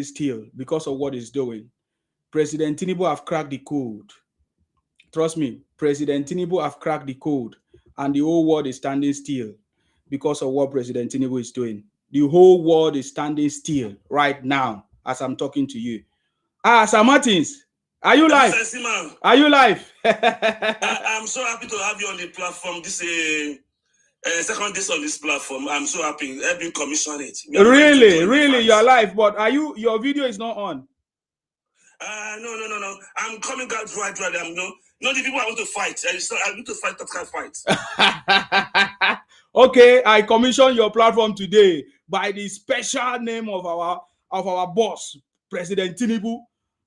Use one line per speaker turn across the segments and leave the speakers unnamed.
still because of what he's doing. President Tinubu have cracked the code. Trust me, President Tinubu have cracked the code, and the whole world is standing still because of what President Tinubu is doing. The whole world is standing still right now as I'm talking to you. Sir Martins, are you live? Are you live?
I'm so happy to have you on the platform. This second day on this platform. I'm so happy. I've been commissioned it.
Really, you're live, but your video is not on.
No. I'm coming out right. I'm no the people I want to fight. I need to fight that kind of
fight. Okay, I commission your platform today by the special name of our boss, President Tinubu.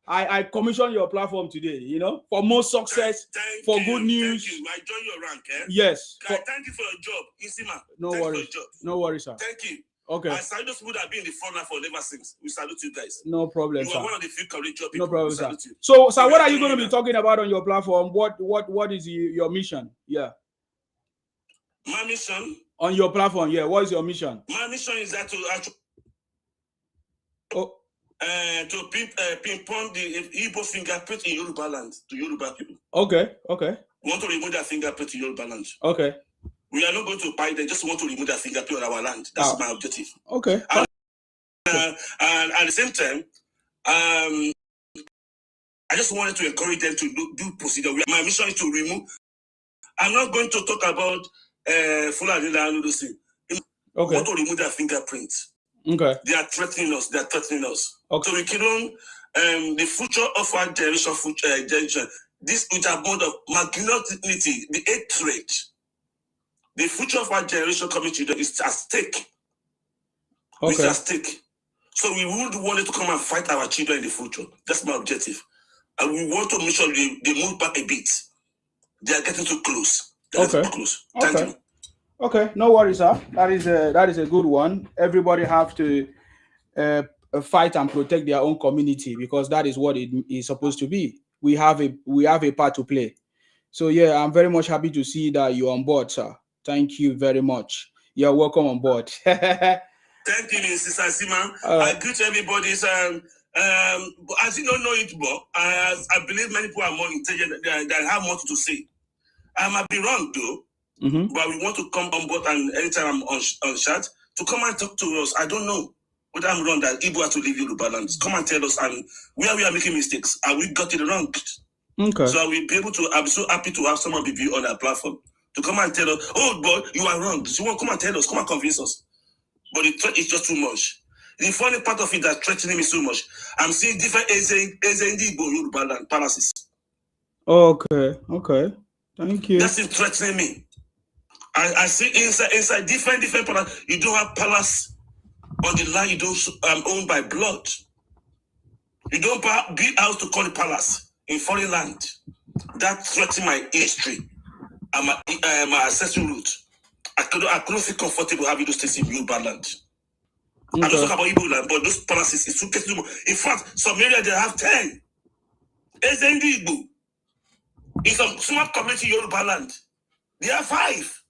I commission your platform today, for more success, for good news.
Thank you. I join your rank, eh?
Yes.
Thank you for your job, Isima.
No worries. No worries, sir.
Thank you.
Okay.
I salute those people that have been in the front line for never since. We salute you guys.
No problem,
sir. You are one of the few courageous people.
No problem, sir. So, what are you going to be talking about on your platform? What is your mission? Yeah.
My mission?
On your platform, yeah. What is your mission?
My mission is that to pinpoint the Igbo fingerprint in Yoruba land to Yoruba people.
Okay.
We want to remove that fingerprint in Yoruba land.
Okay.
We are not going to buy them, just want to remove that fingerprint on our land. That's my objective.
Okay.
And at the same time, I just wanted to encourage them to do procedure. My mission is to remove. I'm not going to talk about Fulani and those things. We want to remove that fingerprint.
Okay.
They are threatening us.
Okay.
So we can the future of our generation, this with a bond of magnanimity, the hatred. The future of our generation coming to is at stake.
Okay.
It's at stake. So we would want to come and fight our children in the future. That's my objective. And we want to make sure they move back a bit. They are getting too close. Thank you.
Okay, no worries, sir. That is a good one. Everybody have to fight and protect their own community because that is what it is supposed to be. We have a part to play. So yeah, I'm very much happy to see that you're on board, sir. Thank you very much. You're welcome on board.
Thank you, Mrs. Asima. I greet everybody. As you don't know it, but I believe many people are more intelligent that have more to say. I might be wrong though, but we want to come on board and anytime I'm on chat to come and talk to us. I don't know whether I'm wrong that Igbo have to leave Yoruba land. Come and tell us and where we are making mistakes and we got it wrong.
Okay.
So we'll be able to. I'm so happy to have someone with you on our platform to come and tell us, oh boy, you are wrong. So you want to come and tell us, come and convince us. But the threat is just too much. The funny part of it that threatening me so much, I'm seeing different Igbo Yoruba land palaces.
Okay. Thank you.
That's it threatening me. I see inside different palaces. You don't have palace on the land you don't owned by blood. You don't build house to call it palace in foreign land. That threatens my history and my ancestral root. I couldn't feel comfortable having those things in Yoruba land. Okay. I don't talk about Igbo land, but those palaces is too much. In fact, some areas they have 10. Ezendi Igbo. In some small community Yoruba land, they have 5.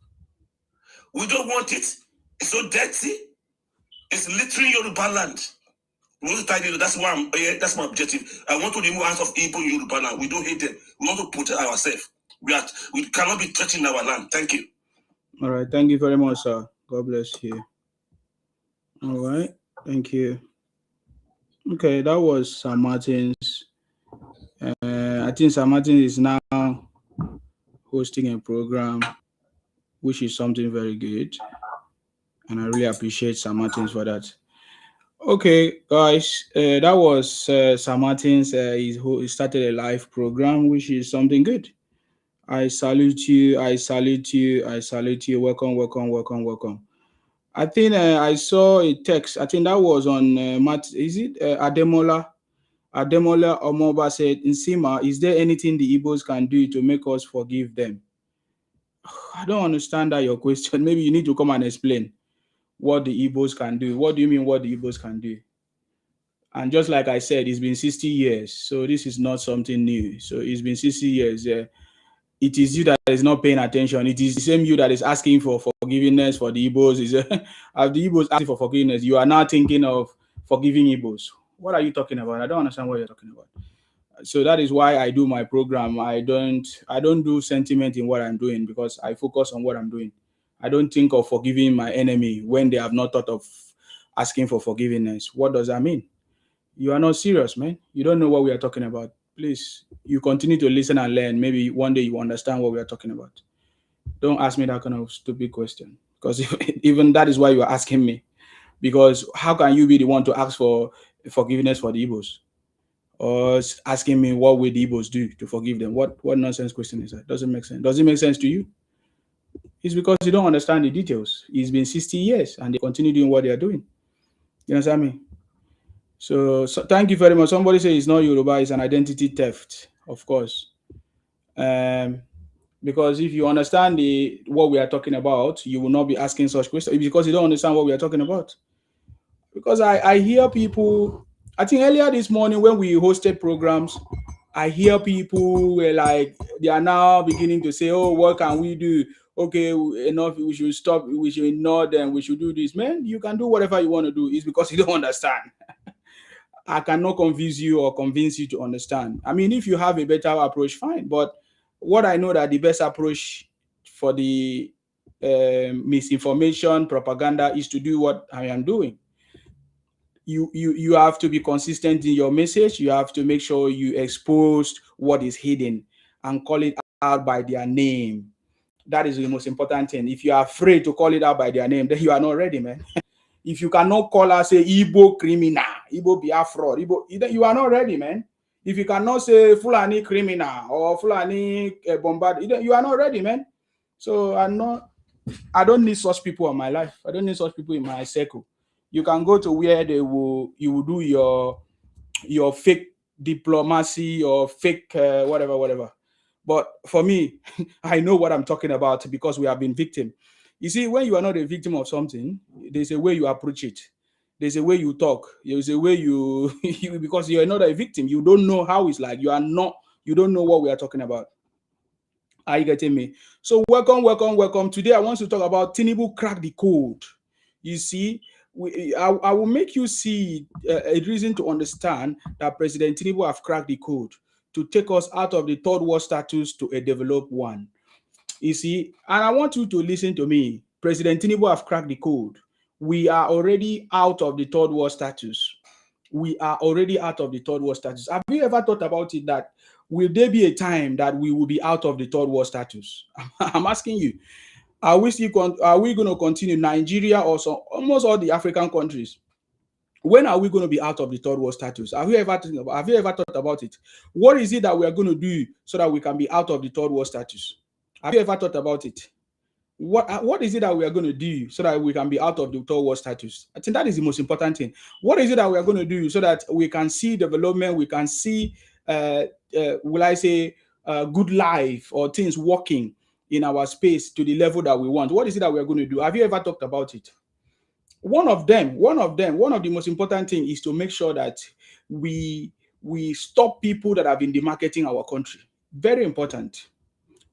We don't want it. It's so dirty. It's literally Yoruba land. That's why that's my objective. I want to remove out of Igbo Yoruba land. We don't hate them. We want to protect ourselves. We cannot be threatening our land. Thank you.
All right. Thank you very much, sir. God bless you. All right. Thank you. Okay, that was Sir Martins. I think Sir Martins is now hosting a program, which is something very good. And I really appreciate Sir Martins for that. Okay, guys, that was Sir Martins. He started a live program, which is something good. I salute you. Welcome. I think I saw a text. I think that was on Ademola? Ademola Omoba said, Nsima, is there anything the Igbos can do to make us forgive them? I don't understand that your question. Maybe you need to come and explain what the Igbos can do. What do you mean what the Igbos can do? And just like I said, it's been 60 years. So this is not something new. So it's been 60 years. It is you that is not paying attention. It is the same you that is asking for forgiveness for the Igbos. As the Igbos asking for forgiveness, you are now thinking of forgiving Igbos. What are you talking about? I don't understand what you're talking about. So that is why I do my program. I don't do sentiment in what I'm doing because I focus on what I'm doing. I don't think of forgiving my enemy when they have not thought of asking for forgiveness. What does that mean? You are not serious, man. You don't know what we are talking about. Please, you continue to listen and learn. Maybe one day you understand what we are talking about. Don't ask me that kind of stupid question because even that is why you are asking me. Because how can you be the one to ask for forgiveness for the Igbos? Or asking me what will the Igbos do to forgive them? What nonsense question is that? Doesn't make sense. Does it make sense to you? It's because you don't understand the details. It's been 60 years and they continue doing what they are doing. You understand me? So thank you very much. Somebody say it's not Yoruba, it's an identity theft. Of course. Um, because if you understand the what we are talking about, you will not be asking such questions because you don't understand what we are talking about. Because I hear people, I think earlier this morning when we hosted programs, I hear people were like, they are now beginning to say, oh, what can we do? Okay, enough, we should stop, we should ignore them, we should do this. Man, you can do whatever you want to do. It's because you don't understand. I cannot convince you or convince you to understand. I mean, if you have a better approach, fine. But what I know that the best approach for the misinformation, propaganda is to do what I am doing. You have to be consistent in your message. You have to make sure you expose what is hidden and call it out by their name. That is the most important thing. If you are afraid to call it out by their name, then you are not ready, man. If you cannot call us say Igbo criminal, Igbo Biafra, Igbo, you are not ready, man. If you cannot say Fulani criminal or Fulani bombard, you are not ready, man. So I don't need such people in my life. I don't need such people in my circle. You can go to where you will do your fake diplomacy or fake whatever. But for me, I know what I'm talking about because we have been victim. You see, when you are not a victim of something, there's a way you approach it. There's a way you talk. There's a way because you're not a victim. You don't know how it's like. You don't know what we are talking about. Are you getting me? So welcome. Today I want to talk about Tinubu crack the code. You see, I will make you see a reason to understand that President Tinubu have cracked the code to take us out of the third world status to a developed one. You see, and I want you to listen to me. President Tinubu have cracked the code. We are already out of the third world status. We are already out of the third world status. Have you ever thought about it that will there be a time that we will be out of the third world status? I'm asking you. Are we going to continue Nigeria or almost all the African countries? When are we going to be out of the third world status? Have you ever thought about it? What is it that we are going to do so that we can be out of the third world status? Have you ever thought about it? What is it that we are going to do so that we can be out of the third world status? I think that is the most important thing. What is it that we are going to do so that we can see development, we can see, will I say, good life or things working in our space to the level that we want? What is it that we are going to do? Have you ever talked about it? One of the most important thing is to make sure that we stop people that have been demarketing our country. Very important.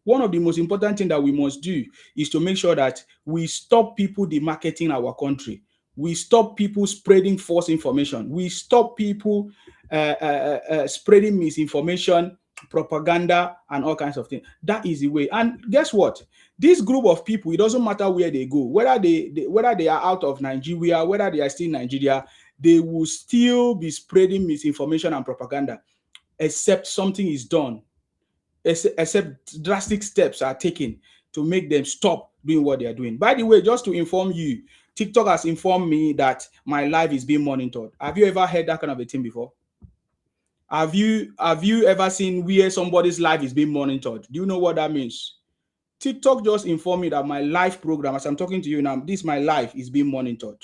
One of the most important thing that we must do is to make sure that we stop people demarketing our country. We stop people spreading false information. We stop people spreading misinformation, propaganda, and all kinds of things. That is the way. And guess what? This group of people, it doesn't matter where they go, whether they are out of Nigeria, whether they are still in Nigeria, they will still be spreading misinformation and propaganda, except something is done, except drastic steps are taken to make them stop doing what they are doing. By the way, just to inform you, TikTok has informed me that my life is being monitored. Have you ever heard that kind of a thing before? Have you ever seen where somebody's life is being monitored? Do you know what that means? TikTok just informed me that my live program, as I'm talking to you now, my life is being monitored.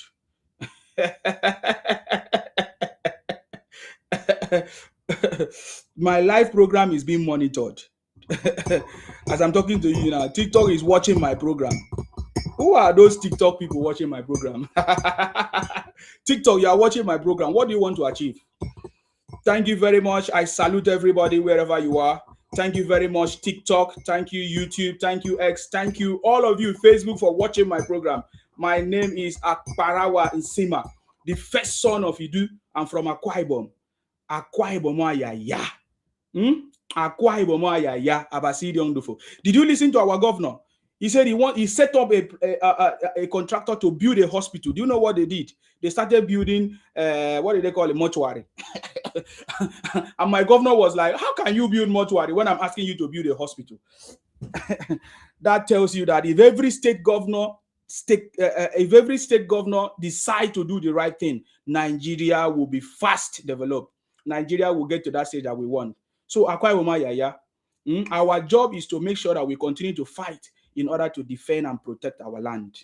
My live program is being monitored. As I'm talking to you now, TikTok is watching my program. Who are those TikTok people watching my program? TikTok, you are watching my program. What do you want to achieve? Thank you very much. I salute everybody wherever you are. Thank you very much, TikTok. Thank you, YouTube. Thank you, X. Thank you, all of you, Facebook, for watching my program. My name is Akparawa Nsima, the first son of Idu. I'm from Akwa Ibom. Akwa Ibom ya. Akwa Ibom ya. Abasidi Ondufo. Did you listen to our governor? He said he set up a contractor to build a hospital. Do you know what they did? They started building what did they call it? Mortuary. And my governor was like, how can you build mortuary when I'm asking you to build a hospital? That tells you that if every state governor decide to do the right thing, Nigeria will be fast developed. Nigeria will get to that stage that we want. So Akwa Ibom Yaya, our job is to make sure that we continue to fight in order to defend and protect our land.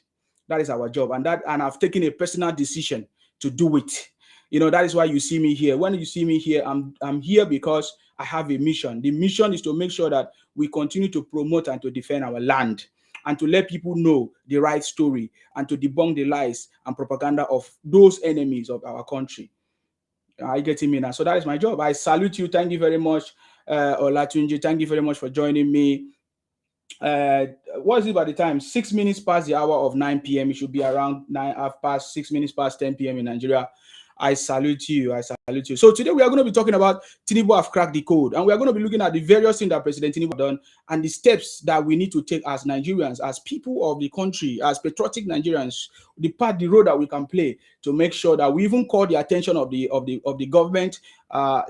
That is our job, and I've taken a personal decision to do it. That is why you see me here. When you see me here, I'm here because I have a mission. The mission is to make sure that we continue to promote and to defend our land, and to let people know the right story, and to debunk the lies and propaganda of those enemies of our country. Are you getting me now? So that is my job. I salute you. Thank you very much, Olatunji. Thank you very much for joining me. What is it by the time? 6 minutes past the hour of 9 p.m. It should be around 6 minutes past 10 p.m. in Nigeria. I salute you. I salute you. So today we are going to be talking about Tinubu have cracked the code, and we are going to be looking at the various things that President Tinubu has done and the steps that we need to take as Nigerians, as people of the country, as patriotic Nigerians, the road that we can play to make sure that we even call the attention of the government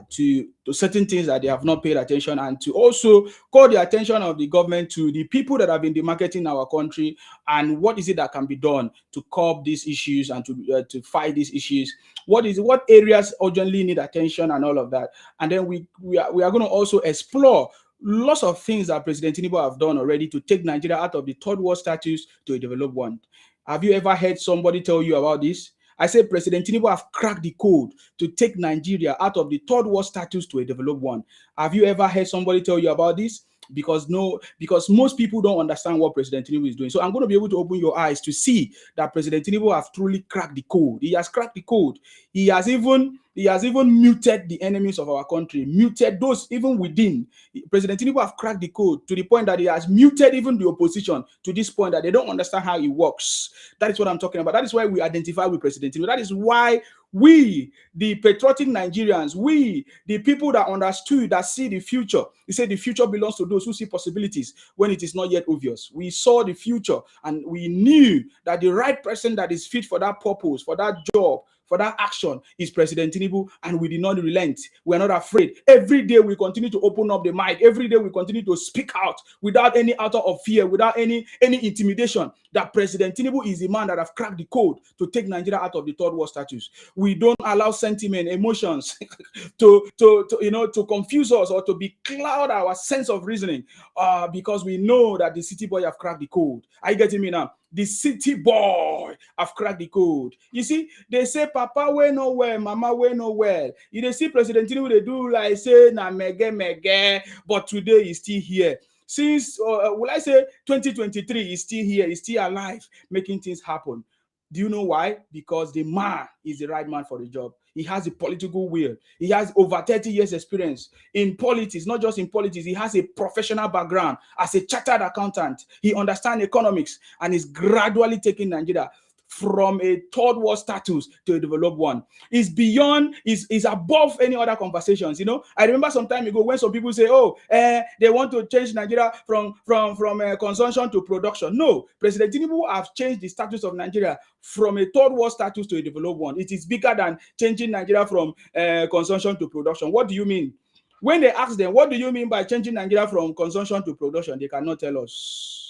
to certain things that they have not paid attention, and to also call the attention of the government to the people that have been demarketing our country, and what is it that can be done to curb these issues and to fight these issues. What areas urgently need attention and all of that. And then we are going to also explore lots of things that President Tinubu have done already to take Nigeria out of the third world status to a developed one. Have you ever heard somebody tell you about this? I say President Tinubu have cracked the code to take Nigeria out of the third world status to a developed one. Have you ever heard somebody tell you about this? Because most people don't understand what President Tinubu is doing. So I'm going to be able to open your eyes to see that President Tinubu has truly cracked the code. He has cracked the code. He has even muted the enemies of our country, muted those even within. President Tinubu have cracked the code to the point that he has muted even the opposition to this point that they don't understand how it works. That is what I'm talking about. That is why we identify with President Tinubu. That is why we, the patriotic Nigerians, we, the people that understood, that see the future, he said the future belongs to those who see possibilities when it is not yet obvious. We saw the future and we knew that the right person that is fit for that purpose, for that job, for that action is President Tinubu, and we did not relent. We are not afraid. Every day we continue to open up the mic. Every day we continue to speak out without any out of fear, without any intimidation, that President Tinubu is the man that have cracked the code to take Nigeria out of the third world status. We don't allow sentiment, emotions to confuse us or to be cloud our sense of reasoning, because we know that the city boy have cracked the code. Are you getting me now? The city boy have cracked the code. You see, they say Papa we no well, Mama we no well. You see President Tinubu, they do like say na mege, but today he's still here. Since will I say 2023, he's still here, he's still alive, making things happen. Do you know why? Because the man is the right man for the job. He has a political will. He has over 30 years experience in politics, not just in politics. He has a professional background as a chartered accountant. He understands economics and is gradually taking Nigeria from a third world status to a developed one. Is beyond, is above any other conversations. I remember some time ago when some people say, they want to change Nigeria from consumption to production. No, President Tinubu have changed the status of Nigeria from a third world status to a developed one. It is bigger than changing Nigeria from consumption to production. What do you mean? When they ask them, what do you mean by changing Nigeria from consumption to production? They cannot tell us.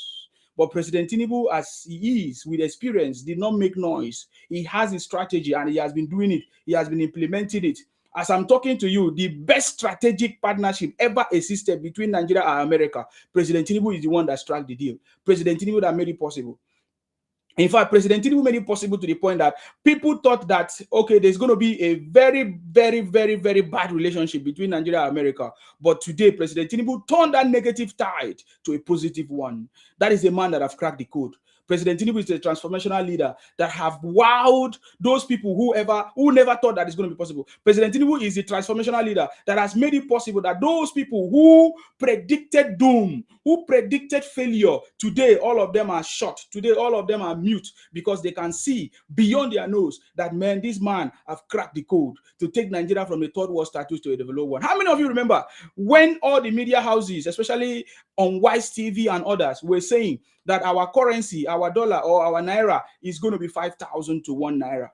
But President Tinubu, as he is with experience, did not make noise. He has a strategy and he has been doing it. He has been implementing it. As I'm talking to you, the best strategic partnership ever existed between Nigeria and America, President Tinubu is the one that struck the deal. President Tinubu that made it possible. In fact, President Tinubu made it possible to the point that people thought that, okay, there's going to be a very, very, very, very bad relationship between Nigeria and America. But today, President Tinubu turned that negative tide to a positive one. That is the man that have cracked the code. President Tinubu is a transformational leader that have wowed those people who never thought that it's going to be possible. President Tinubu is a transformational leader that has made it possible that those people who predicted doom, who predicted failure, today all of them are shot. Today all of them are mute because they can see beyond their nose that, man, this man have cracked the code to take Nigeria from a third world status to a developed one. How many of you remember when all the media houses, especially on Wise TV and others, were saying that our currency, our dollar or our naira is going to be 5,000 to 1 naira?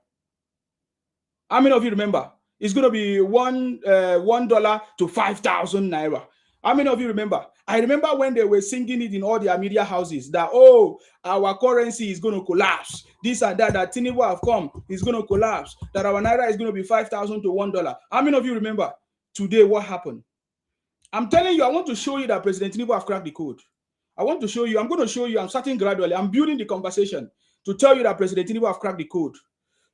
How many of you remember? It's going to be $1 to 5,000 naira. How many of you remember? I remember when they were singing it in all their media houses that, oh, our currency is going to collapse. This and that Tinubu have come is going to collapse. That our naira is going to be 5,000 to $1. How many of you remember? Today, what happened? I'm telling you, I want to show you that President Tinubu have cracked the code. I want to show you, I'm going to show you, I'm starting gradually. I'm building the conversation to tell you that President Tinubu have cracked the code.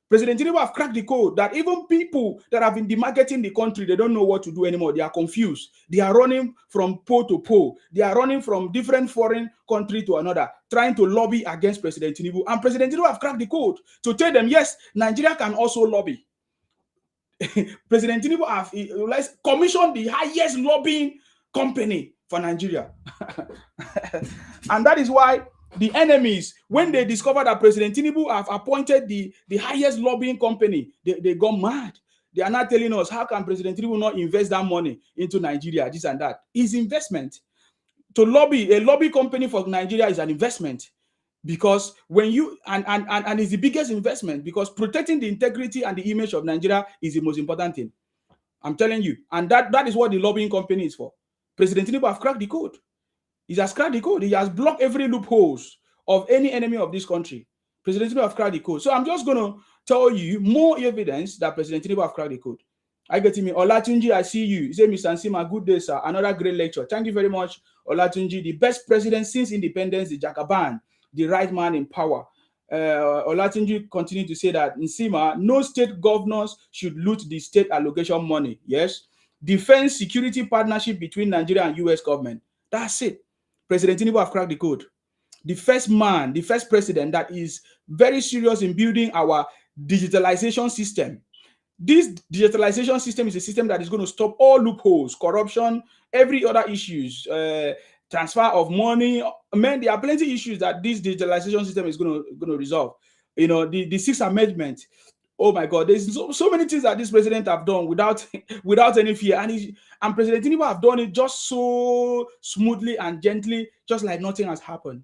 President Tinubu have cracked the code that even people that have been demarketing the country, they don't know what to do anymore. They are confused. They are running from pole to pole. They are running from different foreign country to another, trying to lobby against President Tinubu. And President Tinubu have cracked the code to tell them, yes, Nigeria can also lobby. President Tinubu have commissioned the highest lobbying company for Nigeria. And that is why the enemies, when they discover that President Tinubu have appointed the highest lobbying company, they go mad. They are not telling us, how can President Tinubu not invest that money into Nigeria, this and that? It's investment. To lobby, a lobby company for Nigeria is an investment. Because when you, and it's the biggest investment, because protecting the integrity and the image of Nigeria is the most important thing. I'm telling you. And that is what the lobbying company is for. President Tinubu have cracked the code. He has cracked the code. He has blocked every loopholes of any enemy of this country. President Tinubu have cracked the code. So I'm just going to tell you more evidence that President Tinubu have cracked the code. I get me. Olatunji, I see you. You say, Mr. Nsima, good day, sir. Another great lecture. Thank you very much, Olatunji. The best president since independence, the Jagaban, the right man in power. Olatunji continued to say that Nsima, no state governors should loot the state allocation money. Yes. Defense security partnership between Nigeria and US government. That's it. President Tinubu have cracked the code. The first man, the first president that is very serious in building our digitalization system. This digitalization system is a system that is going to stop all loopholes, corruption, every other issues, transfer of money. Man, there are plenty of issues that this digitalization system is going to resolve. You know, the Sixth Amendment. Oh my God, there's so many things that this president have done without any fear, and President Tinubu have done it just so smoothly and gently, just like nothing has happened.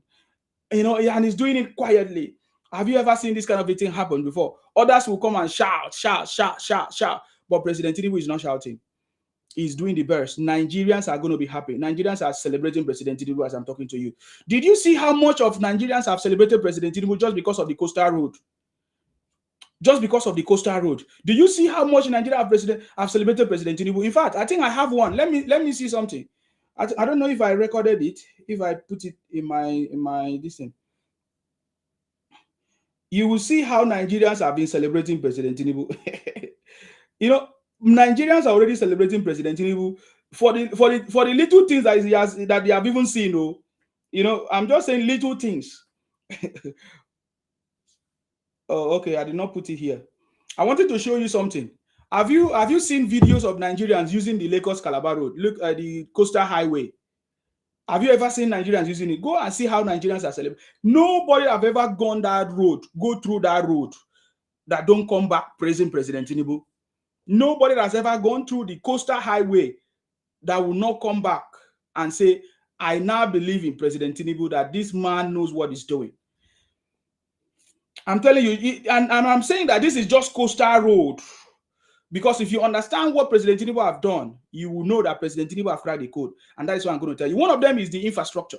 You know, and he's doing it quietly. Have you ever seen this kind of a thing happen before? Others will come and shout, but President Tinubu is not shouting. He's doing the best. Nigerians are going to be happy. Nigerians are celebrating President Tinubu as I'm talking to you. Did you see how much of Nigerians have celebrated President Tinubu just because of the coastal road? Just because of the coastal road. Do you see how much Nigeria have celebrated President Tinubu? In fact, I think I have one. Let me see something. I don't know if I recorded it, if I put it in my this thing. You will see how Nigerians have been celebrating President Tinubu. You know, Nigerians are already celebrating President Tinubu for the little things that they have even seen. You know, I'm just saying little things. Oh, okay. I did not put it here. I wanted to show you something. Have you seen videos of Nigerians using the Lagos Calabar Road? Look at the coastal highway. Have you ever seen Nigerians using it? Go and see how Nigerians are celebrating. Nobody have ever gone that road, go through that road, that don't come back praising President Tinubu. Nobody has ever gone through the coastal highway that will not come back and say, I now believe in President Tinubu, that this man knows what he's doing. I'm telling you, and I'm saying that this is just coastal road. Because if you understand what President Tinubu have done, you will know that President Tinubu have cracked the code. And that is what I'm going to tell you. One of them is the infrastructure.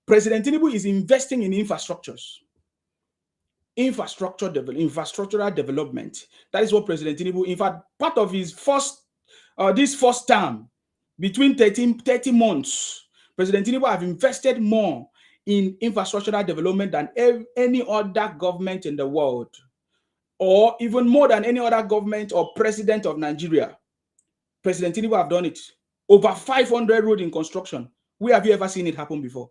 President Tinubu is investing in infrastructures. Infrastructural development. That is what President Tinubu, in fact, part of his this first term, between 30 months, President Tinubu have invested more in infrastructural development than any other government in the world, or even more than any other government or president of Nigeria. President Tinubu have done it. Over 500 roads in construction. Where have you ever seen it happen before?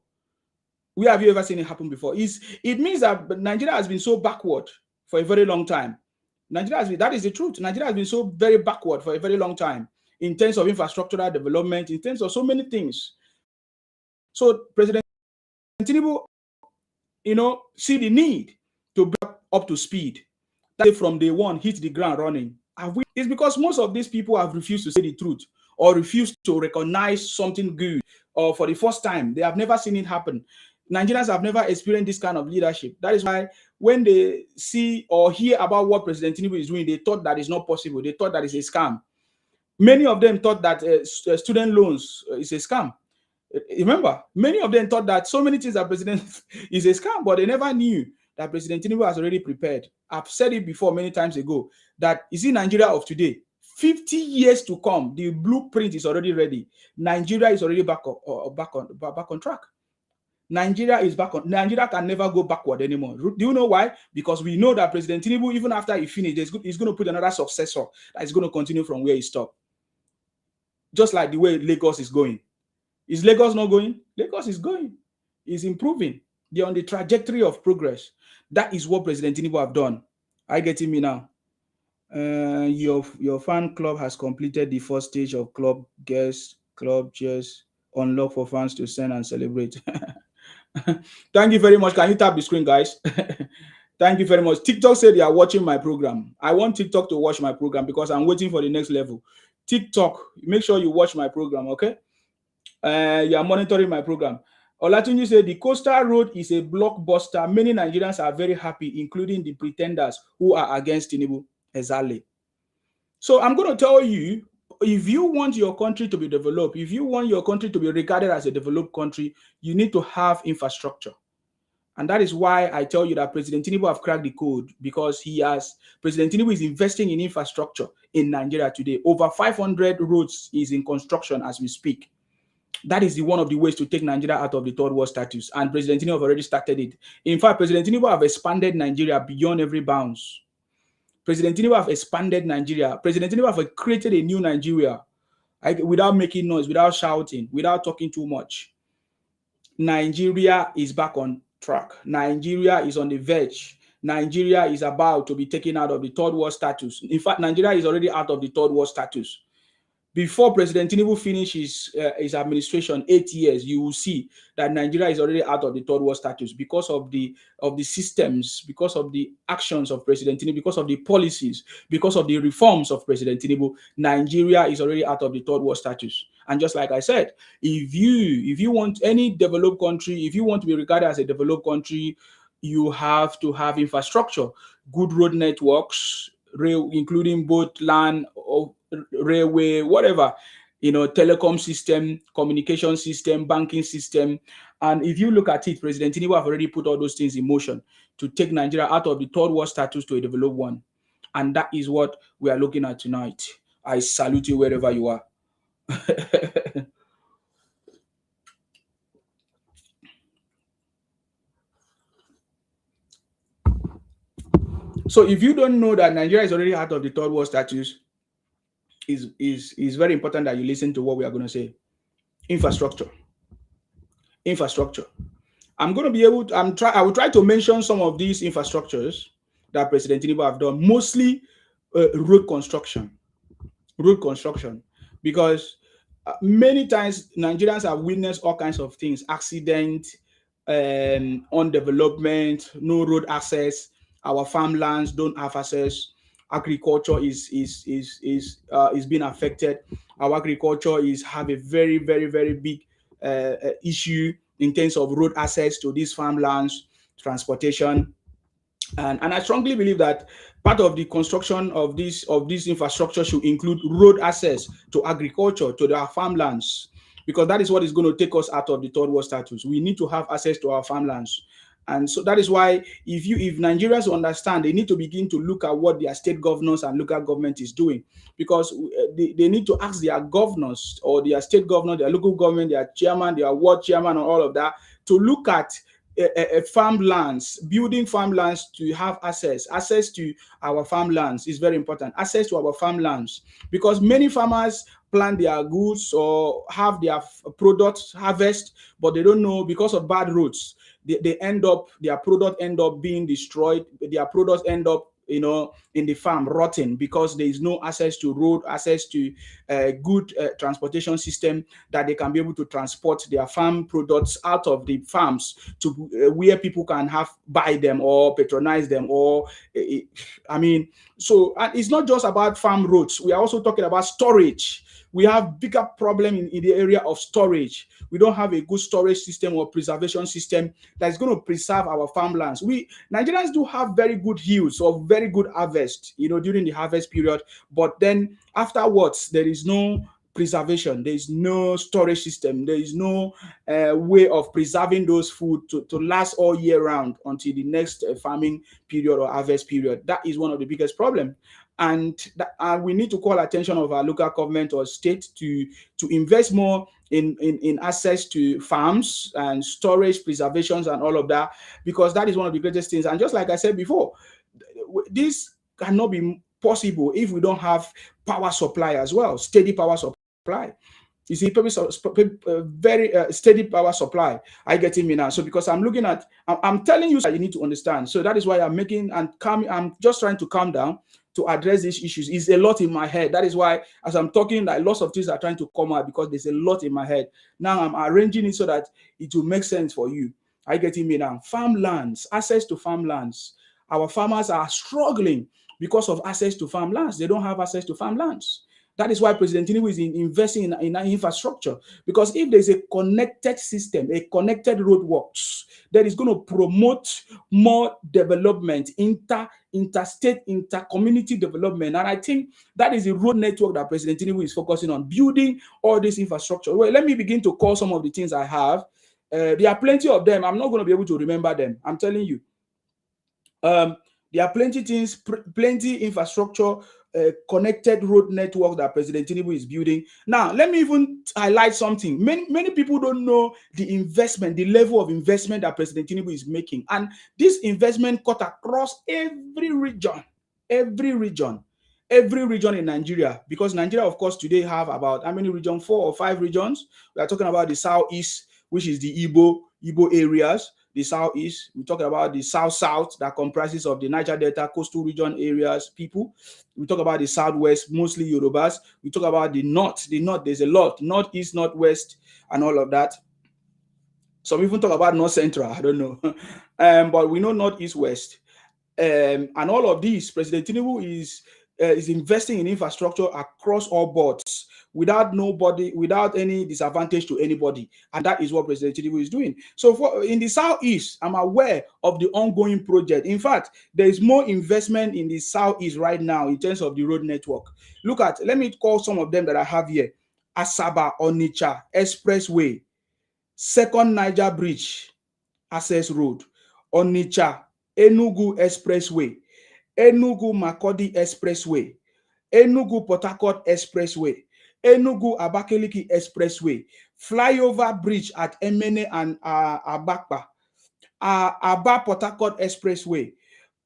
Where have you ever seen it happen before? It means that Nigeria has been so backward for a very long time. That is the truth. Nigeria has been so very backward for a very long time in terms of infrastructural development, in terms of so many things. So President Tinubu, see the need to bring up to speed. That from day one hit the ground running. It's because most of these people have refused to say the truth or refused to recognize something good, or for the first time, they have never seen it happen. Nigerians have never experienced this kind of leadership. That is why when they see or hear about what President Tinubu is doing, they thought that is not possible. They thought that is a scam. Many of them thought that student loans is a scam. Remember, many of them thought that so many things that President is a scam, but they never knew that President Tinubu has already prepared. I've said it before many times ago that is in Nigeria of today. 50 years to come, the blueprint is already ready. Nigeria is already back on track. Nigeria is back on. Nigeria can never go backward anymore. Do you know why? Because we know that President Tinubu, even after he finishes, he's going to put another successor that is going to continue from where he stopped. Just like the way Lagos is going. Is Lagos not going? Lagos is going. It's improving. They're on the trajectory of progress. That is what President Tinubu have done. Are you getting me now? Your fan club has completed the first stage of club guests, club cheers, unlock for fans to send and celebrate. Thank you very much. Can you tap the screen, guys? Thank you very much. TikTok said they are watching my program. I want TikTok to watch my program because I'm waiting for the next level. TikTok, make sure you watch my program, okay? You are monitoring my program. Olatunji said the coastal road is a blockbuster. Many Nigerians are very happy, including the pretenders who are against Tinubu. Exactly. So I'm going to tell you, if you want your country to be developed, if you want your country to be regarded as a developed country, you need to have infrastructure. And that is why I tell you that President Tinubu have cracked the code, because President Tinubu is investing in infrastructure in Nigeria today. Over 500 roads is in construction as we speak. That is one of the ways to take Nigeria out of the third world status. And President Tinubu have already started it. In fact, President Tinubu have expanded Nigeria beyond every bounds. President Tinubu have expanded Nigeria. President Tinubu have created a new Nigeria, without making noise, without shouting, without talking too much. Nigeria is back on track. Nigeria is on the verge. Nigeria is about to be taken out of the third world status. In fact, Nigeria is already out of the third world status. Before President Tinubu finishes his administration, 8 years, you will see that Nigeria is already out of the third world status because of the systems, because of the actions of President Tinubu, because of the policies, because of the reforms of President Tinubu. Nigeria is already out of the third world status. And just like I said, if you want any developed country, if you want to be regarded as a developed country, you have to have infrastructure, good road networks, rail, including both land or railway, whatever, telecom system, communication system, banking system. And if you look at it, President Tinubu have already put all those things in motion to take Nigeria out of the third world status to a developed one. And that is what we are looking at tonight. I salute you wherever you are. So if you don't know that Nigeria is already out of the third world status, is very important that you listen to what we are going to say. Infrastructure. I'm going to be able to, I will try to mention some of these infrastructures that President Tinubu have done, mostly road construction, because many times Nigerians have witnessed all kinds of things, accidents, undevelopment, no road access, our farmlands don't have access, agriculture is being affected. Our agriculture have a very, very, very big issue in terms of road access to these farmlands, transportation. And I strongly believe that part of the construction of this infrastructure should include road access to agriculture, to our farmlands, because that is what is going to take us out of the third world status. We need to have access to our farmlands. And so that is why if Nigerians understand, they need to begin to look at what their state governors and local government is doing, because they need to ask their governors or their state governor, their local government, their chairman, their ward chairman, and all of that to look at farmlands, building farmlands to have access to our farmlands is very important. Access to our farmlands, because many farmers plant their goods or have their products harvest, but they don't know, because of bad roads, they end up, their product end up being destroyed, their products end up, in the farm rotting, because there is no access to road, access to good transportation system that they can be able to transport their farm products out of the farms to where people can have buy them or patronize them, or I mean, so, and it's not just about farm roads. We are also talking about storage. We have bigger problem in the area of storage. We don't have a good storage system or preservation system that's going to preserve our farmlands. We Nigerians do have very good yields or very good harvest, during the harvest period, but then afterwards there is no preservation, there is no storage system, there is no way of preserving those food to last all year round until the next farming period or harvest period. That is one of the biggest problems. And we need to call attention of our local government or state to invest more in access to farms and storage, preservations, and all of that, because that is one of the greatest things. And just like I said before, this cannot be possible if we don't have power supply as well, steady power supply. You see, very steady power supply. I getting me now? So because I'm looking at, I'm telling you that you need to understand. So that is why I'm making and I'm just trying to calm down to address these issues. It's a lot in my head. That is why, as I'm talking, like, lots of things are trying to come out because there's a lot in my head. Now I'm arranging it so that it will make sense for you. Are you getting me now? Farmlands, access to farmlands. Our farmers are struggling because of access to farmlands. They don't have access to farmlands. That is why President Tinubu is investing in infrastructure, because if there's a connected system, a connected roadworks, that is going to promote more development, interstate, inter-community development. And I think that is the road network that President Tinubu is focusing on, building all this infrastructure. Well, let me begin to call some of the things I have. There are plenty of them. I'm not going to be able to remember them. I'm telling you. There are plenty things, plenty infrastructure, connected road network that President Tinubu is building. Now, let me even highlight something. Many people don't know the investment, the level of investment that President Tinubu is making. And this investment cut across every region in Nigeria, because Nigeria, of course, today have about how many regions? 4 or 5 regions. We are talking about the Southeast, which is the Igbo areas. The Southeast, we're talking about the South that comprises of the Niger Delta, coastal region areas, people. We talk about the Southwest, mostly Yorubas. We talk about the North. The North, there's a lot. Northeast, Northwest, and all of that. Some even talk about North Central, I don't know. But we know Northeast, West. And all of these, President Tinubu is investing in infrastructure across all boards, without any disadvantage to anybody. And that is what President Tinubu is doing. So in the Southeast, I'm aware of the ongoing project. In fact, there is more investment in the Southeast right now in terms of the road network. Let me call some of them that I have here. Asaba Onitsha Expressway, Second Niger Bridge Access Road, Onitsha Enugu Expressway, Enugu Makurdi Expressway, Enugu Port Harcourt Expressway, Enugu Abakaliki Expressway, flyover bridge at Emene and Abakpa, Aba Port Harcourt Expressway,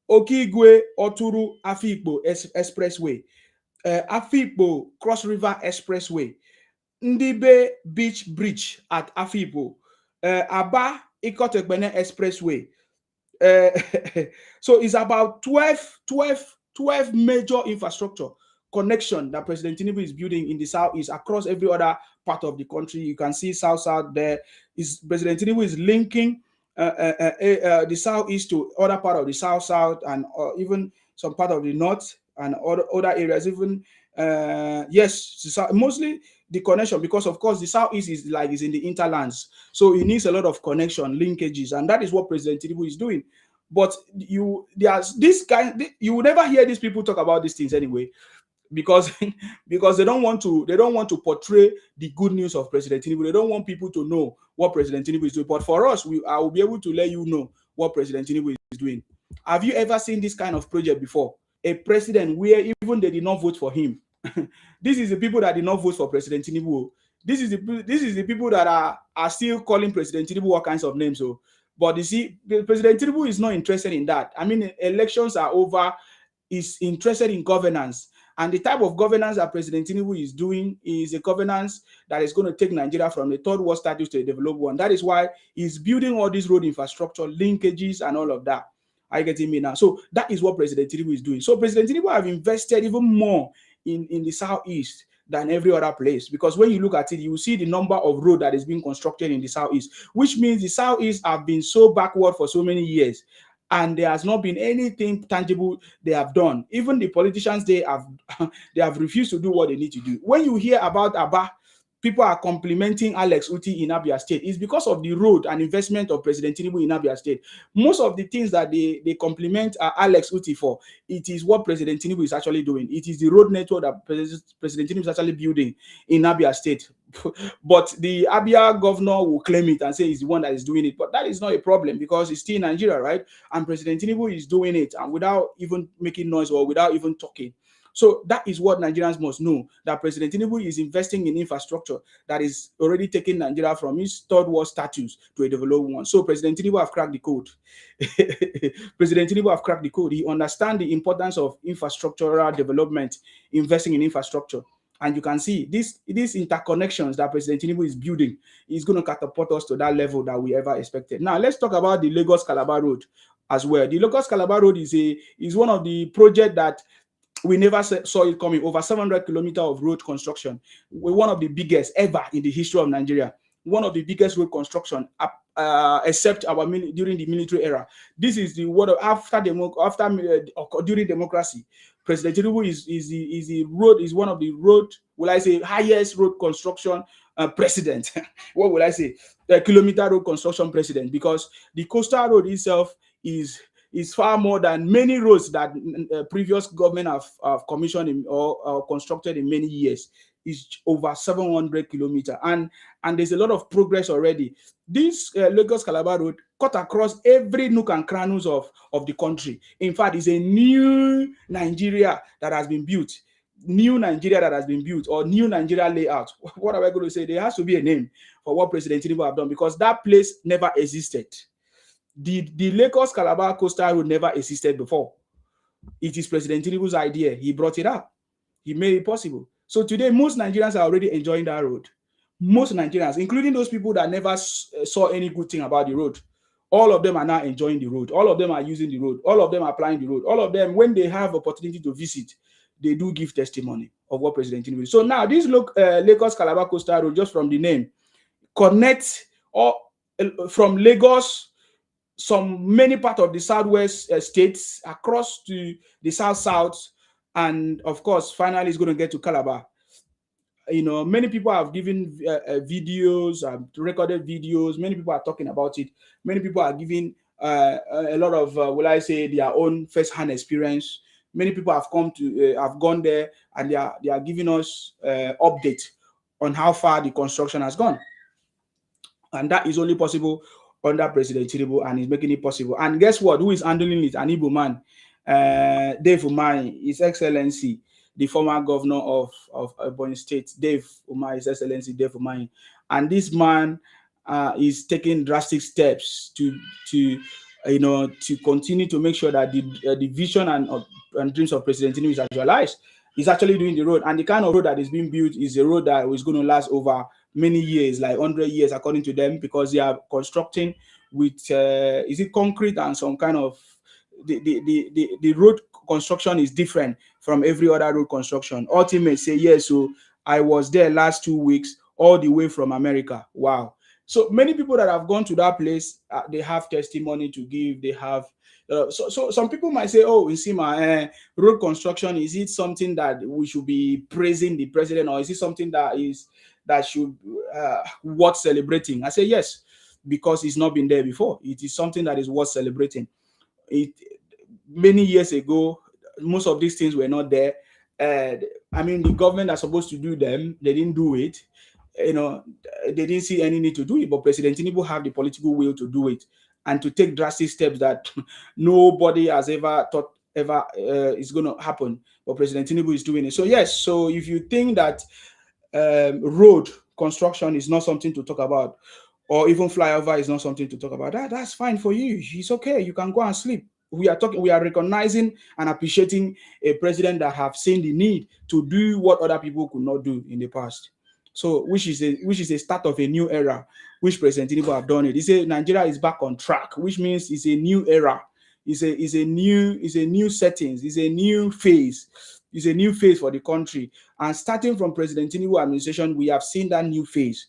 Okigwe Oturu Afikpo Expressway, Afikpo Cross River Expressway, Ndibe Beach Bridge at Afikpo, Aba Ikotegbene Expressway. So it's about 12 major infrastructure connection that President Tinubu is building in the Southeast across every other part of the country. You can see South there. President Tinubu is linking the Southeast to other part of the South and even some part of the North and other areas. Even yes, mostly the connection, because of course the Southeast is in the interlands, so it needs a lot of connection linkages, and that is what President Tinubu is doing. But you will never hear these people talk about these things anyway, because they don't want to portray the good news of President Tinubu. They don't want people to know what President Tinubu is doing. But for us, I will be able to let you know what President Tinubu is doing. Have you ever seen this kind of project before? A president where even they did not vote for him. This is the people that did not vote for President Tinubu. This is the people that are still calling President Tinubu all kinds of names. So But you see, President Tinubu is not interested in that. I mean, elections are over. Is interested in governance. And the type of governance that President Tinubu is doing is a governance that is going to take Nigeria from a third world status to a developed one. That is why he's building all this road infrastructure, linkages, and all of that. Are you getting me now? So that is what President Tinubu is doing. So President Tinubu have invested even more in the southeast than every other place, because when you look at it, you will see the number of road that is being constructed in the southeast, which means the southeast have been so backward for so many years, and there has not been anything tangible they have done. Even the politicians, they have they have refused to do what they need to do. When you hear about Aba, people are complimenting Alex Uti in Abia State. It's because of the road and investment of President Tinubu in Abia State. Most of the things that they compliment Alex Uti for, it is what President Tinubu is actually doing. It is the road network that President Tinubu is actually building in Abia State. But the Abia governor will claim it and say he's the one that is doing it. But that is not a problem, because it's still Nigeria, right? And President Tinubu is doing it, and without even making noise or without even talking. So that is what Nigerians must know, that President Tinubu is investing in infrastructure that is already taking Nigeria from its third world status to a developed one. So President Tinubu have cracked the code. President Tinubu have cracked the code. He understands the importance of infrastructural development, investing in infrastructure. And you can see these interconnections that President Tinubu is building is going to catapult us to that level that we ever expected. Now, let's talk about the Lagos-Calabar Road as well. The Lagos-Calabar Road is one of the projects that we never saw it coming. Over 700 kilometers of road construction. We're one of the biggest ever in the history of Nigeria. One of the biggest road construction, except during the military era. This is the word during democracy. President Tinubu is one of the highest road construction president. What would I say? The kilometer road construction president, because the coastal road itself is far more than many roads that previous government have commissioned or constructed in many years. Is over 700 kilometers, and there's a lot of progress already. This Lagos-Calabar Road cut across every nook and crannies of the country. In fact, it's a new Nigeria that has been built. New Nigeria that has been built, or new Nigeria layout. What am I going to say? There has to be a name for what President Tinubu have done, because that place never existed. The Lagos-Calabar coastal road never existed before. It is President Tinubu's idea. He brought it up. He made it possible. So today, most Nigerians are already enjoying that road. Most Nigerians, including those people that never saw any good thing about the road, all of them are now enjoying the road. All of them are using the road. All of them are applying the road. All of them, when they have opportunity to visit, they do give testimony of what President Tinubu. So now, this Lagos-Calabar coastal road, just from the name, connects from Lagos, many parts of the southwest states, across to the south, and of course, finally, it's going to get to Calabar. Many people have given videos, recorded videos. Many people are talking about it. Many people are giving a lot of, their own first-hand experience. Many people have gone there, and they are giving us update on how far the construction has gone. And that is only possible under President Tinubu, and he's making it possible. And guess what? Who is handling it? An Igbo man, Dave Umahi, His Excellency, the former governor of Ebonyi State, Dave Umahi, His Excellency Dave Umahi. And this man is taking drastic steps to continue to make sure that the vision and dreams of President Tinubu is actualized. He's actually doing the road, and the kind of road that is being built is a road that is going to last over many years, like 100 years, according to them, because they are constructing with is it concrete and some kind of the road construction is different from every other road construction. Ultimate say yes, so I was there last 2 weeks, all the way from America. Wow. So many people that have gone to that place, they have testimony to give. They have so some people might say, oh, Nsima, road construction, is it something that we should be praising the president, or is it something that should worth celebrating? I say yes, because it's not been there before. It is something that is worth celebrating. Many years ago, most of these things were not there. The government that's supposed to do them, they didn't do it. They didn't see any need to do it, but President Tinubu have the political will to do it and to take drastic steps that nobody has ever thought is going to happen. But President Tinubu is doing it. So yes, so if you think that road construction is not something to talk about, or even flyover is not something to talk about. That's fine for you. It's okay. You can go and sleep. We are recognizing and appreciating a president that have seen the need to do what other people could not do in the past. So which is a start of a new era, which President Tinubu have done it. He said Nigeria is back on track, which means it's a new era. It's a new settings, it's a new phase. It's a new phase for the country. And starting from President Tinubu administration, we have seen that new phase,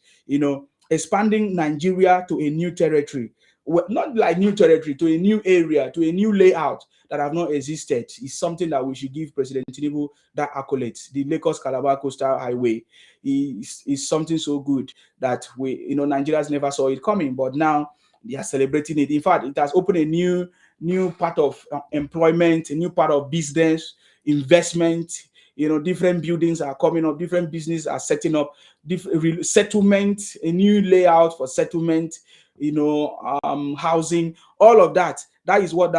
expanding Nigeria to a new territory. Well, not like new territory, to a new area, to a new layout that have not existed. Is something that we should give President Tinubu that accolade. The Lagos Calabar Coastal Highway is something so good that Nigerians never saw it coming, but now they are celebrating it. In fact, it has opened a new part of employment, a new part of business, investment. Different buildings are coming up, different businesses are setting up, different settlement, a new layout for settlement, housing, all of that. That is what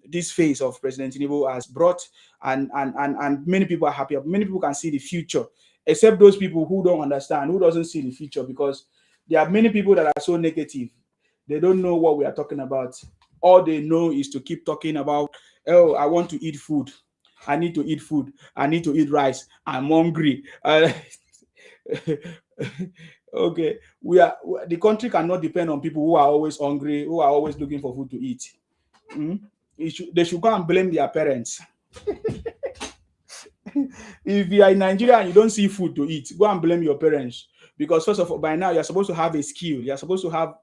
this phase of President Tinubu has brought, and many people are happy. Many people can see the future, except those people who don't understand, who doesn't see the future, because there are many people that are so negative. They don't know what we are talking about. All they know is to keep talking about, oh, I want to eat food. I need to eat food. I need to eat rice. I'm hungry. Okay, the country cannot depend on people who are always hungry, who are always looking for food to eat. They should go and blame their parents. If you are in Nigeria and you don't see food to eat, go and blame your parents. Because first of all, by now you're supposed to have a skill. You're supposed to have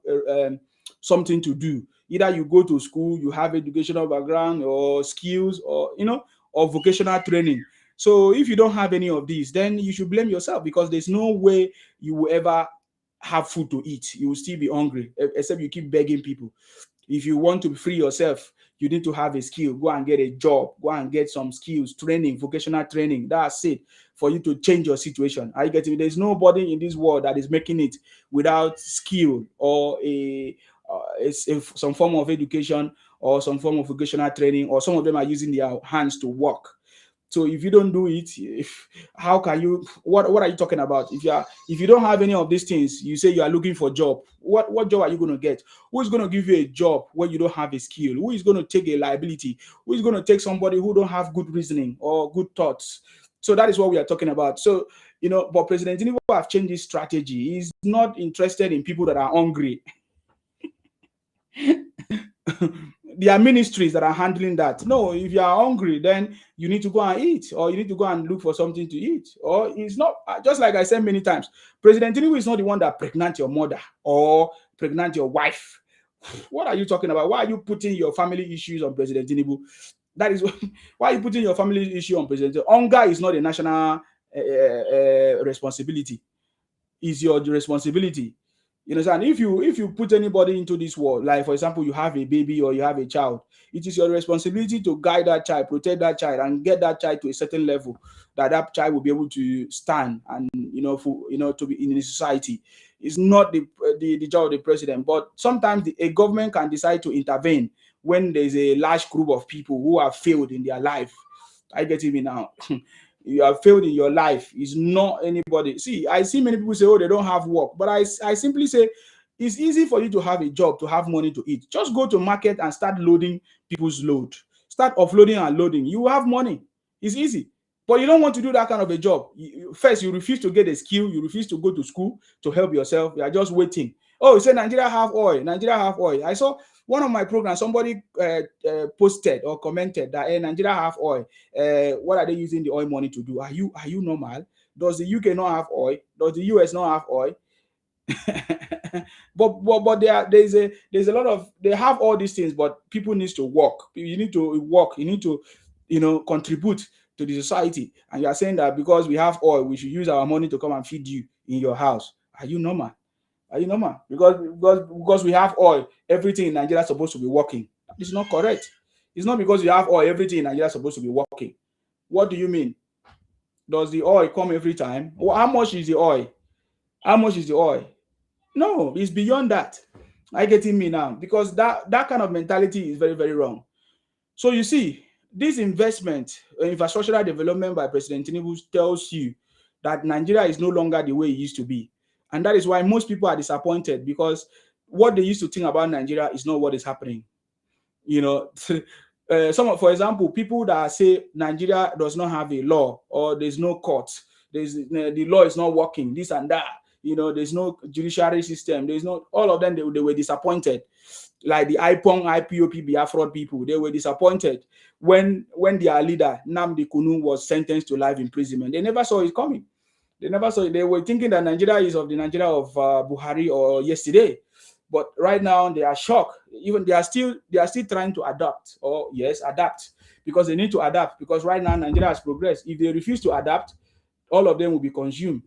something to do. Either you go to school, you have educational background or skills, or vocational training. So if you don't have any of these, then you should blame yourself, because there's no way you will ever have food to eat. You will still be hungry, except you keep begging people. If you want to free yourself, you need to have a skill. Go and get a job. Go and get some skills, training, vocational training. That's it for you to change your situation. Are you getting me? There's nobody in this world that is making it without skill or some form of education or some form of vocational training, or some of them are using their hands to work. So if you don't do it, how can you? What are you talking about? If you don't have any of these things, you say you are looking for a job. What job are you going to get? Who is going to give you a job when you don't have a skill? Who is going to take a liability? Who is going to take somebody who don't have good reasoning or good thoughts? So that is what we are talking about. So but President Tinubu have changed his strategy. He's not interested in people that are hungry. There are ministries that are handling that. No, if you are hungry, then you need to go and eat, or you need to go and look for something to eat. Or it's not, just like I said many times, President Tinubu is not the one that pregnant your mother or pregnant your wife. What are you talking about? Why are you putting your family issues on President Tinubu? That is why are you putting your family issue on President Tinubu? Hunger is not a national responsibility. It's your responsibility. You understand? If you put anybody into this world, like for example, you have a baby or you have a child, it is your responsibility to guide that child, protect that child, and get that child to a certain level that child will be able to stand and to be in the society. It's not the job of the president, but sometimes a government can decide to intervene when there's a large group of people who have failed in their life. I get me now. You have failed in your life. Is not anybody. See, I see many people say, oh, they don't have work. But I simply say, it's easy for you to have a job, to have money to eat. Just go to market and start loading people's load. Start offloading and loading. You have money. It's easy. But you don't want to do that kind of a job. First, you refuse to get a skill. You refuse to go to school to help yourself. You are just waiting. Oh, you say Nigeria have oil. Nigeria have oil. I saw one of my programs, somebody posted or commented that Nigeria have oil. What are they using the oil money to do? Are you normal? Does the UK not have oil? Does the US not have oil? but there's a lot of, they have all these things, but people need to work. You need to work. You need to contribute to the society. And you are saying that because we have oil, we should use our money to come and feed you in your house. Are you normal? Are you normal? Because we have oil, everything in Nigeria is supposed to be working. It's not correct. It's not because you have oil, everything in Nigeria is supposed to be working. What do you mean? Does the oil come every time? Well, how much is the oil? How much is the oil? No, it's beyond that. I getting me now? Because that kind of mentality is very, very wrong. So you see, this investment, infrastructural development by President Tinubu tells you that Nigeria is no longer the way it used to be. And that is why most people are disappointed, because what they used to think about Nigeria is not what is happening. You know, for example, people that say Nigeria does not have a law, or there's no court, the law is not working, this and that. You know, there's no judiciary system. There's no, all of them. They were disappointed. Like the IPONG, IPOP, Biafra people, they were disappointed when their leader Nnamdi Kanu was sentenced to life imprisonment. They never saw it coming. They never saw it. They were thinking that Nigeria is of the Nigeria of Buhari or yesterday. But right now they are shocked. Even they are still trying to adapt, or yes, adapt, because they need to adapt, because right now Nigeria has progressed. If they refuse to adapt, all of them will be consumed.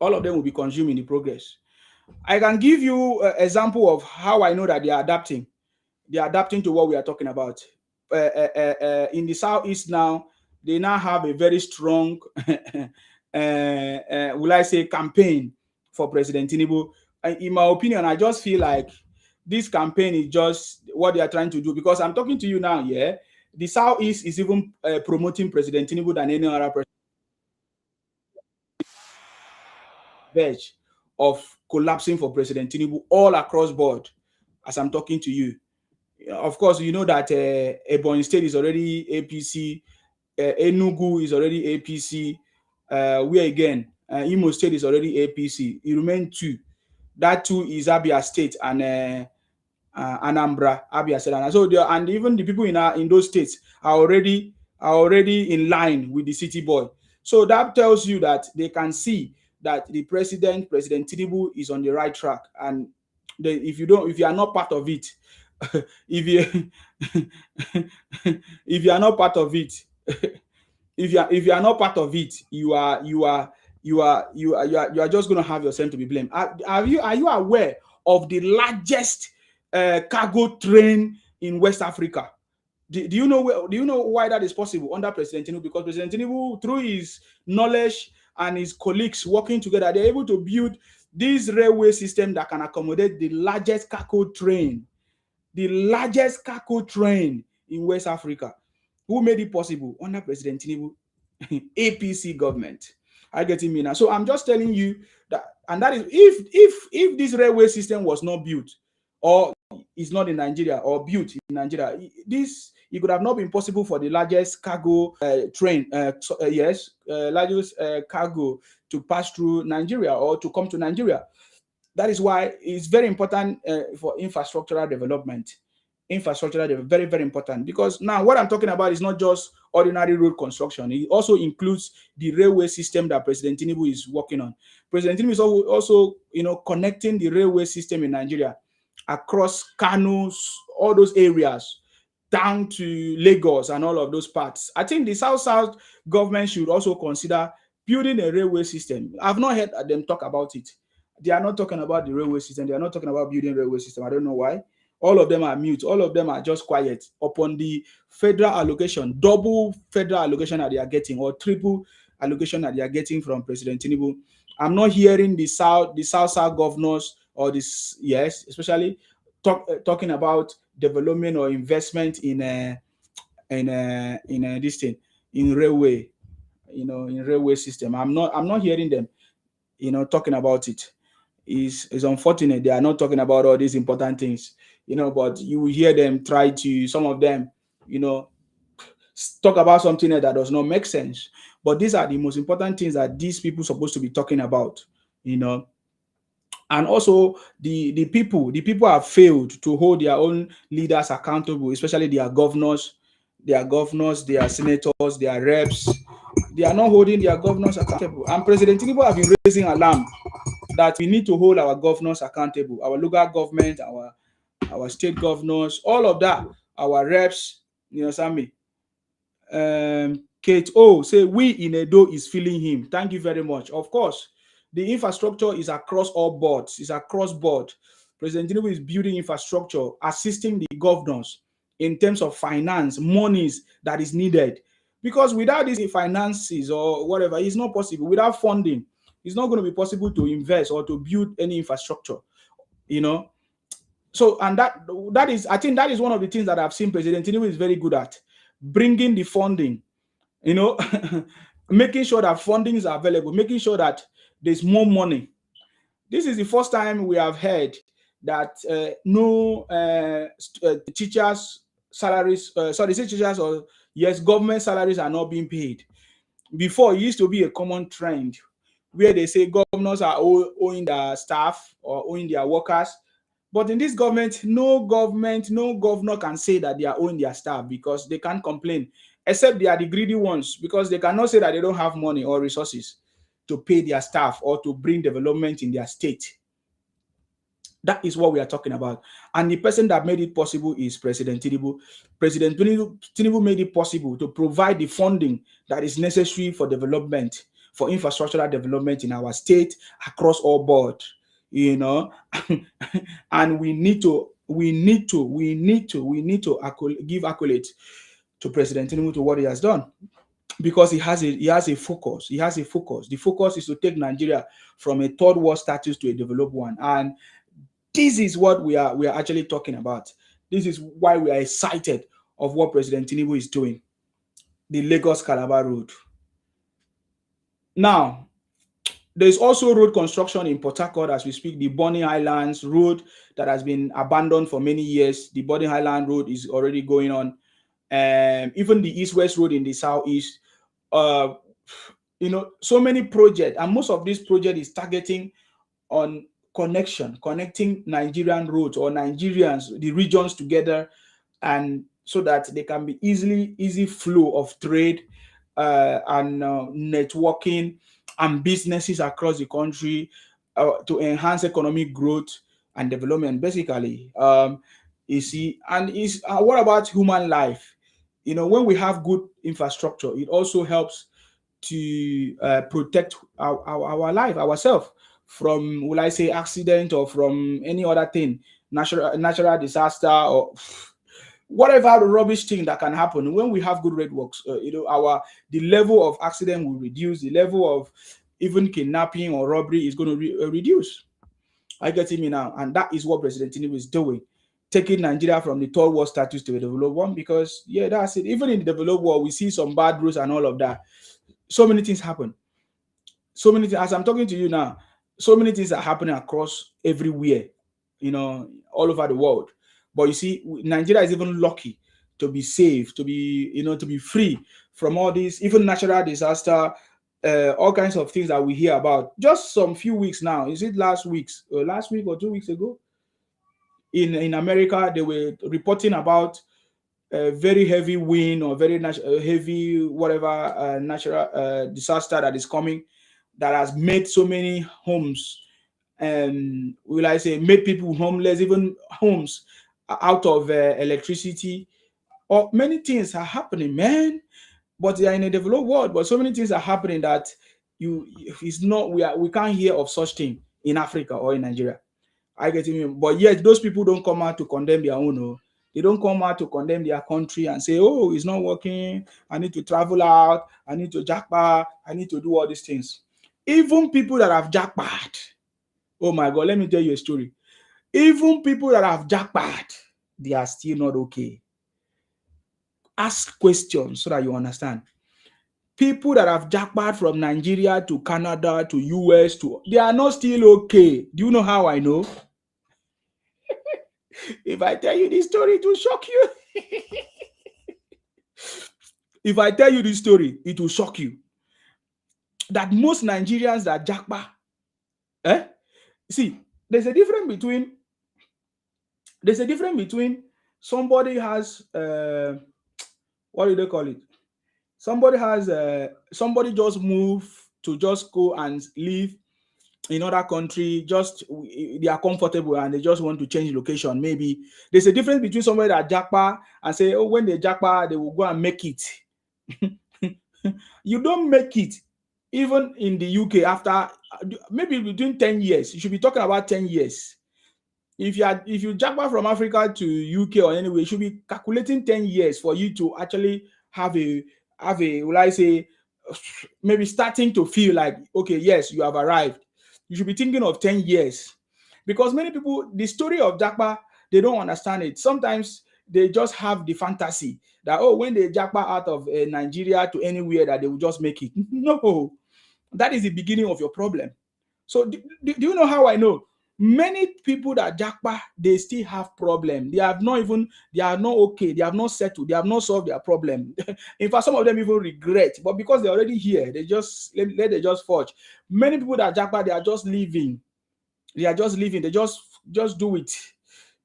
All of them will be consumed in the progress. I can give you an example of how I know that they are adapting. They are adapting to what we are talking about. In the southeast now, they now have a very strong, will I say, campaign for President Tinubu. In my opinion, I just feel like this campaign is just what they are trying to do, because I'm talking to you now. Yeah, the southeast is even promoting President Tinubu than any other president. Verge of collapsing for President Tinubu all across board. As I'm talking to you, of course, you know that Ebonyi State is already APC, Enugu is already APC. Where again? Imo State is already APC. It remains two. That two is Abia State and Anambra, Abia State. And so and even the people in those states are already in line with the city boy. So that tells you that they can see that the President Tinubu, is on the right track. And if you are not part of it, if you if you are not part of it, if you are not part of it, you are just going to have yourself to be blamed. Are you aware of the largest cargo train in West Africa? Do you know why that is possible under President Tinubu? Because President Tinubu, through his knowledge and his colleagues working together, they're able to build this railway system that can accommodate the largest cargo train in West Africa. Who made it possible? Under President Tinubu, APC government. I get me now. So I'm just telling you that, and that is if this railway system was not built, or is not in Nigeria, or built in Nigeria, it could have not been possible for the largest cargo train, largest cargo to pass through Nigeria or to come to Nigeria. That is why it's very important for infrastructural development. Very, very important, because now what I'm talking about is not just ordinary road construction. It also includes the railway system that President Tinubu is working on. President Tinubu is also connecting the railway system in Nigeria across Kano, all those areas, down to Lagos and all of those parts. I think the South government should also consider building a railway system. I've not heard them talk about it. They are not talking about the railway system. They are not talking about building railway system. I don't know why. All of them are mute. All of them are just quiet upon the federal allocation, double federal allocation that they are getting, or triple allocation that they are getting from President Tinubu. I'm not hearing the South governors, or this, yes, especially talking about development or investment in this thing, in railway, in railway system. I'm not hearing them, talking about it. Is unfortunate. They are not talking about all these important things, but you will hear them try to, some of them, talk about something that does not make sense. But these are the most important things that these people are supposed to be talking about, And also the people have failed to hold their own leaders accountable, especially their governors, their senators, their reps. They are not holding their governors accountable. And President Tinubu have been raising alarm that we need to hold our governors accountable, our local government, our state governors, all of that, our reps, Sammy. Kate O say, we in Edo is feeling him. Thank you very much. Of course, the infrastructure is across all boards. It's across board. President Tinubu is building infrastructure, assisting the governors in terms of finance, monies that is needed. Because without these finances or whatever, it's not possible. Without funding, it's not going to be possible to invest or to build any infrastructure, So, and that is, I think that is one of the things that I've seen President Tinubu is very good at, bringing the funding, making sure that funding is available, making sure that there's more money, This is the first time we have heard that no teachers salaries, sorry, say teachers or yes, government salaries are not being paid. Before, it used to be a common trend where they say governors are owing their staff or owing their workers. But in this government, no governor can say that they are owing their staff because they can't complain, except they are the greedy ones because they cannot say that they don't have money or resources to pay their staff or to bring development in their state. That is what we are talking about. And the person that made it possible is President Tinubu. Tinubu made it possible to provide the funding that is necessary for development, for infrastructural development in our state across all board. You know, and we need to give accolades to President Tinubu to what he has done because he has a focus. He has a focus. The focus is to take Nigeria from a third world status to a developed one, and this is what we are actually talking about. This is why we are excited of what President Tinubu is doing. The Lagos Calabar Road. Now, there is also road construction in Port Harcourt as we speak. The Bonny Islands Road that has been abandoned for many years. The Bonny Island Road is already going on. Even the East-West Road in the southeast. Uh, so many projects, and most of this project is targeting on connecting Nigerian roads or Nigerians, the regions together, and so that they can be easy flow of trade and networking and businesses across the country to enhance economic growth and development. Basically, you see, and is what about human life? When we have good infrastructure, it also helps to protect our life, ourselves from, will I say, accident or from any other thing, natural disaster or whatever rubbish thing that can happen. When we have good roadworks, the level of accident will reduce, the level of even kidnapping or robbery is going to reduce. I get me now, and that is what President Tinubu is doing, taking Nigeria from the third world status to a developed one. Because that's it. Even in the developed world, we see some bad roads and all of that. So many things happen. So many things. As I'm talking to you now, so many things are happening across everywhere, all over the world. But you see, Nigeria is even lucky to be safe, to be free from all these, even natural disaster, all kinds of things that we hear about. Just some few weeks now, is it last week or 2 weeks ago? In America, they were reporting about a very heavy wind or very heavy whatever natural disaster that is coming, that has made so many homes, and will I say made people homeless, even homes out of electricity, or many things are happening, man. But they are in a developed world, but so many things are happening that we can't hear of such thing in Africa or in Nigeria. I get him. But yet those people don't come out to condemn their own. Oh. They don't come out to condemn their country and say, oh, it's not working. I need to travel out. I need to jackpot. I need to do all these things. Even people that have jackpot, oh my God, let me tell you a story. Even people that have jackpot, they are still not okay. Ask questions so that you understand. People that have jackpot from Nigeria to Canada to US, they are not still okay. Do you know how I know? If I tell you this story, it will shock you. If I tell you this story, it will shock you. That most Nigerians that jackpot, see, there's a difference between somebody has what do they call it? Somebody just move to just go and live in other country, just they are comfortable and they just want to change location. Maybe there's a difference between somebody that jackpot and say, oh, when they jackpot, they will go and make it. You don't make it. Even in the UK, after maybe between 10 years, you should be talking about 10 years. If you jackpot from Africa to UK or anywhere, you should be calculating 10 years for you to actually have a, will I say, maybe starting to feel like, okay, yes, you have arrived. You should be thinking of 10 years. Because many people, the story of jackpot, they don't understand it. Sometimes they just have the fantasy that, oh, when they jackpot out of Nigeria to anywhere, that they will just make it. No, that is the beginning of your problem. So do you know how I know? Many people that jackpot, they still have problem. They have not even, they are not okay. They have not settled. They have not solved their problem. In fact, some of them even regret. But because they're already here, they just let they just forge. Many people that jackpot, they are just living. They are just living. They just do it.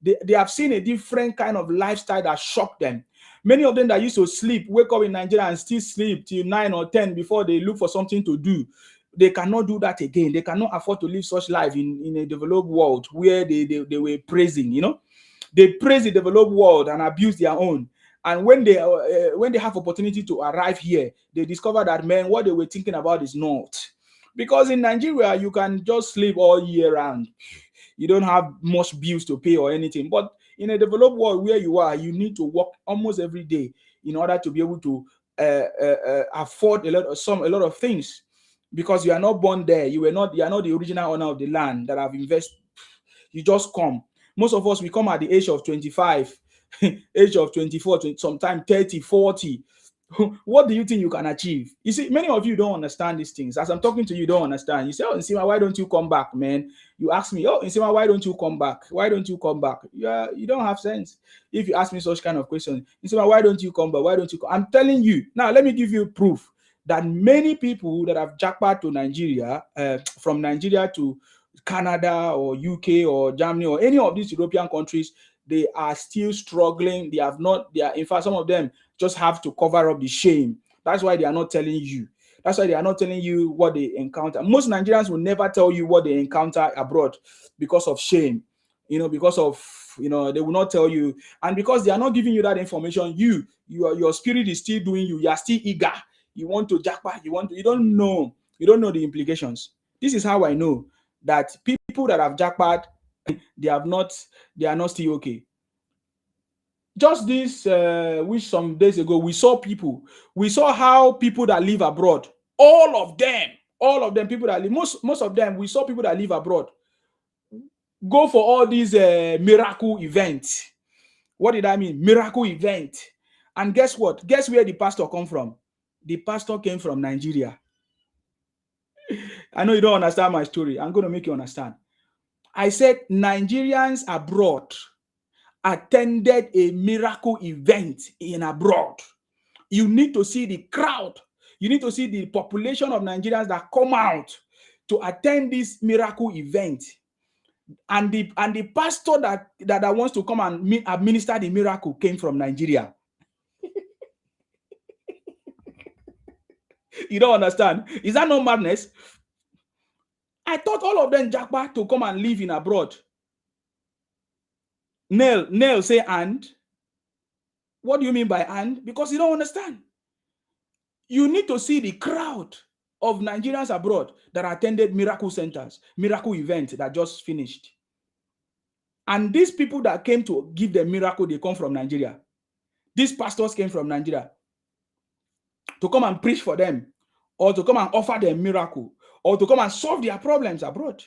They have seen a different kind of lifestyle that shocked them. Many of them that used to sleep, wake up in Nigeria and still sleep till 9 or 10 before they look for something to do. They cannot do that again. They cannot afford to live such life in a developed world where they were praising, you know. They praise the developed world and abuse their own. And when they have opportunity to arrive here, they discover that, man, what they were thinking about is not. Because in Nigeria, you can just sleep all year round. You don't have much bills to pay or anything. But in a developed world where you are, you need to work almost every day in order to be able to afford a lot of things, because you are not born there. You are not the original owner of the land that have invested. You just come. Most of us, we come at the age of 25, age of 24, sometimes 30, 40. What do you think you can achieve? You see, many of you don't understand these things. As I'm talking to you, you don't understand. You say, oh, Nsima, why don't you come back, man? You ask me, oh, Nsima, why don't you come back? Why don't you come back? Yeah, you don't have sense. If you ask me such kind of question, Nsima, why don't you come back? Why don't you come? I'm telling you. Now, let me give you proof that many people that have jackpot to Nigeria, from Nigeria to Canada or UK or Germany or any of these European countries, they are still struggling. They have not, they are, in fact, some of them just have to cover up the shame. That's why they are not telling you. That's why they are not telling you what they encounter. Most Nigerians will never tell you what they encounter abroad because of shame, you know, because of, you know, they will not tell you. And because they are not giving you that information, your spirit is still doing you. You are still eager. You want to jackpot. You don't know the implications. This is how I know that people that have jackpot, they have not, they are not still okay. Just this which some days ago we saw how people that live abroad, all of them people that live, most of them, we saw people that live abroad go for all these miracle events. What did I mean? Miracle event. And guess what? Guess where the pastor come from? The pastor came from Nigeria. I know you don't understand my story. I'm going to make you understand. I said Nigerians abroad attended a miracle event in abroad. You need to see the crowd. You need to see the population of Nigerians that come out to attend this miracle event. And the pastor that wants to come and administer the miracle came from Nigeria. You don't understand? Is that not madness? I thought all of them jackpot to come and live in abroad. Nail say and. What do you mean by and? Because you don't understand. You need to see the crowd of Nigerians abroad that attended miracle centers, miracle events that just finished. And these people that came to give the miracle, they come from Nigeria. These pastors came from Nigeria to come and preach for them, or to come and offer them miracle, or to come and solve their problems abroad.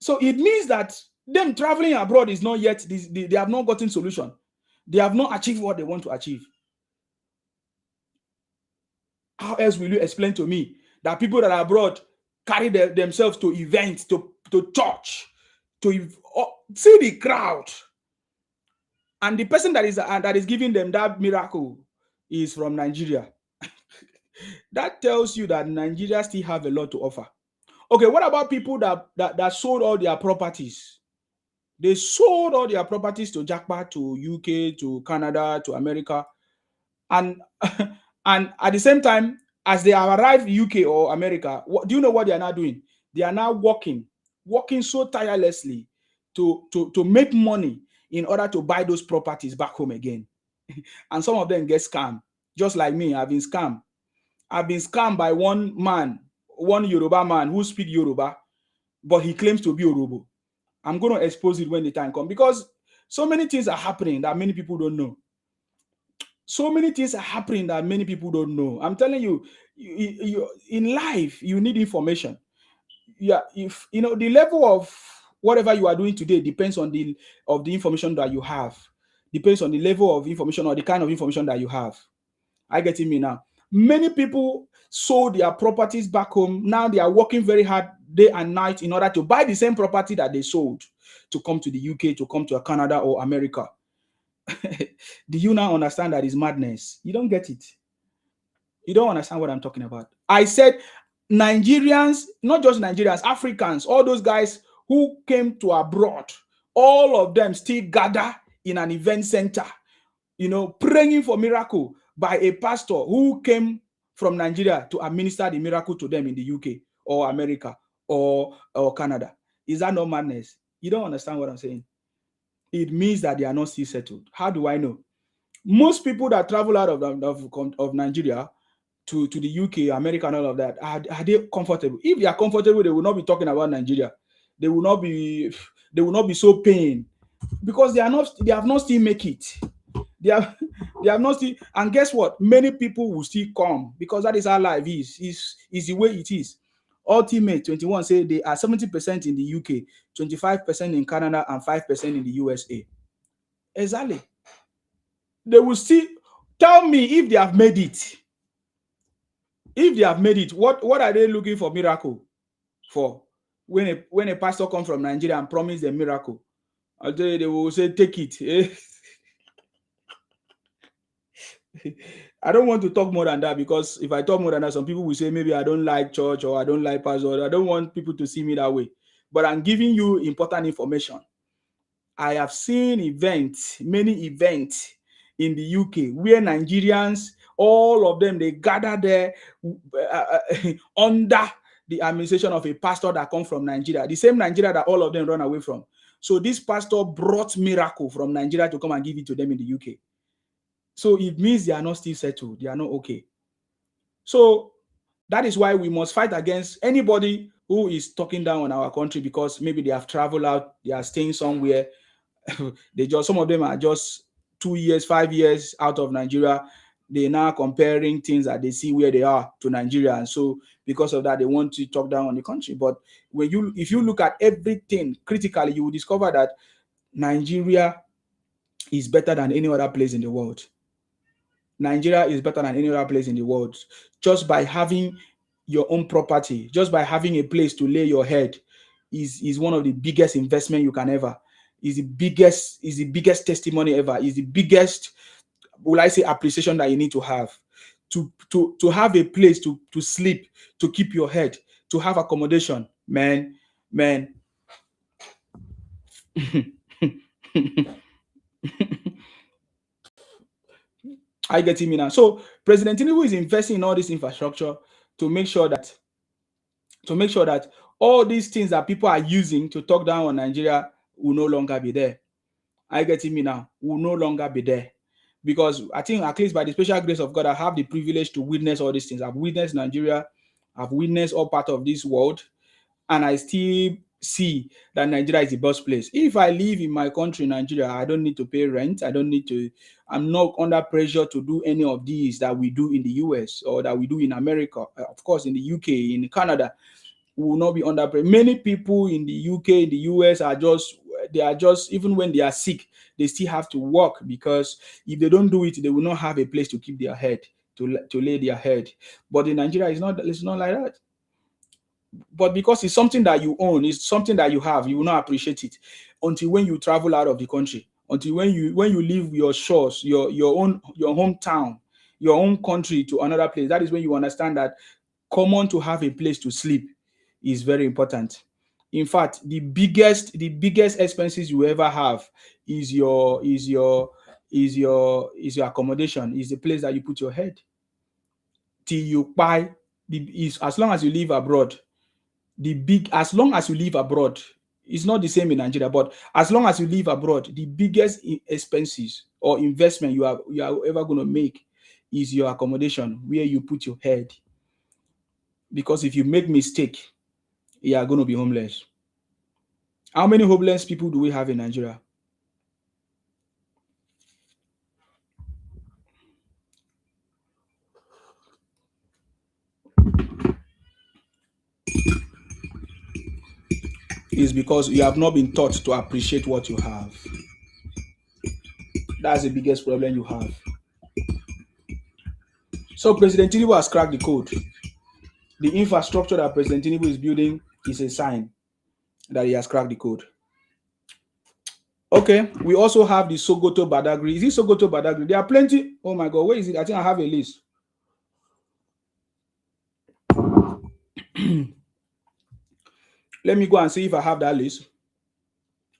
So it means that them traveling abroad is not yet, they have not gotten solution. They have not achieved what they want to achieve. How else will you explain to me that people that are abroad carry themselves to events, to church, to see the crowd, and the person that is giving them that miracle is from Nigeria? That tells you that Nigeria still have a lot to offer. Okay, what about people that sold all their properties? They sold all their properties to jackpot, to UK, to Canada, to America, and and at the same time, as they have arrived UK or America, do you know what they are now doing? They are now working so tirelessly to make money in order to buy those properties back home again. And some of them get scammed, just like me. I've been scammed. I've been scammed by one Yoruba man who speaks Yoruba, but he claims to be Yoruba. I'm going to expose it when the time comes, because so many things are happening that many people don't know. So many things are happening that many people don't know. I'm telling you, in life, you need information. Yeah, if you know the level of whatever you are doing today depends on the information that you have. Depends on the level of information or the kind of information that you have. I get me now. Many people sold their properties back home. Now they are working very hard. day and night in order to buy the same property that they sold to come to the UK, to come to Canada or America. Do you now understand that is madness? You don't get it. You don't understand what I'm talking about. I said Nigerians, not just Nigerians, Africans, all those guys who came to abroad, all of them still gather in an event center, praying for miracle by a pastor who came from Nigeria to administer the miracle to them in the UK or America or Canada. Is that not madness? You don't understand what I'm saying. It means that they are not still settled. How do I know? Most people that travel out of Nigeria to the UK, America, and all of that, are they comfortable? If they are comfortable, they will not be talking about Nigeria. They will not be so pained because they have not still make it. They have not still, and guess what? Many people will still come because that is how life is the way it is. Ultimate 21 say they are 70% in the UK, 25% in Canada, and 5% in the USA. Exactly. They will still tell me if they have made it. If they have made it, what are they looking for miracle for? When a pastor comes from Nigeria and promise a miracle, they will say, take it. I don't want to talk more than that, because if I talk more than that, some people will say maybe I don't like church or I don't like pastor. I don't want people to see me that way. But I'm giving you important information. I have seen many events in the UK where Nigerians, all of them, they gather there under the administration of a pastor that comes from Nigeria, the same Nigeria that all of them run away from. So this pastor brought miracle from Nigeria to come and give it to them in the UK. So it means they are not still settled. They are not okay. So that is why we must fight against anybody who is talking down on our country because maybe they have traveled out, they are staying somewhere. Some of them are just 2 years, 5 years out of Nigeria. They're now comparing things that they see where they are to Nigeria. And so because of that, they want to talk down on the country. But if you look at everything critically, you will discover that Nigeria is better than any other place in the world. Nigeria is better than any other place in the world. Just by having your own property, just by having a place to lay your head is one of the biggest investment you can ever. Is the biggest testimony ever. Is the biggest, will I say, appreciation that you need to have. To have a place to sleep, to keep your head, to have accommodation, man. I get me now. So President Tinubu is investing in all this infrastructure to make sure that all these things that people are using to talk down on Nigeria will no longer be there. I get me now. Will no longer be there. Because I think, at least by the special grace of God, I have the privilege to witness all these things. I've witnessed Nigeria. I've witnessed all part of this world. And I still see that Nigeria is the best place. If I live in my country, Nigeria, I don't need to pay rent. I'm not under pressure to do any of these that we do in the US or that we do in America. Of course, in the UK, in Canada, we will not be under pressure. Many people in the UK, in the US are just, even when they are sick, they still have to work, because if they don't do it, they will not have a place to keep their head, to lay their head. But in Nigeria, it's not like that. But because it's something that you own, it's something that you have, you will not appreciate it until when you travel out of the country, until when you leave your shores, your hometown, your own country to another place. That is when you understand that common to have a place to sleep is very important. In fact, the biggest expenses you ever have is your accommodation, is the place that you put your head till you buy. As long as you live abroad, as long as you live abroad, it's not the same in Nigeria, but as long as you live abroad, the biggest expenses or investment you are ever going to make is your accommodation, where you put your head. Because if you make mistake, you are going to be homeless. How many homeless people do we have in Nigeria? It's because you have not been taught to appreciate what you have. That's the biggest problem you have. So President Tinubu has cracked the code. The infrastructure that President Tinubu is building is a sign that he has cracked the code. Okay, we also have the Sokoto Badagry. Is it Sokoto Badagry? There are plenty. Oh my God, where is it? I think I have a list. Let me go and see if I have that list.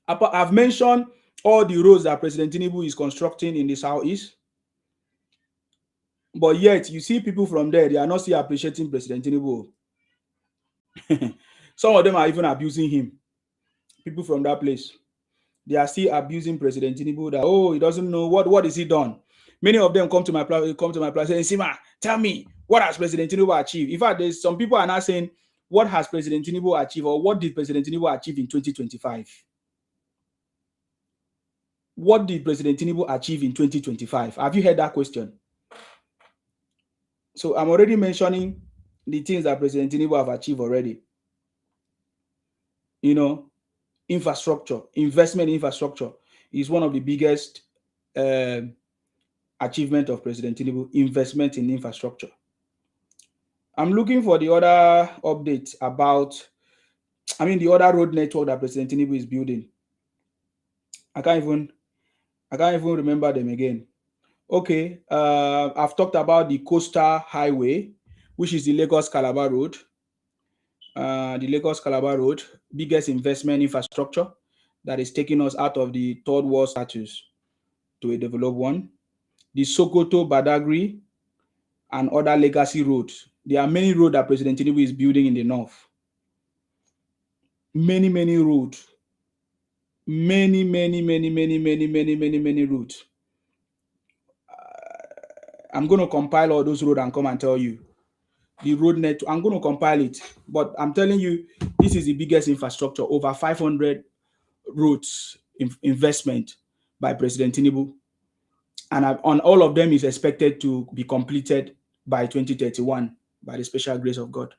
I've mentioned all the roads that President Tinubu is constructing in the southeast, but yet you see people from there, they are not still appreciating President Tinubu. Some of them are even abusing him. People from that place, they are still abusing President Tinubu. That he doesn't know what is he done. Many of them come to my place, saying, "Sima, tell me what has President Tinubu achieved?" In fact, there's some people are now saying, "What has President Tinubu achieved, or what did President Tinubu achieve in 2025?" What did President Tinubu achieve in 2025? Have you heard that question? So I'm already mentioning the things that President Tinubu have achieved already. Infrastructure, investment in infrastructure is one of the biggest achievement of President Tinubu, investment in infrastructure. I'm looking for the other updates about, the other road network that President Tinubu is building. I can't even remember them again. Okay, I've talked about the Coastal Highway, which is the Lagos Calabar Road. The Lagos Calabar Road, biggest investment infrastructure that is taking us out of the third world status to a developed one. The Sokoto Badagry and other legacy roads. There are many roads that President Tinubu is building in the north. Many roads. Many roads. I'm going to compile all those roads and come and tell you. The road network, I'm going to compile it, but I'm telling you, this is the biggest infrastructure, over 500 roads investment by President Tinubu. And on all of them is expected to be completed by 2031 by the special grace of God.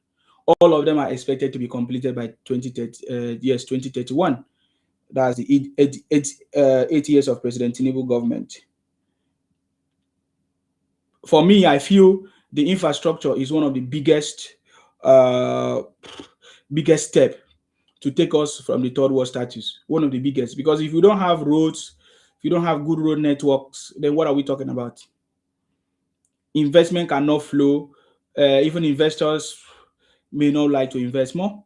All of them are expected to be completed by 2031. That's the 8 years of President Tinubu government. For me, I feel the infrastructure is one of the biggest step to take us from the third world status. One of the biggest, because if you don't have roads, if you don't have good road networks, then what are we talking about? Investment cannot flow. Even investors may not like to invest more.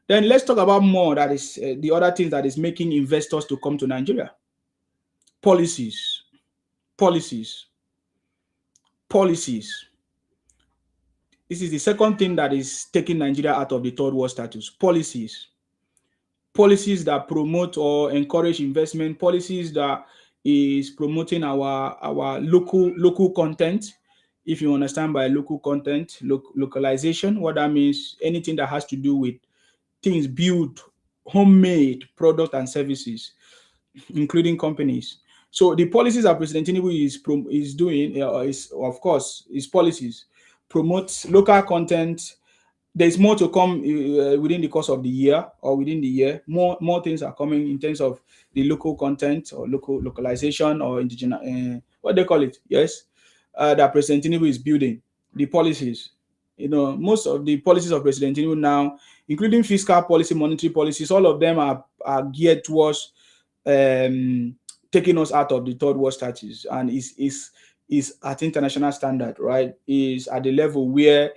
Then let's talk about more, that is the other things that is making investors to come to Nigeria. Policies. This is the second thing that is taking Nigeria out of the third world status. Policies that promote or encourage investment, policies that is promoting our local content. If you understand by local content, localization, what that means, anything that has to do with things built, homemade product and services, including companies. So the policies that President Tinubu is doing is, of course, his policies promote local content. There's more to come within the course of the year or within the year. More things are coming in terms of the local content or localization or indigenous, what they call it, yes, that President Tinubu is building. The policies, most of the policies of President Tinubu now, including fiscal policy, monetary policies, all of them are geared towards taking us out of the third world status, and is at international standard, right? Is at the level where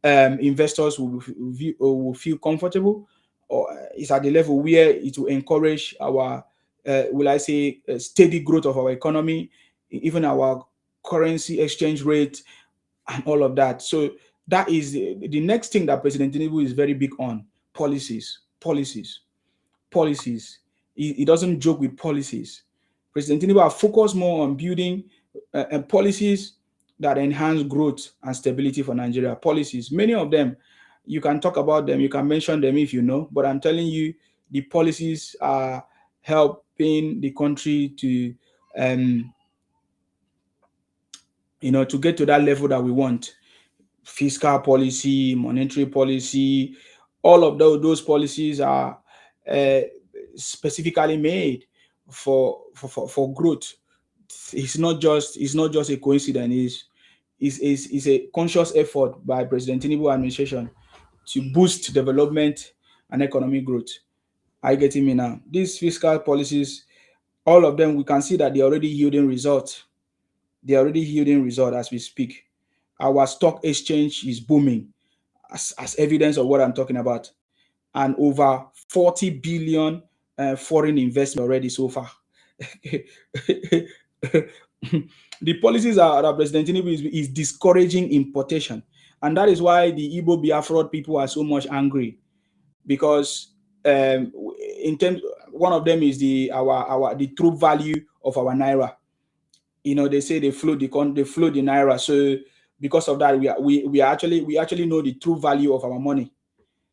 investors will feel comfortable, or is at the level where it will encourage our, steady growth of our economy, even our currency exchange rate, and all of that. So that is the next thing that President Tinubu is very big on: policies. He doesn't joke with policies. President Tinubu are focused more on building policies that enhance growth and stability for Nigeria. Policies, many of them, you can talk about them, you can mention them if you know, but I'm telling you, the policies are helping the country to, to get to that level that we want. Fiscal policy, monetary policy, all of those policies are specifically made for growth. It's not just a coincidence. It's a conscious effort by President Tinubu administration to boost development and economic growth. Are you getting me now? These fiscal policies, all of them, we can see that they're already yielding results. They're already yielding results as we speak. Our stock exchange is booming, as evidence of what I'm talking about. And over 40 billion foreign investment already so far. The policies that President Tinubu is discouraging importation. And that is why the Igbo Biafra people are so much angry, because in terms, one of them is the true value of our naira. They say they float the naira. So because of that, we actually know the true value of our money.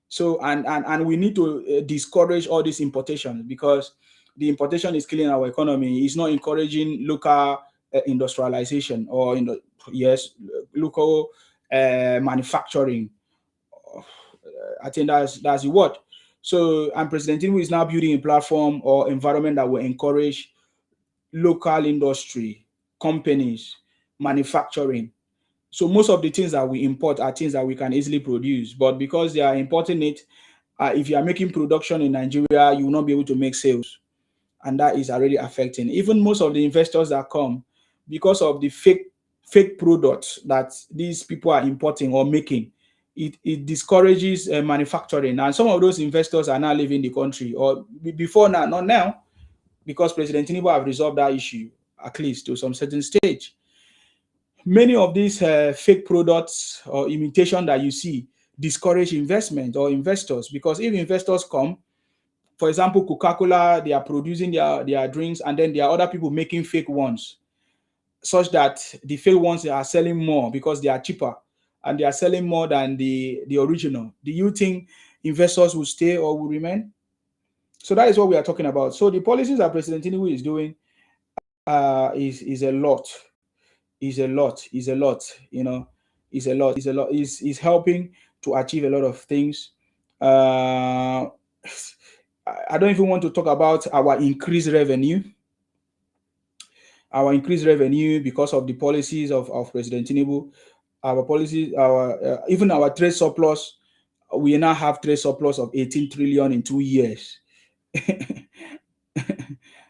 So and we need to discourage all this importation, because the importation is killing our economy. It's not encouraging local industrialization, or yes, local manufacturing. I think that's the word. So, and President Tinubu is now building a platform or environment that will encourage local industry, companies, manufacturing. So most of the things that we import are things that we can easily produce, but because they are importing it, if you are making production in Nigeria, you will not be able to make sales, and that is already affecting even most of the investors that come, because of the fake products that these people are importing or making. It discourages manufacturing, and some of those investors are now leaving the country, or before now, not now, because President Tinubu have resolved that issue at least to some certain stage. Many of these fake products or imitation that you see discourage investment or investors, because if investors come, for example, Coca-Cola, they are producing their drinks, and then there are other people making fake ones, such that the fake ones are selling more because they are cheaper, and they are selling more than the original. Do you think investors will stay or will remain? So that is what we are talking about. So the policies that President Tinubu is doing is a lot, is a lot, is a lot, is helping to achieve a lot of things. I don't even want to talk about our increased revenue. Our increased revenue because of the policies of President Tinubu. Our policies, even our trade surplus, we now have trade surplus of 18 trillion in 2 years.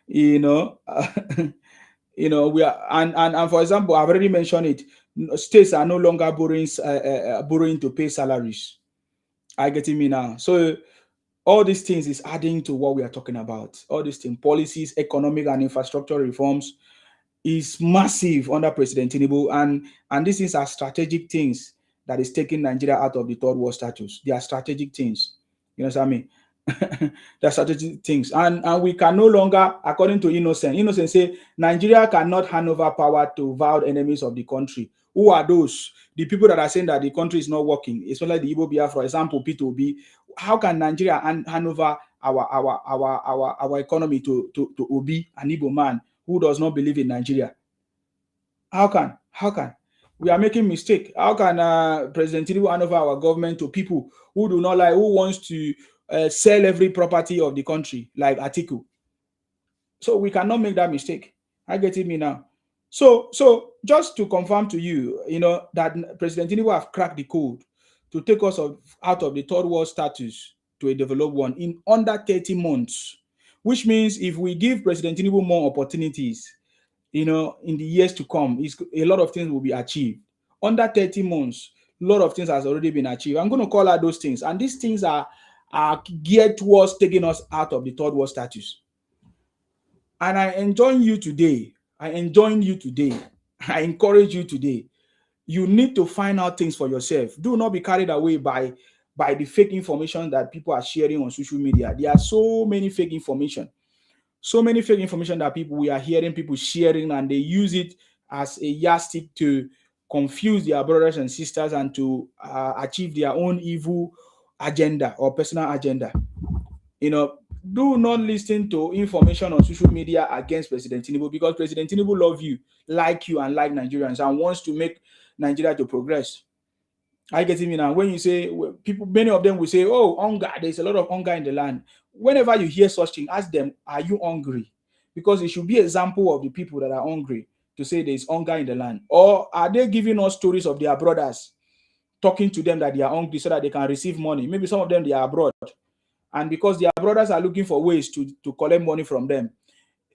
you know, we are, and for example, I've already mentioned it. States are no longer borrowing to pay salaries. Are you getting me now? So all these things is adding to what we are talking about. All these things, policies, economic and infrastructure reforms, is massive under President Tinubu, and these things are strategic things that is taking Nigeria out of the third world status. They are strategic things. You know what I mean? They are strategic things, and we can no longer, according to Innocent say Nigeria cannot hand over power to vowed enemies of the country. Who are those? The people that are saying that the country is not working, especially the Igbo Biafra, for example, P2B. How can Nigeria hand over our economy to Obi, an Igbo man who does not believe in Nigeria? How can? We are making mistake? How can President Tinubu hand over our government to people who do not like, who wants to sell every property of the country, like Atiku? So we cannot make that mistake. I get me now. So just to confirm to you, that President Tinubu have cracked the code to take us out of the third world status to a developed one in under 30 months, which means if we give President Tinubu more opportunities, in the years to come, a lot of things will be achieved. Under 30 months, a lot of things has already been achieved. I'm going to call out those things, and these things are geared towards taking us out of the third world status. And I enjoin you today. I encourage you today. You need to find out things for yourself. Do not be carried away by the fake information that people are sharing on social media. There are so many fake information that we are hearing people sharing, and they use it as a yardstick to confuse their brothers and sisters and to achieve their own evil agenda or personal agenda. Do not listen to information on social media against President Tinubu, because President Tinubu love you, like Nigerians, and wants to make Nigeria to progress. I get me now. When you say people, many of them will say, "Oh, hunger! There's a lot of hunger in the land." Whenever you hear such thing, ask them, "Are you hungry?" Because it should be an example of the people that are hungry to say there is hunger in the land, or are they giving us stories of their brothers, talking to them that they are hungry so that they can receive money? Maybe some of them they are abroad, and because their brothers are looking for ways to collect money from them.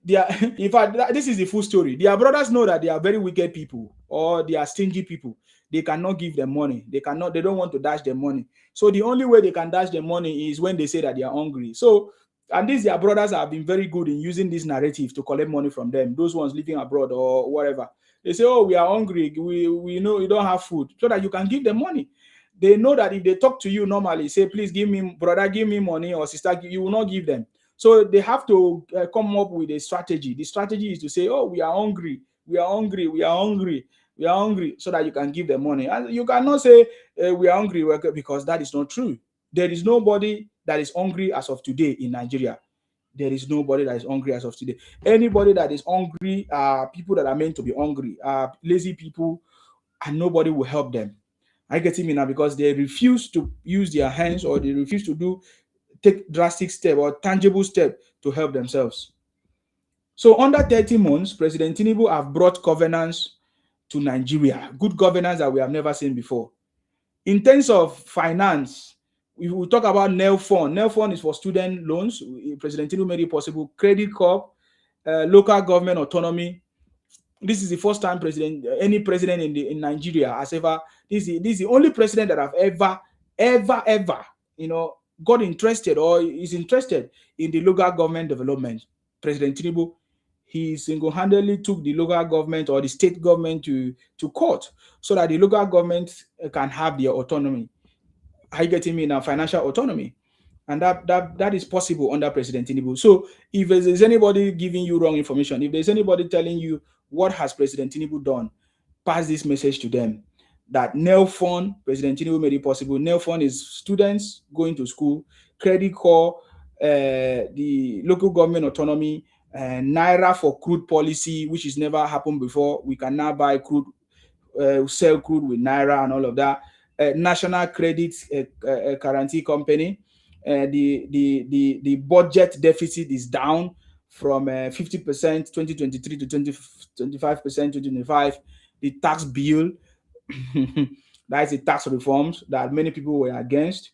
They are, in fact, this is the full story. Their brothers know that they are very wicked people or they are stingy people. They cannot give them money. They don't want to dash them money. So the only way they can dash them money is when they say that they are hungry. So, and these their brothers have been very good in using this narrative to collect money from them, those ones living abroad or whatever. They say, oh, we are hungry. We know you don't have food, so that you can give them money. They know that if they talk to you normally, say, please give me, brother, give me money, or sister, you will not give them. So they have to come up with a strategy. The strategy is to say, oh, we are hungry, we are hungry, we are hungry, we are hungry, so that you can give them money. And you cannot say we are hungry, because that is not true. There is nobody that is hungry as of today in Nigeria. There is nobody that is hungry as of today. Anybody that is hungry are people that are meant to be hungry, are lazy people, and nobody will help them. I get me now, because they refuse to use their hands, or they refuse to take drastic step or tangible step to help themselves. So under 30 months, President Tinubu have brought governance to Nigeria, good governance that we have never seen before. In terms of finance, we will talk about NEL Fund. NEL Fund is for student loans. President Tinubu made it possible. Credit Corp, local government autonomy. This is the first time any president in Nigeria has ever. This is the only president that have ever, got interested or is interested in the local government development. President Tinubu, he single-handedly took the local government or the state government to court, so that the local government can have their autonomy. Are you getting me now? Financial autonomy. And that is possible under President Tinubu. So if there's anybody giving you wrong information, if there's anybody telling you what has President Tinubu done, pass this message to them, that NEL Fund, President Tinubu made it possible. NEL Fund is students going to school. Credit Corps, the local government autonomy, Naira for crude policy, which has never happened before. We can now buy crude, sell crude with Naira and all of that. National Credit Guarantee Company. The budget deficit is down from 50% 2023 to 25% 2025. The tax bill, that is the tax reforms that many people were against.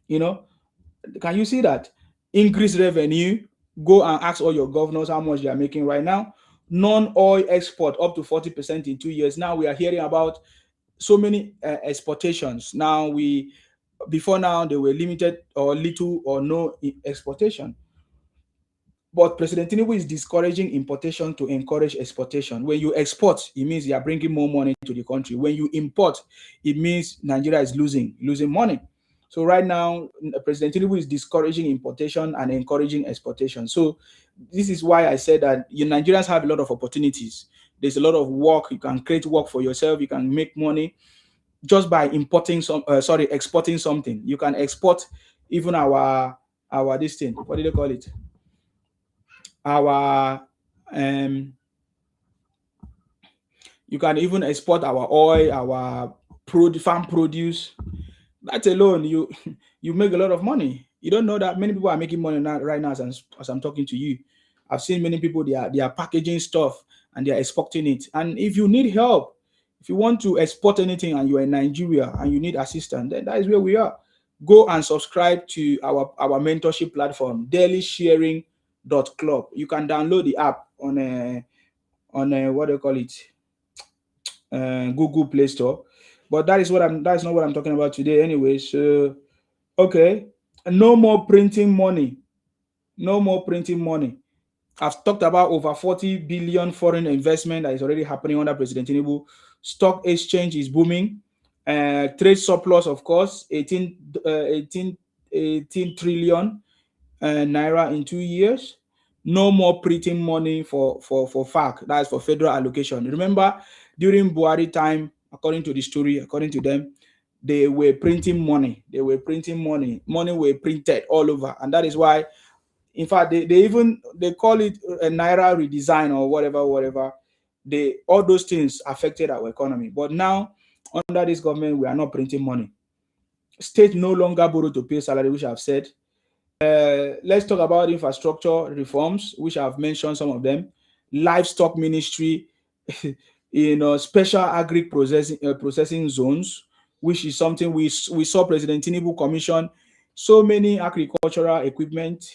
Can you see that? Increased revenue. Go and ask all your governors how much they are making right now. Non-oil export up to 40% in 2 years. Now we are hearing about so many exportations. Before now, they were limited or little or no exportation. But President Tinubu is discouraging importation to encourage exportation. When you export, it means you are bringing more money to the country. When you import, it means Nigeria is losing money. So right now, President Tinubu is discouraging importation and encouraging exportation. So this is why I said that Nigerians have a lot of opportunities. There's a lot of work. You can create work for yourself. You can make money just by exporting something. You can export even our this thing. What do they call it? You can even export our oil, our farm produce. That alone, you make a lot of money. You don't know that many people are making money right now as I'm talking to you. I've seen many people, they are packaging stuff and they are exporting it. And if you need help, if you want to export anything and you are in Nigeria and you need assistance, then that is where we are. Go and subscribe to our mentorship platform, dailysharing.club. You can download the app on what do you call it? Google Play Store. But that's not what I'm talking about today anyway. So okay. No more printing money. No more printing money. I've talked about over 40 billion foreign investment that is already happening under President Tinubu. Stock exchange is booming. Trade surplus, of course, 18 trillion naira in 2 years. No more printing money for FAC. That's for federal allocation. Remember, during Buhari time, according to the story, according to them, they were printing money. Money were printed all over, and that is why. In fact, they call it a Naira redesign or whatever. All those things affected our economy. But now, under this government, we are not printing money. State no longer borrow to pay salary, which I've said. Let's talk about infrastructure reforms, which I've mentioned some of them. Livestock ministry, special agri processing zones, which is something we saw President Tinubu commission so many agricultural equipment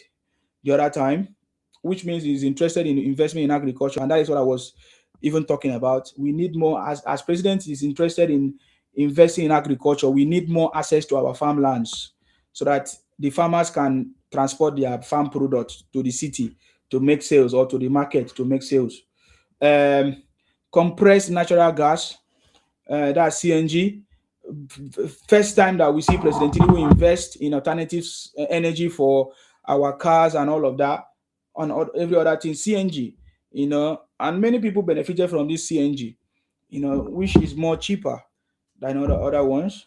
the other time, which means he's interested in investment in agriculture, and that is what I was even talking about. We need more, as president is interested in investing in agriculture. We need more access to our farmlands so that the farmers can transport their farm products to the city to make sales, or to the market to make sales. Um, Compressed natural gas, that's CNG. First time that we see President Tinubu invest in alternative energy for our cars and all of that, on every other thing, CNG, and many people benefited from this CNG, which is more cheaper than other ones.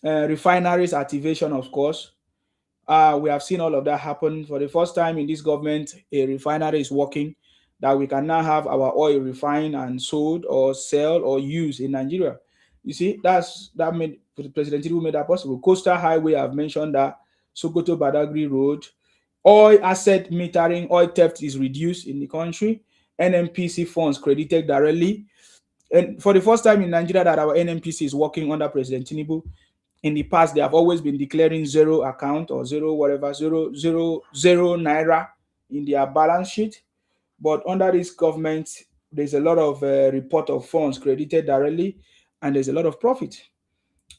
Refineries activation, of course. We have seen all of that happen. For the first time in this government, a refinery is working, that we can now have our oil refined and sold or sell or use in Nigeria. You see, that made President Tinubu made that possible. Coastal Highway, I've mentioned that. Sokoto Badagry Road. Oil asset metering, oil theft is reduced in the country. NMPC funds credited directly. And for the first time in Nigeria that our NMPC is working under President Tinubu. In the past, they have always been declaring zero account, or zero whatever, zero naira in their balance sheet. But under this government, there's a lot of report of funds credited directly, and there's a lot of profit.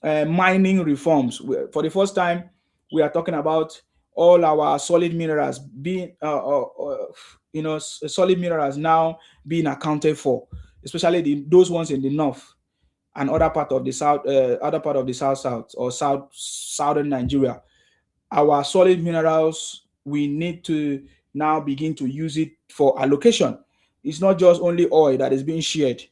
Mining reforms. For the first time, we are talking about all our solid minerals being, solid minerals now being accounted for, especially those ones in the north and other part of the south or southern Nigeria. Our solid minerals, we need to now begin to use it for allocation. It's not just only oil that is being shared.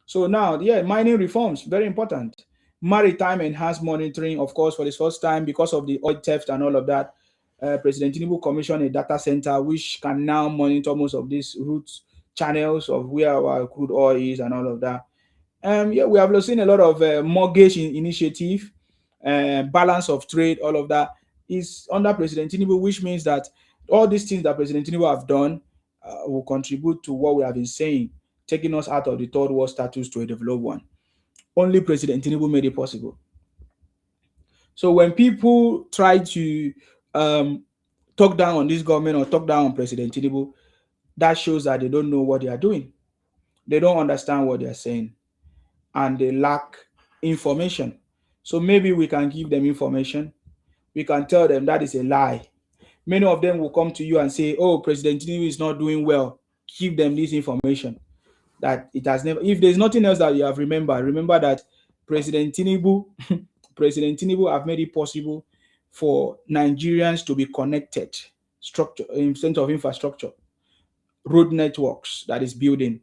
So now, yeah, mining reforms, very important. Maritime enhanced monitoring, of course, for the first time because of the oil theft and all of that. President Tinubu commissioned a data center which can now monitor most of these routes, channels of where our crude oil is and all of that. Yeah, we have seen a lot of mortgage initiative, balance of trade, all of that is under President Tinubu, which means that all these things that President Tinubu have done will contribute to what we have been saying, taking us out of the third world status to a developed one. Only President Tinubu made it possible. So when people try to talk down on this government or talk down on President Tinubu, that shows that they don't know what they are doing. They don't understand what they are saying, and they lack information. So maybe we can give them information. We can tell them that is a lie. Many of them will come to you and say, "Oh, President Tinubu is not doing well." Give them this information that it has never. If there's nothing else that you have remember that President Tinubu, President Tinubu have made it possible for Nigerians to be connected, structure in terms of infrastructure, road networks that is building,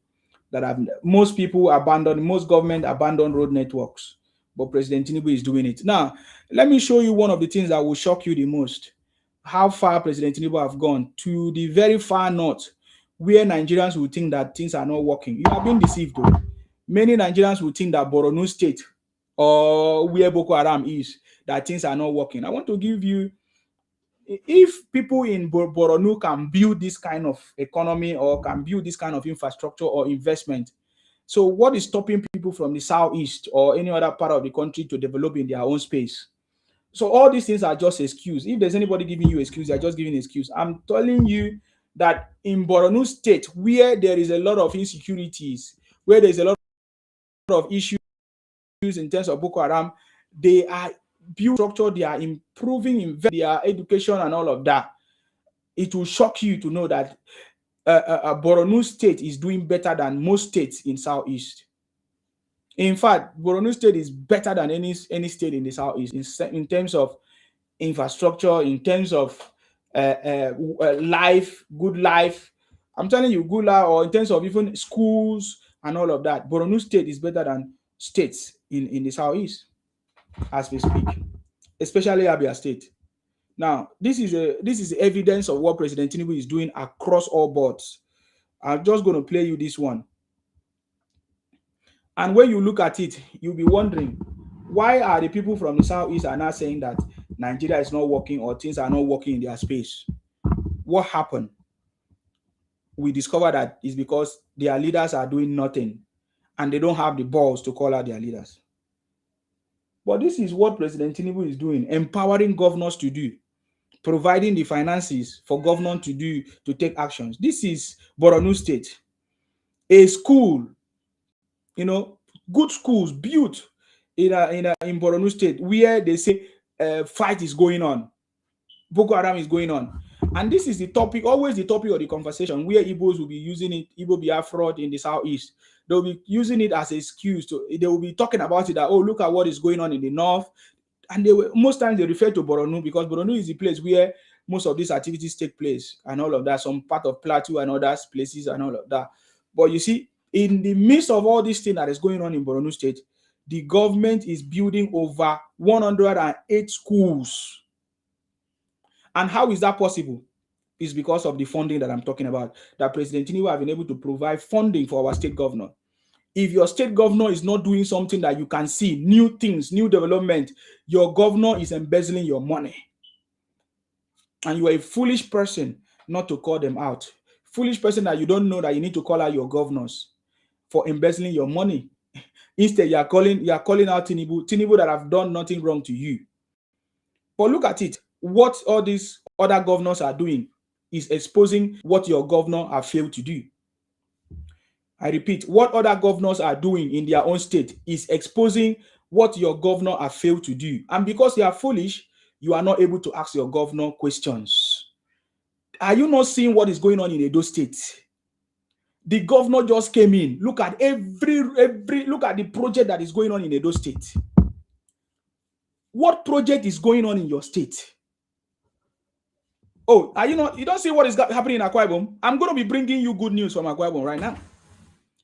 that have most people abandon, most government abandon road networks, but President Tinubu is doing it. Now, let me show you one of the things that will shock you the most. How far President Tinubu have gone to the very far north, where Nigerians will think that things are not working. You have been deceived, though. Many Nigerians will think that Borno State or where Boko Haram is, that things are not working. I want to give you, if people in Borno can build this kind of economy or can build this kind of infrastructure or investment, so what is stopping people from the southeast or any other part of the country to develop in their own space? So all these things are just excuse. If there's anybody giving you excuse, they're just giving excuse. I'm telling you that in Borno State, where there is a lot of insecurities, where there's a lot of issues in terms of Boko Haram, they are built structure, they are improving their education and all of that. It will shock you to know that Borno State is doing better than most states in Southeast. In fact, Borno State is better than any state in the Southeast in terms of infrastructure, in terms of life, good life. I'm telling you, good life, or in terms of even schools and all of that. Borno State is better than states in the Southeast as we speak, especially Abia State. Now, this is evidence of what President Tinubu is doing across all boards. I'm just going to play you this one. And when you look at it, you'll be wondering, why are the people from the Southeast are now saying that Nigeria is not working or things are not working in their space? What happened? We discovered that it's because their leaders are doing nothing and they don't have the balls to call out their leaders. But this is what President Tinubu is doing, empowering governors to do, providing the finances for governors to take actions. This is Borno State, a school, good schools built in Borno State where they say fight is going on, Boko Haram is going on. And this is the topic, always the topic of the conversation, where Igbos will be using it, Igbo Biafra in the southeast. They'll be using it as an excuse they will be talking about it that, oh, look at what is going on in the north. And most times they refer to Borno because Borno is the place where most of these activities take place and all of that, some part of Plateau and other places and all of that. But you see, in the midst of all this thing that is going on in Borno State, the government is building over 108 schools. And how is that possible? It's because of the funding that I'm talking about, that President Tinubu have been able to provide funding for our state governor. If your state governor is not doing something that you can see, new things, new development, your governor is embezzling your money. And you are a foolish person not to call them out. Foolish person that you don't know that you need to call out your governors for embezzling your money. Instead, you are calling out Tinubu that have done nothing wrong to you. But look at it. What all these other governors are doing is exposing what your governor have failed to do. I repeat, what other governors are doing in their own state is exposing what your governor have failed to do. And because you are foolish, you are not able to ask your governor questions. Are you not seeing what is going on in Edo State? The governor just came in. Look at look at the project that is going on in Edo State. What project is going on in your state? Oh, you don't see what is happening in Akwa Ibom? I'm going to be bringing you good news from Akwa Ibom right now.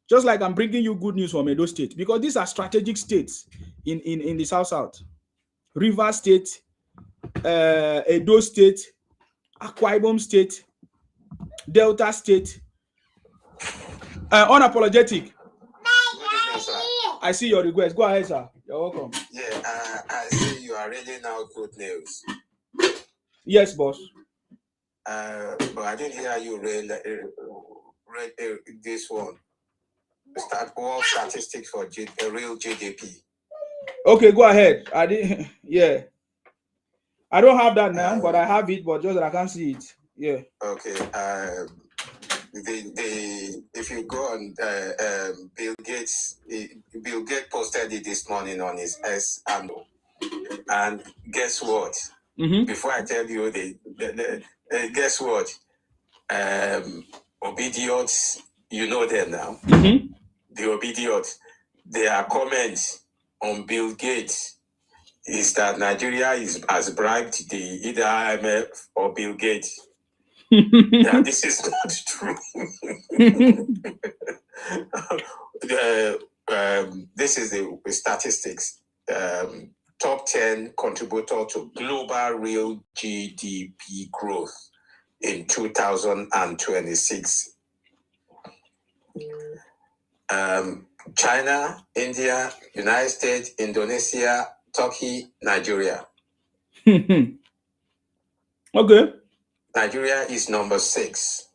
Just like I'm bringing you good news from Edo State, because these are strategic states in the South. Rivers State, Edo State, Akwa Ibom State, Delta State. Unapologetic. I see your request. Go ahead, sir. You're welcome.
Yeah, I see you are reading out good news.
Yes, boss.
But I didn't hear you read this one. World statistics for real GDP.
Okay, go ahead. I didn't. Yeah, I don't have that now, but I have it, but just that I can't see it. Yeah.
Okay. If you go on Bill Gates posted it this morning on his S handle, and guess what?
Mm-hmm.
Before I tell you guess what? Obidiots, you know them now.
Mm-hmm.
The Obidiots, their comments on Bill Gates is that Nigeria has bribed either IMF or Bill Gates. Yeah, this is not true. This is the statistics. Top 10 contributor to global real GDP growth in 2026. China, India, United States, Indonesia, Turkey, Nigeria.
Okay.
Nigeria is number 6.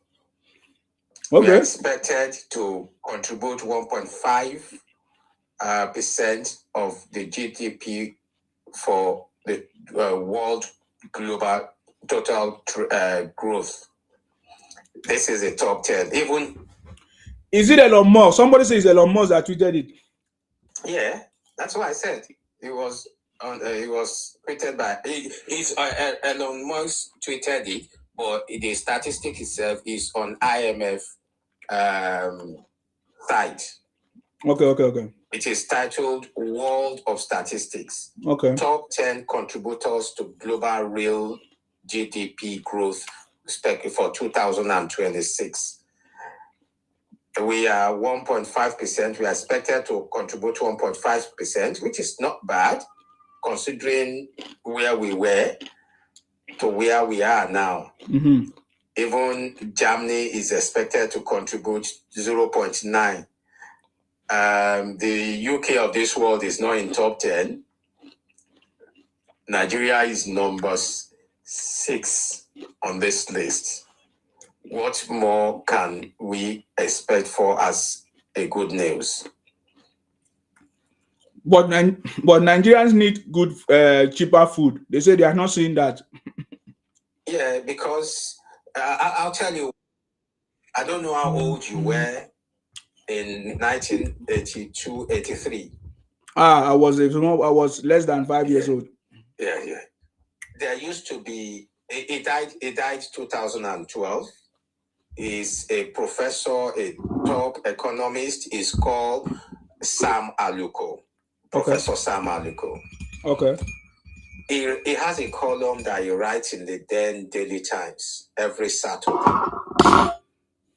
Okay.
We are expected to contribute 1.5% of the GDP for the world global total growth. This is the top 10.
Is it Elon Musk? Somebody says Elon Musk that tweeted it.
Yeah, that's what I said. It was tweeted by. Elon Musk tweeted it, but the statistic itself is on IMF site.
Okay.
It is titled World of Statistics.
Okay.
Top 10 contributors to global real GDP growth for 2026. We are 1.5%. We are expected to contribute 1.5%, which is not bad, considering where we were to where we are now.
Mm-hmm.
Even Germany is expected to contribute 0.9. The UK of this world is not in top 10. Nigeria is number 6 on this list. What more can we expect for as a good news?
but Nigerians need good, cheaper food. They say they are not seeing that.
Yeah, because I'll tell you, I don't know how old you were in 1982, 83.
I was less than 5 years old.
Yeah. There used to be, he died 2012. He's a professor, a top economist. Is called Sam Aluko. Professor Sam Aluko.
Okay.
He has a column that he writes in the then Daily Times every Saturday.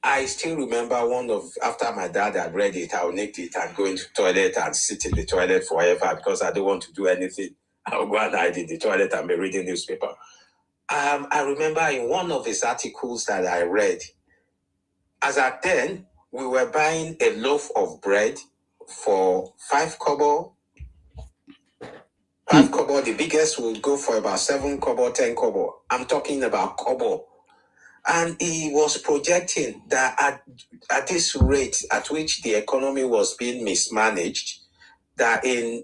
I still remember after my dad had read it, I'll nick it and go into the toilet and sit in the toilet forever because I don't want to do anything. I'll go and hide in the toilet and be reading newspaper. I remember in one of his articles that I read, as at then, we were buying a loaf of bread for 5 kobo. 5 kobo, the biggest would go for about 7 kobo, 10 kobo. I'm talking about kobo. And he was projecting that at this rate at which the economy was being mismanaged, that in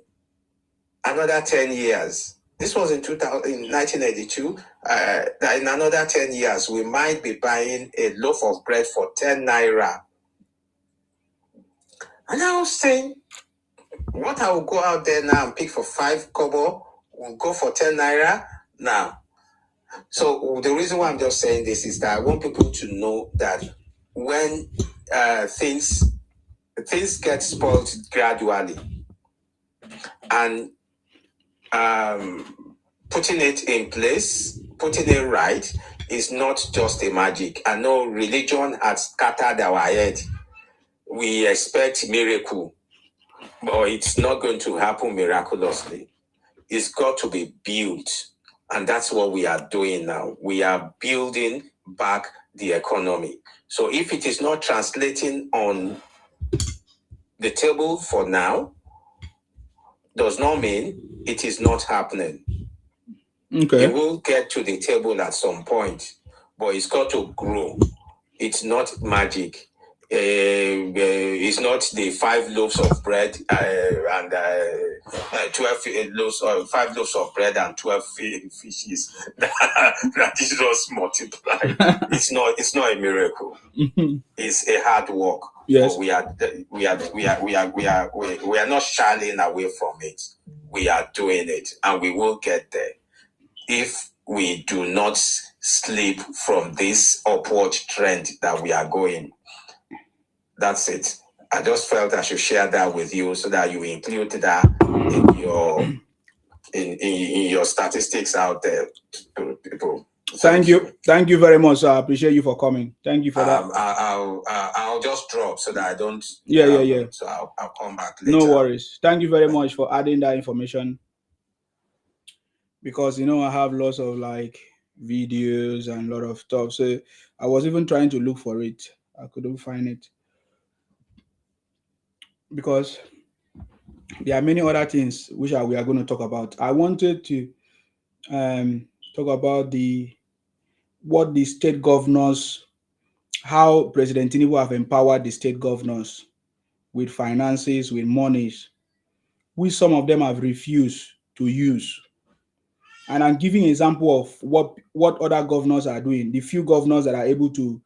another 10 years, this was in 1982, that in another 10 years, we might be buying a loaf of bread for 10 naira. And I was saying, what I will go out there now and pick for 5 kobo will go for 10 naira now. So the reason why I'm just saying this is that I want people to know that when things get spoiled gradually, and putting it in place, putting it right, is not just a magic. I know religion has scattered our head. We expect miracle, but it's not going to happen miraculously. It's got to be built. And that's what we are doing now. We are building back the economy. So if it is not translating on the table for now, does not mean it is not happening.
Okay.
It will get to the table at some point, but it's got to grow. It's not magic. It's not the 5 loaves of bread and 12 loaves, or 5 loaves of bread and 12 fishes that Jesus multiplied. It's not a miracle. It's a hard work.
Yes.
But we are not shying away from it. We are doing it, and we will get there if we do not slip from this upward trend that we are going. That's it. I just felt I should share that with you so that you include that in your statistics out there to people.
Thank you very much. I appreciate you for coming. Thank you for that.
I'll just drop so that I don't.
Yeah.
So I'll come back later.
No worries. Thank you very much for adding that information. Because I have lots of videos and a lot of stuff. So I was even trying to look for it. I couldn't find it. Because there are many other things which we are going to talk about. I wanted to talk about what the state governors, how President Tinubu have empowered the state governors with finances, with monies, which some of them have refused to use. And I'm giving an example of what other governors are doing, the few governors that are able to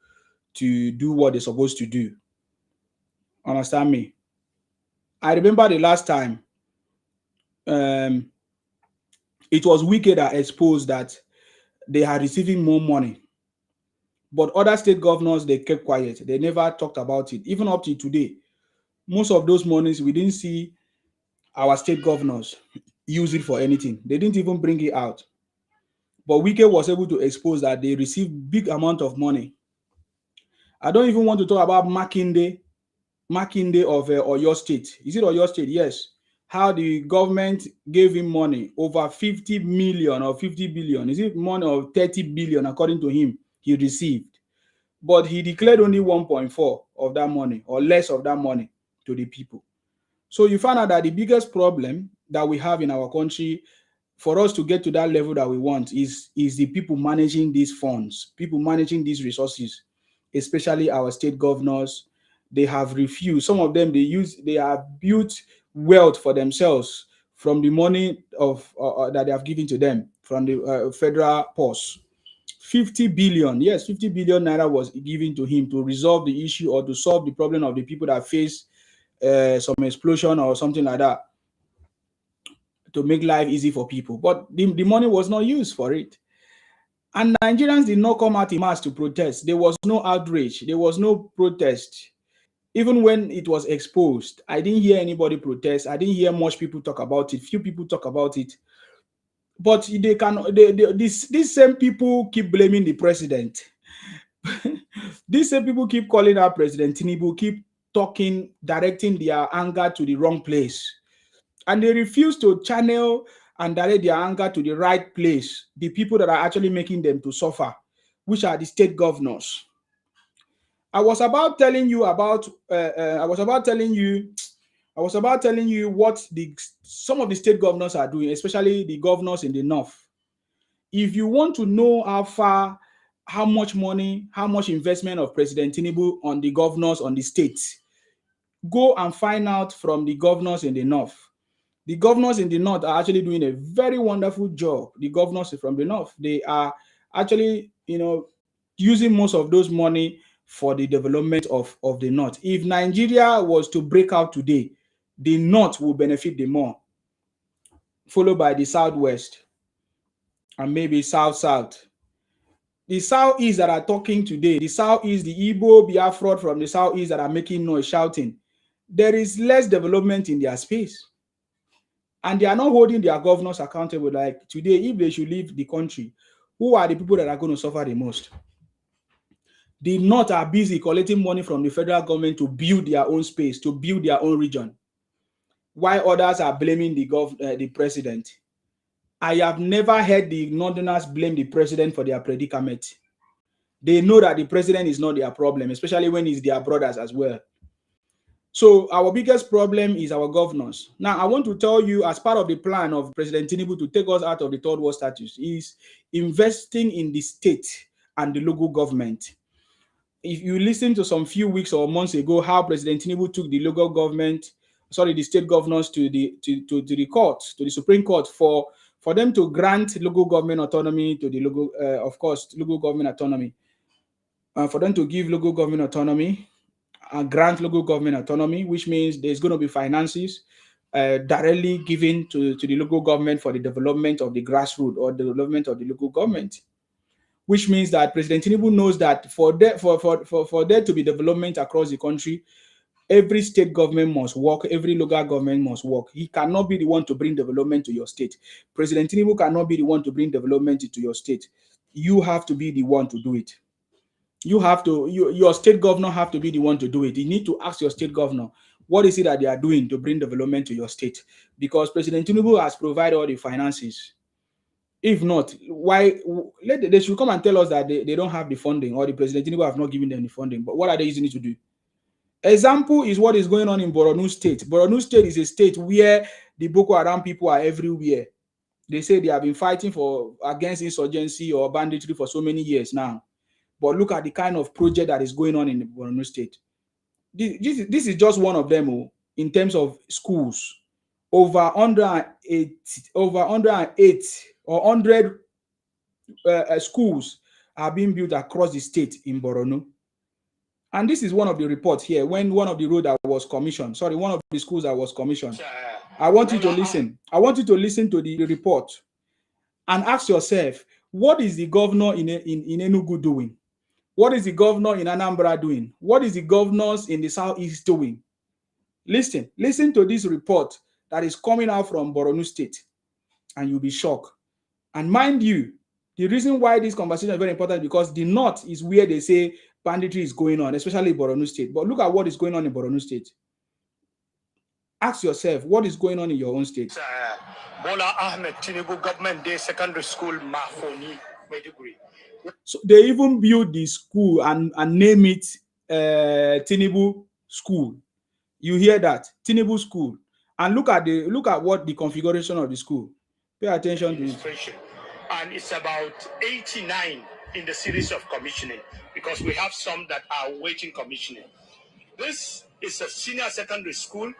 do what they're supposed to do. Understand me? I remember the last time it was Wike that exposed that they are receiving more money. But other state governors, they kept quiet. They never talked about it. Even up to today, most of those monies, we didn't see our state governors use it for anything. They didn't even bring it out. But Wike was able to expose that they received big amount of money. I don't even want to talk about Makinde of Oyo State. Is it Oyo State? Yes. How the government gave him money, over 50 million or 50 billion. Is it money of 30 billion according to him he received? But he declared only 1.4 of that money or less of that money to the people. So you find out that the biggest problem that we have in our country for us to get to that level that we want is the people managing these funds, people managing these resources, especially our state governors. They have refused. Some of them, they have built wealth for themselves from the money of that they have given to them from the federal purse. 50 billion, yes, 50 billion naira was given to him to resolve the issue or to solve the problem of the people that face some explosion or something like that, to make life easy for people. But the money was not used for it. And Nigerians did not come out in mass to protest. There was no outrage. There was no protest. Even when it was exposed, I didn't hear anybody protest. I didn't hear much people talk about it. Few people talk about it. But these same people keep blaming the president. These same people keep calling out President Tinubu, keep talking, directing their anger to the wrong place. And they refuse to channel and direct their anger to the right place, the people that are actually making them to suffer, which are the state governors. I was about telling you what some of the state governors are doing, especially the governors in the north. If you want to know how much money, how much investment of President Tinubu on the governors on the states, go and find out from the governors in the north. The governors in the north are actually doing a very wonderful job. The governors from the north, they are actually, using most of those money for the development of the north. If Nigeria was to break out today, the north will benefit the more, followed by the southwest and maybe south. The southeast that are talking today, the southeast, the Igbo, Biafra from the southeast that are making noise, shouting, there is less development in their space. And they are not holding their governors accountable. Like today, if they should leave the country, who are the people that are going to suffer the most? The North are busy collecting money from the federal government to build their own space, to build their own region, while others are blaming the president. I have never heard the Northerners blame the president for their predicament. They know that the president is not their problem, especially when it's their brothers as well. So our biggest problem is our governors. Now, I want to tell you, as part of the plan of President Tinubu to take us out of the third world status, is investing in the state and the local government. If you listen to some few weeks or months ago, how President Tinubu took the the state governors to the court, to the Supreme Court for them to grant local government autonomy to the local government autonomy, for them to give local government autonomy and grant local government autonomy, which means there's going to be finances directly given to the local government for the development of the grassroots or the development of the local government. Which means that President Tinubu knows that for there to be development across the country, every state government must work, every local government must work. He cannot be the one to bring development to your state. President Tinubu cannot be the one to bring development to your state. You have to be the one to do it. Your state governor have to be the one to do it. You need to ask your state governor, what is it that they are doing to bring development to your state? Because President Tinubu has provided all the finances. If not, why they should come and tell us that they don't have the funding, or the President Tinubu have not given them the funding. But what are they using it to do? Example is what is going on in Borno State. Borno State is a state where the Boko Haram people are everywhere. They say they have been fighting against insurgency or banditry for so many years now. But look at the kind of project that is going on in the Borno State. This is just one of them. In terms of schools, over 108 or 100 schools are being built across the state in Borno. And this is one of the reports here when one of the road that was commissioned, one of the schools that was commissioned. I want you to listen. I want you to listen to the report and ask yourself, what is the governor in Enugu doing? What is the governor in Anambra doing? What is the governors in the southeast doing? Listen to this report that is coming out from Borno State, and you'll be shocked. And mind you, the reason why this conversation is very important is because the north is where they say banditry is going on, especially Borno State. But look at what is going on in Borno State. Ask yourself, what is going on in your own state?
Bola Ahmed Tinubu Government Day Secondary School, Mahoni, Maiduguri.
So they even build the school and name it Tinubu School. You hear that? Tinubu School. And look at what the configuration of the school. Pay attention to it.
And it's about 89 in the series of commissioning, because we have some that are waiting commissioning. This is a senior secondary school.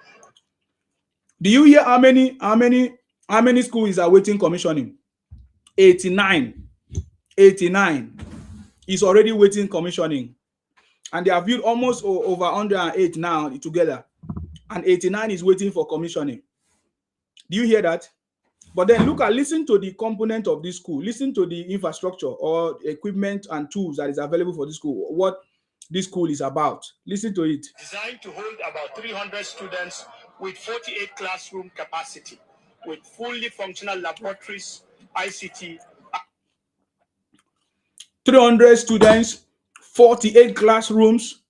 Do you hear how many schools are waiting commissioning? 89. 89 is already waiting commissioning. And they have built almost over 108 now together. And 89 is waiting for commissioning. Do you hear that? But then listen to the component of this school. Listen to the infrastructure or equipment and tools that is available for this school. What this school is about. Listen to it.
Designed to hold about 300 students with 48 classroom capacity, with fully functional laboratories, ICT.
300 students, 48 classrooms,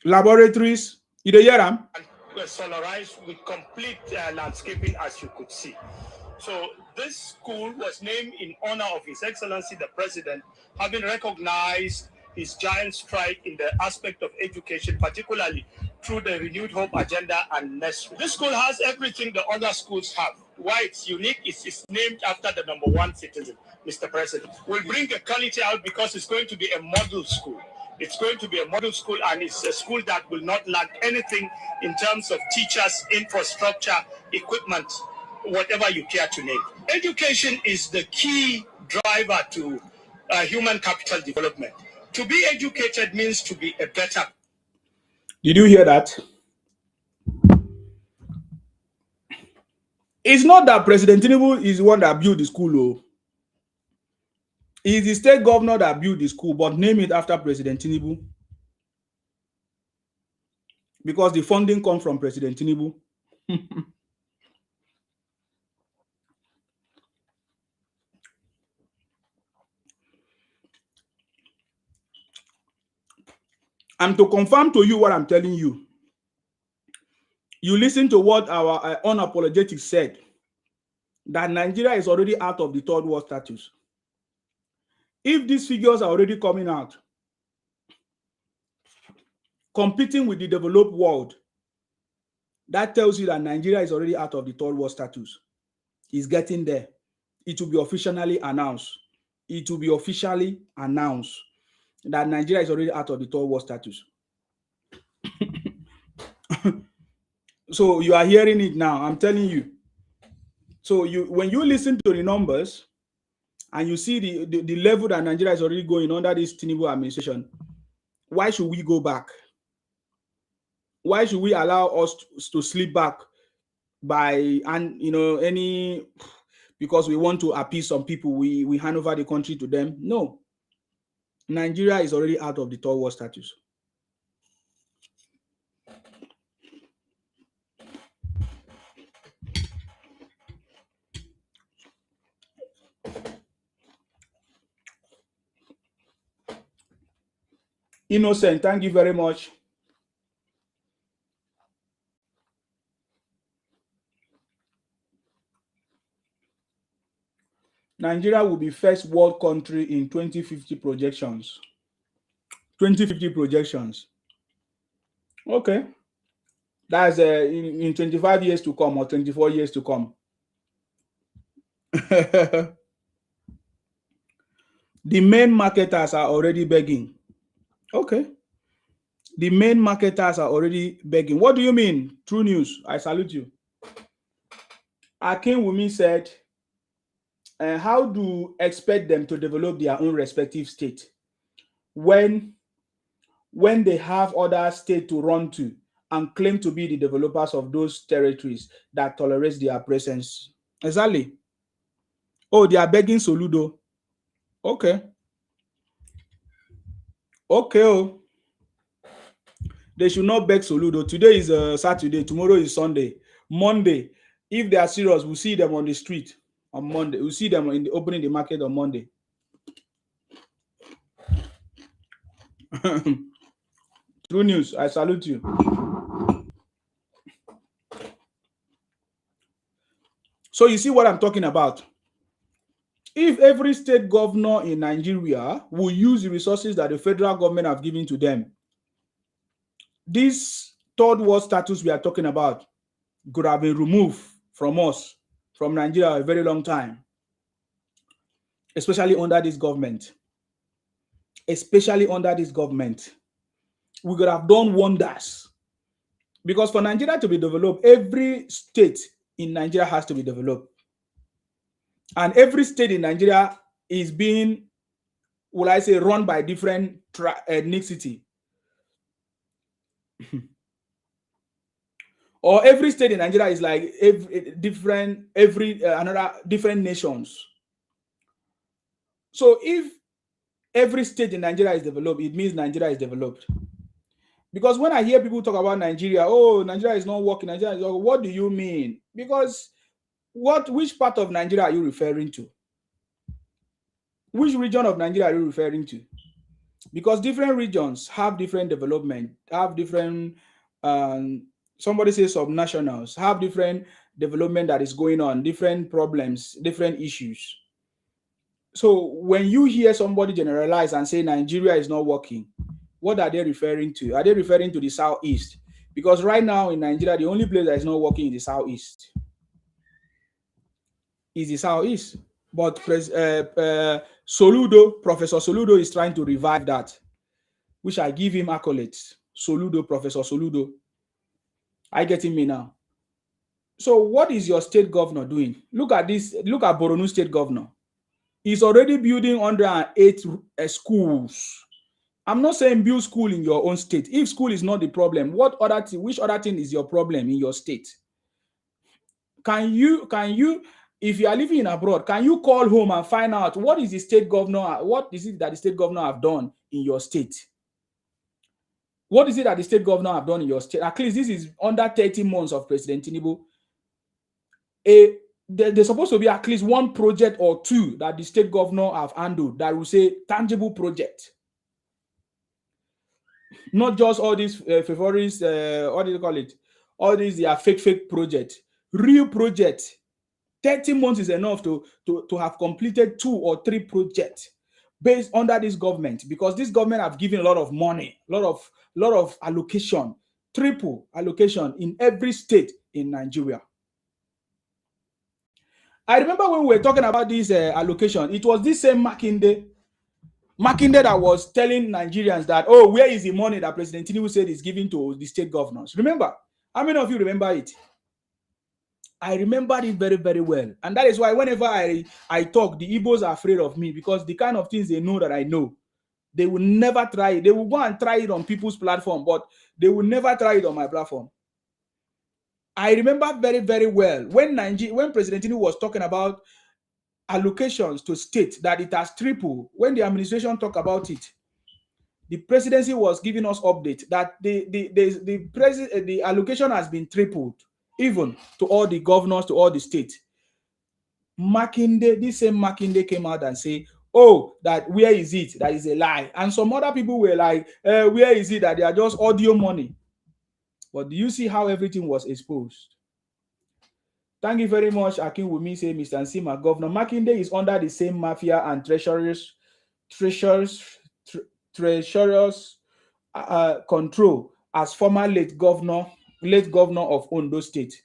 laboratories. You don't hear them?
Solarized with complete landscaping, as you could see. So this school was named in honor of His Excellency the President, having recognized his giant stride in the aspect of education, particularly through the Renewed Hope Agenda and nursery. This school has everything the other schools have. Why it's unique is it's named after the #1 citizen, Mr. President. We'll bring the quality out because it's going to be a model school. It's going to be a model school, and it's a school that will not lack anything in terms of teachers, infrastructure, equipment, whatever you care to name. Education is the key driver to human capital development. To be educated means to be a better.
Did you hear that? It's not that President Tinubu is the one that built the school. Oh. It's the state governor that built the school, but name it after President Tinubu. Because the funding comes from President Tinubu. And to confirm to you what I'm telling you, you listen to what our unapologetic said, that Nigeria is already out of the third world status. If these figures are already coming out, competing with the developed world, that tells you that Nigeria is already out of the third world status. It's getting there. It will be officially announced. It will be officially announced that Nigeria is already out of the third world status. So you are hearing it now. I'm telling you. So when you listen to the numbers and you see the level that Nigeria is already going under this Tinubu administration, why should we go back? Why should we allow us to slip back because we want to appease some people, we hand over the country to them? No. Nigeria is already out of the third world status. Innocent, thank you very much. Nigeria will be first world country in 2050 projections. 2050 projections. Okay. That's in 25 years to come or 24 years to come. The main marketers are already begging. Okay. The main marketers are already begging. What do you mean? True news. I salute you. Akin Wumi said, how do you expect them to develop their own respective state when they have other states to run to and claim to be the developers of those territories that tolerate their presence? Exactly. Oh, they are begging Soludo. Okay. Okay. Oh. They should not beg Soludo. Today is Saturday. Tomorrow is Sunday. Monday, if they are serious, we'll see them on the street on Monday. We'll see them opening the market on Monday. True news. I salute you. So you see what I'm talking about. If every state governor in Nigeria will use the resources that the federal government have given to them, this third world status we are talking about could have been removed from us, from Nigeria, a very long time, especially under this government. Especially under this government, we could have done wonders. Because for Nigeria to be developed, every state in Nigeria has to be developed. And every state in Nigeria is being, will I say, run by different ethnicity. Or every state in Nigeria is like another different nations. So if every state in Nigeria is developed, it means Nigeria is developed. Because when I hear people talk about Nigeria, oh, Nigeria is not working, Nigeria is not working, what do you mean? Because which part of Nigeria are you referring to? Which region of Nigeria are you referring to? Because different regions have different development, have different, somebody says subnationals, have different development that is going on, different problems, different issues. So when you hear somebody generalize and say Nigeria is not working, what are they referring to? Are they referring to the southeast? Because right now in Nigeria, the only place that is not working in the southeast is the southeast. But Soludo, Professor Soludo is trying to revive that, which I give him accolades. Soludo, Professor Soludo. I getting me now? So what is your state governor doing? Look at this. Look at Borno State Governor. He's already building 108 schools. I'm not saying build school in your own state. If school is not the problem, which other thing is your problem in your state? Can you, if you are living in abroad, can you call home and find out what is the state governor, what is it that the state governor have done in your state? What is it that the state governor have done in your state? At least this is under 30 months of President Tinubu. There's supposed to be at least one project or two that the state governor have handled that will say tangible project. Not just all these favorite, what do you call it? All these, they are fake projects. Real project. 30 months is enough to have completed 2 or 3 projects based under this government, because this government have given a lot of money, lot of allocation, triple allocation in every state in Nigeria. I remember when we were talking about this allocation, it was this same Makinde that was telling Nigerians that, oh, where is the money that President Tinubu said is giving to the state governors? Remember? How many of you remember it? I remember it very, very well. And that is why whenever I talk, the Igbos are afraid of me, because the kind of things they know that I know, they will never try it. They will go and try it on people's platform, but they will never try it on my platform. I remember very, very well when President Tinubu was talking about allocations to states, that it has tripled. When the administration talked about it, the presidency was giving us update that the allocation has been tripled, even to all the governors, to all the states. Makinde, this same Makinde came out and say, oh, that where is it? That is a lie. And some other people were like, where is it that they are just audio money? But do you see how everything was exposed? Thank you very much, Akin Wumi say, Mr. Nsima, Governor Makinde is under the same mafia and treacherous control as former late governor of Ondo State,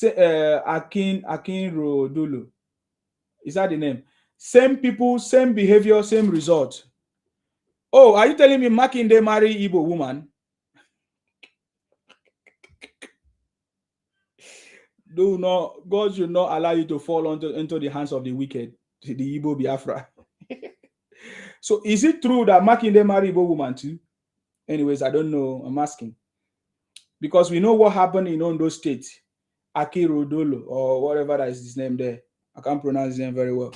Akin Rodulu. Is that the name? Same people, same behavior, same result. Oh, are you telling me Makinde marry Igbo woman? God should not allow you to fall into the hands of the wicked, the Igbo Biafra. So is it true that Makinde marry Igbo woman too? Anyways, I don't know. I'm asking. Because we know what happened in Ondo State. Aki Rodolo, or whatever that is his name there. I can't pronounce his name very well.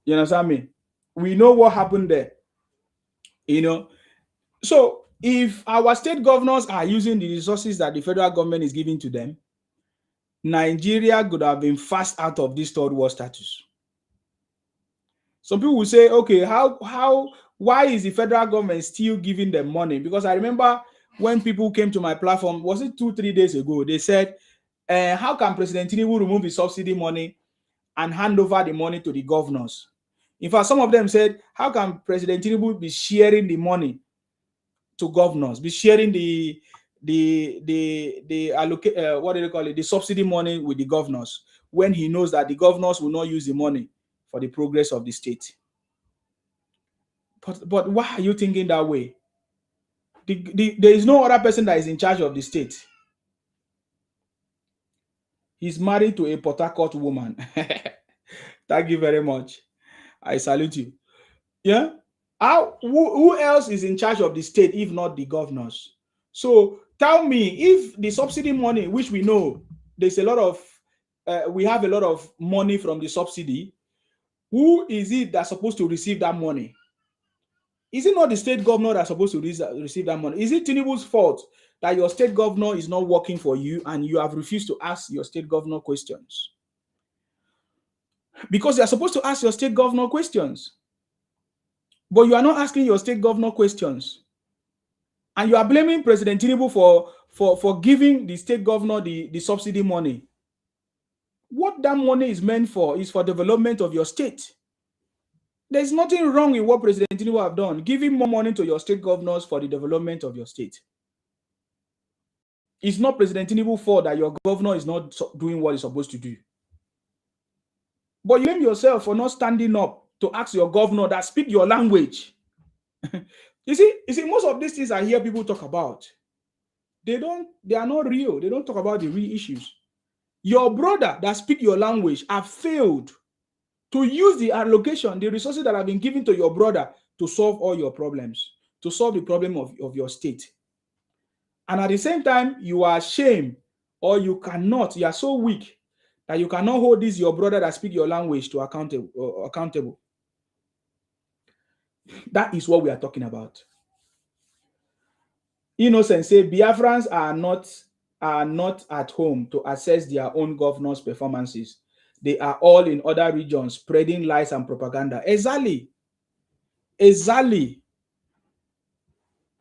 You understand me? We know what happened there. You know? So if our state governors are using the resources that the federal government is giving to them, Nigeria could have been fast out of this third world status. Some people will say, okay, why is the federal government still giving them money? Because I remember when people came to my platform, was it 2-3 days ago, they said, how can President Tinubu remove his subsidy money and hand over the money to the governors? In fact, some of them said, how can President Tinubu be sharing the money to governors, be sharing the what do they call it, the subsidy money with the governors, when he knows that the governors will not use the money for the progress of the state? But why are you thinking that way? There is no other person that is in charge of the state. He's married to a Port Harcourt woman. Thank you very much. I salute you. Yeah. Who else is in charge of the state if not the governors? So tell me, if the subsidy money, which we know there's a lot of, we have a lot of money from the subsidy, who is it that's supposed to receive that money? Is it not the state governor that's supposed to receive that money? Is it Tinubu's fault that your state governor is not working for you and you have refused to ask your state governor questions? Because you are supposed to ask your state governor questions, but you are not asking your state governor questions. And you are blaming President Tinubu for giving the state governor the subsidy money. What that money is meant for is for development of your state. There's nothing wrong with what President Tinubu have done, giving more money to your state governors for the development of your state. It's not President Tinubu's fault that your governor is not doing what he's supposed to do. But you blame yourself for not standing up to ask your governor that speak your language. You see, most of these things I hear people talk about, they are not real. They don't talk about the real issues. Your brother that speak your language have failed to use the allocation, the resources that have been given to your brother to solve all your problems, to solve the problem of your state. And at the same time, you are ashamed, or you are so weak that you cannot hold this your brother that speak your language to accountable. That is what we are talking about. Innocent say Biafrans are not at home to assess their own governor's performances. They are all in other regions spreading lies and propaganda. Exactly.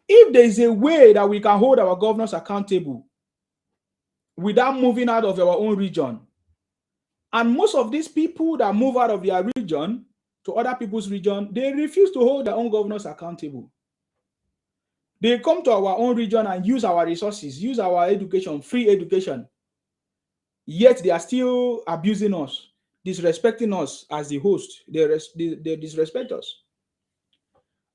If there is a way that we can hold our governors accountable without moving out of our own region, and most of these people that move out of their region to other people's region, they refuse to hold their own governors accountable. They come to our own region and use our resources, use our education, free education. Yet they are still abusing us, disrespecting us as the host. They disrespect us.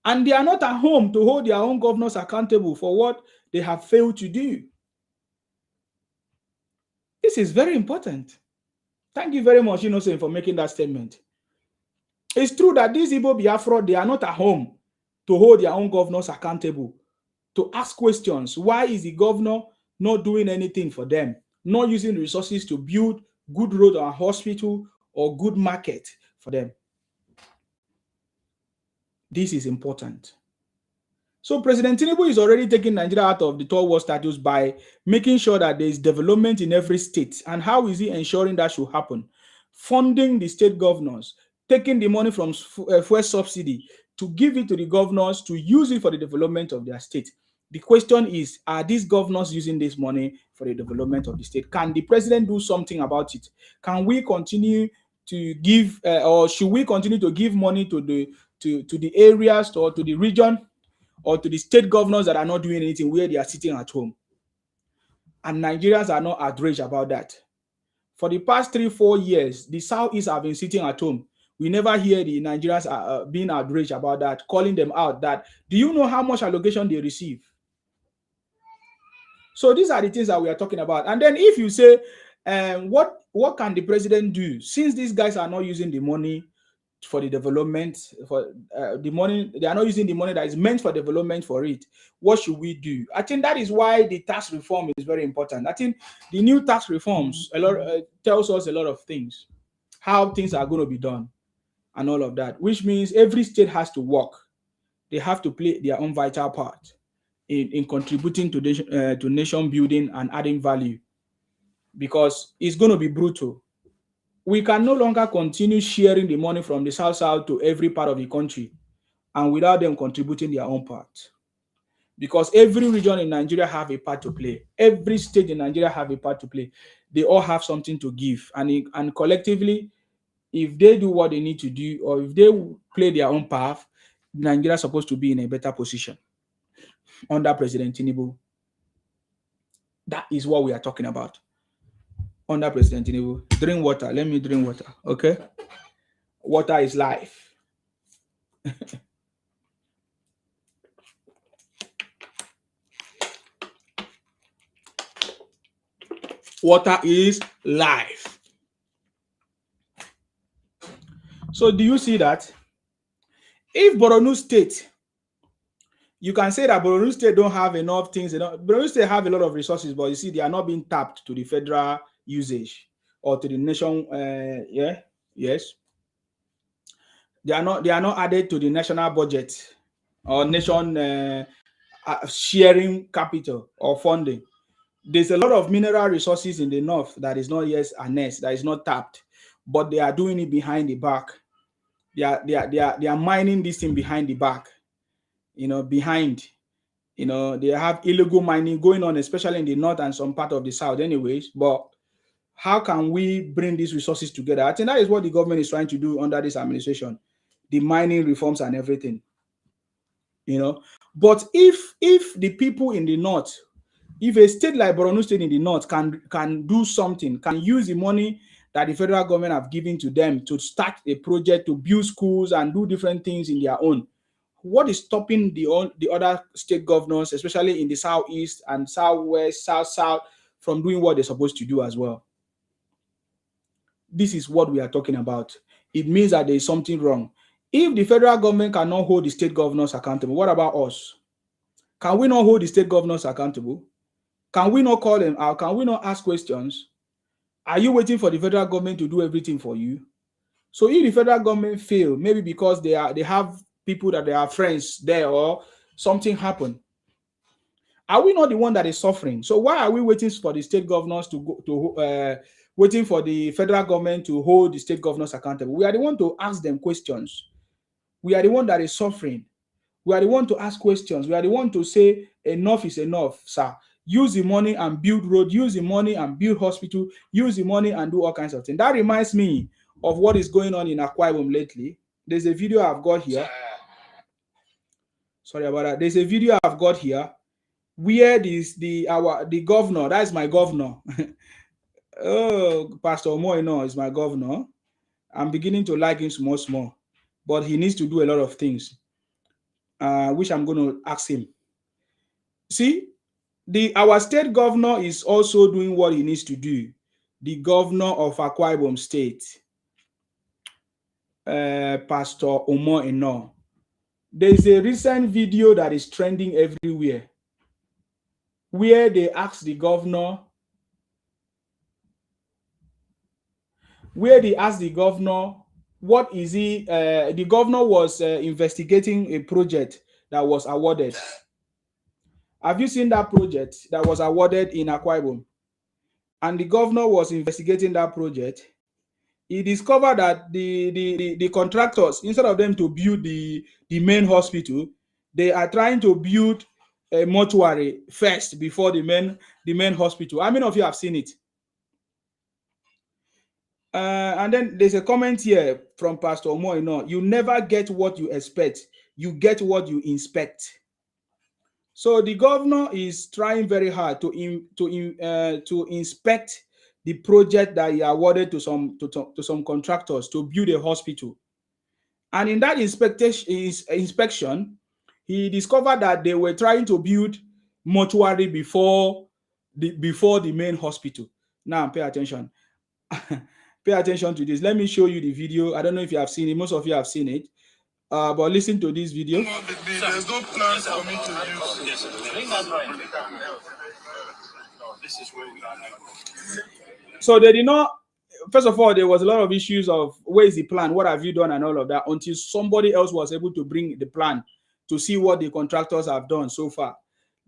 And they are not at home to hold their own governors accountable for what they have failed to do. This is very important. Thank you very much, Innocent, for making that statement. It's true that these Igbo Biafra, they are not at home to hold their own governors accountable, to ask questions. Why is the governor not doing anything for them? Not using resources to build good road or hospital or good market for them. This is important. So President Tinubu is already taking Nigeria out of the third world status by making sure that there is development in every state. And how is he ensuring that should happen? Funding the state governors, taking the money from fuel subsidy to give it to the governors to use it for the development of their state. The question is, are these governors using this money for the development of the state? Can the president do something about it? Can we continue to give, or should we continue to give money to the areas or to the region or to the state governors that are not doing anything where they are sitting at home? And Nigerians are not outraged about that. For the past 3-4 years, the Southeast have been sitting at home. We never hear the Nigerians being outraged about that, calling them out that, do you know how much allocation they receive? So these are the things that we are talking about. And then if you say, what can the president do? Since these guys are not using the money for the development, for the money, they are not using the money that is meant for development for it. What should we do? I think that is why the tax reform is very important. I think the new tax reforms tells us a lot of things, how things are going to be done and all of that, which means every state has to work. They have to play their own vital part in contributing to nation building and adding value, because it's going to be brutal. We can no longer continue sharing the money from the South to every part of the country and without them contributing their own part. Because every region in Nigeria have a part to play. Every state in Nigeria have a part to play. They all have something to give. And collectively, if they do what they need to do, or if they play their own path, Nigeria is supposed to be in a better position under President Tinubu. That is what we are talking about. Under President Tinubu. Drink water. Let me drink water. Okay? Water is life. Water is life. So do you see that? If Borno State, you can say that Borno State don't have enough things. Borno State have a lot of resources, but you see, they are not being tapped to the federal usage or to the nation. Yes, they are not. They are not added to the national budget or nation sharing capital or funding. There's a lot of mineral resources in the north that is not yet harnessed, that is not tapped, but they are doing it behind the back. They are mining this thing behind the back. Behind. They have illegal mining going on, especially in the north and some part of the south, anyways. But how can we bring these resources together? I think that is what the government is trying to do under this administration, the mining reforms and everything. But if the people in the north, if a state like Borno State in the north can do something, can use the money that the federal government have given to them to start a project, to build schools and do different things in their own, what is stopping the other state governors, especially in the southeast and southwest, south, from doing what they're supposed to do as well? This is what we are talking about. It means that there is something wrong. If the federal government cannot hold the state governors accountable, what about us? Can we not hold the state governors accountable? Can we not call them out? Can we not ask questions? Are you waiting for the federal government to do everything for you? So if the federal government fail, maybe because they have people that they are friends there or something happened, are we not the one that is suffering? So why are we waiting for the state governors waiting for the federal government to hold the state governors accountable? We are the one to ask them questions. We are the one that is suffering. We are the one to ask questions. We are the one to say enough is enough, sir. Use the money and build road. Use the money and build hospital. Use the money and do all kinds of things. That reminds me of what is going on in Akwa Ibom lately. There's a video I've got here. Sorry about that. There's a video I've got here where the governor, that is my governor. Oh, Pastor Omoino is my governor. I'm beginning to like him small, but he needs to do a lot of things, which I'm going to ask him. See, our state governor is also doing what he needs to do. The governor of Akwa Ibom State, Pastor Omoino. There is a recent video that is trending everywhere where they asked the governor, what is he? The governor was investigating a project that was awarded. Have you seen that project that was awarded in Akwa Ibom? And the governor was investigating that project. He discovered that the contractors, instead of them to build the main hospital, they are trying to build a mortuary first before the main hospital. How many of you have seen it? And then there's a comment here from Pastor Omoino. You never get what you expect. You get what you inspect. So the governor is trying very hard to inspect the project that he awarded to some contractors to build a hospital. And in that inspection, he discovered that they were trying to build mortuary before the main hospital. Now pay attention. Pay attention to this. Let me show you the video. I don't know if you have seen it. Most of you have seen it. But listen to this video.
There's no plans for me to use.
This is where we are now.
So they did not. First of all, there was a lot of issues of where is the plan, what have you done, and all of that, until somebody else was able to bring the plan to see what the contractors have done so far.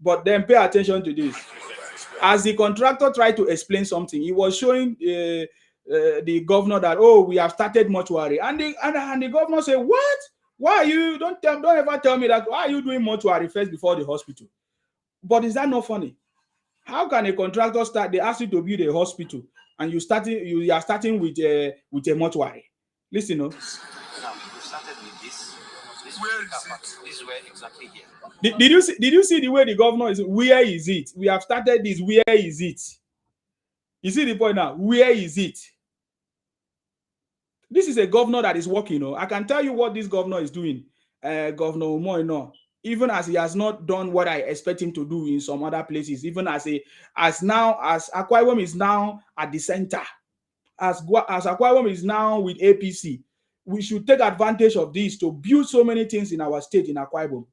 But then pay attention to this. As the contractor tried to explain something, he was showing the governor that, oh, we have started mortuary, and the governor said, what? Why are you? Don't ever tell me that. Why are you doing mortuary first before the hospital? But is that not funny? How can a contractor start? They ask you to build a hospital, and you are starting with a mortuary. Listen, no.
Now we started with this.
Where is it?
This where exactly here.
Did you see the way the governor is? Where is it? We have started this. Where is it? You see the point now? Where is it? This is a governor that is working. I can tell you what this governor is doing. Governor Omoino. even as he has not done what I expect him to do in some other places, even as Akwa Ibom is now at the center, as Akwa Ibom is now with APC, we should take advantage of this to build so many things in our state in Akwa Ibom,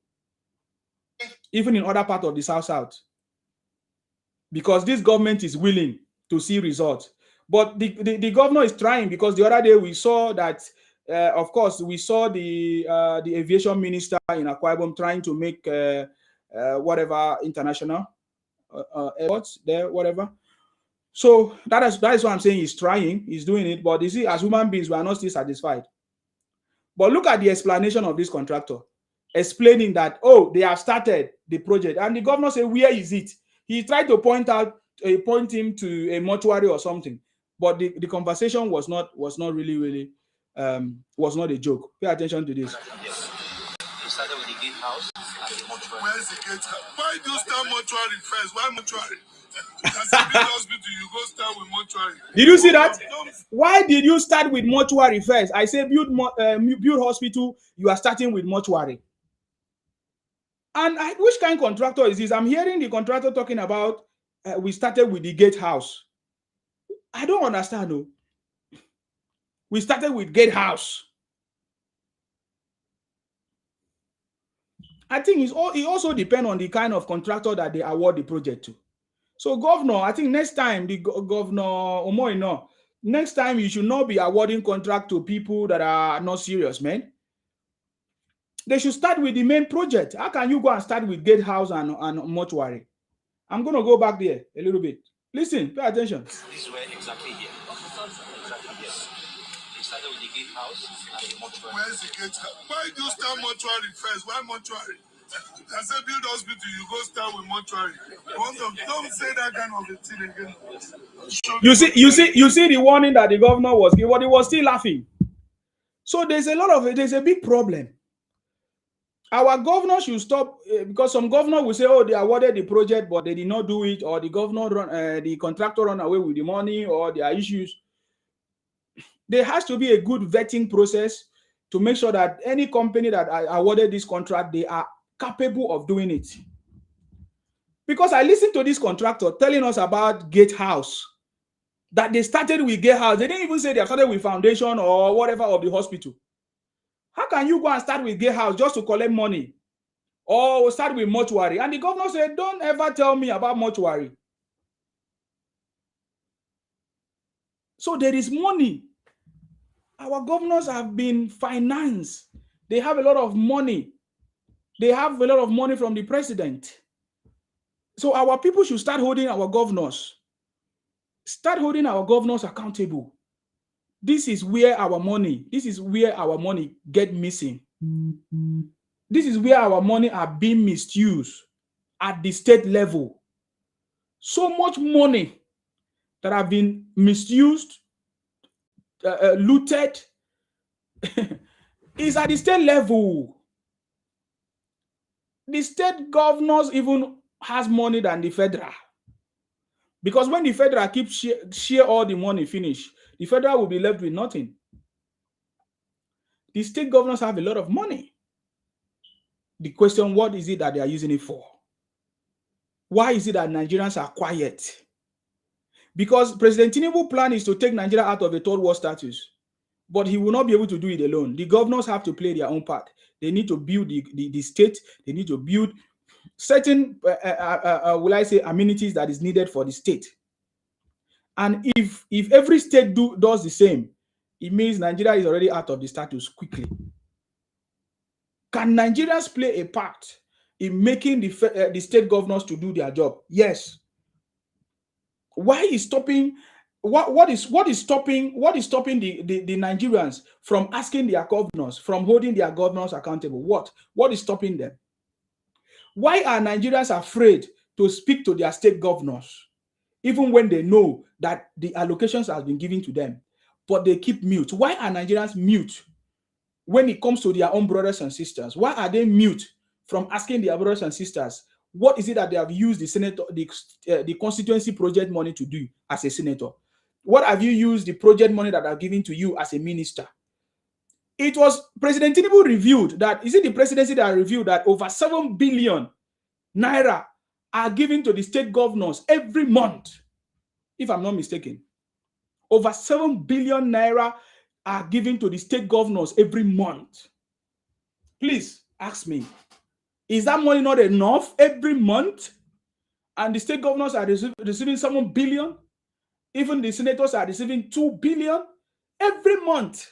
even in other parts of the South, because this government is willing to see results. But the governor is trying, because the other day we saw that, of course, we saw the aviation minister in Akwa Ibom trying to make whatever international airports there, whatever. So that is what I'm saying. He's trying, he's doing it. But you see, as human beings, we are not still satisfied. But look at the explanation of this contractor, explaining that, oh, they have started the project, and the governor said, where is it? He tried to point him to a mortuary or something, but the conversation was not really was not a joke. Pay attention to this.
Yes. You started with the gate house and the mortuary.
Where's the gate house? Why do you start mortuary first? Why mortuary? As a big hospital, you go start with mortuary.
Did you see that? Why did you start with mortuary first? I say build hospital, you are starting with mortuary. And which kind of contractor is this? I'm hearing the contractor talking about we started with the gate house. I don't understand though. We started with gate house. I think it also depends on the kind of contractor that they award the project to. So governor, I think next time, the governor Omoino, next time you should not be awarding contract to people that are not serious, man. They should start with the main project. How can you go and start with gatehouse and mortuary? I'm going to go back there a little bit. Listen, pay attention.
This is where exactly here. Exactly, yes. You started with the gate house and the mortuary.
Where's the gate house? Why do you start mortuary first? Why mortuary? As a build hospital, you go start with mortuary. Don't say that kind of a thing again.
You see the warning that the governor was giving, but he was still laughing. So there's a big problem. Our governor should stop, because some governor will say, oh, they awarded the project, but they did not do it, or the the contractor run away with the money, or there are issues. There has to be a good vetting process to make sure that any company that awarded this contract, they are capable of doing it. Because I listened to this contractor telling us about gatehouse, that they started with gatehouse. They didn't even say they started with foundation or whatever of the hospital. How can you go and start with gatehouse just to collect money, or start with mortuary? And the governor said, don't ever tell me about mortuary. So there is money. Our governors have been financed. They have a lot of money. They have a lot of money from the president. So our people should start holding our governors. Start holding our governors accountable. This is where our money get missing. This is where our money are being misused at the state level. So much money that have been misused, looted, is at the state level. The state governors even has money than the federal. Because when the federal keeps share all the money finish, the federal will be left with nothing. The state governors have a lot of money. The question, what is it that they are using it for? Why is it that Nigerians are quiet? Because President Tinubu's plan is to take Nigeria out of a third world status, but he will not be able to do it alone. The governors have to play their own part. They need to build the state. They need to build certain, will I say, amenities that is needed for the state. And if every state does the same, it means Nigeria is already out of the status quickly. Can Nigerians play a part in making the state governors to do their job? Yes. Why is stopping? What is stopping the Nigerians from asking their governors, from holding their governors accountable? What is stopping them? Why are Nigerians afraid to speak to their state governors, even when they know that the allocations have been given to them, but they keep mute? Why are Nigerians mute when it comes to their own brothers and sisters? Why are they mute from asking their brothers and sisters, what is it that they have used the constituency project money to do as a senator? What have you used the project money that are given to you as a minister? It was President Tinubu revealed that, is it the presidency that revealed that over 7 billion naira are given to the state governors every month, if I'm not mistaken. Over 7 billion naira are given to the state governors every month. Please ask me, is that money not enough every month? And the state governors are receiving 7 billion. Even the senators are receiving 2 billion every month.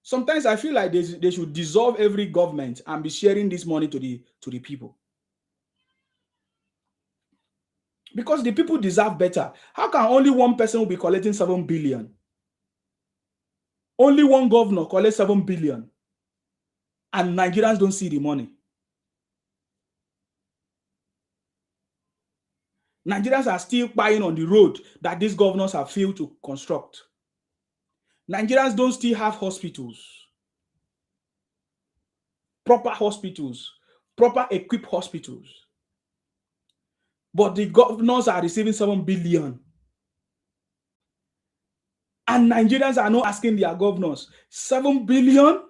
Sometimes I feel like they should dissolve every government and be sharing this money to the people. Because the people deserve better. How can only one person be collecting 7 billion? Only one governor collects 7 billion. And Nigerians don't see the money. Nigerians are still buying on the road that these governors have failed to construct. Nigerians don't still have hospitals. Proper hospitals. Proper equipped hospitals. But the governors are receiving 7 billion. And Nigerians are not asking their governors, 7 billion?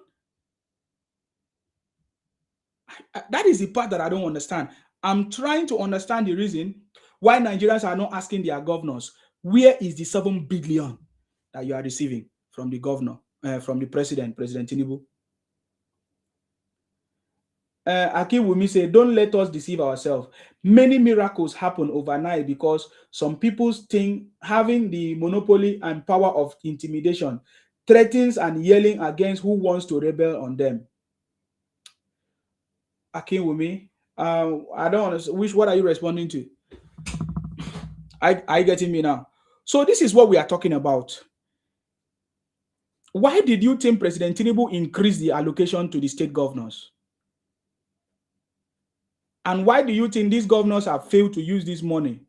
That is the part that I don't understand. I'm trying to understand the reason why Nigerians are not asking their governors, where is the 7 billion that you are receiving from the governor, from the President Tinubu? Akiwumi say, don't let us deceive ourselves. Many miracles happen overnight because some people think having the monopoly and power of intimidation threatens and yelling against who wants to rebel on them. Akiwumi, I don't understand. What are you responding to? Are you getting me now? So this is what we are talking about. Why did you think President Tinubu increased the allocation to the state governors? And why do you think these governors have failed to use this money?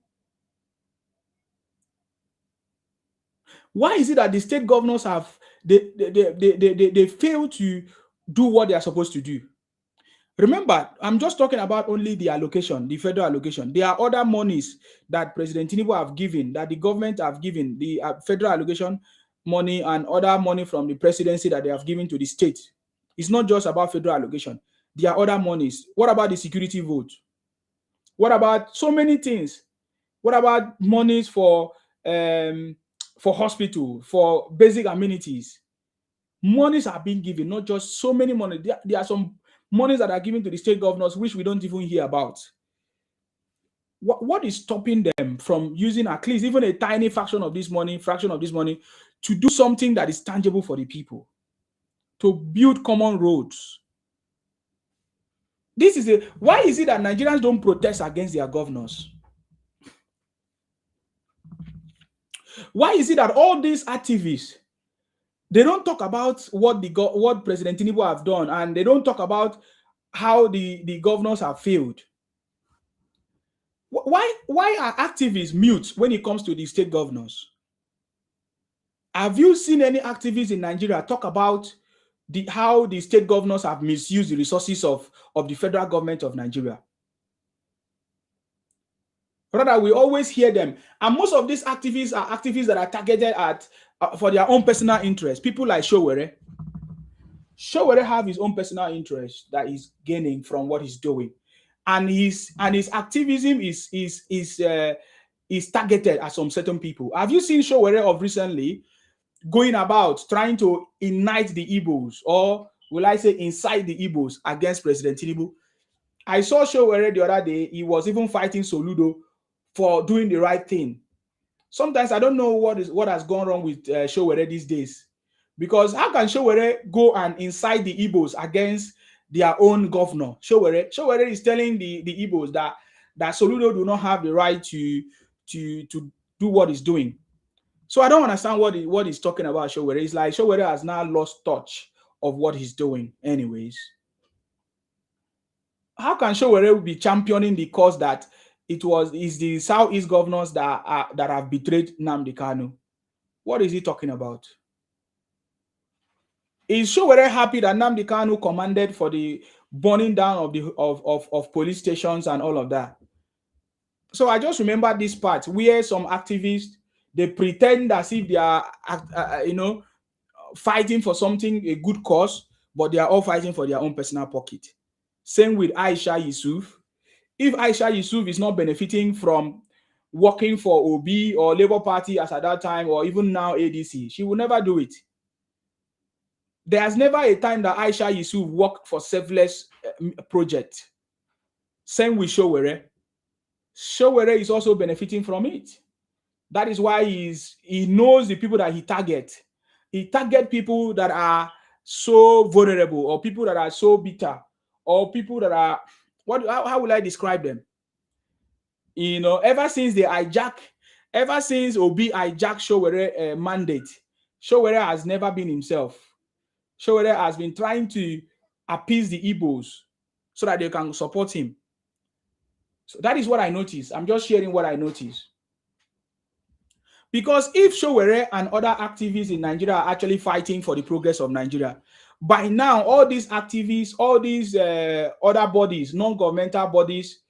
Why is it that the state governors have they fail to do what they are supposed to do? Remember, I'm just talking about only the allocation, the federal allocation. There are other monies that President Tinubu have given, that the government have given, the federal allocation money and other money from the presidency that they have given to the state. It's not just about federal allocation. There are other monies. What about the security vote? What about so many things? What about monies for hospital, for basic amenities? Monies are being given, not just so many money. There are some monies that are given to the state governors which we don't even hear about. What is stopping them from using at least even a tiny fraction of this money to do something that is tangible for the people, to build common roads? Why is it that Nigerians don't protest against their governors? Why is it that all these activists, they don't talk about what President Tinubu have done, and they don't talk about how the governors have failed? Why are activists mute when it comes to the state governors? Have you seen any activists in Nigeria talk about how the state governors have misused the resources of the federal government of Nigeria? Rather, we always hear them. And most of these activists are activists that are targeted at for their own personal interest. People like Showere. Showere have his own personal interest that he's gaining from what he's doing. And his activism is targeted at some certain people. Have you seen Showere of recently going about trying to unite the Igbos, or will I say incite the Igbos against President Tinubu? I saw Showere the other day. He was even fighting Soludo for doing the right thing. Sometimes I don't know what has gone wrong with Showere these days, because how can Showere go and incite the Igbos against their own governor? Showere is telling the Igbos that Soludo do not have the right to do what he's doing. So I don't understand what he's talking about. Showere, it's like Showere has now lost touch of what he's doing anyways. How can Showere be championing the cause that is the Southeast governors that have betrayed Nnamdi Kanu? What is he talking about? Is Showere happy that Nnamdi Kanu commanded for the burning down of police stations and all of that? So I just remember this part where some activists, They pretend as if they are, fighting for something, a good cause, but they are all fighting for their own personal pocket. Same with Aisha Yusuf. If Aisha Yusuf is not benefiting from working for OB or Labour Party as at that time, or even now ADC, she will never do it. There's never a time that Aisha Yusuf worked for selfless project. Same with Showere. Showere is also benefiting from it. That is why he knows the people that he targets. He targets people that are so vulnerable, or people that are so bitter, or people that are, how will I describe them? Ever since Obi hijacked Showere mandate, Showere has never been himself. Showere has been trying to appease the Igbos so that they can support him. So that is what I noticed. I'm just sharing what I noticed. Because if Showere and other activists in Nigeria are actually fighting for the progress of Nigeria, by now, all these activists, all these other bodies, non-governmental bodies,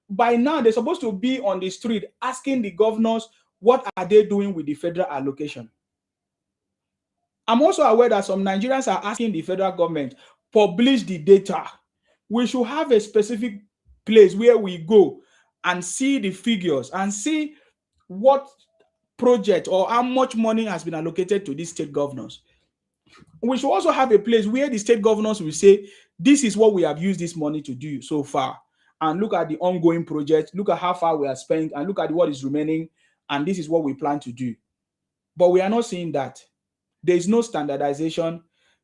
by now, they're supposed to be on the street asking the governors what are they doing with the federal allocation. I'm also aware that some Nigerians are asking the federal government, publish the data. We should have a specific place where we go and see the figures and see what project or how much money has been allocated to these state governors. We should also have a place where the state governors will say, this is what we have used this money to do so far. And look at the ongoing project, look at how far we are spent, and look at what is remaining, and this is what we plan to do. But we are not seeing that. There is no standardization.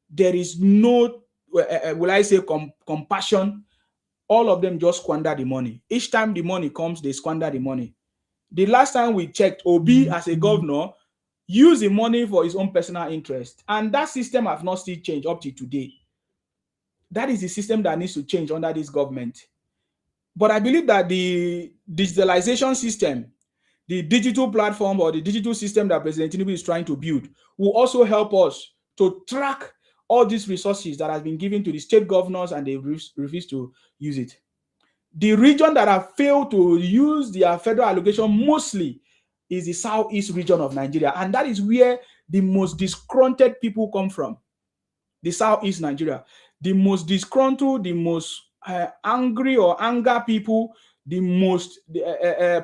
There is no, will I say, compassion. All of them just squander the money. Each time the money comes, they squander the money. The last time we checked, Obi as a governor used the money for his own personal interest. And that system has not still changed up to today. That is the system that needs to change under this government. But I believe that the digitalization system, the digital platform or the digital system that President Tinubu is trying to build will also help us to track all these resources that have been given to the state governors and they refuse to use it. The region that have failed to use their federal allocation mostly is the southeast region of Nigeria. And that is where the most disgruntled people come from. The southeast Nigeria. The most disgruntled, the most angry or anger people, the most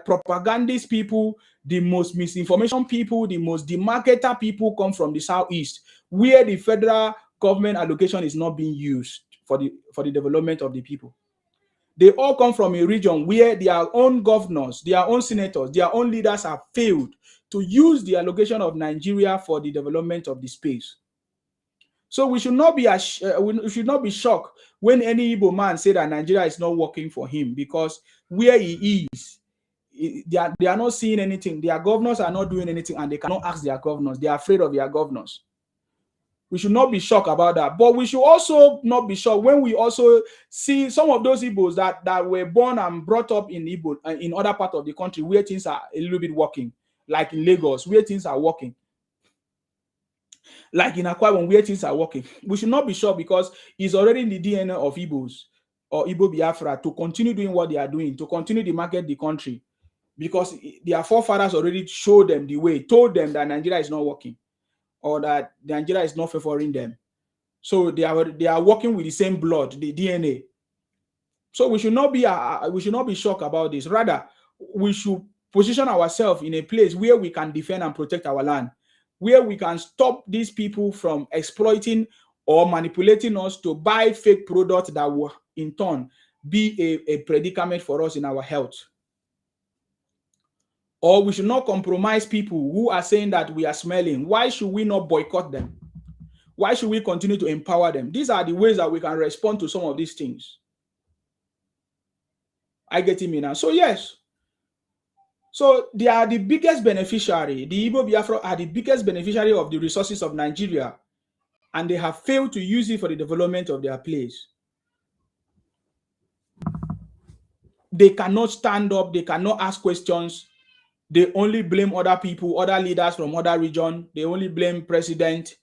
propagandist people, the most misinformation people, the most demarketer people come from the southeast, where the federal government allocation is not being used for the development of the people. They all come from a region where their own governors, their own senators, their own leaders have failed to use the allocation of Nigeria for the development of the space. So we should not be shocked when any Igbo man say that Nigeria is not working for him, because where he is, they are not seeing anything. Their governors are not doing anything, and they cannot ask their governors. They are afraid of their governors. We should not be shocked about that. But we should also not be shocked when we also see some of those Igbos that were born and brought up in Igbo, in other parts of the country where things are a little bit working, like in Lagos, where things are working. Like in Akwa Ibom, where things are working. We should not be shocked, because it's already in the DNA of Igbos or Igbo Biafra to continue doing what they are doing, to continue to market the country, because their forefathers already showed them the way, told them that Nigeria is not working, or that Nigeria is not favoring them. So they are working with the same blood, the DNA. So we should not be shocked about this. Rather, we should position ourselves in a place where we can defend and protect our land, where we can stop these people from exploiting or manipulating us to buy fake products that will in turn be a predicament for us in our health. Or we should not compromise people who are saying that we are smelling. Why should we not boycott them? Why should we continue to empower them? These are the ways that we can respond to some of these things. I get me now. So yes. So they are the biggest beneficiary. The Igbo Biafra are the biggest beneficiary of the resources of Nigeria, and they have failed to use it for the development of their place. They cannot stand up. They cannot ask questions. They only blame other people, other leaders from other regions. They only blame president.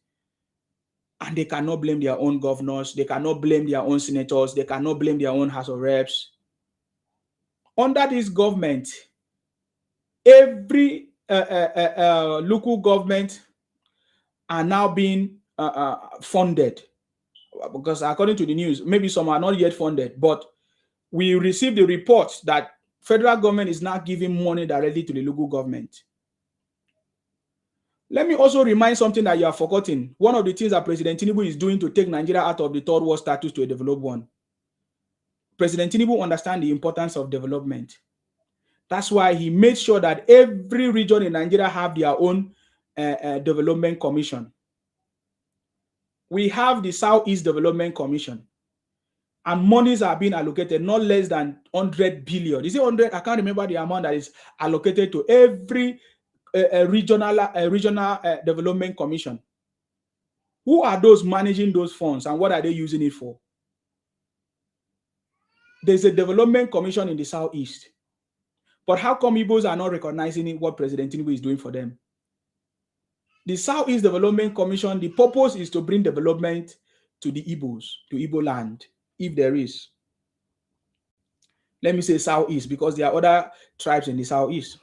And they cannot blame their own governors. They cannot blame their own senators. They cannot blame their own House of Reps. Under this government, every local government are now being funded, because according to the news, maybe some are not yet funded, but we received the report that federal government is now giving money directly to the local government. Let me also remind something that you have forgotten. One of the things that President Tinubu is doing to take Nigeria out of the third world status to a developed one. President Tinubu understands the importance of development. That's why he made sure that every region in Nigeria have their own development commission. We have the Southeast Development Commission, and monies are being allocated, not less than 100 billion. Is it 100? I can't remember the amount that is allocated to every regional development commission. Who are those managing those funds, and what are they using it for? There's a development commission in the Southeast. But how come Igbos are not recognizing what President Tinubu is doing for them? The Southeast Development Commission, the purpose is to bring development to the Igbos, to Igbo land, if there is. Let me say Southeast, because there are other tribes in the Southeast.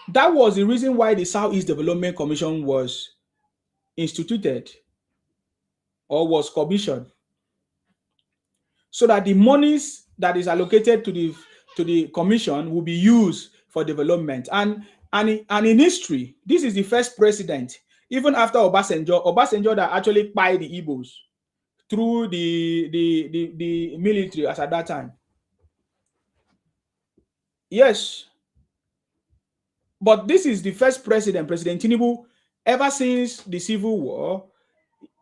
That was the reason why the Southeast Development Commission was instituted or was commissioned, so that the monies that is allocated to the commission will be used for development. And in history, this is the first president, even after Obasanjo that actually buy the Igbos through the military as at that time. Yes. But this is the first president, President Tinubu, ever since the Civil War.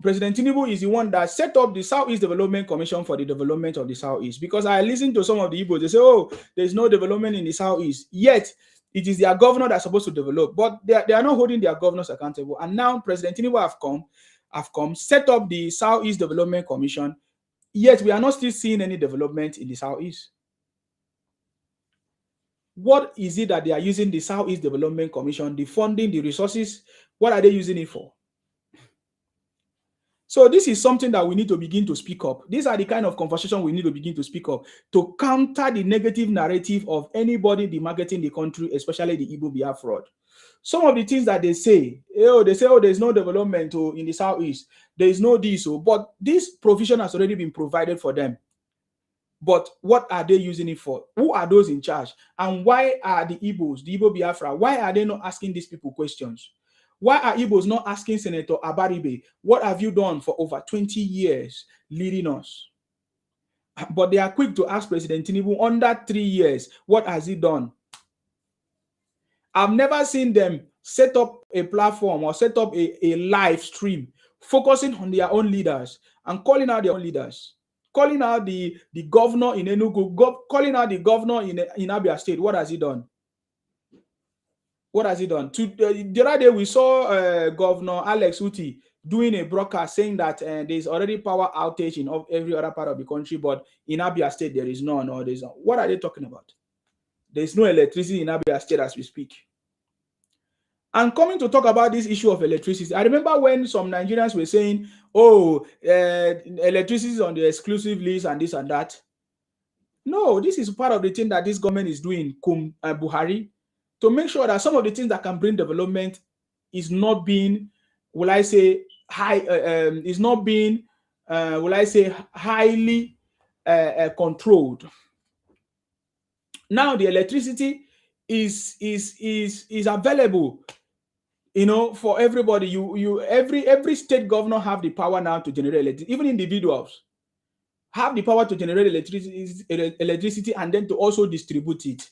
President Tinubu is the one that set up the Southeast Development Commission for the development of the Southeast. Because I listened to some of the Igbos, they say, oh, there's no development in the Southeast. Yet, it is their governor that's supposed to develop. But they are not holding their governors accountable. And now President Tinubu have come, set up the Southeast Development Commission. Yet, we are not still seeing any development in the Southeast. What is it that they are using the Southeast Development Commission, the funding, the resources? What are they using it for? So this is something that we need to begin to speak up. These are the kind of conversation we need to begin to speak up to counter the negative narrative of anybody demarketing the country, especially the Igbo Biafra fraud. Some of the things that they say, oh, there's no development in the Southeast. There is no this, but this provision has already been provided for them. But what are they using it for? Who are those in charge? And why are the Igbos, the Igbo Biafra, why are they not asking these people questions? Why are Igbos not asking Senator Abaribe, what have you done for over 20 years leading us? But they are quick to ask President Tinubu, under 3 years, what has he done? I've never seen them set up a platform or set up a live stream focusing on their own leaders and calling out their own leaders. Calling out the governor in Enugu, calling out the governor in Abia State. What has he done? What has he done? The other day, we saw Governor Alex Uti doing a broadcast saying that there's already power outage in every other part of the country, but in Abia State, there is none. Or there's none. What are they talking about? There's no electricity in Abia State as we speak. And coming to talk about this issue of electricity, I remember when some Nigerians were saying, oh, electricity is on the exclusive list and this and that. No, this is part of the thing that this government is doing, Buhari, to make sure that some of the things that can bring development is not being, will I say, is not being, will I say, highly controlled. Now the electricity is available, you know, for everybody. Every state governor have the power now to generate electricity. Even individuals have the power to generate electricity and then to also distribute it.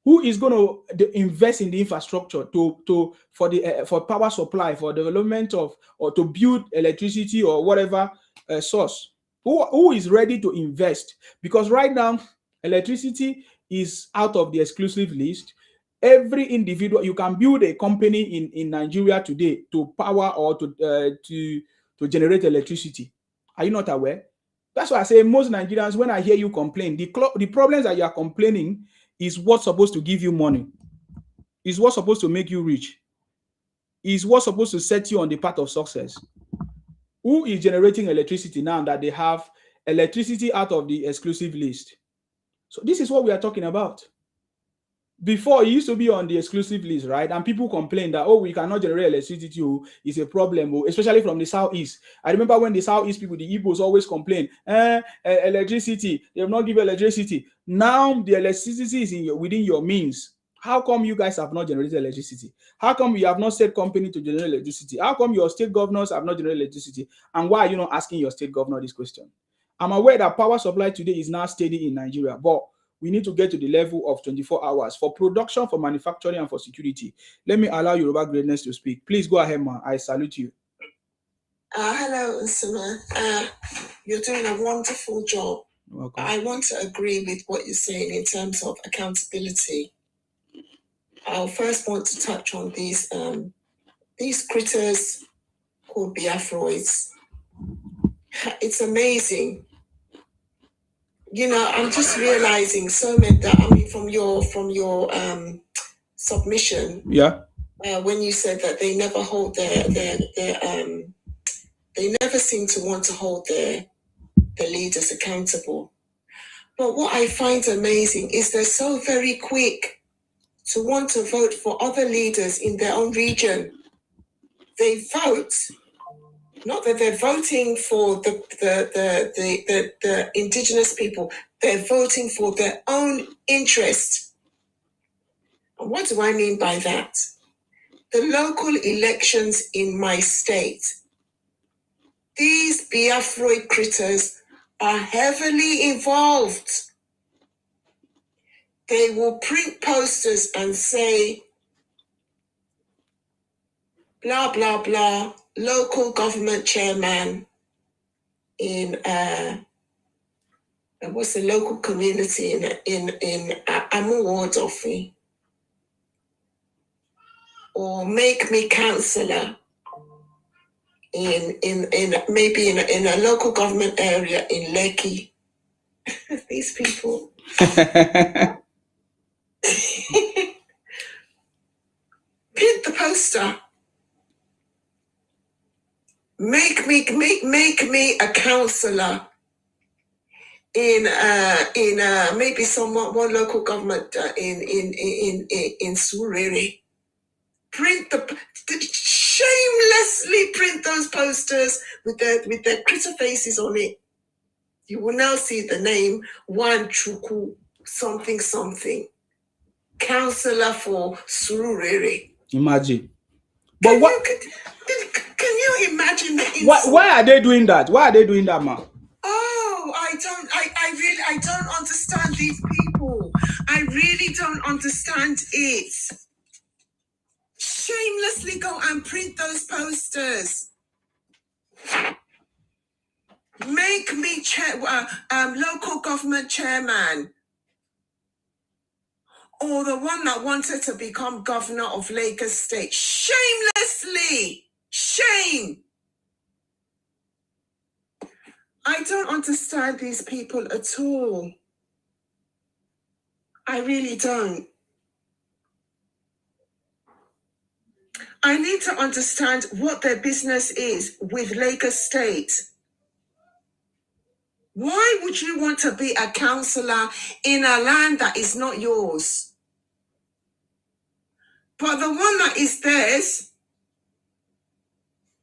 Who is going to invest in the infrastructure for power supply, for development of, or to build electricity or whatever source? Who is ready to invest? Because right now electricity is out of the exclusive list. Every individual, you can build a company in Nigeria today to power or to generate electricity. Are you not aware? That's why I say most Nigerians, when I hear you complain, the problems that you are complaining is what's supposed to give you money, is what's supposed to make you rich, is what's supposed to set you on the path of success. Who is generating electricity now that they have electricity out of the exclusive list? So this is what we are talking about. before, it used to be on the exclusive list, right? And people complain that, oh, we cannot generate electricity, oh, it's a problem, oh, especially from the southeast. I remember when the southeast people, the Igbos, always complain, electricity, they have not given electricity. Now the electricity is within your means. How come you guys have not generated electricity? How come you have not set company to generate electricity? How come your state governors have not generated electricity? And why are you not asking your state governor this question? I'm aware that power supply today is now steady in Nigeria, but we need to get to the level of 24 hours for production, for manufacturing, and for security. Let me allow Yoruba Greatness to speak. Please go ahead, man. I salute you.
Hello, Nsima. You're doing a wonderful job.
Welcome.
I want to agree with what you're saying in terms of accountability. I'll first want to touch on these critters called Biafroids. It's amazing. You know, I'm just realizing so many that, I mean, from your submission,
Yeah.
when you said that they never hold their they never seem to want to hold their leaders accountable. But what I find amazing is they're so very quick to want to vote for other leaders in their own region. They vote, not that they're voting for the indigenous people, they're voting for their own interest. And what do I mean by that? The local elections in my state, these Biafroid critters are heavily involved. They will print posters and say, blah, blah, blah, local government chairman in, what's the local community in Amuwodofi, or make me councillor in maybe in a local government area in Lekki. These people. Print the poster. Make me a councillor in maybe one local government in Surrey. Shamelessly print those posters with their critter faces on it. You will now see the name Wanchuku something, councillor for Surrey.
Imagine. But
Can you imagine the insult?
Why are they doing that? Why are they doing that, man?
Oh, I don't understand these people. I really don't understand it. Shamelessly go and print those posters. Make me local government chairman, or the one that wanted to become governor of Lagos State. Shamelessly. Shame. I don't understand these people at all. I really don't. I need to understand what their business is with Lagos State. Why would you want to be a councillor in a land that is not yours? But the one that is theirs,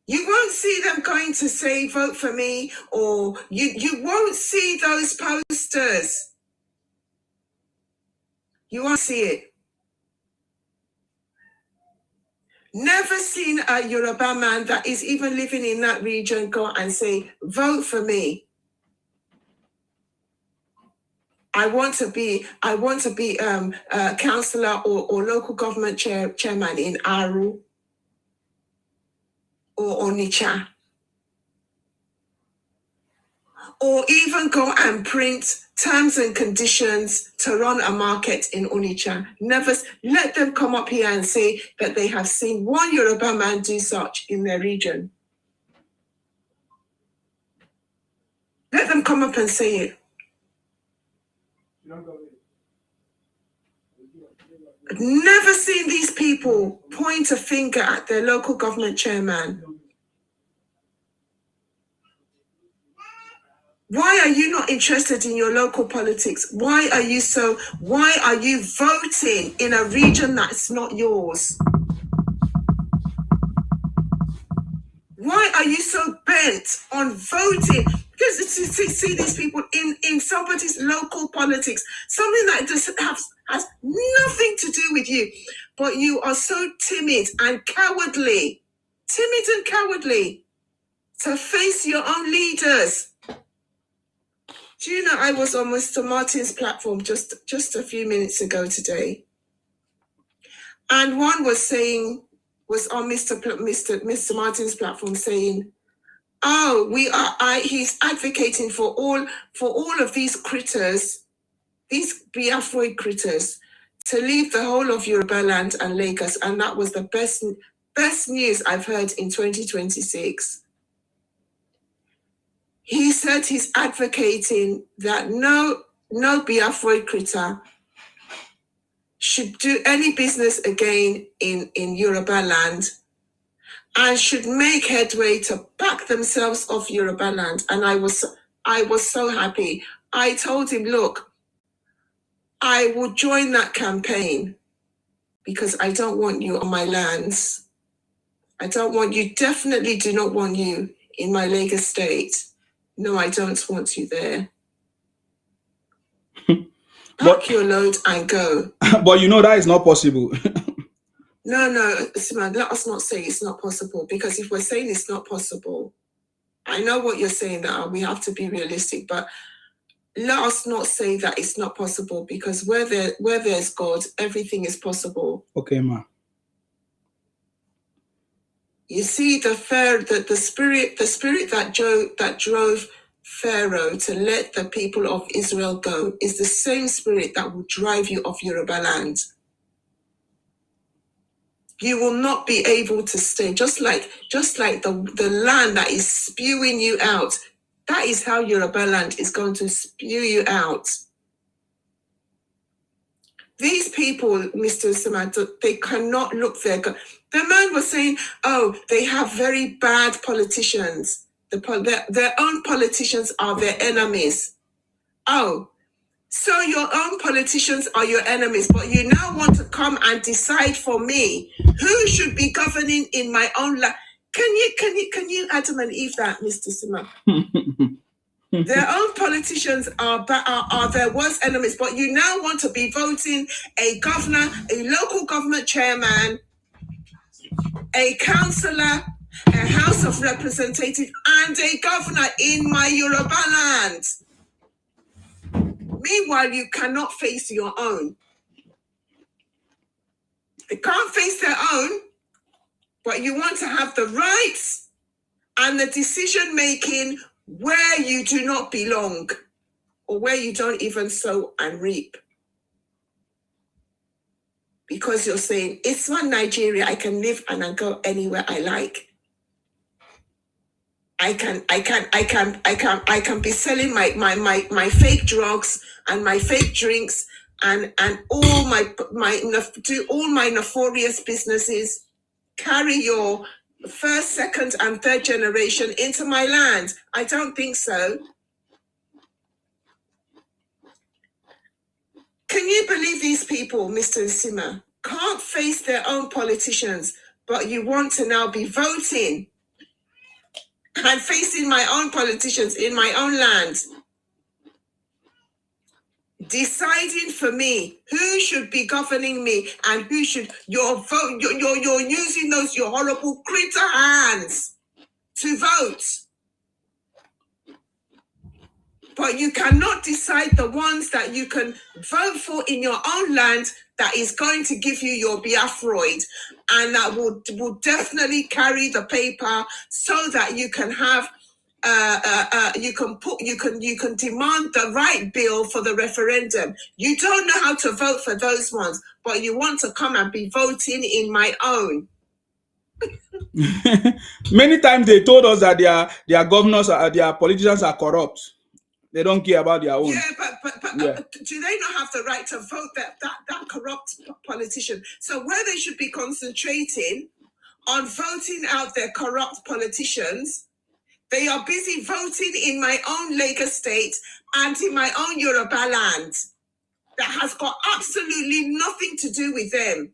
you won't see them going to say, vote for me, or you won't see those posters. You won't see it. Never seen a Yoruba man that is even living in that region go and say, vote for me. I want to be a councillor or local government chairman in Aru or Onitsha. Or even go and print terms and conditions to run a market in Onitsha. Never let them come up here and say that they have seen one Yoruba man do such in their region. Let them come up and say it. I've never seen these people point a finger at their local government chairman. Why are you not interested in your local politics? Why are you voting in a region that's not yours? Why are you so bent on voting? Because see these people in somebody's local politics, something that has nothing to do with you, but you are so timid and cowardly to face your own leaders. Do you know I was on Mr. Martin's platform just a few minutes ago today, and one was on Mr. Martin's platform saying, "Oh, he's advocating for all of these critters, these Biafra critters, to leave the whole of Yoruba land and Lagos, and that was the best news I've heard in 2026." He said he's advocating that no Biafra critter should do any business again in Yoruba land and should make headway to back themselves off Yoruba land. And I was so happy. I told him, look, I will join that campaign because I don't want you on my lands. I don't want you, definitely do not want you in my Lagos state. No, I don't want you there. Pack your load and go.
But you know that is not possible.
No, Simon, let us not say it's not possible, because if we're saying it's not possible, I know what you're saying, that we have to be realistic, but let us not say that it's not possible, because where there's God, everything is possible.
Okay, ma.
You see, the spirit that drove Pharaoh to let the people of Israel go is the same spirit that will drive you off Yoruba land. You will not be able to stay, just like the land that is spewing you out. That is how Yoruba land is going to spew you out. These people, Mr. Samantha, they cannot look there. The man was saying, oh, they have very bad politicians. Their own politicians are their enemies. Oh, so your own politicians are your enemies, but you now want to come and decide for me who should be governing in my own land. Can you Adam and Eve that, Mr. Sima? Their own politicians are their worst enemies, but you now want to be voting a governor, a local government chairman, a councillor, a House of Representatives, and a governor in my Yoruba land. Meanwhile, you cannot face your own. They can't face their own, but you want to have the rights and the decision making where you do not belong, or where you don't even sow and reap. Because you're saying, it's one Nigeria, I can live and I go anywhere I like. I can be selling my fake drugs and my fake drinks and all do all my nefarious businesses, carry your first, second, and third generation into my land. I don't think so. Can you believe these people, Mr. Nsima, can't face their own politicians, but you want to now be voting and facing my own politicians in my own land, deciding for me who should be governing me and who should you're using those your horrible critter hands to vote, but you cannot decide the ones that you can vote for in your own land that is going to give you your Biafroid, and that will definitely carry the paper so that you can have you can demand the right bill for the referendum. You don't know how to vote for those ones, but you want to come and be voting in my own.
Many times they told us that their governors, their politicians are corrupt. They don't care about their own.
Yeah, but do they not have the right to vote that corrupt politician? So where they should be concentrating on voting out their corrupt politicians, They are busy voting in my own Lagos state and in my own Yoruba land. That has got absolutely nothing to do with them.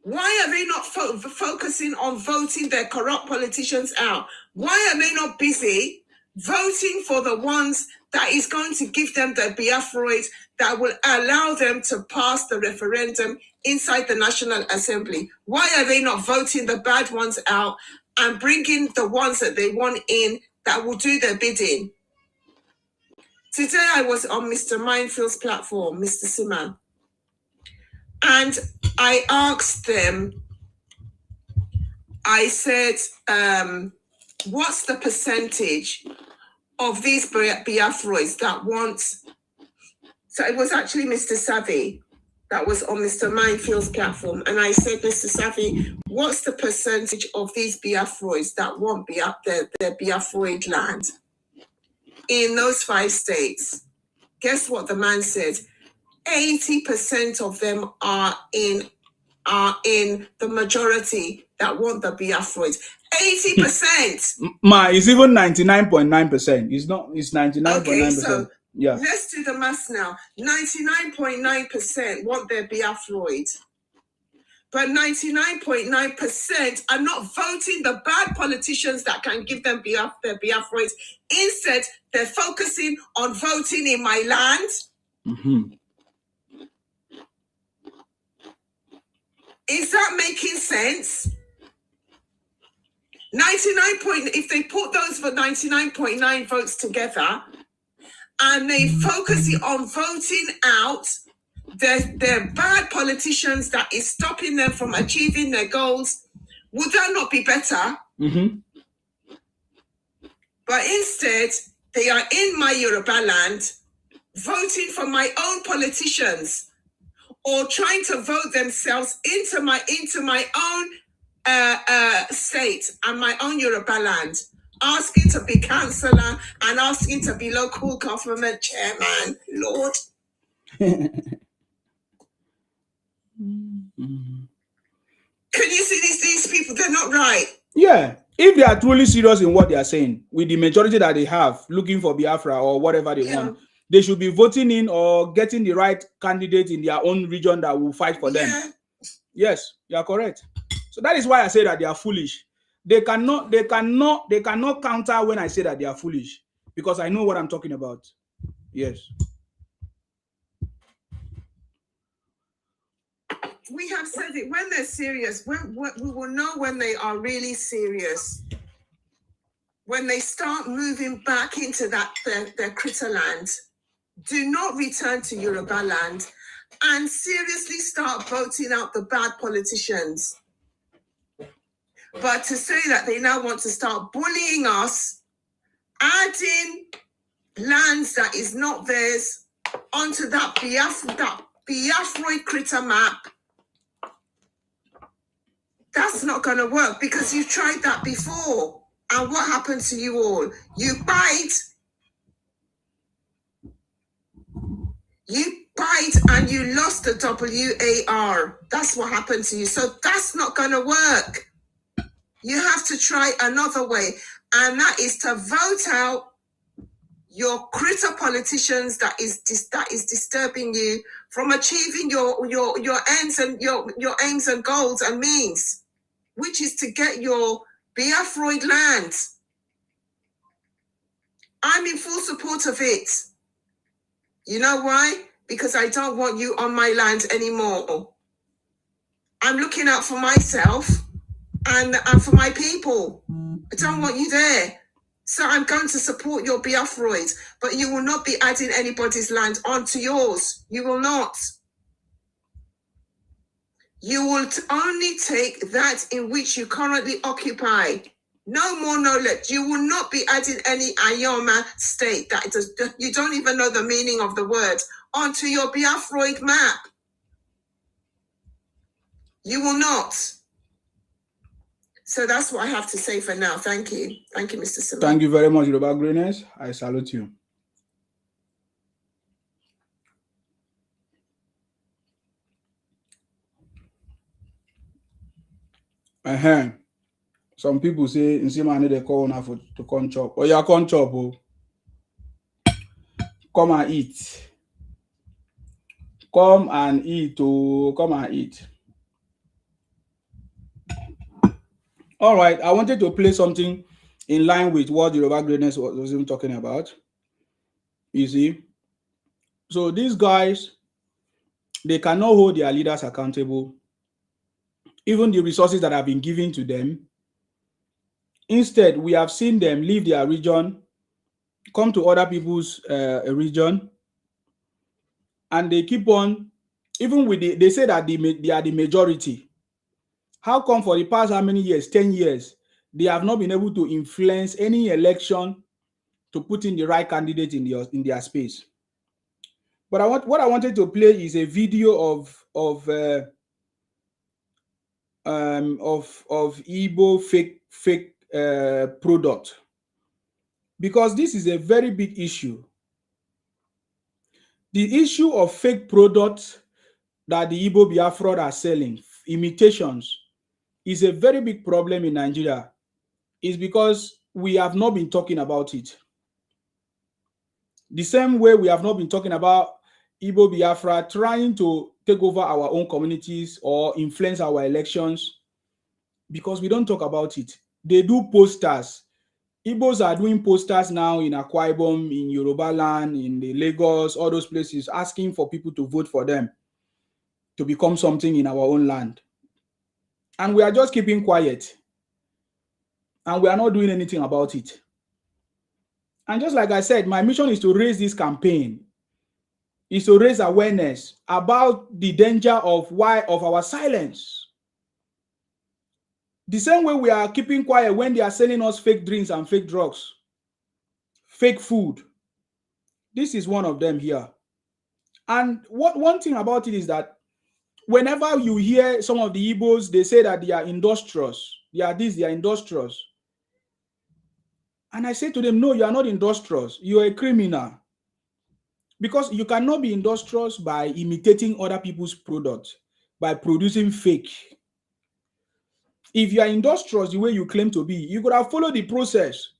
Why are they not focusing on voting their corrupt politicians out? Why are they not busy voting for the ones that is going to give them the Biafroid that will allow them to pass the referendum inside the National Assembly? Why are they not voting the bad ones out and bringing the ones that they want in that will do their bidding? Today I was on Mr. Mindfield's platform, Mr. Sima, and I asked them, I said, what's the percentage of these Biafroids that want... So it was actually Mr. Savvy that was on Mr. Mindfield's platform. And I said, Mr. Savvy, what's the percentage of these Biafroids that want their Biafroid land in those 5 states? Guess what the man said? 80% of them are in the majority that want the Biafroids. 80%.
Ma, it's even 99.9%. It's not. It's 99.9%.
Okay, so
yeah.
Let's do the maths now. 99.9% want their Biafroid, but 99.9% are not voting the bad politicians that can give them their Biafroids. Instead, they're focusing on voting in my land.
Mm-hmm.
Is that making sense? If they put those for 99.9 votes together and they focus on voting out their bad politicians that is stopping them from achieving their goals, would that not be better?
Mm-hmm.
But instead, they are in my Yoruba land voting for my own politicians or trying to vote themselves into my own state and my own Yoruba land, asking to be councillor and asking to be local government chairman. Lord. Can you see these people? They're not right.
Yeah. If they are truly serious in what they are saying, with the majority that they have, looking for Biafra or whatever they want, they should be voting in or getting the right candidate in their own region that will fight for them. Yes, you are correct. So that is why I say that they are foolish. They cannot counter when I say that they are foolish, because I know what I'm talking about. Yes.
We have said it. When they're serious, we will know when they are really serious. When they start moving back into their critter land, do not return to Yoruba land and seriously start voting out the bad politicians. But to say that they now want to start bullying us, adding lands that is not theirs onto that Biafroid critter map, that's not going to work, because you tried that before. And what happened to you all? You bite and you lost the WAR. That's what happened to you. So that's not going to work. You have to try another way. And that is to vote out your critter politicians that is disturbing you from achieving your ends and your aims and goals and means, which is to get your Biafroid land. I'm in full support of it. You know why? Because I don't want you on my land anymore. I'm looking out for myself and for my people. I don't want you there. So I'm going to support your Biafroid, but you will not be adding anybody's land onto yours. You will not. You will only take that in which you currently occupy. No more, no less. You will not be adding any Ayoma state that you don't even know the meaning of the word onto your Biafroid map. You will not. So that's what I have to say for now. Thank you. Thank you, Mr. Simon.
Thank you very much, Yoruba Greatness. I salute you. Some people say Nsima need they call now for to come chop. Oh, yeah, come chop. Oh. Come and eat. Come and eat. Oh, come and eat. All right. I wanted to play something in line with what the Yoruba Greatness was even talking about. You see, so these guys, they cannot hold their leaders accountable. Even the resources that have been given to them. Instead, we have seen them leave their region, come to other people's region, and they keep on, even with they say that they are the majority. How come for the past how many years, 10 years, they have not been able to influence any election to put in the right candidate in their space? But what I wanted to play is a video of Igbo fake product, because this is a very big issue. The issue of fake products that the Igbo Biafra are selling, imitations, is a very big problem in Nigeria. It's because we have not been talking about it. The same way we have not been talking about Igbo Biafra trying to take over our own communities or influence our elections, because we don't talk about it. They do posters. Igbos are doing posters now in Akwa Ibom, in Yoruba land, in the Lagos, all those places, asking for people to vote for them to become something in our own land. And we are just keeping quiet. And we are not doing anything about it. And just like I said, my mission is to raise this campaign, is to raise awareness about the danger of our silence. The same way we are keeping quiet when they are selling us fake drinks and fake drugs, fake food. This is one of them here. And one thing about it is that whenever you hear some of the Igbos, they say that they are industrious. They are this, they are industrious. And I say to them, no, you are not industrious. You are a criminal. Because you cannot be industrious by imitating other people's products, by producing fake. If you are industrious the way you claim to be, you could have followed the process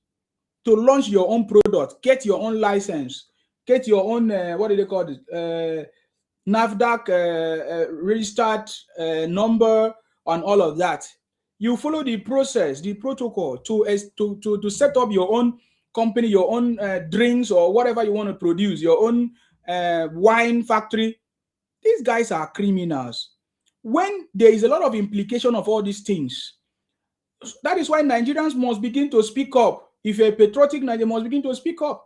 to launch your own product, get your own license, get your own, what do they call it? NAFDAC registered number and all of that. You follow the process, the protocol to set up your own company, your own drinks or whatever you want to produce, your own wine factory. These guys are criminals. When there is a lot of implication of all these things, that is why Nigerians must begin to speak up. If you're a patriotic Nigerian, must begin to speak up.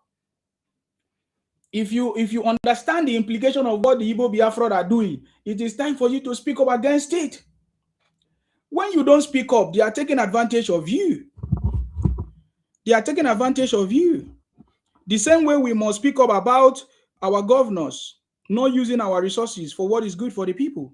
If you understand the implication of what the Igbo Biafra are doing, it is time for you to speak up against it. When you don't speak up, they are taking advantage of you. They are taking advantage of you. The same way we must speak up about our governors not using our resources for what is good for the people.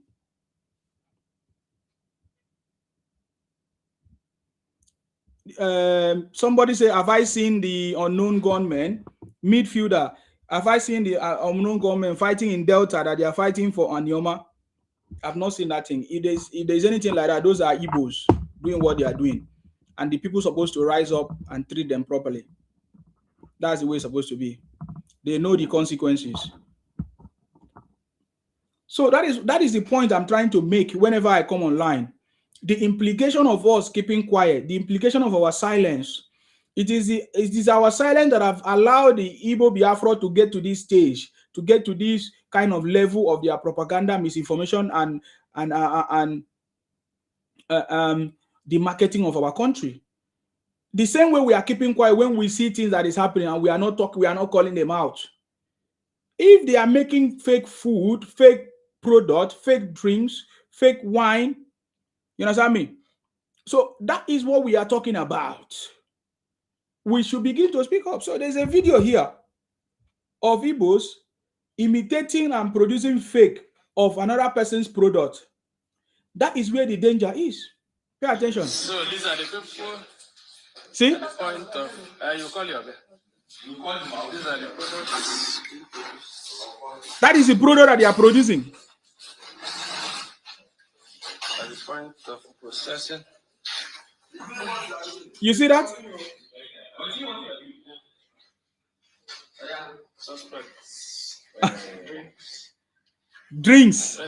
Somebody say, have I seen the unknown gunmen, midfielder? Have I seen the unknown gunmen fighting in Delta that they are fighting for Anioma? I've not seen that thing. If there's anything like that, those are Igbos doing what they are doing. And the people supposed to rise up and treat them properly. That's the way it's supposed to be. They know the consequences. So that is the point I'm trying to make whenever I come online. The implication of us keeping quiet, the implication of our silence. It is our silence that have allowed the Igbo Biafra to get to this stage, to get to this kind of level of their propaganda, misinformation, and the marketing of our country. The same way we are keeping quiet when we see things that is happening and we are not talking, we are not calling them out. If they are making fake food, fake product, fake drinks, fake wine, you understand me? So that is what we are talking about. We should begin to speak up. So there's a video here of Igbos imitating and producing fake of another person's product. That is where the danger is. Pay attention.
So these are the people.
See?
At the point of you call your these are the products.
That is the product that they are producing.
At the point of processing.
You see that? Drinks.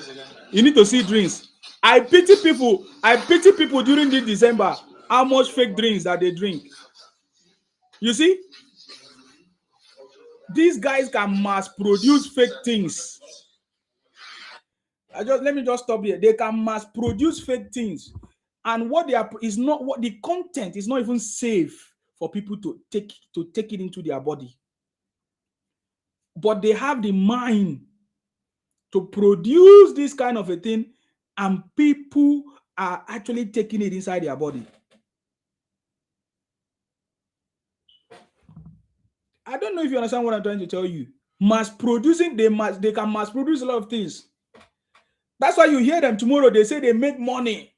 You need to see drinks. I pity people. I pity people during this December. How much fake drinks that they drink? You see? These guys can mass produce fake things. Let me just stop here. They can mass produce fake things, and what they are is not what the content is not even safe for people to take it into their body. But they have the mind to produce this kind of a thing, and people are actually taking it inside their body. I don't know if you understand what I'm trying to tell you. Mass producing, they can mass produce a lot of things. That's why you hear them tomorrow, they say they make money.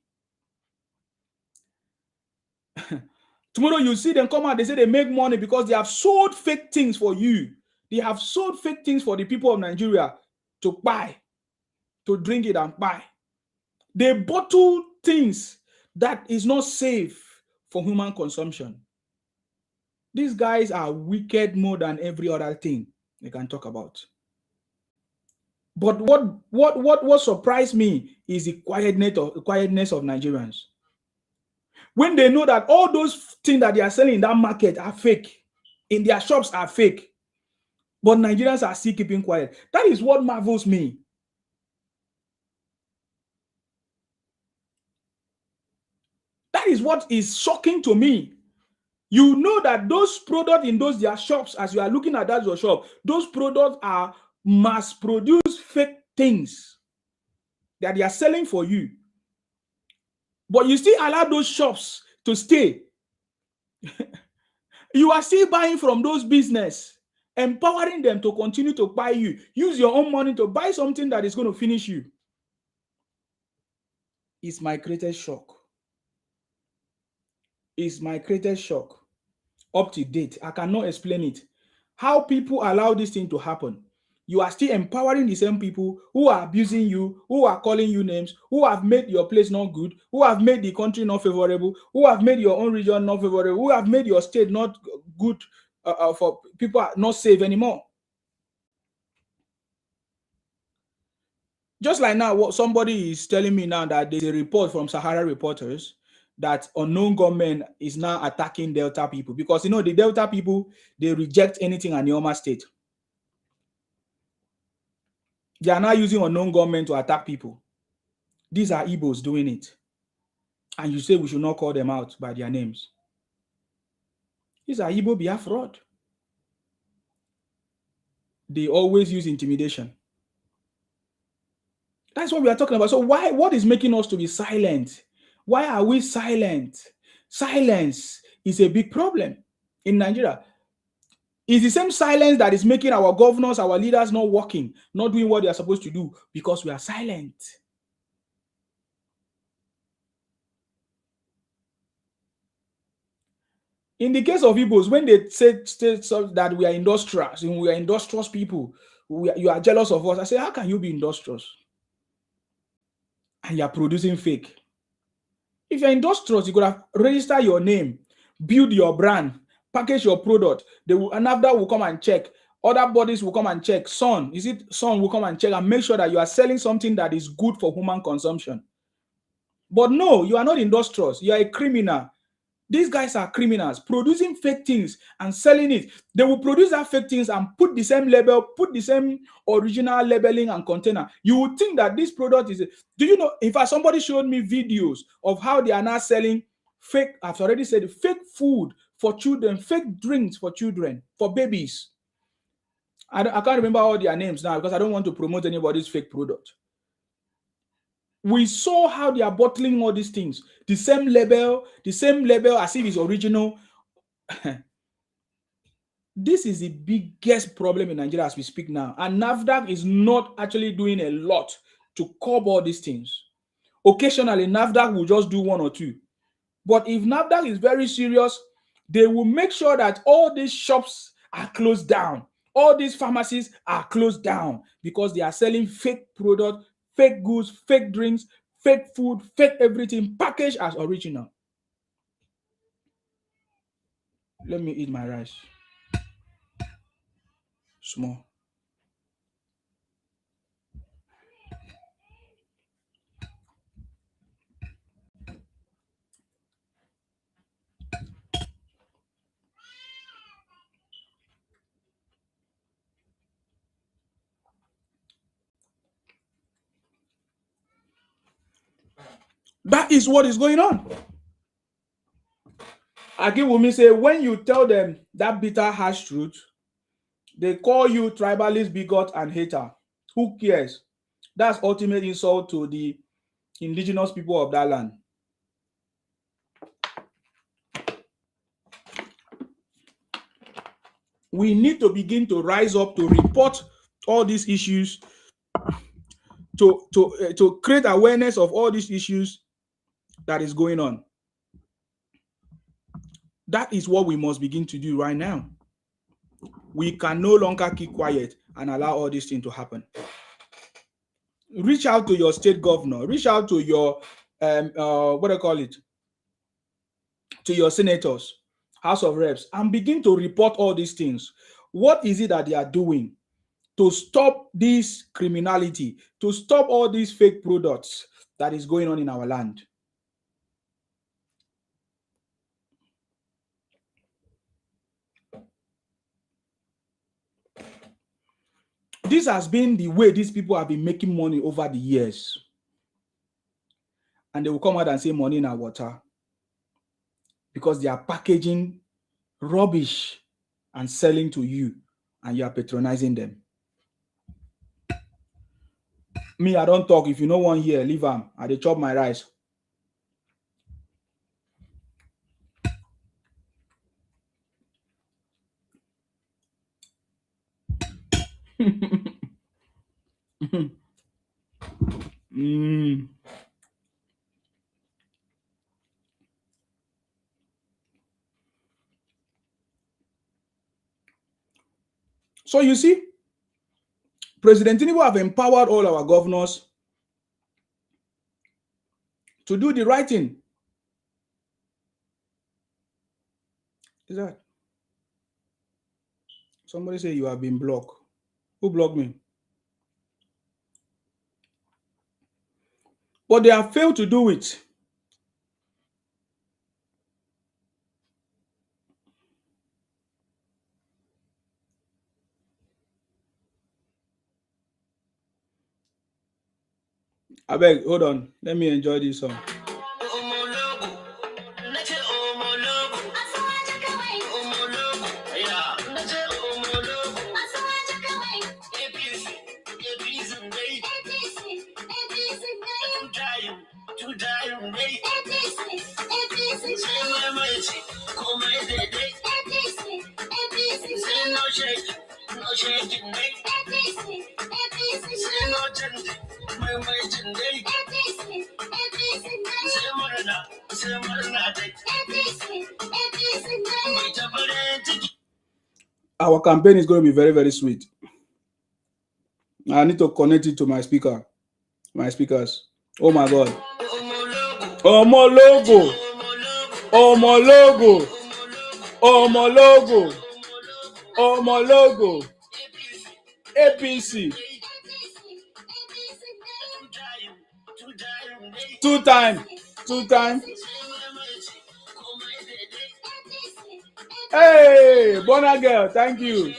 Tomorrow you see them come out, they say they make money because they have sold fake things for you. They have sold fake things for the people of Nigeria to buy, to drink it and buy. They bottle things that is not safe for human consumption. These guys are wicked more than every other thing they can talk about. But what surprised me is the quietness of Nigerians. When they know that all those things that they are selling in that market are fake, in their shops are fake, but Nigerians are still keeping quiet. That is what marvels me. That is what is shocking to me. You know that those products in those their shops, as you are looking at that your shop, those products are mass-produced fake things that they are selling for you. But you still allow those shops to stay. You are still buying from those business, empowering them to continue to buy you. Use your own money to buy something that is going to finish you. It's my greatest shock. It's my greatest shock. Up to date, I cannot explain it. How people allow this thing to happen. You are still empowering the same people who are abusing you, who are calling you names, who have made your place not good, who have made the country not favorable, who have made your own region not favorable, who have made your state not good for people not safe anymore. Just like now, what somebody is telling me now that there's a report from Sahara reporters that unknown government is now attacking Delta people because, you know, the Delta people, they reject anything in Anioma state. They are now using unknown government to attack people. These are Igbos doing it. And you say we should not call them out by their names. These are Igbo Biafra. They always use intimidation. That's what we are talking about. So what is making us to be silent? Why are we silent? Silence is a big problem in Nigeria. It's the same silence that is making our governors, our leaders not working, not doing what they are supposed to do because we are silent. In the case of Igbos, when they say that we are industrious, and we are industrious people, you are jealous of us. I say, how can you be industrious? And you are producing fake. If you're industrious, you could have registered your name, build your brand, package your product. Another will come and check. Other bodies will come and check. Sun will come and check and make sure that you are selling something that is good for human consumption. But no, you are not industrious. You are a criminal. These guys are criminals producing fake things and selling it. They will produce that fake things and put the same label, put the same original labeling and container. You would think that this product is... Do you know, in fact, somebody showed me videos of how they are now selling fake, I've already said, fake food for children, fake drinks for children, for babies. I can't remember all their names now because I don't want to promote anybody's fake product. We saw how they are bottling all these things. The same label as if it's original. This is the biggest problem in Nigeria as we speak now. And NAFDAC is not actually doing a lot to curb all these things. Occasionally, NAFDAC will just do one or two. But if NAFDAC is very serious, they will make sure that all these shops are closed down. All these pharmacies are closed down because they are selling fake products, fake goods, fake drinks, fake food, fake everything, packaged as original. Let me eat my rice. Small. That is what is going on. Akiwumi say when you tell them that bitter harsh truth, they call you tribalist, bigot, and hater. Who cares? That's ultimate insult to the indigenous people of that land. We need to begin to rise up to report all these issues, to create awareness of all these issues that is going on. That is what we must begin to do right now. We can no longer keep quiet and allow all these things to happen. Reach out to your state governor, reach out to your what do I call it? To your senators, House of Reps, and begin to report all these things. What is it that they are doing to stop this criminality, to stop all these fake products that is going on in our land? This has been the way these people have been making money over the years. And they will come out and say money in our water, because they are packaging rubbish and selling to you, and you are patronizing them. Me, I don't talk. If you know one here, leave them. I dey chop my rice. Mm. So you see, President Tinubu have empowered all our governors to do the right thing. Is that? Somebody say you have been blocked. Who blocked me? But they have failed to do it. I beg, hold on. Let me enjoy this song. Our campaign is going to be very, very sweet. I need to connect it to my speakers. Oh my God. Omo logo. Omo logo. Omo logo. Omo logo. APC. Two time. Hey, Bona girl, thank you.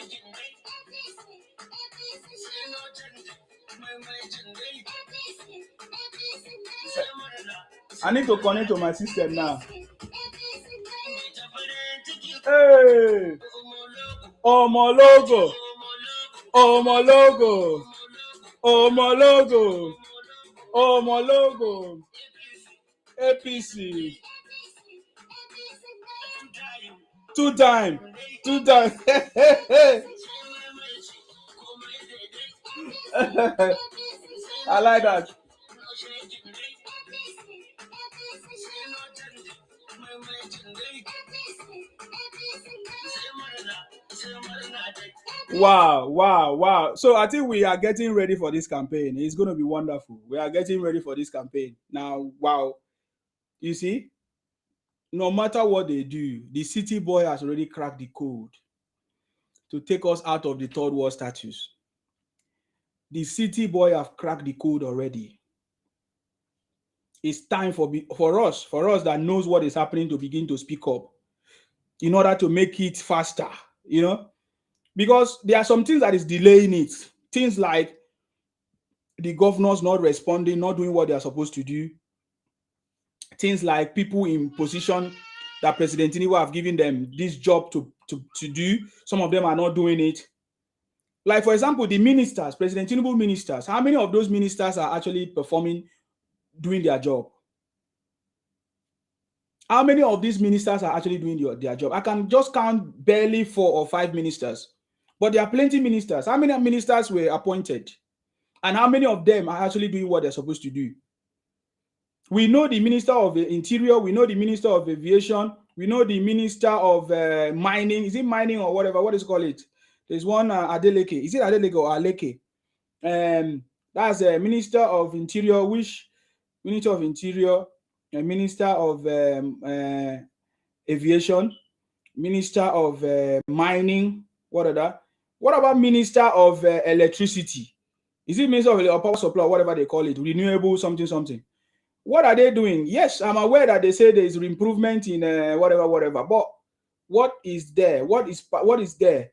I need to connect to my system now. Hey, Omo logo. Omo logo. Omo logo. Omo logo. APC. Two time. I like that. Wow. So I think we are getting ready for this campaign. It's going to be wonderful. We are getting ready for this campaign. Now, wow. You see? no matter what they do, the city boy has already cracked the code to take us out of the third world status. The city boy have cracked the code already. It's time for us that knows what is happening to begin to speak up in order to make it faster, because there are some things that is delaying it. Things like the governors not responding, not doing what they are supposed to do. Things like people in position that President Tinubu have given them this job to do. Some of them are not doing it. Like, for example, the ministers, President Tinubu ministers, how many of those ministers are actually performing, doing their job? How many of these ministers are actually doing their job? I can just count barely 4 or 5 ministers, but there are plenty ministers. How many ministers were appointed? And how many of them are actually doing what they're supposed to do? We know the Minister of the Interior, we know the Minister of Aviation, we know the Minister of Mining. Is it mining or whatever? What is it called? There's one Adeleke. Is it Adeleke or Aleke? That's a Minister of Interior. Which Minister of Interior? Minister of Aviation, Minister of Mining. What are that? What about Minister of Electricity? Is it Minister of Power Supply, whatever they call it, renewable something? What are they doing? Yes, I'm aware that they say there is improvement in whatever. But what is there? What is there?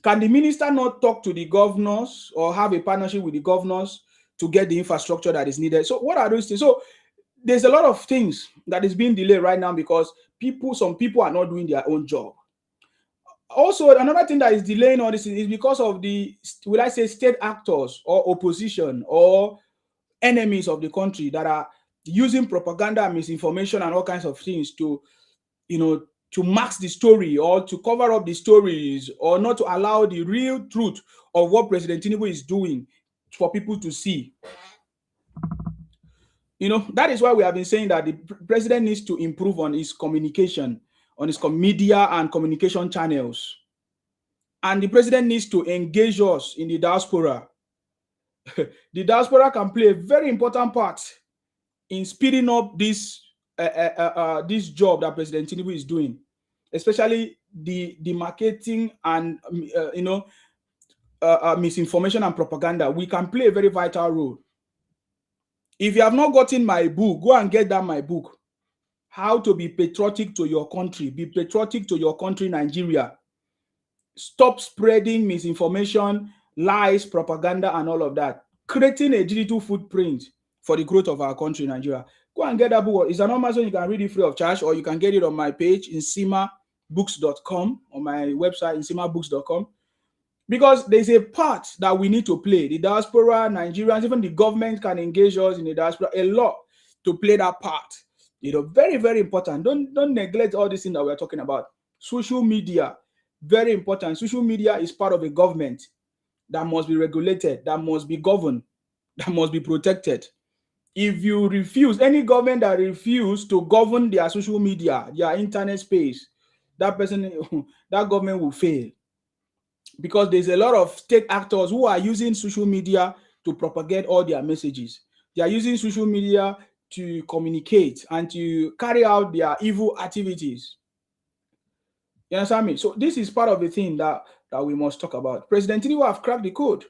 Can the minister not talk to the governors or have a partnership with the governors to get the infrastructure that is needed? So what are those things? So there's a lot of things that is being delayed right now because some people are not doing their own job. Also, another thing that is delaying all this is because of the, will I say, state actors or opposition or enemies of the country that are using propaganda, misinformation, and all kinds of things to, to mask the story or to cover up the stories or not to allow the real truth of what President Tinubu is doing for people to see. That is why we have been saying that the president needs to improve on his communication, on his media and communication channels. And the president needs to engage us in the diaspora. The diaspora can play a very important part in speeding up this job that President Tinubu is doing, especially the marketing and misinformation and propaganda. We can play a very vital role. If you have not gotten my book, go and get my book. How to be patriotic to your country. Be patriotic to your country, Nigeria. Stop spreading misinformation, lies, propaganda, and all of that. Creating a digital footprint for the growth of our country, Nigeria. Go and get that book. It's an Amazon. You can read it free of charge, or you can get it on my page, insimabooks.com, on my website, insimabooks.com. Because there's a part that we need to play. The diaspora, Nigerians, even the government can engage us in the diaspora a lot to play that part. Very, very important. Don't neglect all this thing that we're talking about. Social media, very important. Social media is part of a government that must be regulated, that must be governed, that must be protected. If you refuse, any government that refuses to govern their social media, their internet space, that government will fail. Because there's a lot of state actors who are using social media to propagate all their messages. They are using social media to communicate and to carry out their evil activities. You understand me? So this is part of the thing that we must talk about. President Tinubu have cracked the code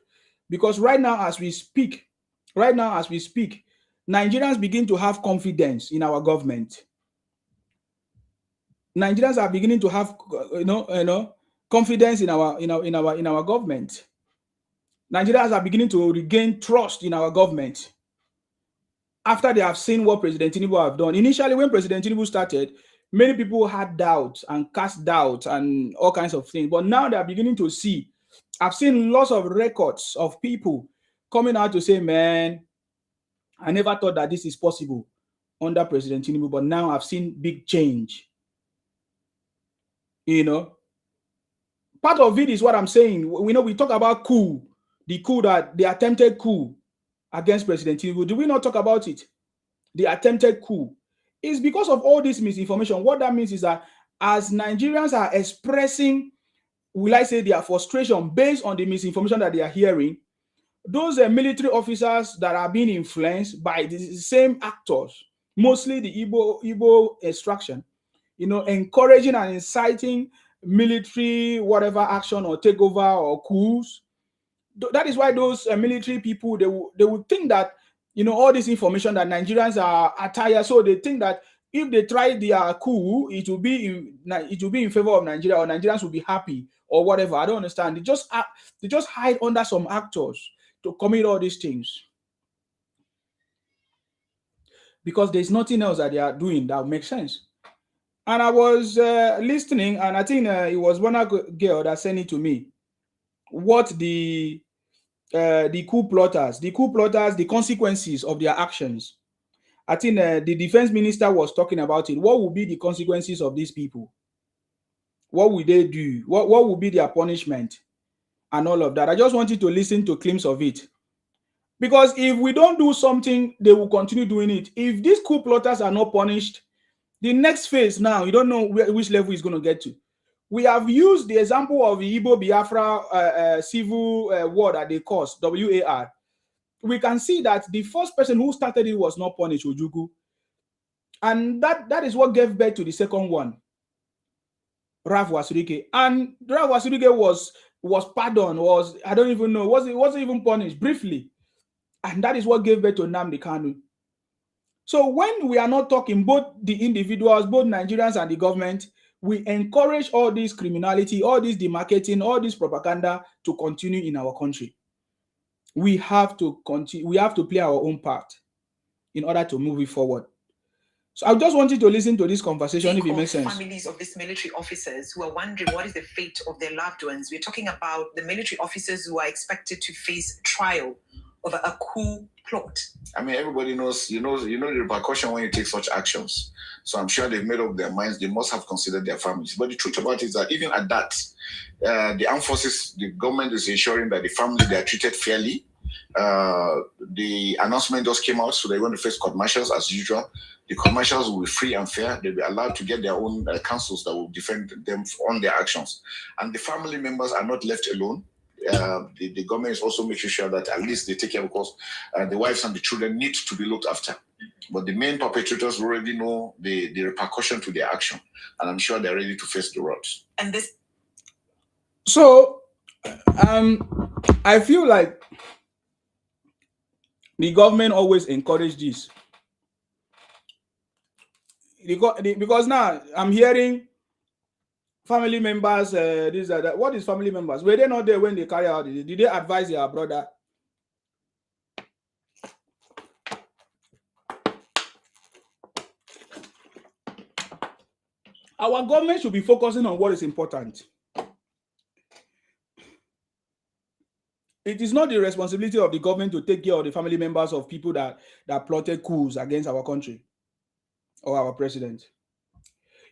because right now as we speak, Nigerians begin to have confidence in our government. Nigerians are beginning to have, confidence in our government. Nigerians are beginning to regain trust in our government after they have seen what President Tinubu have done. Initially, when President Tinubu started, many people had doubts and cast doubt and all kinds of things. But now they are beginning to see. I've seen lots of records of people coming out to say, man, I never thought that this is possible under President Tinubu, but now I've seen big change. Part of it is what I'm saying. We talk about coup, the attempted coup against President Tinubu. Do we not talk about it? The attempted coup. It's because of all this misinformation. What that means is that as Nigerians are expressing, will I say, their frustration based on the misinformation that they are hearing, those military officers that are being influenced by the same actors, mostly the Igbo extraction, encouraging and inciting military whatever action or takeover or coups. That is why those military people, they would think that all this information that Nigerians are tired, so they think that if they try their coup, it will be in favor of Nigeria, or Nigerians will be happy or whatever. I don't understand. They just hide under some actors to commit all these things because there's nothing else that they are doing that makes sense. And I was listening, and I think it was one girl that sent it to me. What the coup plotters, the consequences of their actions. I think the defense minister was talking about it. What will be the consequences of these people? What will they do? What will be their punishment? And all of that. I just wanted to listen to clips of it. Because if we don't do something, they will continue doing it. If these coup plotters are not punished, the next phase now, you don't know which level it's going to get to. We have used the example of the Igbo Biafra civil war that they caused, WAR. We can see that the first person who started it was not punished, Ojugu. And that is what gave birth to the second one, Rav Wasurike. And Rav Wasurike was pardoned, I don't even know, wasn't even punished briefly. And that is what gave birth to Nnamdi Kanu. So when we are not talking, both the individuals, both Nigerians and the government, we encourage all this criminality, all this demarketing, all this propaganda to continue in our country. We have to continue. We have to play our own part in order to move it forward. So I just wanted to listen to this conversation if it makes sense.
Families of these military officers who are wondering what is the fate of their loved ones. We're talking about the military officers who are expected to face trial over a coup plot.
I mean, everybody knows, the repercussion when you take such actions. So I'm sure they've made up their minds. They must have considered their families. But the truth about it is that even at that, the armed forces, the government is ensuring that the family, they are treated fairly. The announcement just came out, so they're going to face court martials as usual. The court martials will be free and fair. They'll be allowed to get their own counsels that will defend them on their actions. And the family members are not left alone. The government is also making sure that at least they take care, because the wives and the children need to be looked after. But the main perpetrators already know the repercussion to their action, and I'm sure they're ready to face the rods.
And this.
So, I feel like the government always encourage this. Because now I'm hearing family members, this or that. What is family members? Were they not there when they carry out it? Did they advise their brother? Our government should be focusing on what is important. It is not the responsibility of the government to take care of the family members of people that plotted coups against our country or our president.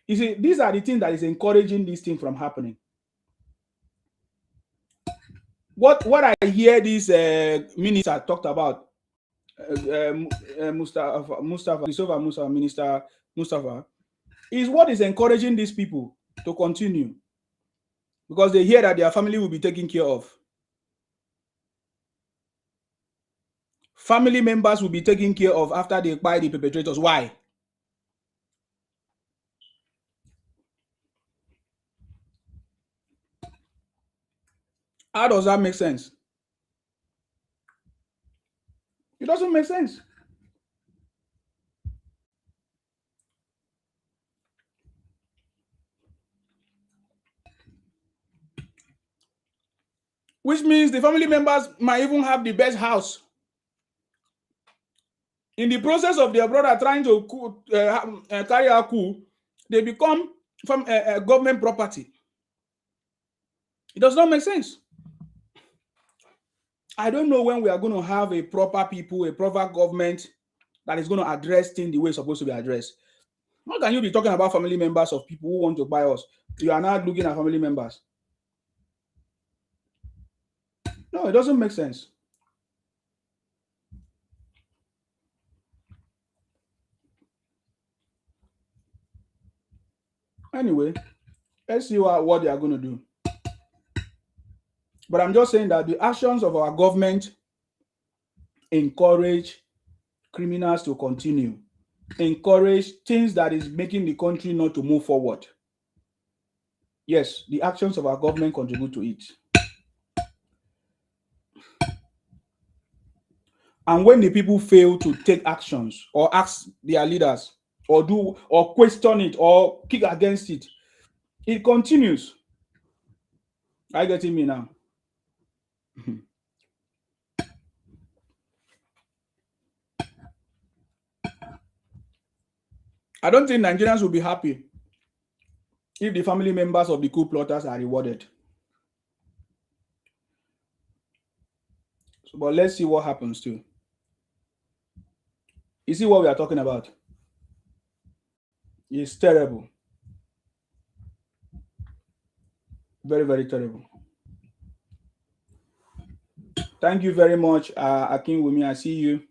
You see, these are the things that is encouraging this thing from happening. What I hear this minister talked about, Minister Mustafa, is what is encouraging these people to continue, because they hear that their family will be taken care of. Family members will be taken care of after they buy the perpetrators. Why? How does that make sense? It doesn't make sense. Which means the family members might even have the best house. In the process of their brother trying to carry out coup, they become from government property. It does not make sense. I don't know when we are going to have a proper people, a proper government that is going to address things the way it's supposed to be addressed. How can you be talking about family members of people who want to buy us? You are not looking at family members. No, it doesn't make sense. Anyway, let's see what they are going to do. But I'm just saying that the actions of our government encourage criminals to continue. encourage things that is making the country not to move forward. Yes, the actions of our government contribute to it. And when the people fail to take actions or ask their leaders or do or question it or kick against it, it continues. Are you getting me now? I don't think Nigerians will be happy if the family members of the coup plotters are rewarded. So, but let's see what happens too. You see what we are talking about? It's terrible. Very, very terrible. Thank you very much, Akinwumi. I see you.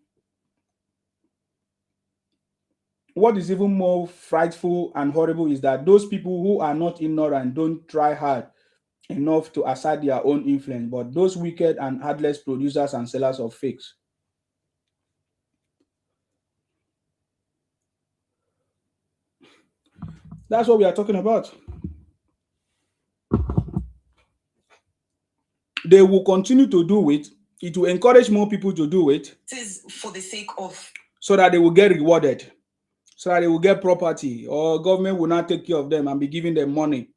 What is even more frightful and horrible is that those people who are not ignorant don't try hard enough to assert their own influence, but those wicked and heartless producers and sellers of fakes. That's what we are talking about. They will continue to do it. It will encourage more people to do it.
It is for the sake of,
so that they will get rewarded, so that they will get property, or government will not take care of them and be giving them money.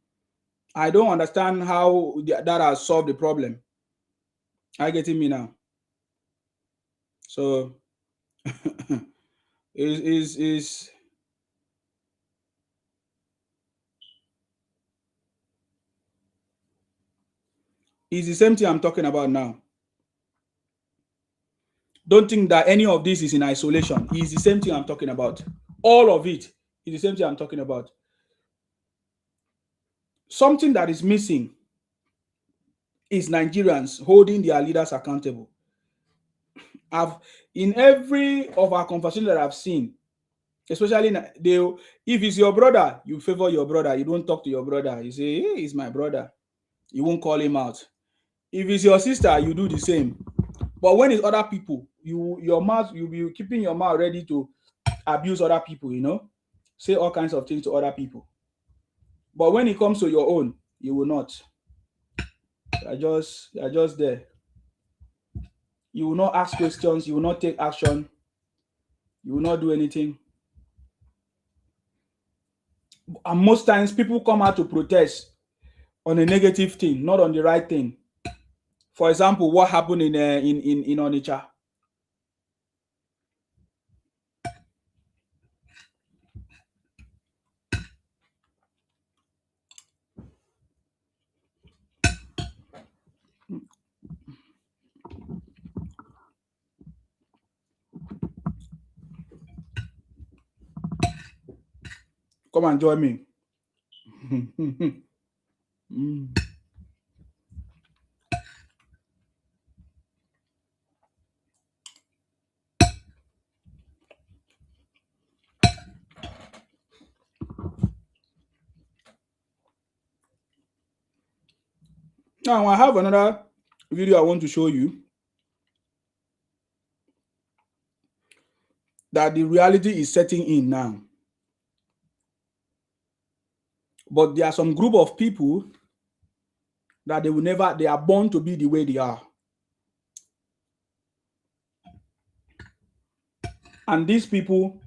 I don't understand how that has solved the problem. Are you getting me now? So is the same thing I'm talking about now. Don't think that any of this is in isolation. It's the same thing I'm talking about. All of it is the same thing I'm talking about. Something that is missing is Nigerians holding their leaders accountable. In every of our conversations that I've seen, especially if it's your brother, you favor your brother. You don't talk to your brother. You say, hey, he's my brother. You won't call him out. If it's your sister, you do the same. But when it's other people, you'll be keeping your mouth ready to abuse other people, say all kinds of things to other people. But when it comes to your own, you will not. You're just there. You will not ask questions. You will not take action. You will not do anything. And most times, people come out to protest on a negative thing, not on the right thing. For example, what happened in Onitsha? Come and join me. Now, I have another video I want to show you that the reality is setting in now. But there are some group of people that they are born to be the way they are. And these people,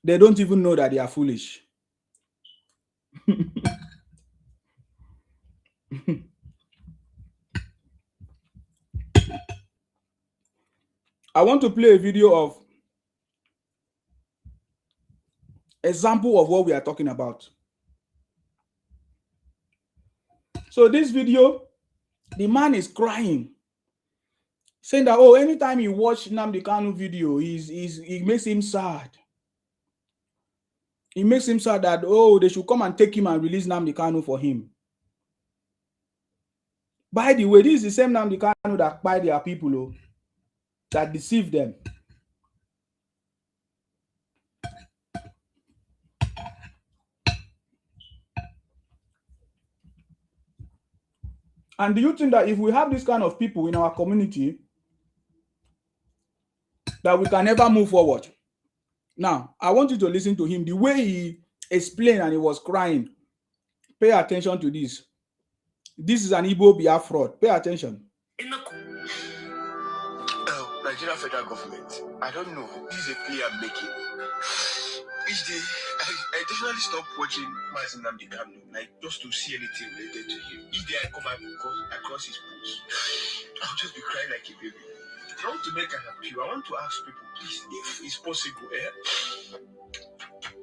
they don't even know that they are foolish. I want to play a video of example of what we are talking about. So this video, the man is crying, saying that, oh, anytime he watch Nnamdi Kanu video, it makes him sad. It makes him sad that, oh, they should come and take him and release Nnamdi Kanu for him. By the way, this is the same Nnamdi Kanu that buy their people, that deceive them. And do you think that if we have this kind of people in our community, that we can never move forward? Now, I want you to listen to him. The way he explained and he was crying. Pay attention to this. This is an Igbo Biafra. Pay attention.
Nigeria federal government, I don't know. This is a play I'm making. Each day, I additionally stop watching Mazin Nnamdi Kanu, like just to see anything related to him. Each day I come across his post, I'll just be crying like a baby. I want to make an appeal. I want to ask people, please, if it's possible,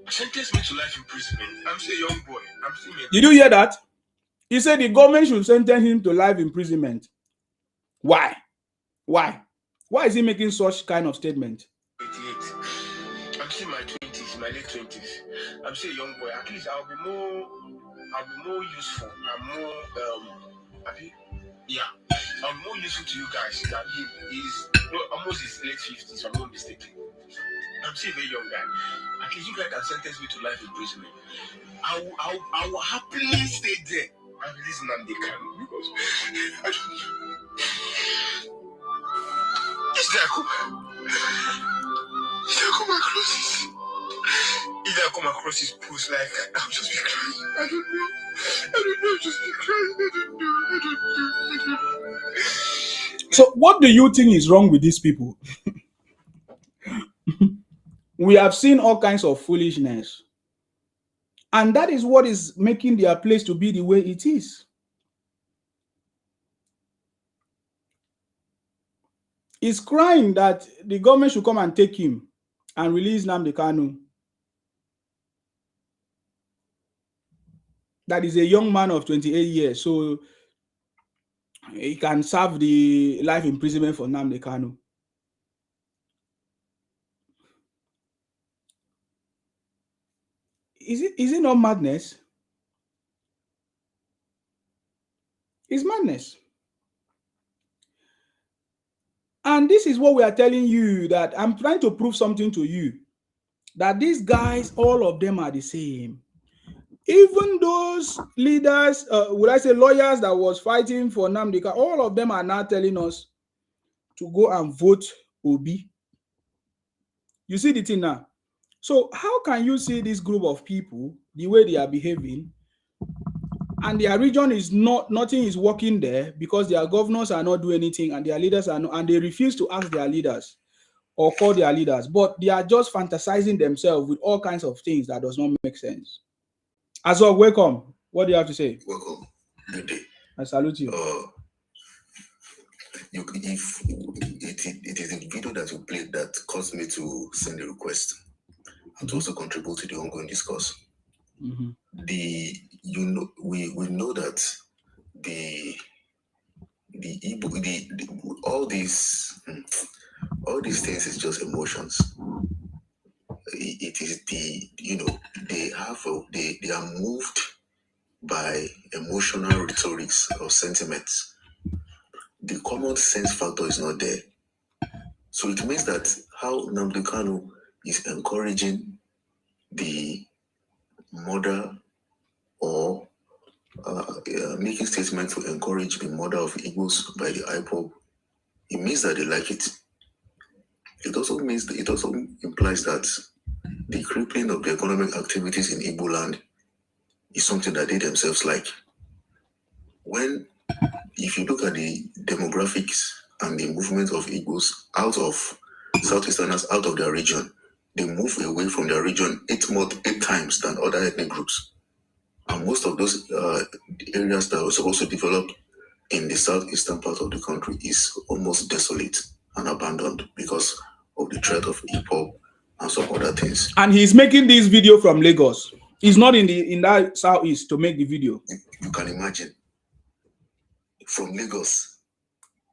sentence me to life imprisonment. I'm still a young boy. I'm still a...
Did you hear that? He said the government should sentence him to life imprisonment. Why? Why? Why is he making such kind of statement?
88. I'm still in my 20s, my late 20s. I'm still a young boy. At least I'll be more useful. I'm more I'll be more useful to you guys. That he's almost his late 50s, if I'm not mistaken. I'm still a very young guy. At least you guys can sentence me to life imprisonment. I will happily stay there and release Nnamdi Kanu because I don't. If I come across his post, like I'll just be crying. I don't know. Just be crying. I don't know.
So, what do you think is wrong with these people? We have seen all kinds of foolishness, and that is what is making their place to be the way it is. He's crying that the government should come and take him and release Nnamdi Kanu. That is a young man of 28 years, so he can serve the life imprisonment for Nnamdi Kanu. Is it not madness? It's madness. And this is what we are telling you, that I'm trying to prove something to you, that these guys, all of them are the same. Even those leaders, would I say lawyers that was fighting for Nnamdi Kanu, all of them are now telling us to go and vote Obi. You see the thing now? So how can you see this group of people, the way they are behaving, and their region is nothing is working there because their governors are not doing anything and their leaders are not, and they refuse to ask their leaders or call their leaders, but they are just fantasizing themselves with all kinds of things that does not make sense. Azog, welcome. What do you have to say?
Welcome. Good day.
I salute you.
If it is a video that you played that caused me to send a request and to also contribute to the ongoing discourse.
Mm-hmm.
We know that all these things is just emotions. It is they are moved by emotional rhetorics or sentiments. The common sense factor is not there. So it means that how Nnamdi Kanu is encouraging the murder or making statements to encourage the murder of Igbos by the IPOB, it means that they like it. It also implies that the crippling of the economic activities in Igbo land is something that they themselves like. If you look at the demographics and the movement of Igbos out of Southeasterners out of their region, they move away from their region 8 times than other ethnic groups. And most of those areas that were supposed to develop in the southeastern part of the country is almost desolate and abandoned because of the threat of IPOB and some other things.
And he's making this video from Lagos. He's not in that southeast to make the video.
You can imagine. From Lagos.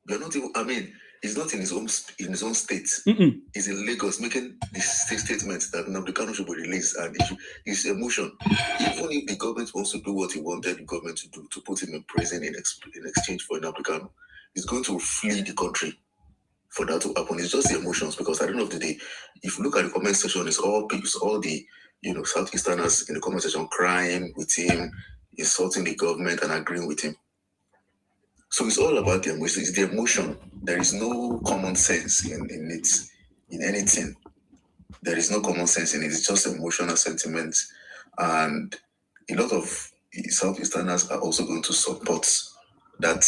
You're not even, he's not in his own state.
Mm-mm.
He's in Lagos making this statement that Nnamdi Kanu should be released, and his emotion. Even if the government wants to do what he wanted the government to do, to put him in prison in exchange for Nnamdi Kanu, he's going to flee the country for that to happen. It's just the emotions, because at the end of the day, if you look at the comment section, it's all the Southeasterners in the comment section crying with him, insulting the government and agreeing with him. So it's all about the emotion. It's the emotion. There is no common sense in anything. There is no common sense in it. It's just emotional sentiments, and a lot of Southeasterners are also going to support that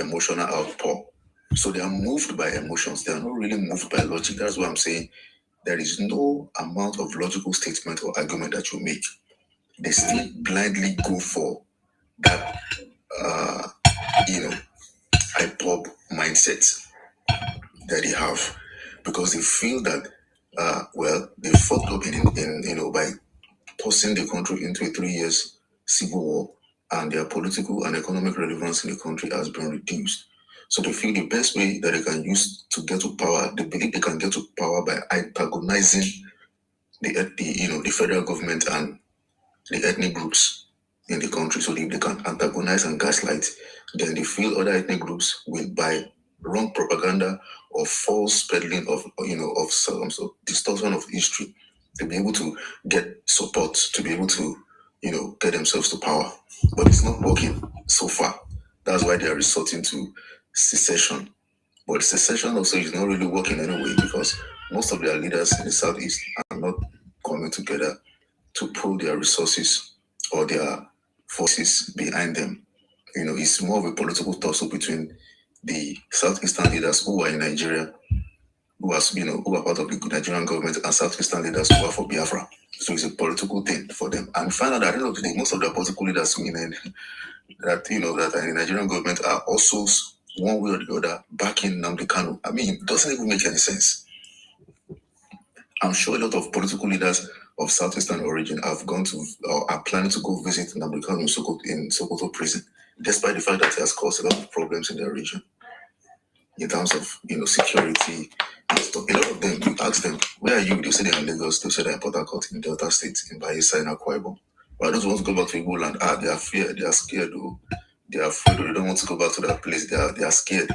emotional outpour. So they are moved by emotions. They are not really moved by logic. That's what I'm saying. There is no amount of logical statement or argument that you make. They still blindly go for that, hyper mindset that they have, because they feel that, they fucked up by tossing the country into a 3 years civil war, and their political and economic relevance in the country has been reduced. So they feel the best way that they can use to get to power, they believe they can get to power by antagonizing the federal government and the ethnic groups in the country. So if they can antagonize and gaslight, then they feel other ethnic groups will, by wrong propaganda or false peddling of some distortion of history, they'll be able to get support to be able to get themselves to power. But it's not working so far. That's why they are resorting to secession. But secession also is not really working anyway, because most of their leaders in the Southeast are not coming together to pull their resources or their forces behind them. It's more of a political tussle between the Southeastern leaders who are in Nigeria, who are part of the Nigerian government, and Southeastern leaders who are for Biafra. So it's a political thing for them. And find out that at the end of the day, most of the political leaders that are in the Nigerian government are also, one way or the other, backing Nnamdi Kanu. I mean, it doesn't even make any sense. I'm sure a lot of political leaders of Southeastern origin have gone to or are planning to go visit Nnamdi Kanu in Sokoto prison, despite the fact that he has caused a lot of problems in their region in terms of security and stuff. A lot of them, you ask them, where are you? They say they're in Lagos. They say they're in Port Harcourt, in Delta State, in Bayelsa, in Akwa Ibom. But those ones go back to Igbo land. They are feared. They are scared. They are afraid. They don't want to go back to that place. They are scared.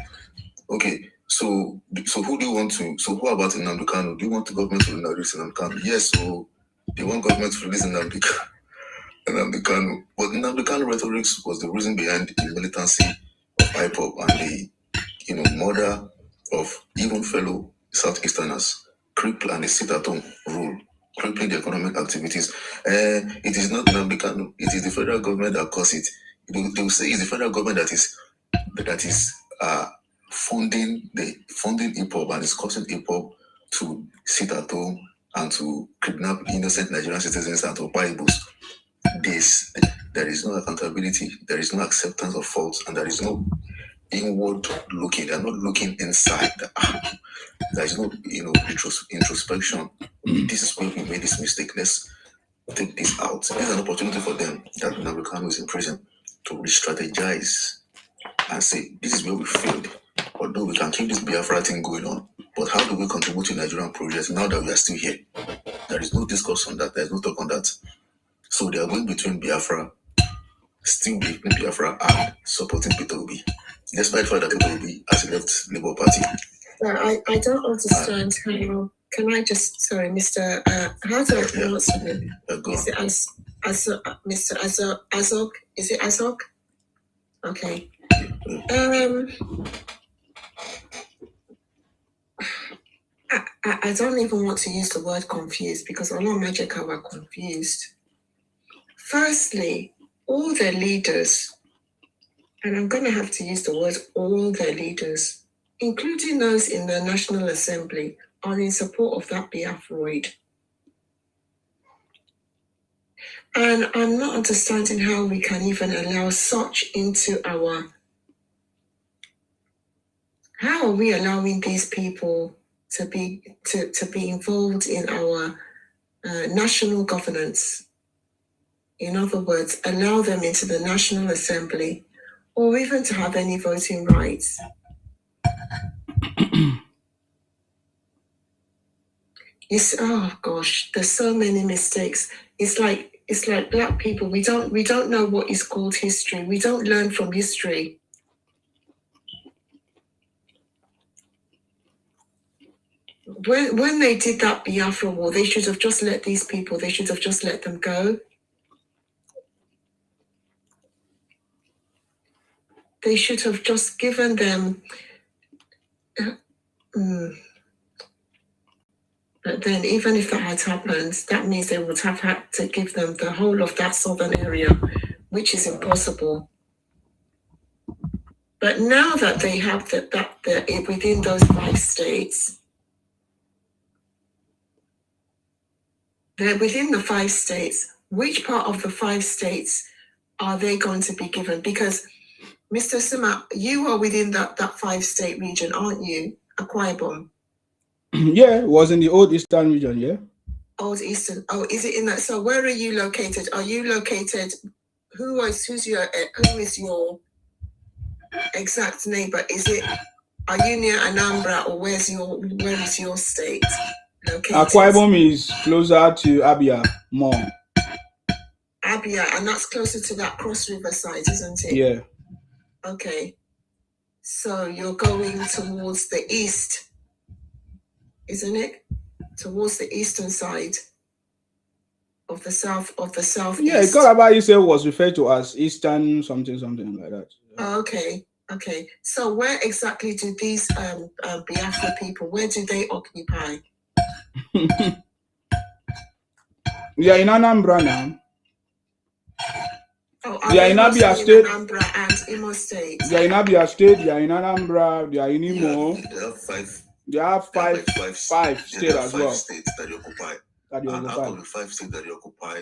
Okay, so who do you want to? So who about Nnamdi Kanu? Do you want the government to release Nnamdi Kanu? Yes, so they want government to release Nnamdi Kanu. But Nnamdi Kanu rhetoric was the reason behind the militancy of IPOB and the murder of even fellow Southeasterners, cripple and a sit-at-home rule, crippling the economic activities. It is not Nnamdi Kanu, it is the federal government that caused it. They will say it's the federal government that is funding IPOB and is causing IPOB to sit at home and to kidnap innocent Nigerian citizens and to buy books. There is no accountability, there is no acceptance of faults, and there is no inward looking. They're not looking inside. There is no introspection. This is where we made this mistake. Let's take this out. There's an opportunity for them that Nnamdi Kanu is in prison to re-strategize and say, this is where we failed. Although we can keep this Biafra thing going on, but how do we contribute to Nigerian progress now that we are still here? There is no discourse on that. There is no talk on that. So they are going between Biafra, still between Biafra, and supporting Peter Obi, despite the fact that Peter Obi has left Labour Party.
I don't understand how. Can I just, sorry, Mr. How do I pronounce your name? Is it Mr. Azog? Is it Azog? Okay. I don't even want to use the word confused, because I'm not magic how we're confused. Firstly, all their leaders, and I'm going to have to use the word all their leaders, including those in the National Assembly, are in support of that Biafroid. And I'm not understanding how we can even allow such into our... How are we allowing these people to be involved in our national governance? In other words, allow them into the National Assembly, or even to have any voting rights. Oh gosh, there's so many mistakes. It's like Black people. We don't know what is called history. We don't learn from history. When they did that Biafra war, they should have just let these people. They should have just let them go. They should have just given them. But then, even if that had happened, that means they would have had to give them the whole of that southern area, which is impossible. But now that they have that within those 5 states, they're within the 5 states. Which part of the 5 states are they going to be given? Because Mr. Sima, you are within that 5-state region, aren't you? Akwa Ibom.
Yeah, it was in the old Eastern region, yeah.
Old Eastern. Oh, is it in that? So where are you located? Are you located? Who is your exact neighbor? Are you near Anambra, or where is your state located?
Akwa Ibom is closer to Abia more.
Abia, and that's closer to that Cross River side, isn't it?
Yeah.
Okay. So you're going towards the east, isn't it? Towards the eastern side of the southeast.
Yeah, Calabar you said was referred to as Eastern something like that.
Oh, okay. So where exactly do these Biafra people, where do they occupy?
Yeah, in Anambra now.
Oh,
they are in Abia State.
Anambra and Imo State.
They are in Abia State, they are in Anambra, they are in Imo.
Yeah, they have 5.
They have five states as well.
5 states that they occupy. And out of the 5 states that they occupy,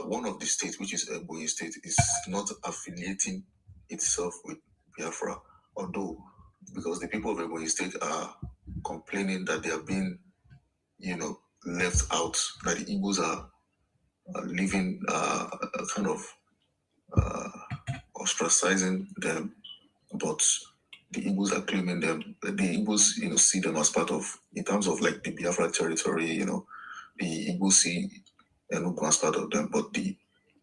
one of the states, which is Ebonyi State, is not affiliating itself with Biafra, although because the people of Ebonyi State are complaining that they are being, left out, that the Igbos are living kind of ostracizing them, but the Igbos are claiming them. The Igbos, see them as part of, in terms of like the Biafra territory, the Igbos see Enugu as part of them, but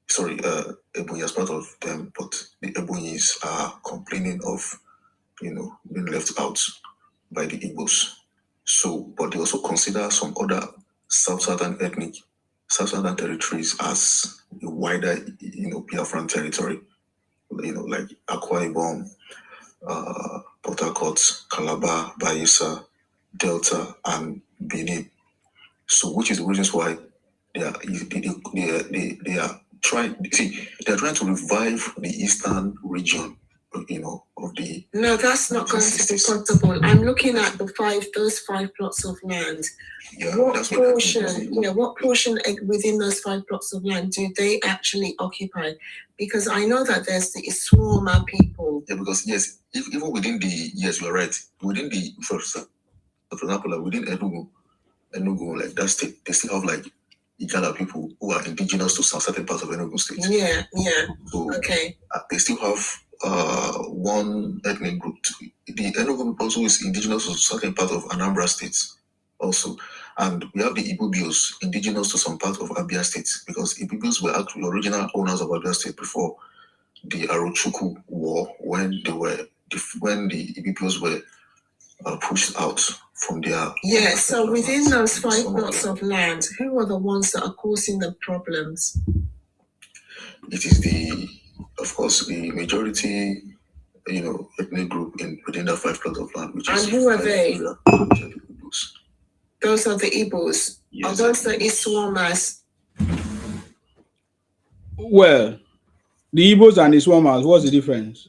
Ebonyi as part of them, but the Ebonyis are complaining of, being left out by the Igbos. So, but they also consider some other Southern territories as a wider, Biafran territory, like Akwa Ibom, Port Harcourt, Calabar, Bayelsa, Delta, and Benin. So, which is the reasons why they are trying. See, they are trying to revive the eastern region, of the.
No, that's not going to be possible. I'm looking at those 5 plots of land.
Yeah,
what portion within those 5 plots of land do they actually occupy? Because I know that there's the Iswama people.
Yeah, because yes, even within yes, you're right. Within for example, like within Enugu, like that state, they still have like Igala people who are indigenous to some certain parts of Enugu state.
Yeah.
So
okay.
They still have one ethnic group. The Enugu people also is indigenous to certain part of Anambra state also. And we have the Ibubios, indigenous to some part of Abia state, because Ibubios were actually original owners of Abia state before the Arochukwu War, when the Ibubios were pushed out from their.
Yeah, so within those 5 plots of land, who are the ones that are causing the problems?
It is of course, the majority, ethnic group within that 5 plots of land.
And who are they? Those are the Igbos. Yes. Are those the Iswamas?
Well, the Igbos and Iswamas, what's the difference?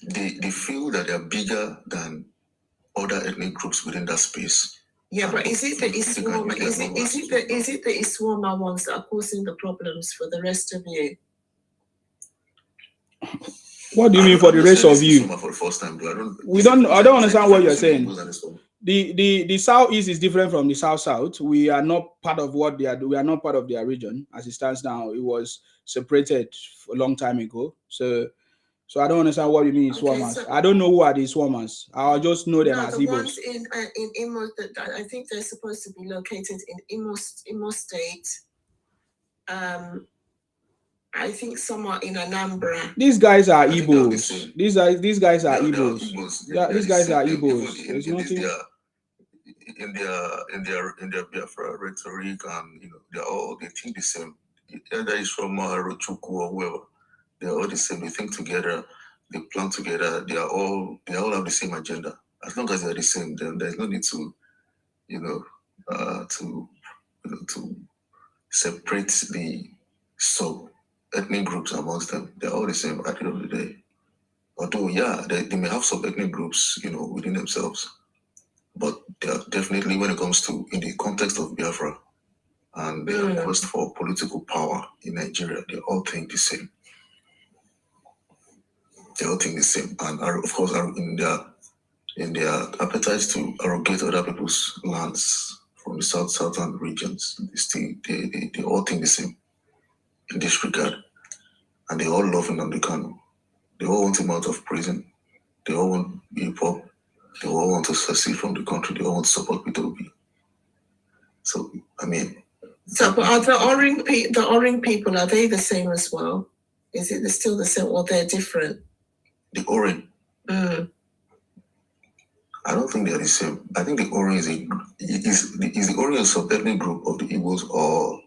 They feel that they are bigger than other ethnic groups within that space.
Yeah, but is it the Iswama? Is it the Iswama ones that are causing the problems for the rest of you?
What do you mean for the rest of you?
For the first time, I
don't understand what you're saying. The southeast is different from the south. We are not part of what they are doing. We are not part of their region as it stands now. It was separated a long time ago. So I don't understand what you mean, Swamas. So I don't know who are the Swamas. I just know them as
the
Igbos.
Ones in Imo, I think they're supposed to be located in Imo State. I think somewhere in Anambra.
These guys are Igbos. These guys are Igbos. These guys are Igbos. There's nothing.
In their Biafra rhetoric, and they think the same. Either it's from Rochukwu or whoever. They're all the same. They think together. they plan together. They all have the same agenda. As long as they're the same, then there's no need to, to separate the sub-ethnic groups amongst them. They're all the same at the end of the day. Although, yeah, they may have sub-ethnic groups, within themselves, but they are definitely, when it comes to, in the context of Biafra and the quest for political power in Nigeria, they all think the same. They all think the same, and of course, are in their appetite to arrogate other people's lands from the southern regions. They all think the same in this regard, and they all love Nnamdi Kanu. They all want him out of prison. They all want hip hop. They all want to secede from the country. They all want to support P2B. So, I mean.
So, but are the Oring people, are they the same as well? Is it still the same or they're different?
The Oring? I don't think they're the same. I think the Oring is the Oring a sub-ethnic group of the Igbos or...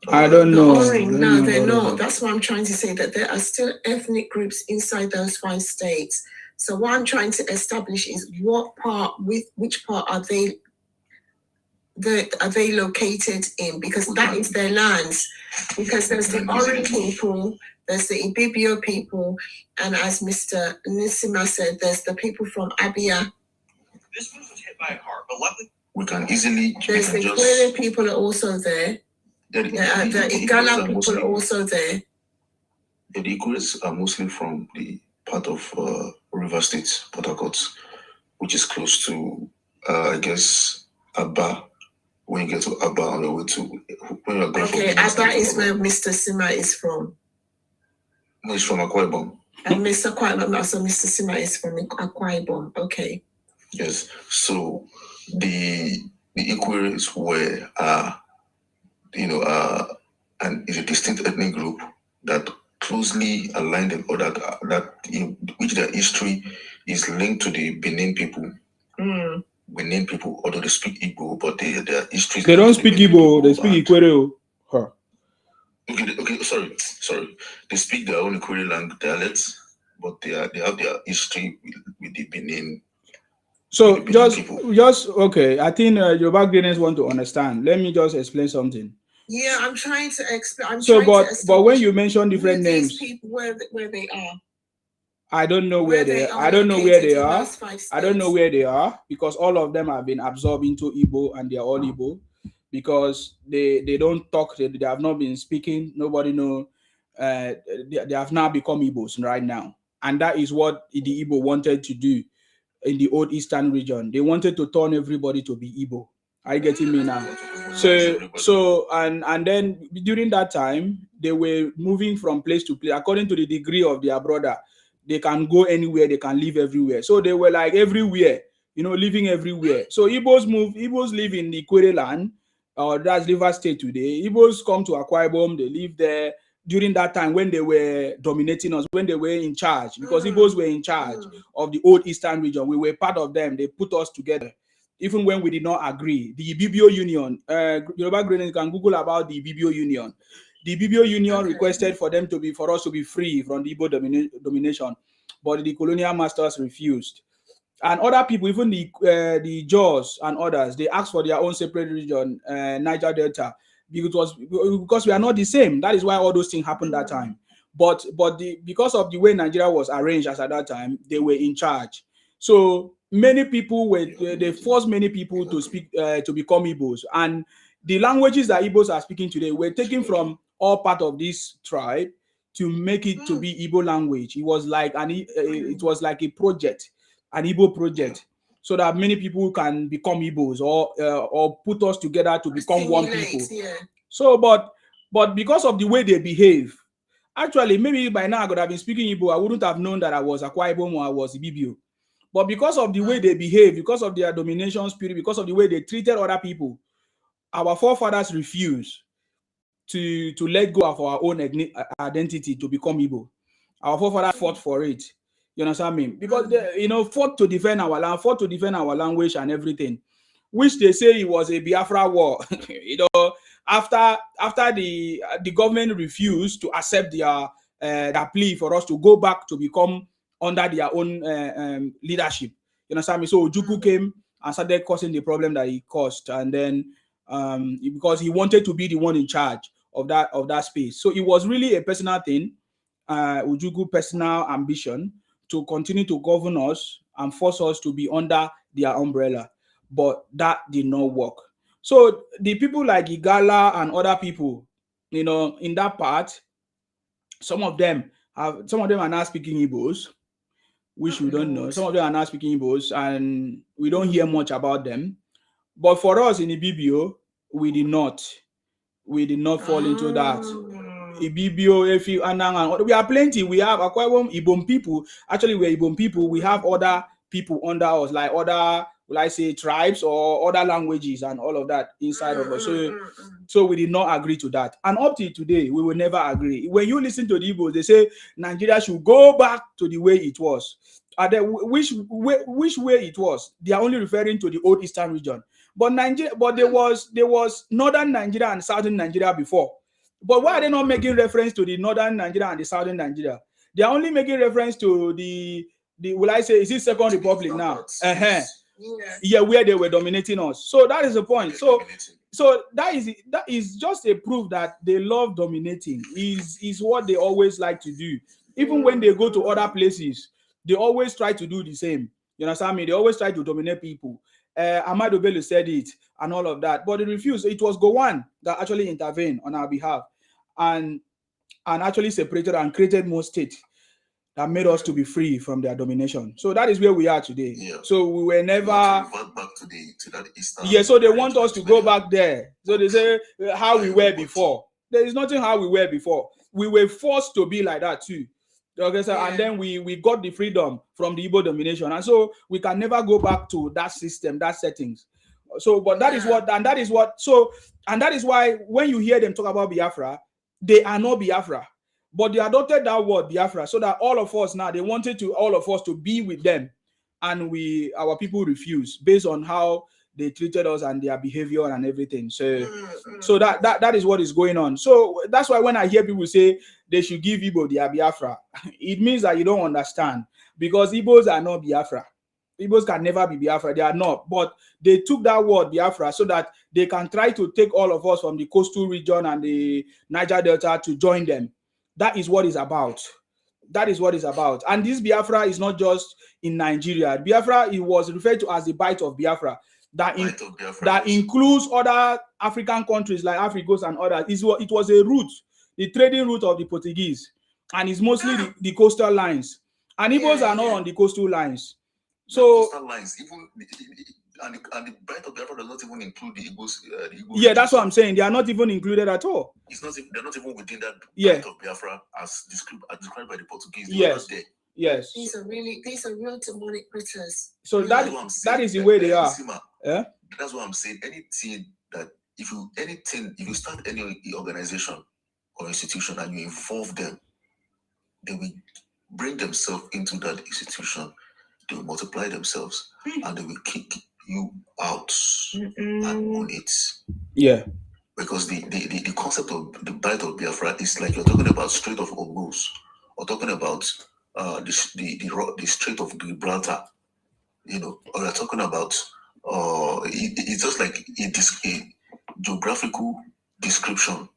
I don't know.
Oring, no, they're not. That's what I'm trying to say, that there are still ethnic groups inside those 5 states. So what I'm trying to establish is which part are they located in? Because that is their lands. Because there's the Oring people, there's the Ibibio people, and as Mr. Nisima said, there's the people from Abia.
This was hit by a car, but luckily
we can easily...
There's the Kwere people are also there. The Igala people are also there.
The Igles are mostly from the part of River State, Port Harcourt, which is close to, I guess, Abba. When you get to Abba on the way to... When you're going
okay, Abba is where Mr. Sima is from.
No, he's from Akwa Ibom.
And Mr. Sima is from Akwa Ibom. Okay.
Yes. So the Igles were... and is a distinct ethnic group that closely aligned and which their history is linked to the Benin people. Benin people, although they speak Igbo, but their history.
They don't speak Igbo. They speak Ikwere. Huh.
Okay. Sorry. They speak their own Ikwere language dialects, but they have their history with the Benin.
So just okay. I think your backgrounders want to understand. Let me just explain something.
Yeah, I'm trying to explain.
But when you mention different names,
people where they are,
I don't know where they are. I don't know where they are. I don't know where they are because all of them have been absorbed into Igbo and they are all Igbo because they don't talk. They have not been speaking. Nobody know. They have now become Igbos right now, and that is what the Igbo wanted to do in the old Eastern region. They wanted to turn everybody to be Igbo. Are you getting me now? So and then during that time, they were moving from place to place according to the degree of their brother. They can go anywhere, they can live everywhere. So they were like everywhere, living everywhere. So Igbos live in the Kwere land, that's River State today. Igbos come to Akwa Ibom, they live there during that time when they were dominating us, when they were in charge, because Igbos were in charge of the old Eastern region. We were part of them. They put us together. Even when we did not agree. The Ibibio Union, Yoruba Grenadiers can Google about the Ibibio Union. The Ibibio Union requested for us to be free from the Igbo domination, but the colonial masters refused. And other people, even the Jaws and others, they asked for their own separate region, Niger Delta, because we are not the same. That is why all those things happened that time. But because of the way Nigeria was arranged as at that time, they were in charge. So many people they forced many people to speak to become Igbos, and the languages that Igbos are speaking today were taken from all part of this tribe to make it to be Igbo language. It was like a project, an Igbo project, so that many people can become Igbos or put us together to become one people.
Yeah.
So, but because of the way they behave, actually, maybe by now I could have been speaking Igbo. I wouldn't have known that I was Akwa Ibom or I was Ibibio. But because of the way they behave, because of their domination spirit, because of the way they treated other people, our forefathers refused to let go of our own identity to become Igbo. Our forefathers fought for it. You understand me? Because they, fought to defend our land, fought to defend our language and everything, which they say it was a Biafra war. After the government refused to accept their plea for us to go back to become under their own leadership. You understand me? So Ojukwu came and started causing the problem that he caused, and then because he wanted to be the one in charge of that space. So it was really a personal thing, Ojukwu personal ambition to continue to govern us and force us to be under their umbrella, but that did not work. So the people like Igala and other people, in that part, some of them are now speaking Igbos, which we don't know. Some of them are not speaking Igbos, and we don't hear much about them. But for us in Ibibio, we did not fall into that. Ibibio, Efi, Anang, we are plenty. We have Akwaiwom Ibom people. Actually, we're Ibom people. We have other people under us, like other, will I say, tribes or other languages and all of that inside of us. So we did not agree to that. And up till today, we will never agree. When you listen to the Igbos, they say Nigeria should go back to the way it was. Which way it was? They are only referring to the old Eastern region. But there was northern Nigeria and southern Nigeria before. But why are they not making reference to the northern Nigeria and the southern Nigeria? They are only making reference to the will I say, is it Second Republic now? Yeah, where they were dominating us. So that is the point. So that is just a proof that they love dominating. Is what they always like to do. Even when they go to other places, they always try to do the same. You understand me? They always try to dominate people. Ahmadu Bello said it and all of that, but they refused. It was Gowon that actually intervened on our behalf and actually separated and created more states that made us to be free from their domination. So that is where we are today.
Yeah.
So we were never
back to that Eastern.
Yeah, so they want us to go back there. So they say how we were before. There is nothing how we were before. We were forced to be like that too. Okay, so and then we got the freedom from the Igbo domination, and so we can never go back to that system, that settings. So, but that is why when you hear them talk about Biafra, they are not Biafra, but they adopted that word Biafra so that all of us now, they wanted all of us to be with them, and our people refused based on how they treated us and their behavior and everything. So that is what is going on. So that's why when I hear people say they should give Igbo their Biafra, it means that you don't understand, because Igbos are not Biafra. Igbos can never be Biafra. They are not. But they took that word Biafra so that they can try to take all of us from the coastal region and the Niger Delta to join them. That is what it's about. That is what it's about. And this Biafra is not just in Nigeria. Biafra, it was referred to as the Bite of Biafra. That includes other African countries like Africa and others. It was a route, the trading route of the Portuguese, and it's mostly the coastal lines. And Igbos are not on the coastal lines. So
coastal lines, even and the Bite of Biafra does not even include the Igbos.
Yeah, that's what I'm saying. They are not even included at all.
They're not even within that Bite of Biafra as described by the Portuguese.
Yes. Yes.
These are real demonic critters.
So that is the way they are. Yeah?
That's what I'm saying. Anything if you start any organization or institution and you involve them, they will bring themselves into that institution, they will multiply themselves, and they will kick you out and own it. Yeah. Because the concept of the Bite of Biafra is like you're talking about Strait of Hormuz, or talking about the Strait of Gibraltar, or you're talking about it's just like a geographical description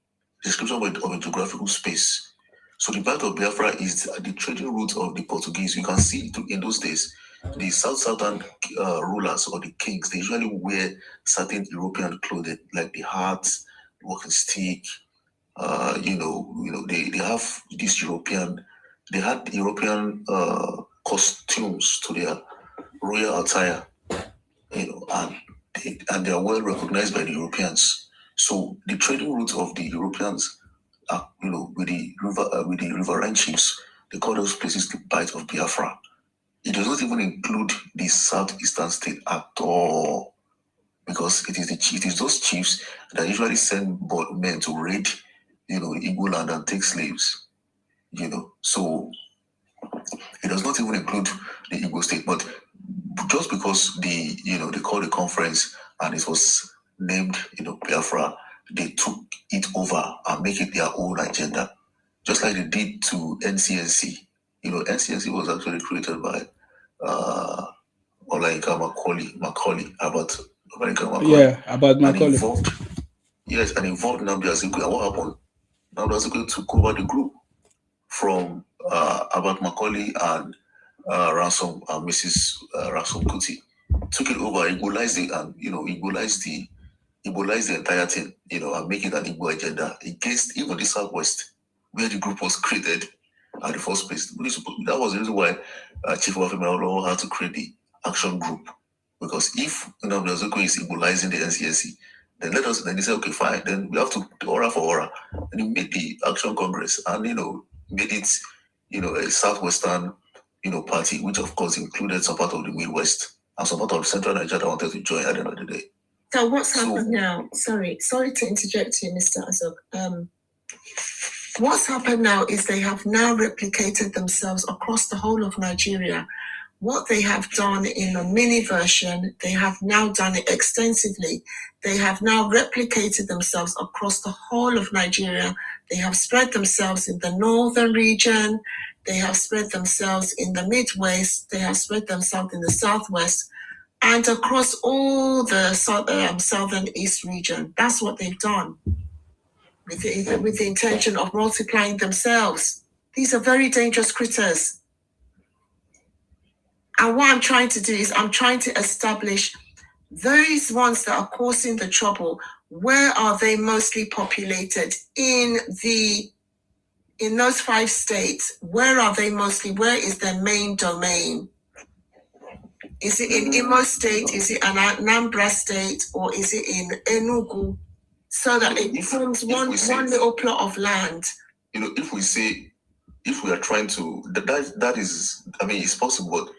of a geographical space. So the Bite of Biafra is the trading route of the Portuguese. You can see in those days, the southern rulers or the kings, they usually wear certain European clothing, like the hat, walking stick. They have this European. They had European costumes to their royal attire, and they are well recognized by the Europeans. So the trading route of the Europeans, with the riverine chiefs, they call those places the Bite of Biafra. It does not even include the southeastern state at all, because it is those chiefs that usually send men to raid, the Igbo land and take slaves. So it does not even include the Igbo state. But just because they called the conference and it was named, Biafra, they took it over and make it their own agenda, just like they did to NCNC. NCNC was actually created by Olayinka Macaulay, about Olayinka Macaulay.
Yeah, about Macaulay.
And involved Nnamdi Azikiwe. And what happened? Nnamdi Azikiwe took over the group from Abat Macaulay and Ransom and Mrs. Ransom Kuti. Took it over, equalized it, and equalized the entire thing, and make it an Igbo agenda against even the Southwest, where the group was created at the first place. That was the reason why Chief Obafemi had to create the action group, because if Nnamdi Azikiwe is equalizing the NCNC, then they say, okay, fine, then we have to do aura for aura. And he made the Action Congress and, made it, a Southwestern, party, which of course included some part of the Midwest and some part of Central Nigeria that wanted to join at the end of the day.
So what's happened now? Sorry to interject you, Mr. Azok. What's happened now is they have now replicated themselves across the whole of Nigeria. What they have done in a mini version, they have now done it extensively. They have now replicated themselves across the whole of Nigeria. They have spread themselves in the northern region. They have spread themselves in the Midwest. They have spread themselves in the Southwest and across all the southern East region. That's what they've done with the intention of multiplying themselves. These are very dangerous critters. And what I'm trying to do is I'm trying to establish those ones that are causing the trouble. Where are they mostly populated? In those 5 states, where are they mostly? Where is their main domain? Is it in Imo State? Is it in Anambra State? Or is it in Enugu? So that it forms one little plot of land.
If we are trying to, that is, it's possible, but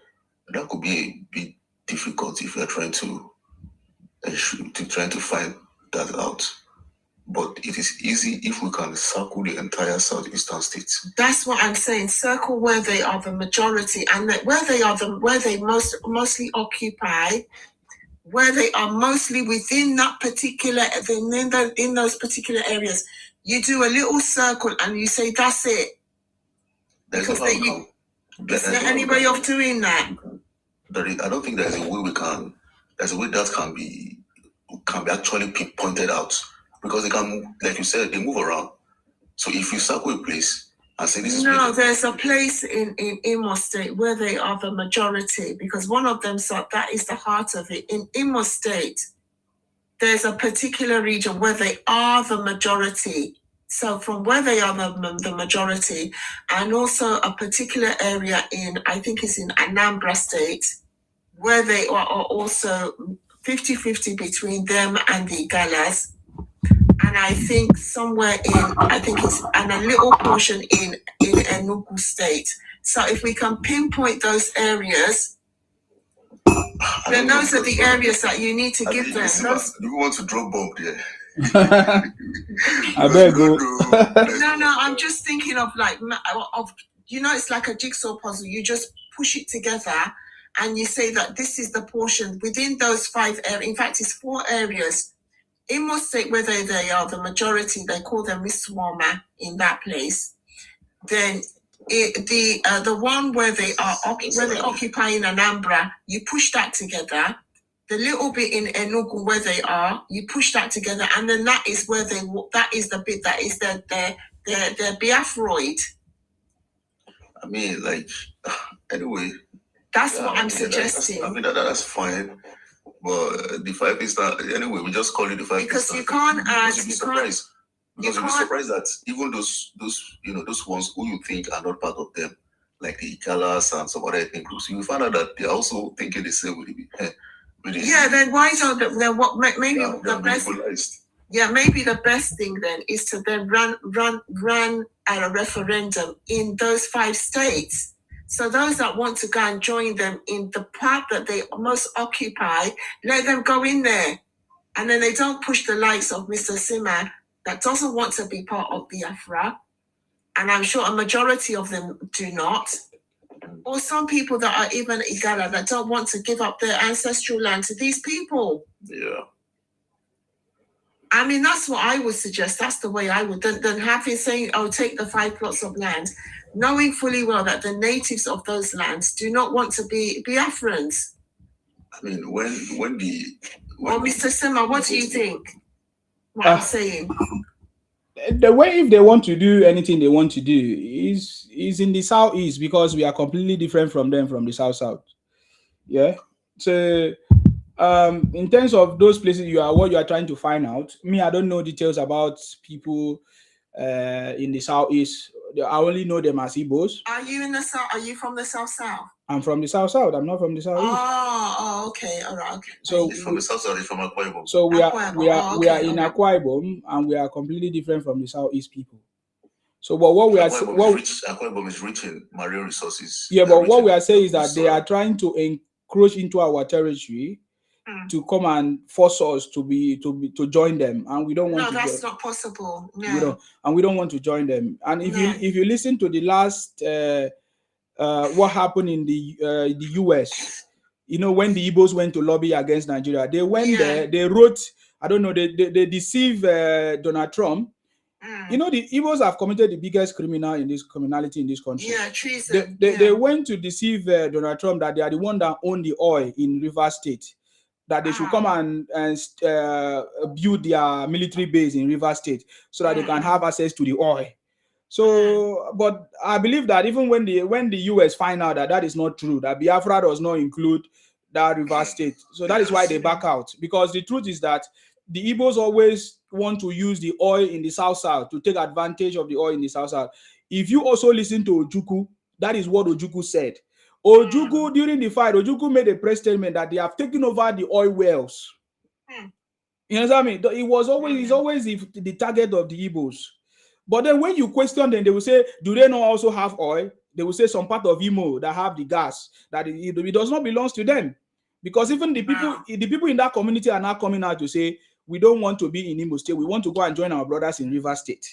that could be a bit difficult if we are trying to find that out. But it is easy if we can circle the entire southeastern states.
That's what I'm saying. Circle where they are the majority, and where they mostly occupy, where they are mostly within that particular in those particular areas. You do a little circle and you say that's it. Because is there any way of doing that?
I don't think there's a way there's a way that can be actually pointed out, because they can, like you said, they move around. So if you circle a place and say this is...
No, there's a place in Imo State where they are the majority, because one of them said that is the heart of it. In Imo State, there's a particular region where they are the majority. So from where they are the majority, and also a particular area I think it's in Anambra State, where they are also 50-50 between them and the Galas. And I think somewhere it's and a little portion in Enugu State. So if we can pinpoint those areas, then those are the areas that you need to give them.
Do you want to drop bomb there?
I better go.
No, I'm just thinking of it's like a jigsaw puzzle. You just push it together and you say that this is the portion within those 5 areas. In fact, it's 4 areas. Imo State, where they are the majority, they call them Miswama in that place. Then the one where they occupy in Anambra, you push that together. The little bit in Enugu where they are, you push that together, and then that is where that is the bit that is their Biafroid.
Anyway.
That's what I'm suggesting.
That's fine. But the 5 is that anyway, we just call it the 5
because you can't add.
You'll be surprised that even those ones who you think are not part of them, like the Ikalas and some other ethnic groups, you find out that they're also thinking the same with
then why don't maybe the best? Yeah, maybe the best thing then is to then run at a referendum in those 5 states. So those that want to go and join them in the part that they most occupy, let them go in there. And then they don't push the likes of Mr. Sima that doesn't want to be part of Biafra. And I'm sure a majority of them do not. Or some people that are even Igala that don't want to give up their ancestral land to these people.
Yeah.
That's what I would suggest. That's the way I would. Then having saying, take the 5 plots of land. knowing fully well that the natives of those lands do not want to be Biafrans.
I mean, when
Mr. Sema, what do you think? What I'm saying?
The way if they want to do anything they want to do is in the southeast, because we are completely different from them from the south. Yeah. So in terms of those places what you are trying to find out, me, I don't know details about people in the southeast. I only know them as Igbos.
Are you in the south? Are you from the south?
I'm from the south. I'm not from the southeast.
Oh, okay, all right, okay.
So
he's from the south, he's from Akwa Ibom.
So we are in
okay.
Akwa Ibom, and we are completely different from the southeast people. So, but what we are
Akwa Ibom is rich in marine resources.
Yeah, but what we are saying is that they are trying to encroach into our territory to come and force us to join them, and we don't want to.
No, that's not possible. No.
We don't want to join them. And if you listen to the last what happened in the US, you know, when the Igbos went to lobby against Nigeria, they went there, they wrote, I don't know, they deceived Donald Trump. You know, the Igbos have committed the biggest criminality in this country.
Yeah, treason.
They went to deceive Donald Trump that they are the one that own the oil in Rivers State, that they should come and build their military base in Rivers State so that they can have access to the oil. So, but I believe that even when the US find out that is not true, that Biafra does not include that Rivers State, so that is why they back out. Because the truth is that the Igbos always want to use the oil in the south to take advantage of the oil in the south. If you also listen to Ojukwu, that is what Ojukwu said. Ojukwu, during the fight, Ojukwu made a press statement that they have taken over the oil wells. You understand me? It was always the target of the Igbos. But then when you question them, they will say, do they not also have oil? They will say some part of Imo that have the gas, that it does not belong to them. Because even the people in that community are now coming out to say, we don't want to be in Imo State. We want to go and join our brothers in River State.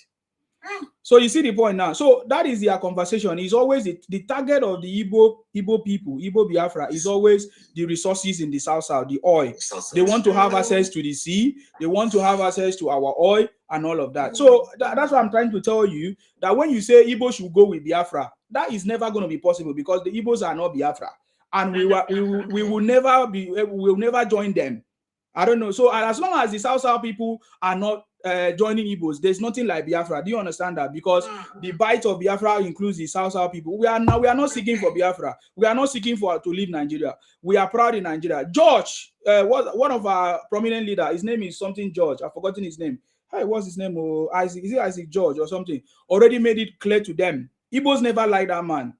So you see the point now. So that is their conversation. It's always the target of the Igbo people, Igbo Biafra, is always the resources in the south, the oil. They want to have access to the sea. They want to have access to our oil and all of that. So that's what I'm trying to tell you, that when you say Igbo should go with Biafra, that is never going to be possible, because the Igbos are not Biafra, and we will never join them. I don't know. So as long as the south people are not joining Igbos, there's nothing like Biafra. Do you understand that? Because the bite of Biafra includes the south people. We are not seeking for Biafra. We are not seeking to leave Nigeria. We are proud in Nigeria. George, one of our prominent leaders, his name is something George. I've forgotten his name. Hey, what's his name? Isaac. Is it Isaac George or something? Already made it clear to them. Igbos never like that man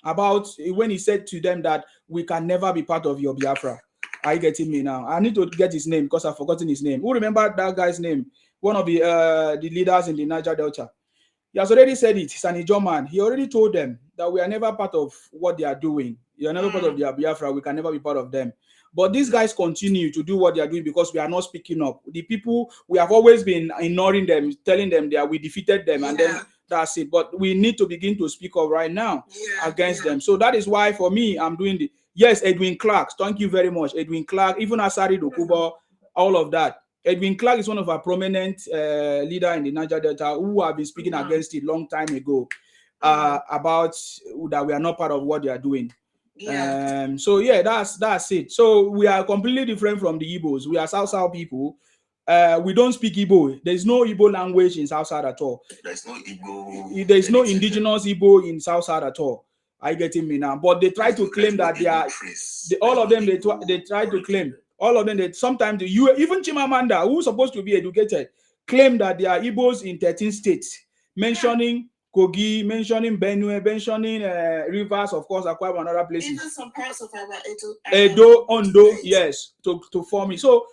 about when he said to them that we can never be part of your Biafra. Are you getting me now? I need to get his name because I've forgotten his name. Who remember that guy's name? One of the leaders in the Niger Delta. He has already said it. He's an Ijaw man. He already told them that we are never part of what they are doing. You are never part of their Biafra. We can never be part of them. But these guys continue to do what they are doing because we are not speaking up. The people, we have always been ignoring them, telling them that we defeated them, and then that's it. But we need to begin to speak up right now against them. So that is why, for me, I'm doing the Edwin Clark. Thank you very much, Edwin Clark. Even Asari Dokubo, all of that. Edwin Clark is one of our prominent leader in the Niger Delta who have been speaking against it long time ago about that we are not part of what they are doing. So that's it. So we are completely different from the Igbos. We are South people. We don't speak Igbo. There's no Igbo language in South at all.
There's no Igbo.
There's no indigenous Igbo in South at all. Are you getting me now? But they try to claim that they are all of them. They try to claim all of them. That sometimes even Chimamanda, who's supposed to be educated, claim that they are Igbos in 13 states, mentioning Kogi, mentioning Benue, mentioning Rivers, of course, Akwa Ibom and other places.
Even some parts of our
Edo, Ondo, yes, to form it. So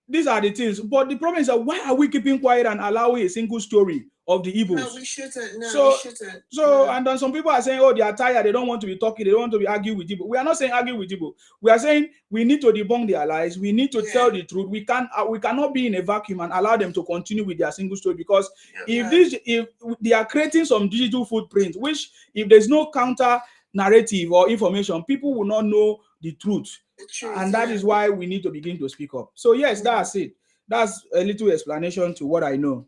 these are the things. But the problem is that why are we keeping quiet and allowing a single story of the Igbos?
No, we shouldn't. No, we shouldn't.
And then some people are saying, oh, they are tired. They don't want to be talking. They don't want to be arguing with Igbo. We are not saying argue with Igbo. We are saying we need to debunk their lies. We need to tell the truth. We cannot be in a vacuum and allow them to continue with their single story, because if they are creating some digital footprint, which if there's no counter narrative or information, people will not know the truth. And that is why we need to begin to speak up. So yes, that's it. That's a little explanation to what I know.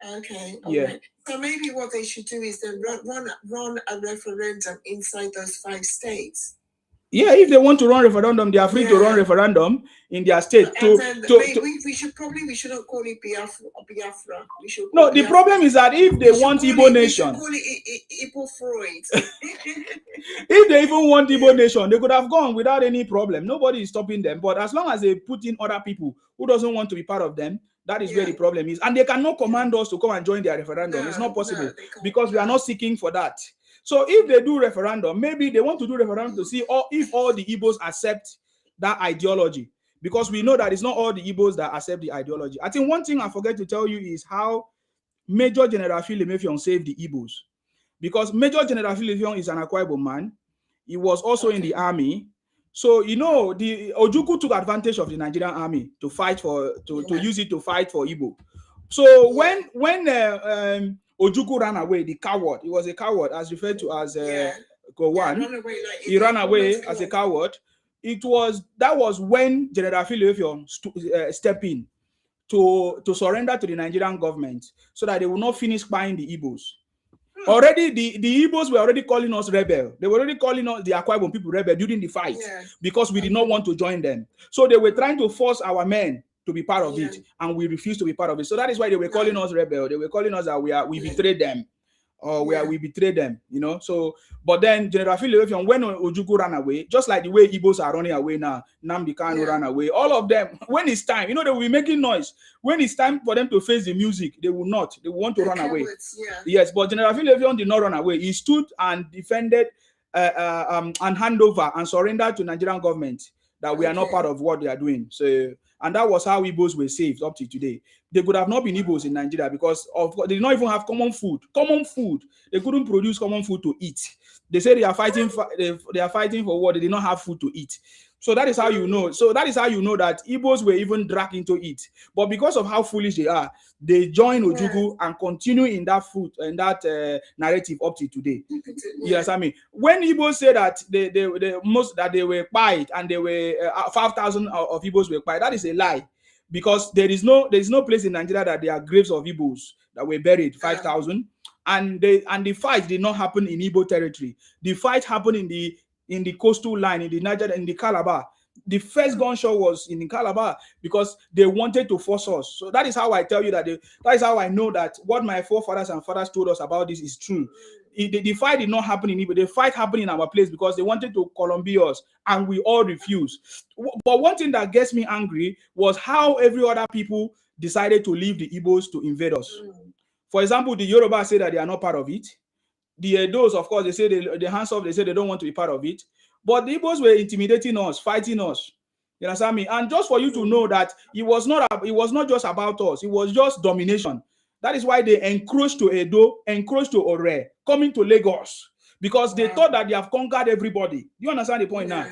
Okay.
Yeah.
Right. So maybe what they should do is then run a referendum inside those 5 states.
Yeah, if they want to run referendum, they are free to run referendum in their state.
We shouldn't call it Biafra. We should
no, the problem is that if they want Igbo nation,
we should call it Igbo Freud.
if they even want Igbo nation, they could have gone without any problem. Nobody is stopping them. But as long as they put in other people who doesn't want to be part of them, that is where the problem is. And they cannot command us to come and join their referendum. It's not possible because we are not seeking for that. So if they do referendum, maybe they want to do referendum to see if all the Igbos accept that ideology. Because we know that it's not all the Igbos that accept the ideology. I think one thing I forget to tell you is how Major General Philemon saved the Igbos. Because Major General Philemon is an Akwa Ibom man. He was also in the army. So, the Ojukwu took advantage of the Nigerian army to fight to use it to fight for Igbo. So when Ojukwu ran away, the coward, he was a coward, as referred to as Gowon. He ran away as a coward. That was when General Philemon stepped in to surrender to the Nigerian government so that they will not finish buying the Igbos. Already, the Igbos were already calling us rebel. They were already calling us the Akwa Ibom people rebel during the fight because we did not want to join them. So they were trying to force our men to be part of it, and we refused to be part of it. So that is why they were calling us rebel. They were calling us that we betrayed them, or we betrayed them, So, but then General Philemon, when Ojukwu ran away, just like the way Igbos are running away now, Nnamdi Kanu ran away, all of them, when it's time, they will be making noise. When it's time for them to face the music, they will not. They want to run away. Yes, but General Philemon did not run away. He stood and defended and hand over and surrendered to Nigerian government that we are not part of what they are doing. So, and that was how Igbos were saved up to today. They could have not been Igbos in Nigeria because they did not even have common food. They couldn't produce common food to eat. They say they are fighting for what? They did not have food to eat. So that is how you know. So that is how you know that Igbos were even dragged into it. But because of how foolish they are, they join Ojukwu and continue in that narrative up to today. Yes, I mean, when Igbos say that they were quiet and they were 5,000 of Igbos were quiet, that is a lie. Because there is no place in Nigeria that there are graves of Igbos that were buried 5,000, and the fight did not happen in Igbo territory. The fight happened in the coastal line, in the Niger, in the Calabar. The first gunshot was in Calabar because they wanted to force us. So that is how I tell you that that is how I know that what my forefathers and fathers told us about this is true. The fight did not happen in Igbo. The fight happened in our place because they wanted to Columbia us, and we all refused. But one thing that gets me angry was how every other people decided to leave the Igbos to invade us. For example, the Yoruba say that they are not part of it. The Edos, of course, they say the hands off, they say they don't want to be part of it. But the Igbos were intimidating us, fighting us. You understand me? And just for you to know that it was not just about us, it was just domination. That is why they encroached to Edo, encroached to Ore, coming to Lagos, because they thought that they have conquered everybody. You understand the point now?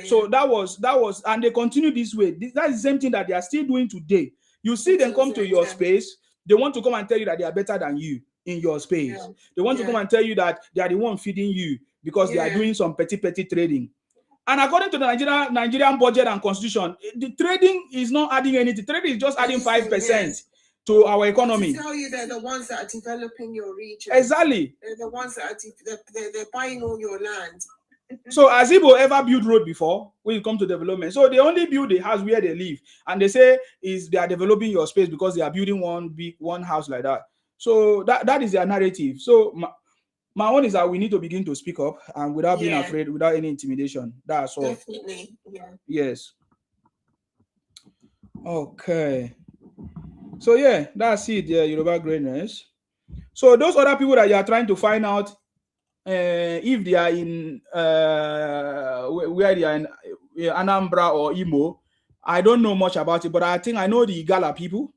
So that was, and they continue this way. That is the same thing that they are still doing today. You see them come to your space, they want to come and tell you that they are better than you in your space. They want to come and tell you that they are the one feeding you because they are doing some petty trading. And according to the Nigerian budget and constitution, the trading is not adding anything. Trading is just adding 5% to our economy.
To tell you they're the ones that are developing your region.
Exactly.
They're the ones that they're buying all your land.
So has Igbo ever built road before when it comes to development? So they only build the house where they live, and they say they are developing your space because they are building one house like that. So that is their narrative. So my own is that we need to begin to speak up and without being afraid, without any intimidation. That's all.
Definitely. Yeah.
Yes. Okay. So yeah, that's it. Yeah, Yoruba greatness. So those other people that you are trying to find out if they are in where they are in Anambra or Imo, I don't know much about it, but I think I know the Igala people.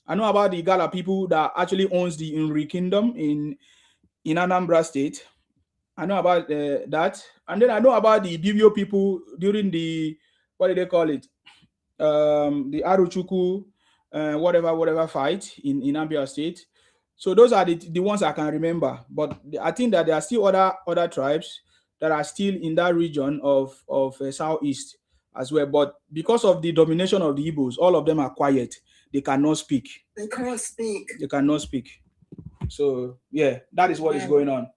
I know about the Igala people that actually owns the Nri Kingdom in Anambra State. I know about that, and then I know about the Bibio people during the, what do they call it? The Aruchuku, whatever fight in Abia State. So those are the ones I can remember. But I think that there are still other tribes that are still in that region of Southeast as well. But because of the domination of the Igbos, all of them are quiet. they cannot speak.
They can't speak.
They cannot speak. So yeah, that is what is going on.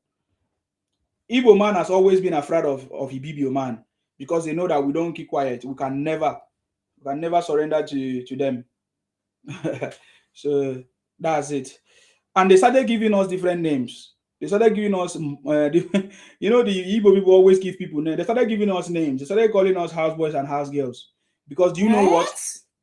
Igbo man has always been afraid of Ibibio man because they know that we don't keep quiet. We can never surrender to them. So that's it. And they started giving us different names. They started giving us, the Igbo people always give people names. They started giving us names. They started calling us houseboys and house girls. Because do you know what?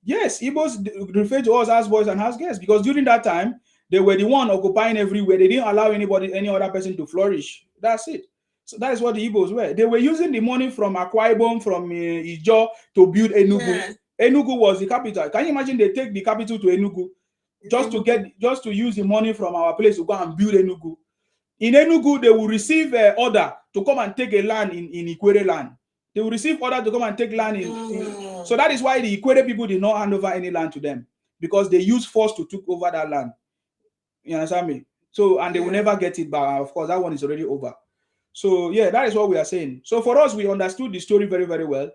Yes, Igbos refer to us as boys and house girls because during that time, they were the one occupying everywhere. They didn't allow any other person to flourish. That's it. So that is what the Igbos were. They were using the money from Akwa Ibom, from Ijo to build Enugu. Yeah. Enugu was the capital. Can you imagine they take the capital to Enugu just to use the money from our place to go and build Enugu? In Enugu, they will receive order to come and take a land in Ikwere land. They will receive order to come and take land in. So that is why the Ikwere people did not hand over any land to them because they used force to take over that land. You understand me? So, and they will never get it back. Of course, that one is already over. So, yeah, that is what we are saying. So, for us, we understood the story very, very well.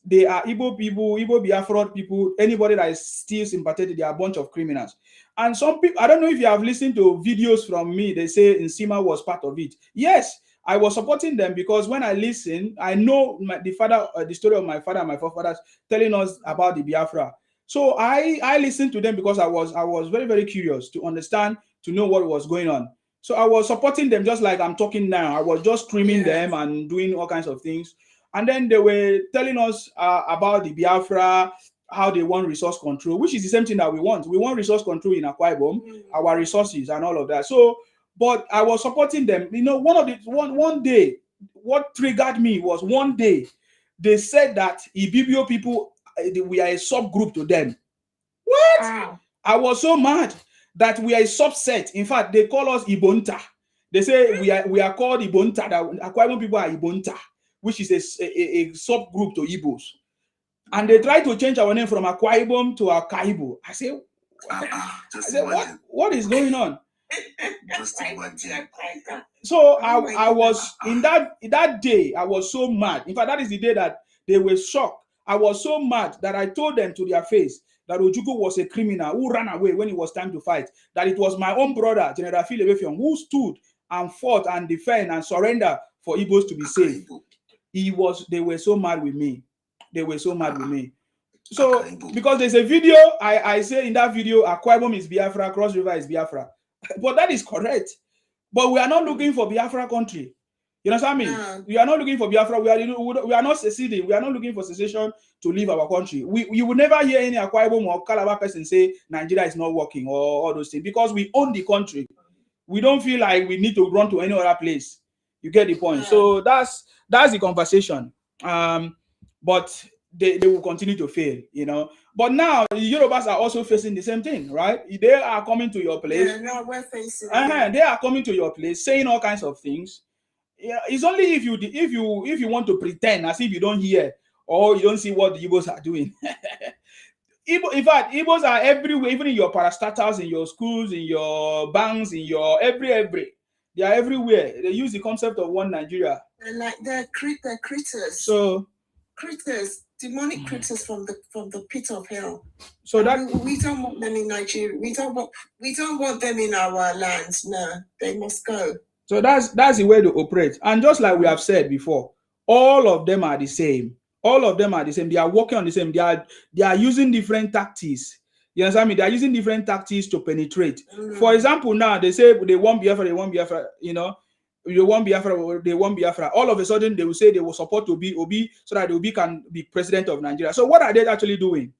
They are Igbo people, Igbo Biafra people, anybody that is still sympathetic, they are a bunch of criminals. And some people, I don't know if you have listened to videos from me, they say Nsima was part of it. Yes, I was supporting them because when I listen, I know the story of my father and my forefathers telling us about the Biafra. So I listened to them because I was very, very curious to understand, to know what was going on. So I was supporting them just like I'm talking now. I was just streaming them and doing all kinds of things. And then they were telling us about the Biafra, how they want resource control, which is the same thing that we want. We want resource control in Akwa Ibom, our resources and all of that. So, but I was supporting them. You know, one day, what triggered me was one day, they said that Ibibio people, we are a subgroup to them. What? Wow. I was so mad that we are a subset. In fact, they call us Ibonta. They say we are called Ibonta, that Akwa Ibom people are Ibonta, which is a subgroup to Igbos. And they try to change our name from Akwa Ibom to Akaibo. I say, what is going on? Just imagine. So I was in that day, I was so mad. In fact, that is the day that they were shocked. I was so mad that I told them to their face that Ojukwu was a criminal who ran away when it was time to fight. That it was my own brother, General Philebefion, who stood and fought and defend and surrender for Igbos to be safe. They were so mad with me. They were so mad with me. So, because there's a video, I say in that video, Akwa Ibom is Biafra, Cross River is Biafra. But that is correct. But we are not looking for Biafra country. You understand me? We are not looking for Biafra. We are not seceding. We are not looking for secession to leave our country. You will never hear any Akwa Ibom or Calabar person say Nigeria is not working or all those things because we own the country. We don't feel like we need to run to any other place. You get the point. So that's the conversation. But they will continue to fail, you know. But now the Yorubas are also facing the same thing, right? They are coming to your place.
Yeah, no, we're facing
They are coming to your place, saying all kinds of things. Yeah, it's only if you want to pretend as if you don't hear or you don't see what the Igbos are doing. In fact, Igbos are everywhere, even in your parastatals, in your schools, in your banks, in your every. They are everywhere. They use the concept of one Nigeria.
They're critters.
So
critters, demonic critters from the pit of hell.
So
and
that
we don't want them in Nigeria. We don't want them in our lands. No, they must go.
So that's the way to operate. And just like we have said before, all of them are the same. All of them are the same. They are working on the same. They are using different tactics. You understand me? They are using different tactics to penetrate. For example, now they say they want Biafra, you know. You want Biafra, they want Biafra. All of a sudden, they will say they will support Obi so that Obi can be president of Nigeria. So what are they actually doing?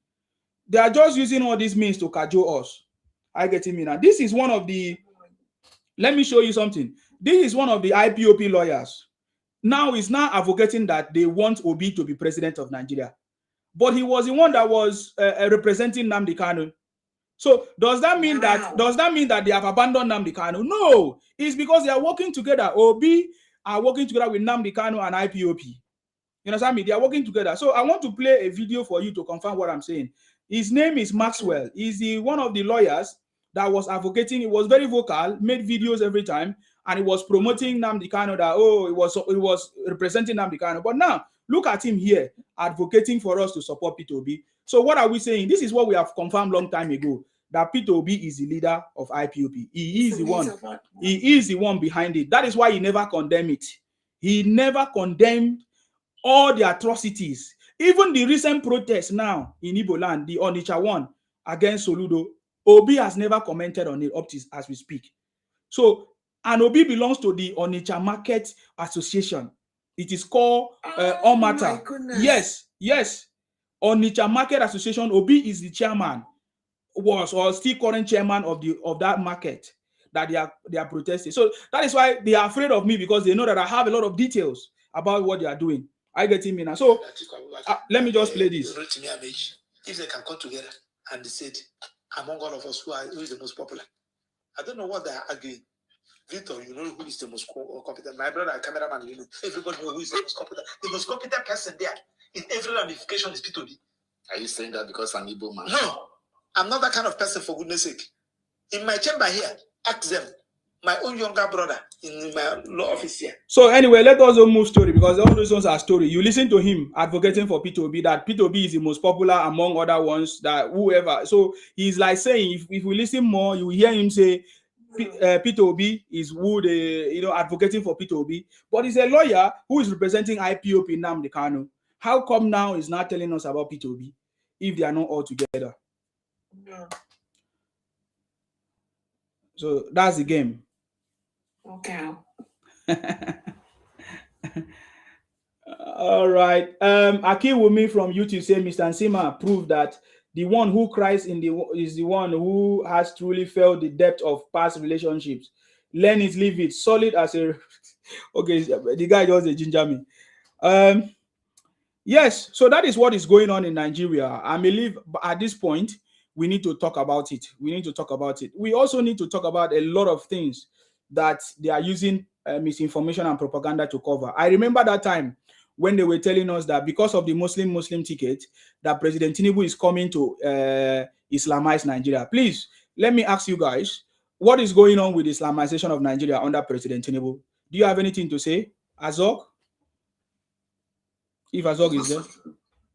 They are just using all these means to cajole us. I get me now. This is one of the, let me show you something. This is one of the IPOP lawyers. Now he's now advocating that they want Obi to be president of Nigeria. But he was the one that was representing Nnamdi Kanu. So does that mean that they have abandoned Nnamdi Kanu? No, it's because they are working together. Obi are working together with Nnamdi Kanu and IPOP. You understand me? They are working together. So I want to play a video for you to confirm what I'm saying. His name is Maxwell. He's one of the lawyers that was advocating. He was very vocal, made videos every time, and he was promoting Nnamdi Kanu that, it was representing Nnamdi Kanu. But now, look at him here, advocating for us to support P2B. So what are we saying? This is what we have confirmed long time ago, that Peter Obi is the leader of IPOP. He is the one. He is the one behind it. That is why he never condemned it. He never condemned all the atrocities. Even the recent protests now in Igbo land, the Onitsha one against Soludo, Obi has never commented on it up to as we speak. So, and Obi belongs to the Onitsha Market Association. It is called Omata. Yes. Onitsha Market Association. Obi is the chairman, was or still current chairman of that market that they are protesting. So that is why they are afraid of me, because they know that I have a lot of details about what they are doing. I get him now. So let me just play this.
If they can come together and decide among all of us who is the most popular. I don't know what they are arguing. Victor, you know who is the most competent. My brother, cameraman, you know, everybody knows who is the most competent. The most competent person there in every ramification is P2B.
Are you saying that because I'm Igbo man?
No, I'm not that kind of person, for goodness sake. In my chamber here, ask them. My own younger brother in my law office here.
So anyway, let us move story, because all those ones are story. You listen to him advocating for P2B, that P2B is the most popular among other ones, that whoever. So he's like saying, if we listen more, you will hear him say P2B is who they, advocating for P2B. But he's a lawyer who is representing IPOP in Nnamdi Kanu. How come now he's not telling us about P2B if they are not all together?
No.
So that's the game.
Okay.
All right. Akiwumi from YouTube say Mr. Nsima proved that the one who cries is the one who has truly felt the depth of past relationships. Learn it, leave it. Solid as a okay, the guy just a ginger me. Yes, so that is what is going on in Nigeria. I believe at this point we need to talk about it. We also need to talk about a lot of things that they are using misinformation and propaganda to cover. I remember that time when they were telling us that because of the Muslim ticket, that President Tinubu is coming to Islamize Nigeria. Please, let me ask you guys, what is going on with Islamization of Nigeria under President Tinubu? Do you have anything to say, Azog? If Azog is there.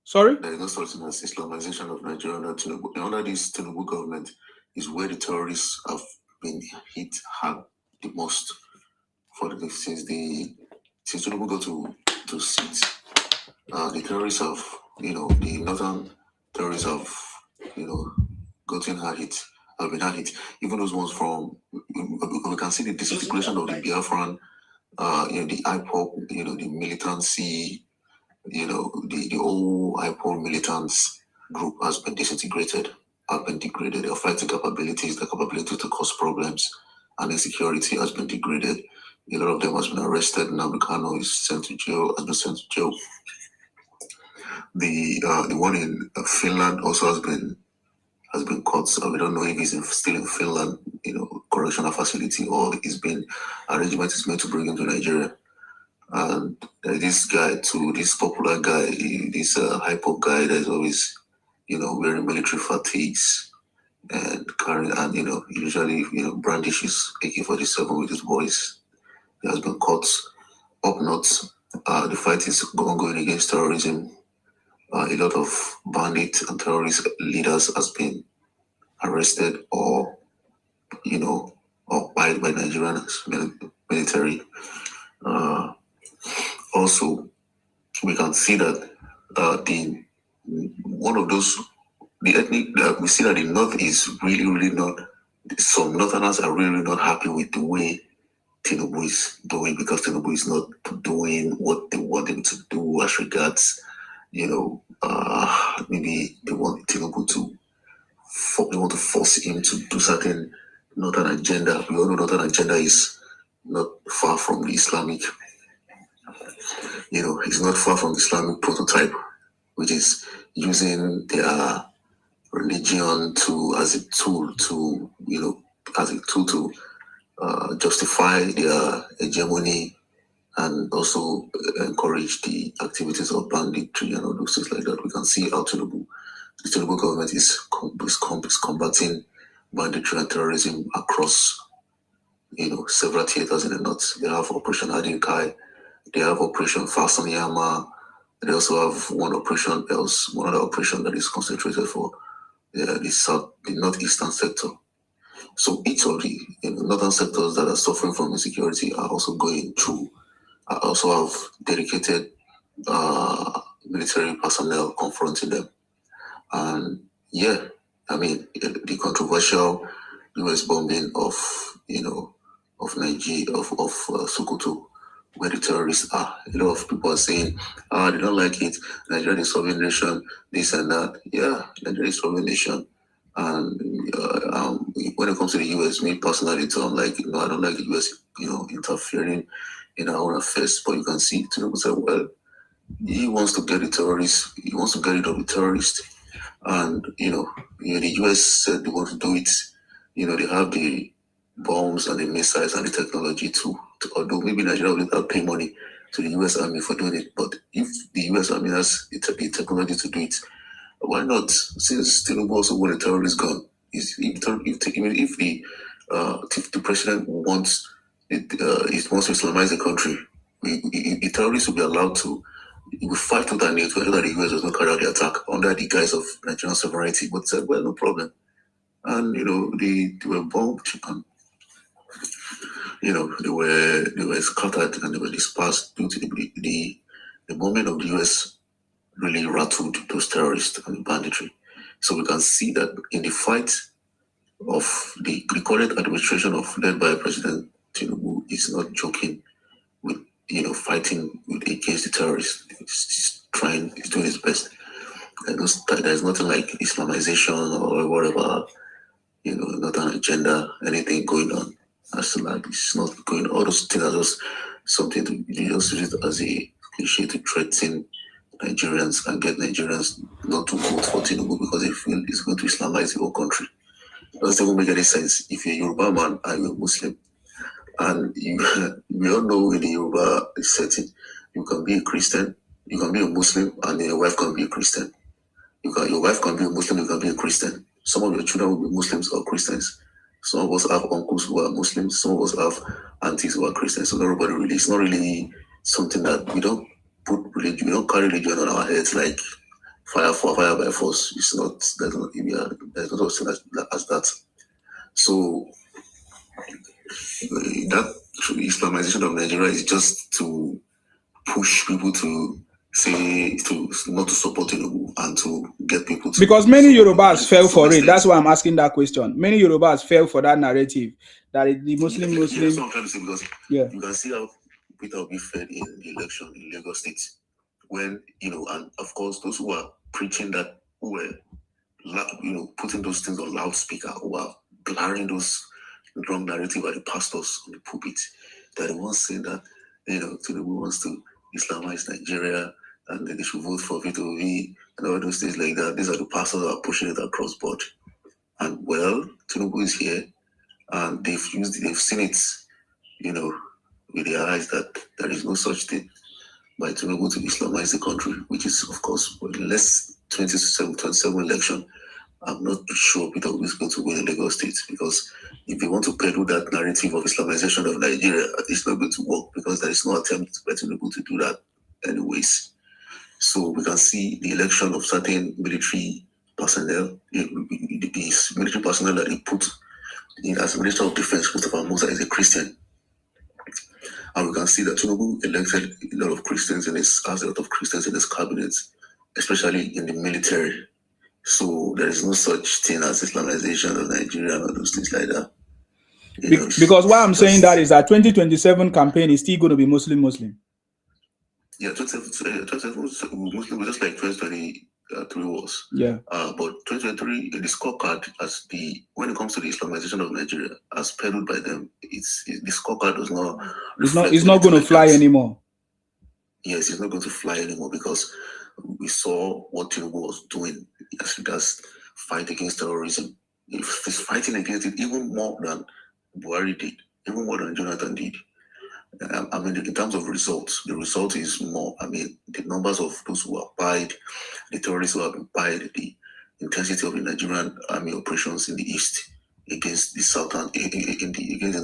Sorry?
There is no such thing as Islamization of Nigeria under Tinubu. Under this Tinubu government is where the terrorists have been hit hard the most since Tinubu got to sit. The terrorists have, the northern terrorists have, gotten hard hit. Have been hard hit. Even those ones from, we can see the disintegration of the Biafran, the IPOP, the militancy, the whole IPOP militants group has been disintegrated, have been degraded. Their fighting capabilities, their capability to cause problems and insecurity has been degraded. A lot of them has been arrested. Now Kanu is has been sent to jail. The one in Finland also has been caught. So we don't know if he's still in Finland, correctional facility, or arrangement is made to bring him to Nigeria. And this guy too, this popular guy, this hypo guy that is always, wearing military fatigues and carrying, and usually brandishes AK-47 with his boys. He has been caught up north. The fight is ongoing against terrorism. A lot of bandit and terrorist leaders has been arrested or by Nigerian military. Also, we can see that the ethnic we see that the north is really not. Some northerners are really not happy with the way Tinubu is doing, because Tinubu is not doing what they want him to do as regards, maybe they want Tinubu to. They want to force him to do certain northern agenda. We all know northern agenda is not far from the Islamic. It's not far from the Islamic prototype, which is using their religion as a tool to justify their hegemony, and also encourage the activities of banditry and all those things like that. We can see how the Tinubu government is combating banditry and terrorism across, several theaters in the north. They have Operation Adinkai, they have Operation Fasten Yama, They also have one other operation that is concentrated for the northeastern sector. So each of the northern sectors that are suffering from insecurity are also also have dedicated military personnel confronting them. And yeah, I mean, the controversial US bombing of Nigeria, of Sokoto, where the terrorists are. A lot of people are saying, they don't like it. Nigeria is a sovereign nation, this and that. Yeah, Nigeria is a sovereign nation. And when it comes to the US, me personally, too, I'm like, I don't like the US, interfering in our own affairs. But you can see, Tinubu said, well, he wants to get the terrorists. He wants to get rid of the terrorists. And, the US said they want to do it. They have the bombs and the missiles and the technology although maybe Nigeria will not pay money to the US Army for doing it. But if the US Army has the technology to do it, why not? Since Tinubu also want a terrorist gun, if the president wants to Islamize the country, the terrorists will be allowed to. We will fight with our NATO to ensure that the US does not carry out the attack under the guise of Nigerian sovereignty. But said, well, no problem. And they were bombed and they were scattered and they were dispersed due to the bombing of the US really rattled those terrorists and the banditry. So we can see that in the fight of the current administration led by President Tinubu is not joking with fighting against the terrorists. He's doing his best. There's nothing like Islamization or whatever, not an agenda, anything going on. It's not going. All those things are just something to just use it as a cliche to threaten Nigerians and get Nigerians not to vote for Tinubu because they feel it's going to Islamize the whole country. It doesn't even make any sense. If you're a Yoruba man and you're a Muslim, and we all know in the Yoruba setting, you can be a Christian, you can be a Muslim, and your wife can be a Christian. Your wife can be a Muslim, you can be a Christian. Some of your children will be Muslims or Christians. Some of us have uncles who are Muslims. Some of us have aunties who are Christians. So everybody really, it's not really something that we don't put religion. We don't carry religion on our heads like fire by force. It's not. There's no such thing as that. So that Islamization of Nigeria is just to push people to not to support Tinubu and to get people to.
Because many Yorubas fell for it. That's why I'm asking that question. Many Yorubas fell for that narrative that the Muslim.
Yeah, that's what I'm trying to say, because you can see how Peter Obi fared in the election in Lagos State when and of course those who are preaching that, who were putting those things on loudspeaker, who are blaring those wrong narrative at the pastors on the pulpit, that the ones saying that Tinubu wants to Islamize Nigeria and they should vote for Vitovi and all those things like that. These are the pastors that are pushing it across board. And well, Tinubu is here and they've seen it, with their eyes that there is no such thing by Tinubu to Islamize the country, which is, of course, less 2027 election. I'm not sure Peter Obi is going to win in Lagos State, because if they want to peddle that narrative of Islamization of Nigeria, it's not going to work because there is no attempt by Tinubu to do that anyways. So we can see the election of certain military personnel, the military personnel that they put in as Minister of Defense. Christopher Musa is a Christian. And we can see that Tinubu elected a lot of Christians has a lot of Christians in his cabinet, especially in the military. So there is no such thing as Islamization of Nigeria and all those things like that.
Because why I'm saying that is that 2027 campaign is still going to be Muslim.
Yeah, 2027 Muslim was just like 2023 was.
Yeah.
But 2023, the scorecard when it comes to the Islamization of Nigeria, as peddled by them, the scorecard does not.
It's not going to fly anymore.
Yes, it's not going to fly anymore because we saw what Tinubu was doing as regards fight against terrorism. He's fighting against it even more than Buhari did, even more than Jonathan did. I mean, in terms of results, the result is more. I mean, the numbers of those who are pied, the terrorists who have been pied, the intensity of the Nigerian army operations in the east against the southern, against the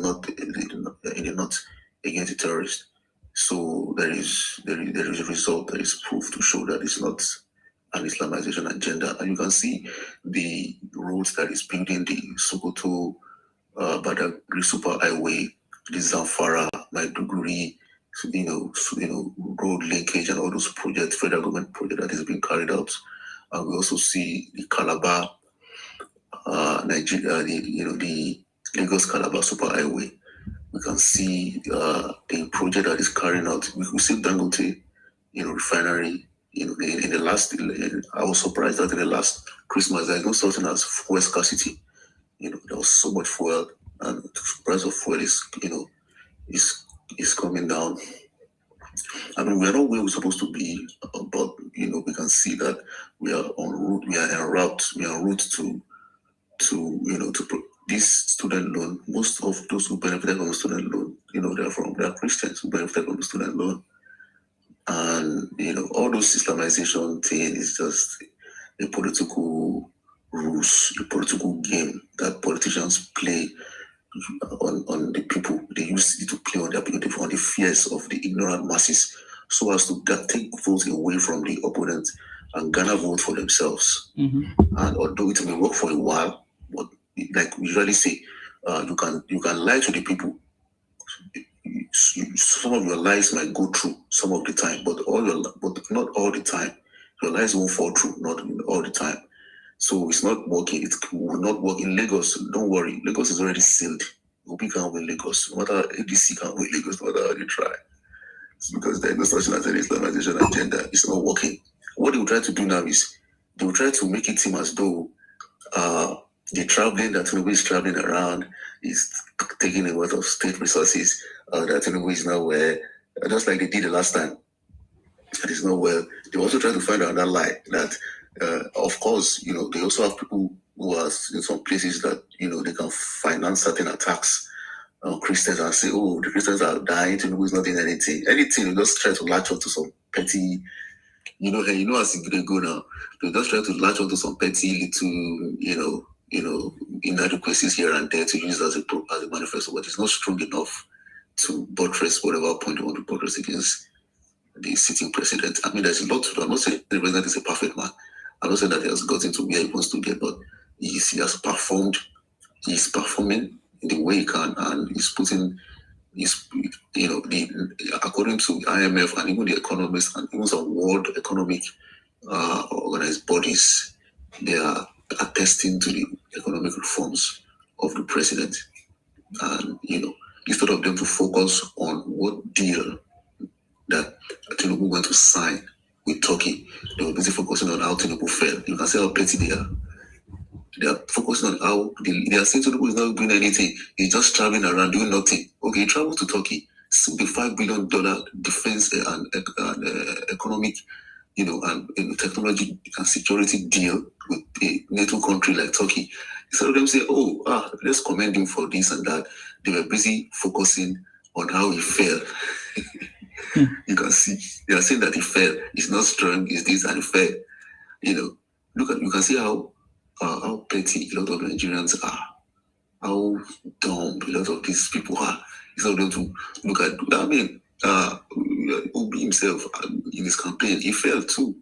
north against the terrorists. So there is a result that is proved to show agenda. And you can see the roads that is building, the Sokoto Badagry Super Highway, the Zamfara, Maiduguri, road linkage and all those projects, federal government project that is being carried out. And we also see the Calabar, Nigeria, the Lagos Calabar Super Highway. We can see the project that is carrying out. We see Dangote, refinery. In the last, I was surprised that in the last Christmas there is no such thing as fuel scarcity. There was so much fuel, and the price of fuel is coming down. I mean, we are not where we're supposed to be, but we can see that we are en route. We are en route. We are en route to this student loan. Most of those who benefited from the student loan, they are Christians who benefited from the student loan, and all those Islamization thing is just a political rules, a political game that politicians play on the people. They use it to play on the fears of the ignorant masses, so as to take votes away from the opponent and garner vote for themselves. And although it may work for a while, but like we usually say, you can lie to the people. Some of your lies might go through some of the time, but not all the time. Your lies won't fall through, not all the time. So it's not working. It will not work in Lagos. Don't worry, Lagos is already sealed. Obi can't win Lagos. No matter ADC can't win Lagos, no matter how they try. It's because there is no such thing as an Islamization agenda. It's not working. What they will try to do now is they will try to make it seem as though the traveling that Tinubu is traveling around is taking a lot of state resources. That Tinubu is now where, just like they did the last time. It is not well. They also try to find another lie that, of course, they also have people who are in some places that they can finance certain attacks on Christians and say, oh, the Christians are dying. Tinubu is not doing anything. Anything, they just try to latch onto some petty. As they go now, they just try to latch onto some petty little, inadequacies here and there to use as a manifesto, but it's not strong enough to buttress whatever point you want to buttress against the sitting president. I mean, there's a lot to do. I'm not saying the president is a perfect man. I'm not saying that he has gotten to where he wants to get, but he has performed. He's performing in the way he can, and he's putting according to IMF and even the economists and even some world economic organized bodies, they are attesting to the economic reforms of the president. And instead of them to focus on what deal that Tinubu went to sign with Turkey, they were busy focusing on how Tinubu fell. You can see how petty they are. They are focusing on how they are saying Tinubu is not doing anything. He's just traveling around doing nothing. Okay, he traveled to Turkey, $65 billion defense and economic, and technology and security deal with a NATO country like Turkey. Instead of them say, let's commend him for this and that, they were busy focusing on how he fell. You can see they are saying that he fell. He's not strong. He's this and he fell. You can see how petty a lot of Nigerians are. How dumb a lot of these people are. Instead of them to look at. I mean, Obi himself in his campaign, he fell too.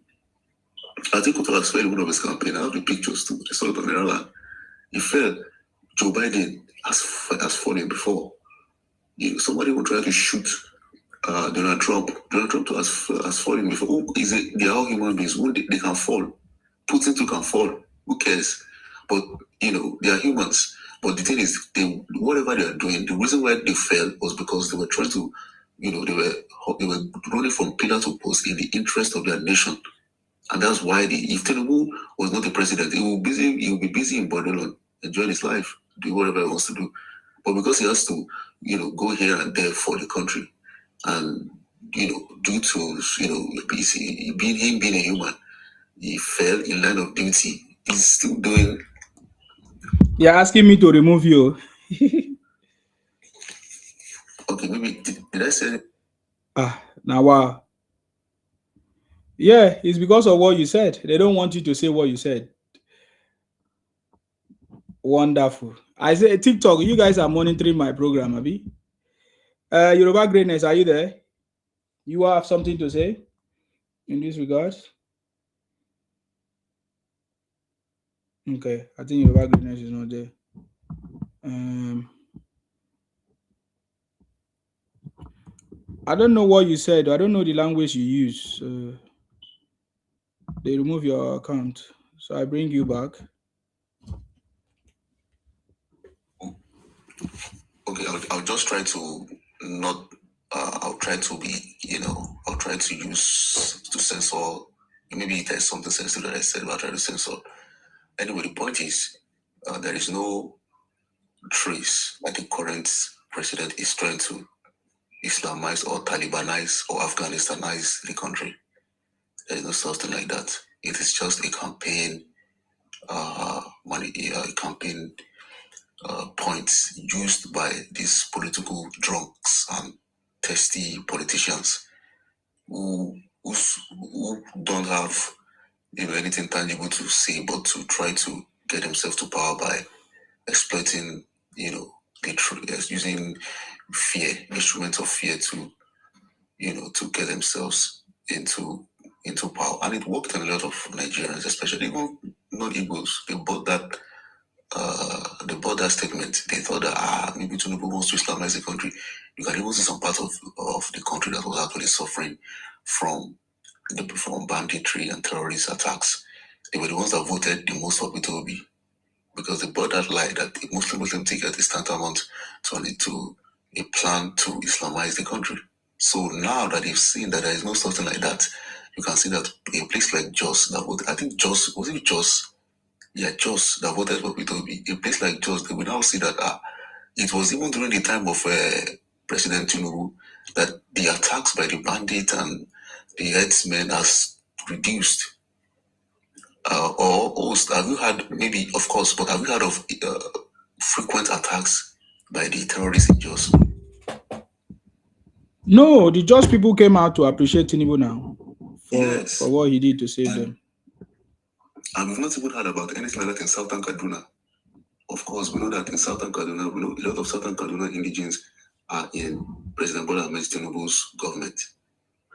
I think Koto has failed in one of his campaign. I have the pictures too. I saw it on the airline. He fell. Joe Biden has fallen before. Somebody will try to shoot Donald Trump. Donald Trump has fallen before. They are all human beings. They can fall. Putin too can fall. Who cares? But they are humans. But the thing is, whatever they are doing, the reason why they fell was because they were trying to, they were running from pillar to post in the interest of their nation, and that's why if Tinubu was not the president, he will be busy in Babylon, enjoying his life, do whatever he wants to do. But because he has to, go here and there for the country, and due to being a human, he fell in line of duty. He's still doing.
You're asking me to remove you.
Okay, maybe did I say?
Now wow. Yeah, it's because of what you said. They don't want you to say what you said. Wonderful. I say TikTok, you guys are monitoring my program, Abi. Yoruba Greatness, are you there? You have something to say in this regard? Okay, I think Yoruba greatness is not there. I don't know what you said. I don't know the language you use. They remove your account, so I bring you back.
Okay, I'll just try to not. I'll try to be. I'll try to use to censor. Maybe there's something sensitive that I said, but I'll try to censor. Anyway, the point is, there is no trace that the current president is trying to Islamize or Talibanize or Afghanistanize the country. There is no something like that. It is just a campaign, campaign points used by these political drunks and testy politicians who don't have anything tangible to say, but to try to get themselves to power by exploiting using fear, instruments of fear to to get themselves into power. And it worked on a lot of Nigerians, especially even non-Igbos. They bought that statement. They thought that maybe Tinubu wants to Islamize the country. You can even see some part of the country that was actually suffering from banditry and terrorist attacks. They were the ones that voted the most for Obi, because they bought that lie that the Muslim ticket is tantamount to a plan to Islamize the country. So now that they've seen that there is no something like that, you can see that a place like Jos that voted, I think Jos, was it Jos? Yeah, Jos that voted for Obi. A place like Jos, they will now see that it was even during the time of President Tinubu that the attacks by the bandit and the headsmen has reduced. Or have you had, maybe, of course, but have you heard of frequent attacks by the terrorists in Jos?
No, the Just people came out to appreciate Tinubu now
Yes.
for what he did to save them.
And we've not even heard about anything like that in Southern Kaduna. Of course, we know that in Southern Kaduna, we know a lot of Southern Kaduna indigents are in President Bola Ahmed Tinubu's government.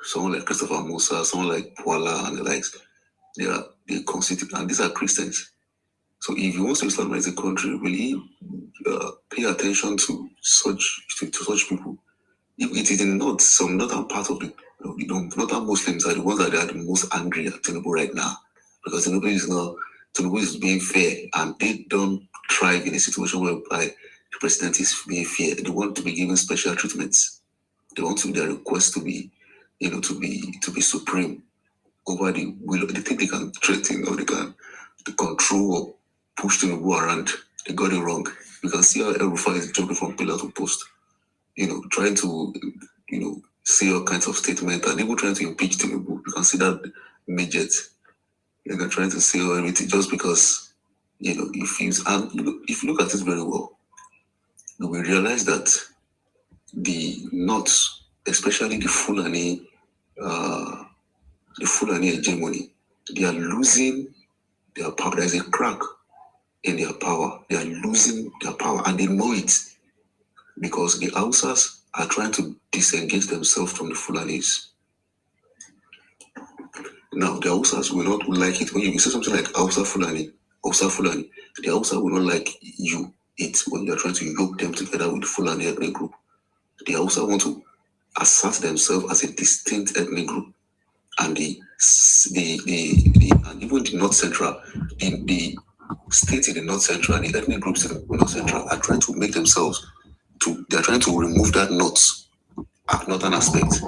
Someone like Christopher Musa, someone like Puala and the likes, they constitute, and these are Christians. So if you want to Islamize the country, really pay attention to such people. If it is not some northern part of the northern Muslims are the ones that are the most angry at Tinubu right now, because Tinubu is being fair, and they don't thrive in a situation whereby the president is being fair. They want to be given special treatments. They want their request to be, to be supreme over the will. They think they can threaten or they can control or push Tinubu around. They got it wrong. You can see how El Rufai is jumping from pillar to post, trying to, say all kinds of statements, and even trying to impeach Tinubu. You can see that midget, they're trying to say everything just because, if you look at it very well, you will realize that the North, especially the Fulani hegemony, they are losing their power. There's a crack in their power. They are losing their power, and they know it, because the Hausas are trying to disengage themselves from the Fulanis. Now, the Hausas will not like it when you say something like Hausa Fulani, the Hausa will not like it when you're trying to yoke them together with the Fulani ethnic group. The Hausa want to assert themselves as a distinct ethnic group, and and even the North Central, the states in the North Central and the ethnic groups in the North Central are trying to make themselves they're trying to remove that northern aspect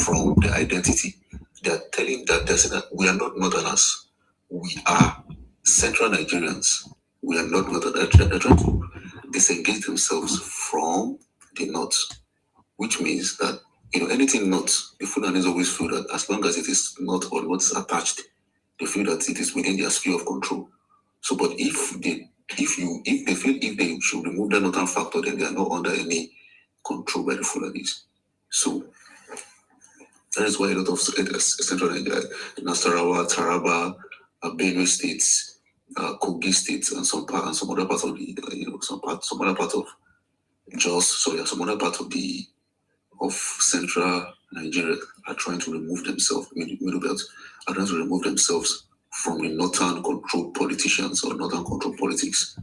from their identity. They're saying that we are not northerners, we are central Nigerians. We are not northerners. They're trying to disengage themselves from the north, which means that anything north, the Fulanis always feel that as long as it is not or not attached, they feel that it is within their sphere of control. So, but if they feel if they should remove that northern factor, then they are not under any control by the Fulanis. So that is why a lot of central Nigeria, Nasarawa, Taraba, Benue states, Kogi states, and some other parts of the some other part of Jos, some other part of central Nigeria are trying to remove themselves, middle belt, are trying to remove themselves from the northern controlled politicians or northern controlled politics.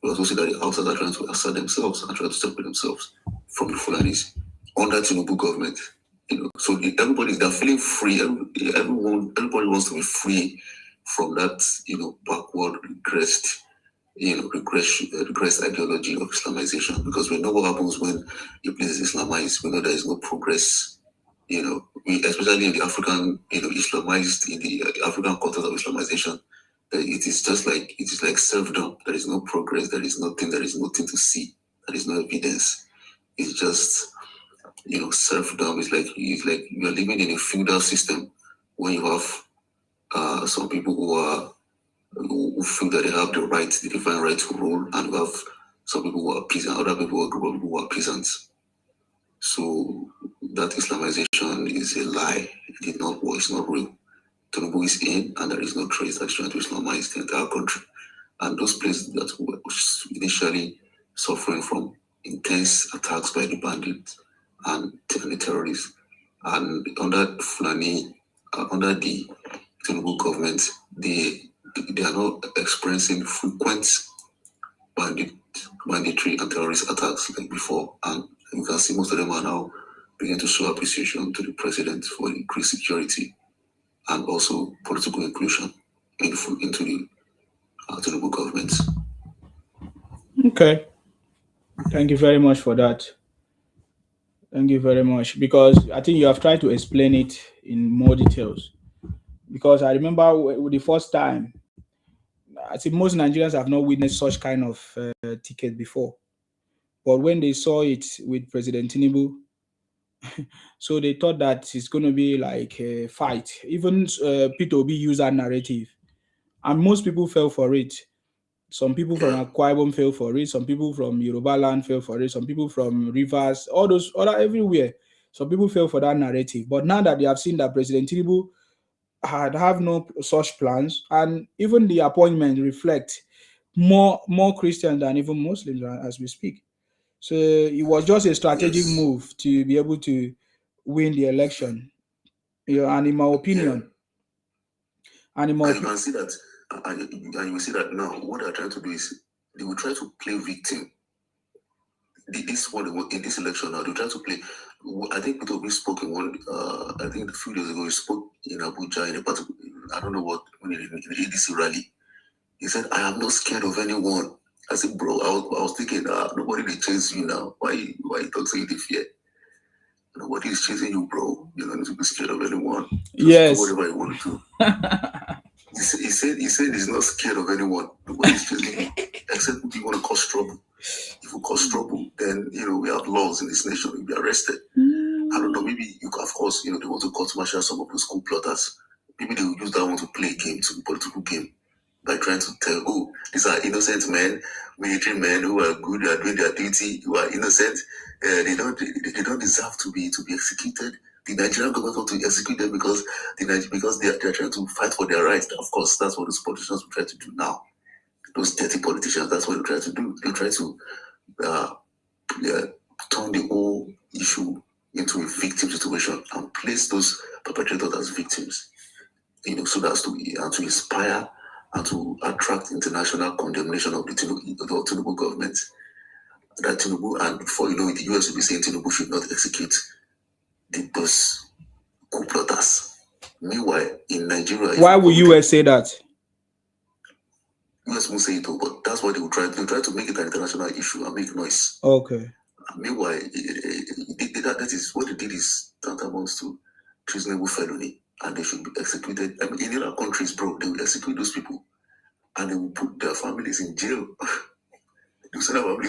We also see that the Hausas are trying to assert themselves and try to separate themselves from the Fulanis under Tinubu government. So they're feeling free. Everybody wants to be free from that, backward, regressed ideology of Islamization, because we know what happens when a place is Islamized. We know there is no progress. Especially in the African, Islamized, in the African context of Islamization, it is like serfdom. There is no progress. There is nothing to see. There is no evidence. It's just, serfdom. It's like you're living in a feudal system when you have some people who feel that they have the divine right to rule, and you have some people who are peasants, other people who are peasants. So that Islamization is a lie. It did not work. It's not real. Tinubu is in, and there is no trace that's trying to Islamize the entire country. And those places that were initially suffering from intense attacks by the bandits and the terrorists, and under Fulani, under the Tinubu government, they are not experiencing frequent banditry and terrorist attacks like before. And you can see most of them are now beginning to show appreciation to the president for increased security and also political inclusion into the Tinubu government.
Okay. Thank you very much for that. Thank you very much, because I think you have tried to explain it in more details. Because I remember the first time, I think most Nigerians have not witnessed such kind of ticket before. But when they saw it with President Tinubu, so they thought that it's going to be like a fight. Even P2B used that narrative, and most people fell for it. Some people from Akwa Ibom fell for it. Some people from Yoruba land fell for it. Some people from Rivers, all those other everywhere. Some people fell for that narrative. But now that they have seen that President Tinubu have no such plans, and even the appointment reflect more Christians than even Muslims as we speak. So it was just a strategic move to be able to win the election. And in my opinion,
and you can see that, and you will see that now what they're trying to do is they will try to play victim. This one in this election now, they try to play. I think Peter Obi spoke in one. I think a few days ago he spoke in Abuja in a particular. I don't know what in the ADC rally. He said, "I am not scared of anyone." I said, "Bro, I was thinking, nobody will chase you now. Why you talk so you fear? Nobody is chasing you, bro. You don't need to be scared of anyone. Just do whatever you want to do." He said he's not scared of anyone. Nobody's chasing you, except if you want to cause trouble. If you cause trouble, then we have laws in this nation. You'll be arrested. I don't know. Maybe of course, they want to court-martial some of the school plotters. Maybe they will use that one to play a game, to a political game, by trying to tell, oh, these are innocent men, military men who are good, who are doing their duty, who are innocent. They don't deserve to be executed. The Nigerian government want to execute them because they are trying to fight for their rights. Of course, that's what those politicians will try to do now. Those dirty politicians, that's what they try to do. They try to turn the whole issue into a victim situation and place those perpetrators as victims, so that's to inspire and to attract international condemnation of the Tinubu government. That Tinubu, and before you know it, the US will be saying Tinubu should not execute those coup plotters. Meanwhile, in Nigeria,
why would US say that?
US won't say it, but that's what they will try. They'll try to make it an international issue and make noise.
Okay.
Meanwhile, that is what they did is tantamount to treasonable felony, and they should be executed. I mean, in other countries, bro, they will execute those people, and they will put their families in jail.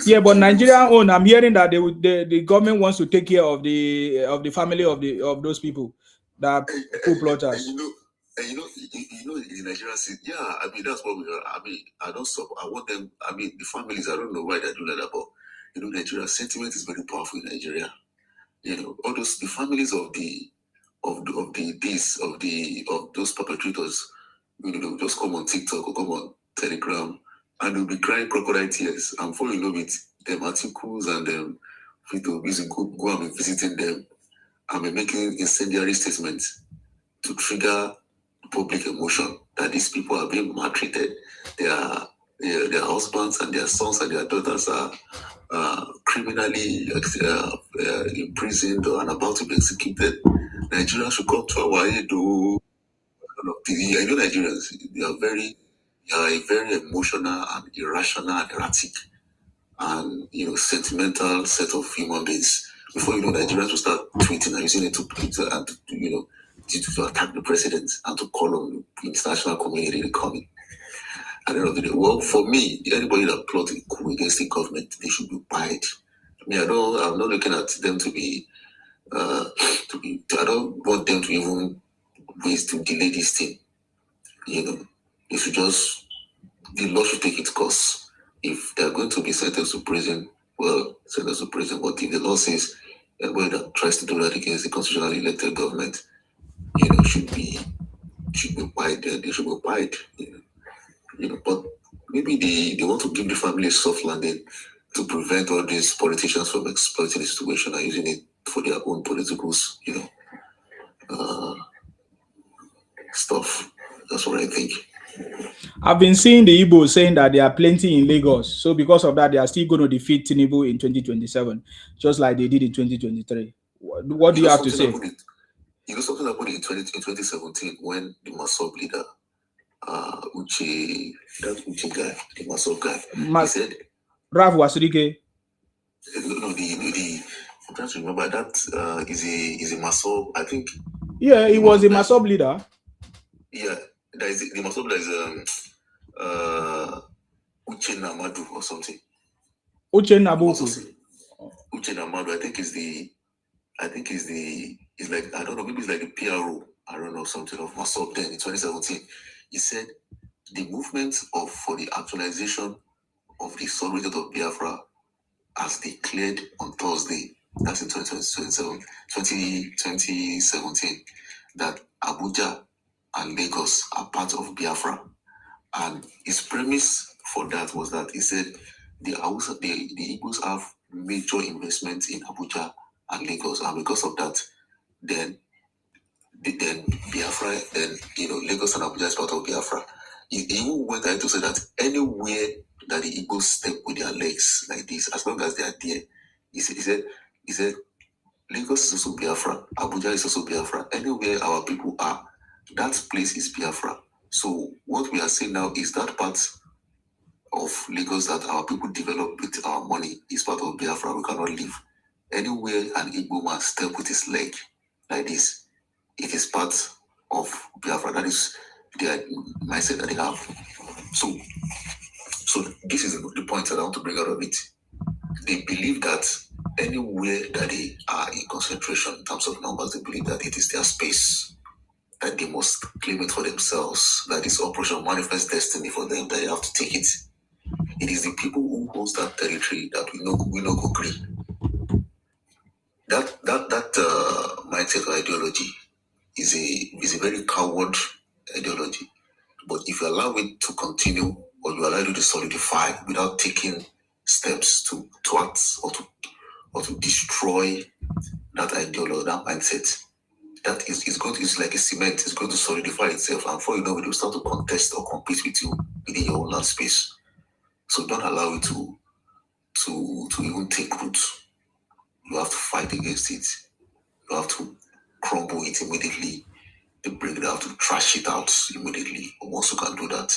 Yeah, but Nigerian own, I'm hearing that the government wants to take care of the family of those people that coup plotters.
In Nigeria, yeah, I mean that's what we are. I mean, I don't stop. I want them. I mean, the families. I don't know why they're doing that, but Nigeria sentiment is very powerful in Nigeria. All those the families of those perpetrators. They'll just come on TikTok or come on Telegram, and they'll be crying crocodile tears. And before you know it, them articles and them people go and be visiting them and be making incendiary statements to trigger public emotion that these people are being maltreated. Their husbands and their sons and their daughters are criminally imprisoned or about to be executed. Nigerians should come to our aid. You know, Nigerians, they are a very emotional and irrational and erratic and sentimental set of human beings. Before you know, Nigerians will start tweeting and using it to attack the president and to call on the international community to come in. At the end of the day, well, for me, anybody that plots a coup against the government, they should be fired. I mean, I'm not looking at them to be. I don't want them to even ways to delay this thing. They should just, the law should take its course. If they're going to be sentenced to prison, well, sentenced to prison. But if the law says anybody that tries to do that against the constitutionally elected government, should be fired. They should be fired. But maybe they want to give the family a soft landing to prevent all these politicians from exploiting the situation and using it for their own political, stuff. That's what I think.
I've been seeing the Igbo saying that there are plenty in Lagos. So because of that, they are still going to defeat Tinubu in 2027, just like they did in 2023. What do you have to say?
Something happened in 2017 when the Masop leader, Uche guy, the Masop guy, he said,
Rav Wasrike.
No, I'm trying to remember that is a Masop, I think.
Yeah, he was a Masop leader.
Yeah, that is the Masop leader is Uche Namadu or something.
Uche Nabuku.
Uche Namadu, I think is like, I don't know, maybe it's like the PRO, I don't know, something of Masop then in 2017. He said the movement for the actualization of the sovereignty of Biafra as declared on Thursday, that's in 2017, that Abuja and Lagos are part of Biafra. And his premise for that was that he said the Igbos have major investments in Abuja and Lagos, and because of that, then Biafra, Lagos and Abuja is part of Biafra. He even went ahead to say that anywhere that the Igbos step with their legs like this, as long as they are there, he said Lagos is also Biafra, Abuja is also Biafra. Anywhere our people are, that place is Biafra. So what we are saying now is that part of Lagos that our people develop with our money is part of Biafra. We cannot leave. Anywhere an Igbo man step with his leg like this, it is part of Biafra. That is their mindset that they have. So this is the point that I want to bring out of it. They believe that anywhere that they are in concentration in terms of numbers, they believe that it is their space, that they must claim it for themselves, that this operation manifests destiny for them, that they have to take it. It is the people who hold that territory that we know agree. That mindset or ideology is a very coward ideology. But if you allow it to continue, or you allow it to solidify without taking steps to act or to destroy that ideology, that mindset, that is like a cement. It's going to solidify itself, and before you know it, will start to contest or compete with you within your own land space. So don't allow it to even take root. You have to fight against it. You have to crumble it immediately. To bring it out, to trash it out immediately. Once you can do that,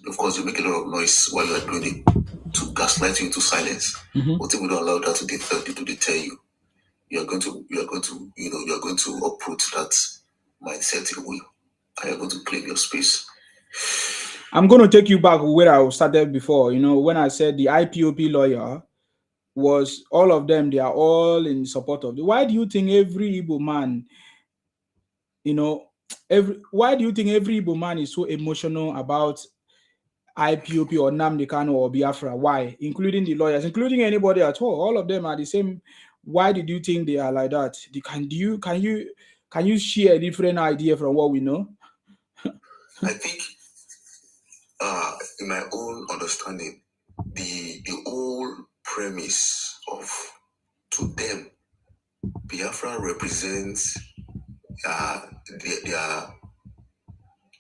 of course, you make a lot of noise while you are doing it to gaslight you into silence.
Mm-hmm.
But if we don't allow that to deter you, you are going to uproot that mindset away, and you're going to claim your space.
I'm going to take you back where I started before. When I said the IPOP lawyer was all of them, they are all in support of it. Why do you think every Igbo man, why do you think every Igbo man is so emotional about IPOP or Nnamdi Kanu or Biafra? Why? Including the lawyers, including anybody at all of them are the same. Why did you think they are like that? Can you share a different idea from what we know?
I think, in my own understanding, the whole premise of, to them, Biafra represents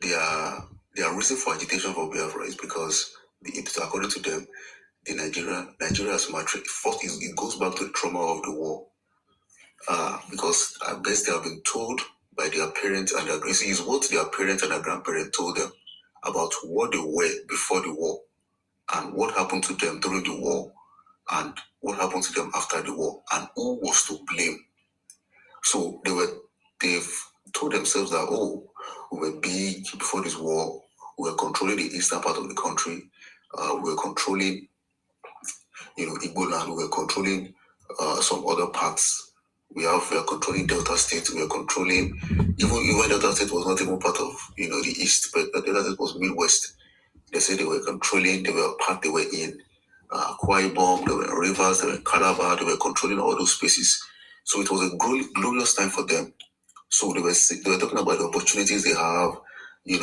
their their reason for agitation for Biafra is because, according to them, Nigeria has matric. First, it goes back to the trauma of the war. Because I guess they have been told by their parents and their grandparents, is what their parents and their grandparents told them about what they were before the war and what happened to them during the war and what happened to them after the war and who was to blame. So they've told themselves that, oh, we were big before this war, we were controlling the eastern part of the country, we were controlling, Igbo land, we were controlling some other parts. We are controlling Delta State, we are controlling, even Delta State was not even part of, the east, but Delta State was Midwest. They said they were controlling, they were part, they were in Akwa Ibom, they were in Rivers, they were in Calabar, they were controlling all those spaces. So it was a glorious time for them. So they were talking about the opportunities they have, the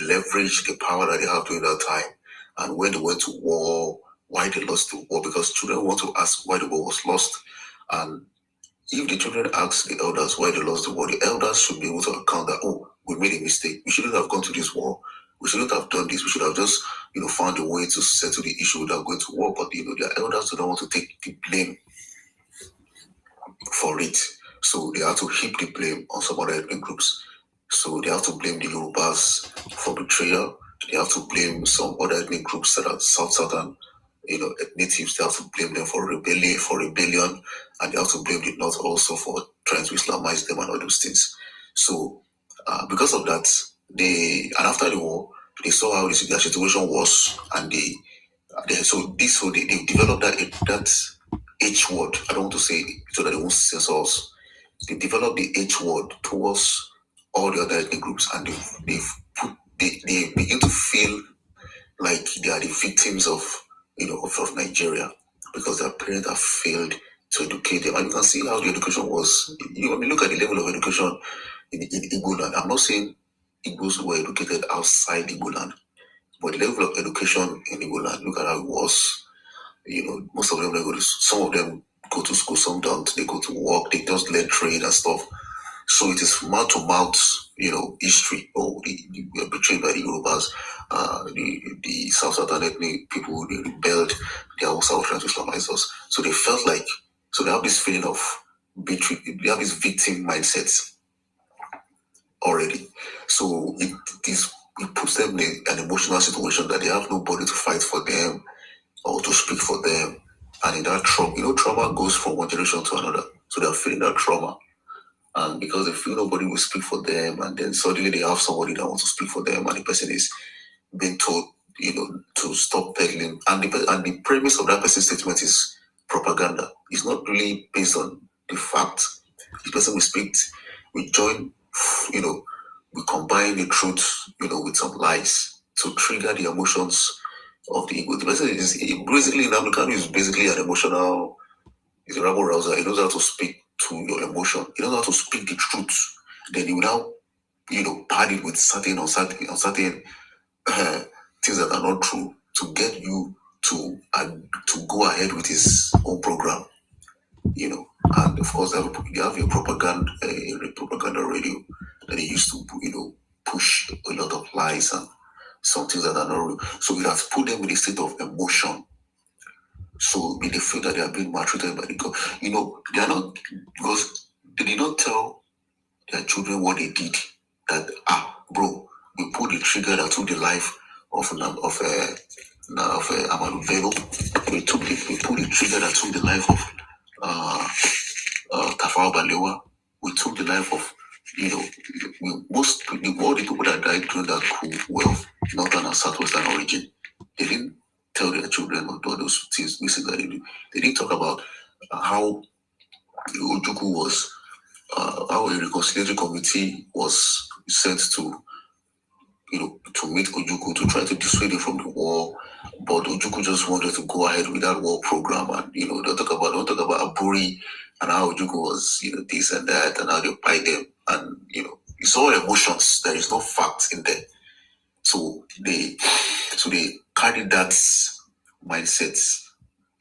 leverage, the power that they have during that time. And when they went to war, why they lost the war, because children want to ask why the war was lost. And if the children ask the elders why they lost the war, the elders should be able to account that, oh, we made a mistake. We shouldn't have gone to this war. We shouldn't have done this. We should have just, found a way to settle the issue without going to war. But, their elders don't want to take the blame for it. So they have to heap the blame on some other ethnic groups. So they have to blame the Yorubas for betrayal. They have to blame some other ethnic groups that are southern, natives. They have to blame them for rebellion, and they have to blame the North also for trying to Islamize them and all those things. So because of that, and after the war, they saw how their situation was, and they developed that H word. I don't want to say it so that they won't censor us. They developed the H word towards all the other ethnic groups, and they begin to feel like they are the victims of Nigeria, because their parents have failed to educate them. And you can see how the education was. When you look at the level of education in Igbo land, I'm not saying Igbos were educated outside Igbo land, but the level of education in Igbo land, look at how it was. Most of them, some of them go to school, some don't. They go to work, they just learn trade and stuff. So it is mouth to mouth, history. Oh, they were betrayed by the Yorubas, the Southern ethnic people. They rebelled. They are also trying to Islamize us. So they felt like, so they have this feeling of betrayal. They have this victim mindset already. So it puts them in an emotional situation that they have nobody to fight for them or to speak for them. And in that trauma, trauma goes from one generation to another. So they're feeling that trauma. And because they feel nobody will speak for them, and then suddenly they have somebody that wants to speak for them, and the person is being told, to stop peddling. And the premise of that person's statement is propaganda. It's not really based on the fact. The person we speak, we join, we combine the truth, with some lies to trigger the emotions of the ego. The person is basically, in African, is basically an emotional, he's a rabble rouser. He knows how to speak to your emotion. He knows how to speak the truth. Then he will now, pad it with certain things that are not true to get you to go ahead with his own program. And of course, they have your propaganda radio that they used to, push a lot of lies and some things that are not real. So it has put them in a state of emotion. So they feel that they are being maltreated by the God. They are not, because they did not tell their children what they did. That bro, we pulled the trigger that took the life of Amadu Bello. We pulled the trigger that took the life of Tafawa Balewa. We took the life of all the people that died during that coup were of northern and southwestern origin. They didn't tell their children or do those things that they do. They didn't talk about how Ojukwu was, how a reconciliatory committee was sent to meet Ojukwu to try to dissuade him from the war, but Ojukwu just wanted to go ahead with that war program, and don't talk about Aburi and how Ojukwu was this and that and how they buy them, and it's all emotions. There is no facts in there. So they carry that mindset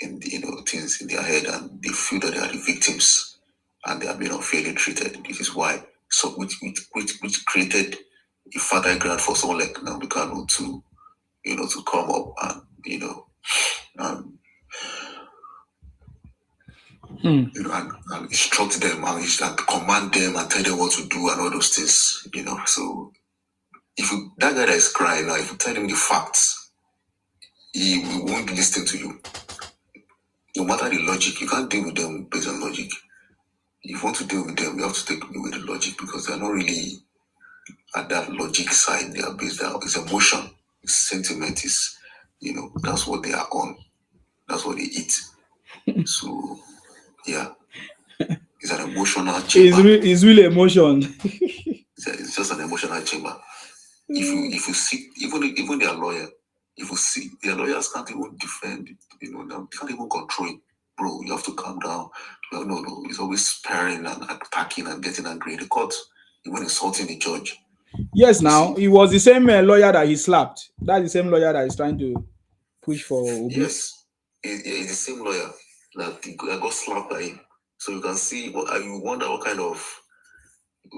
in things in their head, and they feel that they are the victims and they are being unfairly treated. This is why, so which created a fertile ground for someone like Nnamdi Kanu to, to come up and, and instruct them and command them and tell them what to do and all those things, So if that guy that is crying now, if you tell him the facts, he won't listen to you. No matter the logic, you can't deal with them based on logic. If you want to deal with them, you have to take away the logic because they're not really at that logic side. They are based on it's emotion, it's sentiment, is that's what they are on. That's what they eat. So yeah, it's an emotional chamber.
It's really emotion.
It's just an emotional chamber. If you see even their lawyer, if you see their lawyers can't even defend, they can't even control it. Bro, you have to calm down. No. It's always sparring and attacking and getting angry in the court, even insulting the judge.
Yes, now it was the same lawyer that he slapped. That's the same lawyer that is trying to push for Obi.
Yes, it's the same lawyer that got slapped by him. So you can see, you wonder what kind of.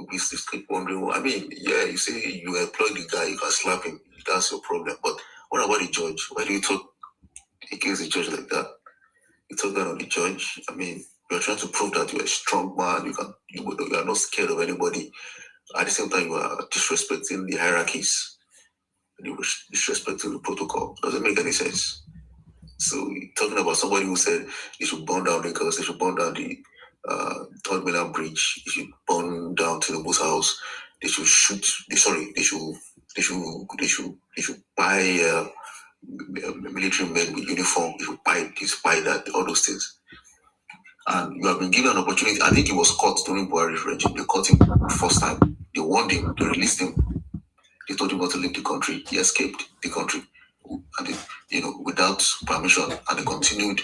We still keep wondering. I mean, yeah, you say you employ the guy, you can slap him. That's your problem. But what about the judge? Why do you talk against the judge like that? You talk down on the judge. I mean, you're trying to prove that you're a strong man. You are not scared of anybody. At the same time, you are disrespecting the hierarchies. You were disrespecting the protocol. Doesn't make any sense. So talking about somebody who said they should burn down Lagos, they should burn down the Third Mainland Bridge, they should burn down Tinubu's house, they should shoot. They should buy military men with uniform. They should buy that, all those things. And you have been given an opportunity. I think he was caught during Buhari's regime. They caught him the first time. They warned him. They released him. They told him not to leave the country. He escaped the country, and without permission. And they continued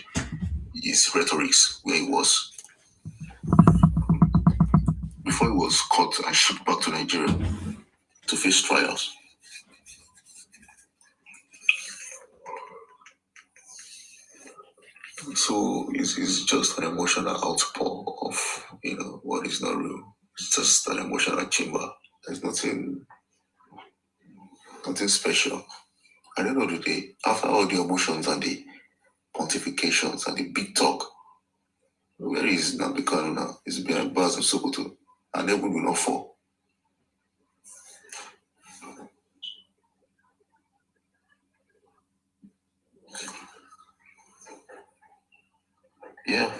his rhetorics where he was before he was caught and shipped back to Nigeria to face trials. So it's just an emotional outpour of what is not real. It's just an emotional chamber. There's nothing special. At the end of the day, after all the emotions and the pontifications and the big talk, where is Nnamdi Kanu now? He's behind bars of Sokoto, and everyone will not fall. Yeah,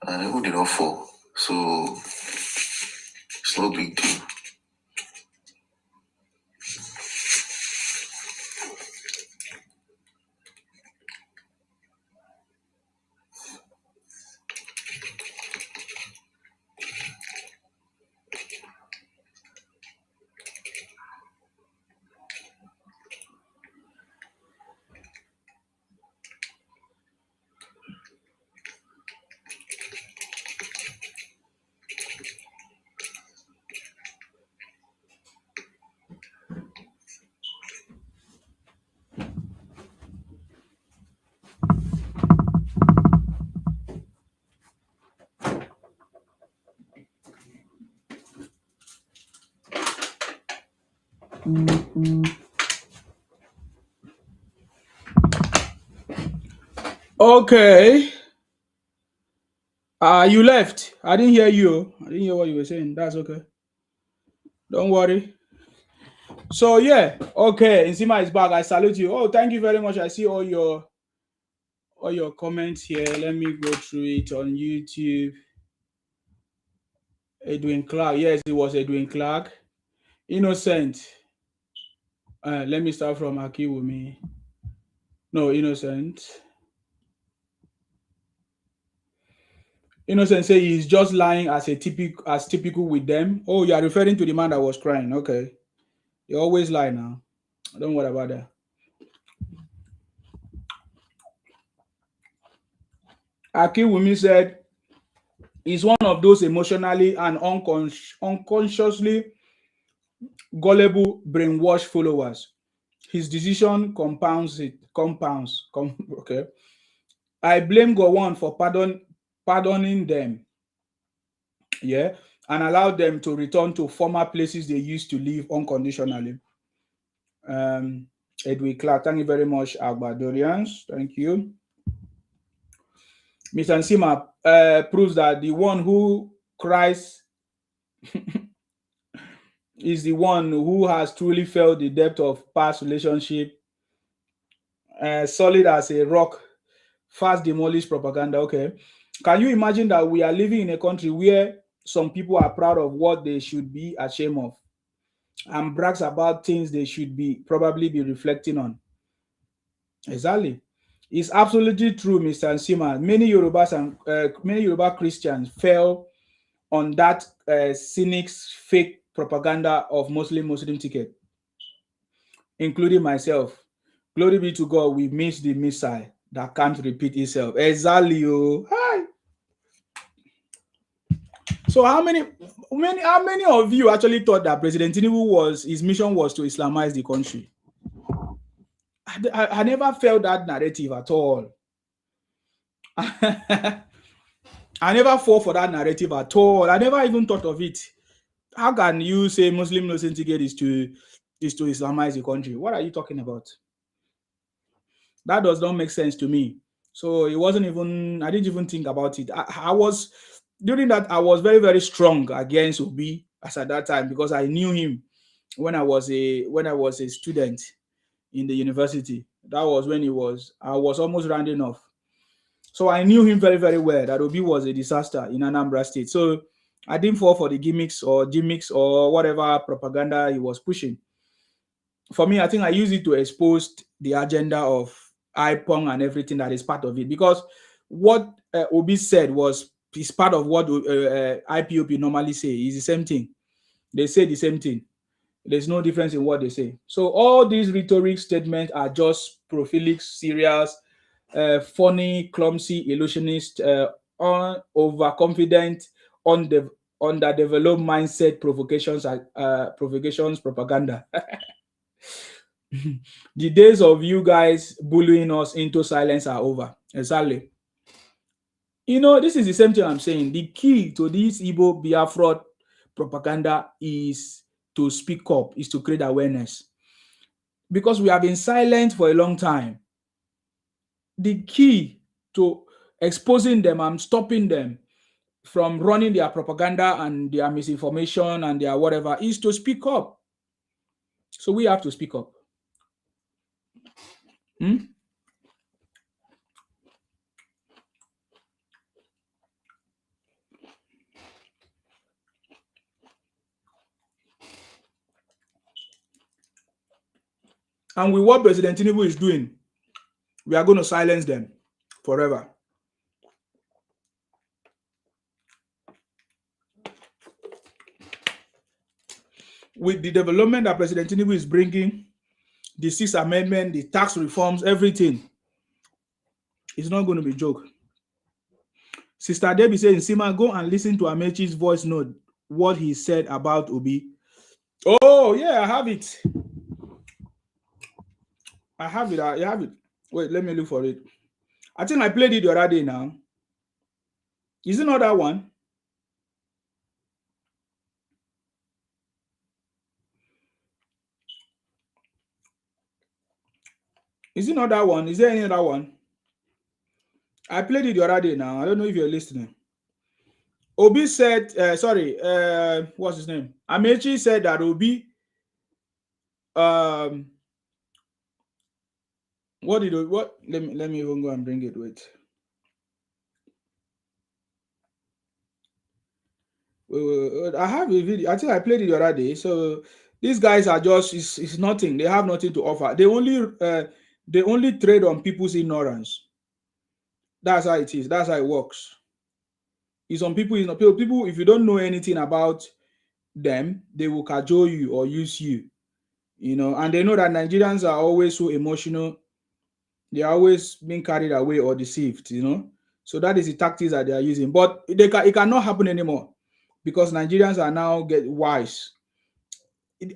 and everyone did not fall. So it's no big deal.
Okay. You left. I didn't hear you. I didn't hear what you were saying. That's okay. Don't worry. So yeah, okay. Nsima is back. I salute you. Oh, thank you very much. I see all your comments here. Let me go through it on YouTube. Edwin Clark. Yes, it was Edwin Clark. Innocent. Let me start from Akiwumi. No, Innocent. Innocent say he's just lying as typical with them. Oh, you are referring to the man that was crying. Okay. They always lie now. Don't worry about that. Akiwumi said he's one of those emotionally and unconsciously gullible, brainwashed followers. His decision compounds. Okay. I blame Gowon for pardoning them. Yeah. and allow them to return to former places they used to live unconditionally. Edwin Clark, thank you very much, Agbadorians. Thank you. Mr. Nsima proves that the one who cries is the one who has truly felt the depth of past relationship, solid as a rock, fast demolished propaganda. Okay. Can you imagine that we are living in a country where some people are proud of what they should be ashamed of and brags about things they should be probably be reflecting on? Exactly. It's absolutely true, Mr. Nsima. Many Yorubas and many Yoruba Christians fell on that cynic's fake propaganda of Muslim ticket, including myself. Glory be to God, we missed the missile that can't repeat itself. Exactly. Oh. Hi. So how many of you actually thought that President Tinubu his mission was to Islamize the country? I never felt that narrative at all. I never fall for that narrative at all. I never even thought of it. How can you say Muslim no ticket is to Islamize the country? What are you talking about? That does not make sense to me. So it wasn't even, I didn't even think about it. I was, during that, I was very, very strong against Obi as at that time because I knew him when I was a student in the university. That was when I was almost rounding off. So I knew him very, very well, that Obi was a disaster in Anambra State. So I didn't fall for the gimmicks or whatever propaganda he was pushing. For me, I think I use it to expose the agenda of IPONG and everything that is part of it. Because what Obi said is part of what IPOP normally say. Is the same thing. They say the same thing. There's no difference in what they say. So all these rhetoric statements are just prophylix, serious, funny, clumsy, illusionist, overconfident, underdeveloped mindset provocations, propaganda. The days of you guys bullying us into silence are over. Exactly. This is the same thing I'm saying. The key to this Igbo Biafra propaganda is to speak up, is to create awareness. Because we have been silent for a long time. The key to exposing them and stopping them from running their propaganda and their misinformation and their whatever is to speak up. So we have to speak up. And with what President Tinubu is doing, we are going to silence them forever. With the development that President Tinubu is bringing, the Sixth Amendment, the tax reforms, everything, it's not going to be a joke. Sister Debbie saying, Sima, go and listen to Amechi's voice note, what he said about Obi. Oh, yeah, I have it. I have it. Wait, let me look for it. I think I played it the other day now. Is it not that one? Is it not that one? Is there any other one? I played it the other day now. I don't know if you're listening. Obi said, what's his name? Amechi said that Obi, let me even go and bring it. Wait. I have a video. I think I played it the other day. So these guys are just, it's nothing. They have nothing to offer. They only trade on people's ignorance. That's how it is. That's how it works. It's on people. People. If you don't know anything about them, they will cajole you or use you. And they know that Nigerians are always so emotional. They are always being carried away or deceived. So that is the tactics that they are using. But it cannot happen anymore because Nigerians are now get wise.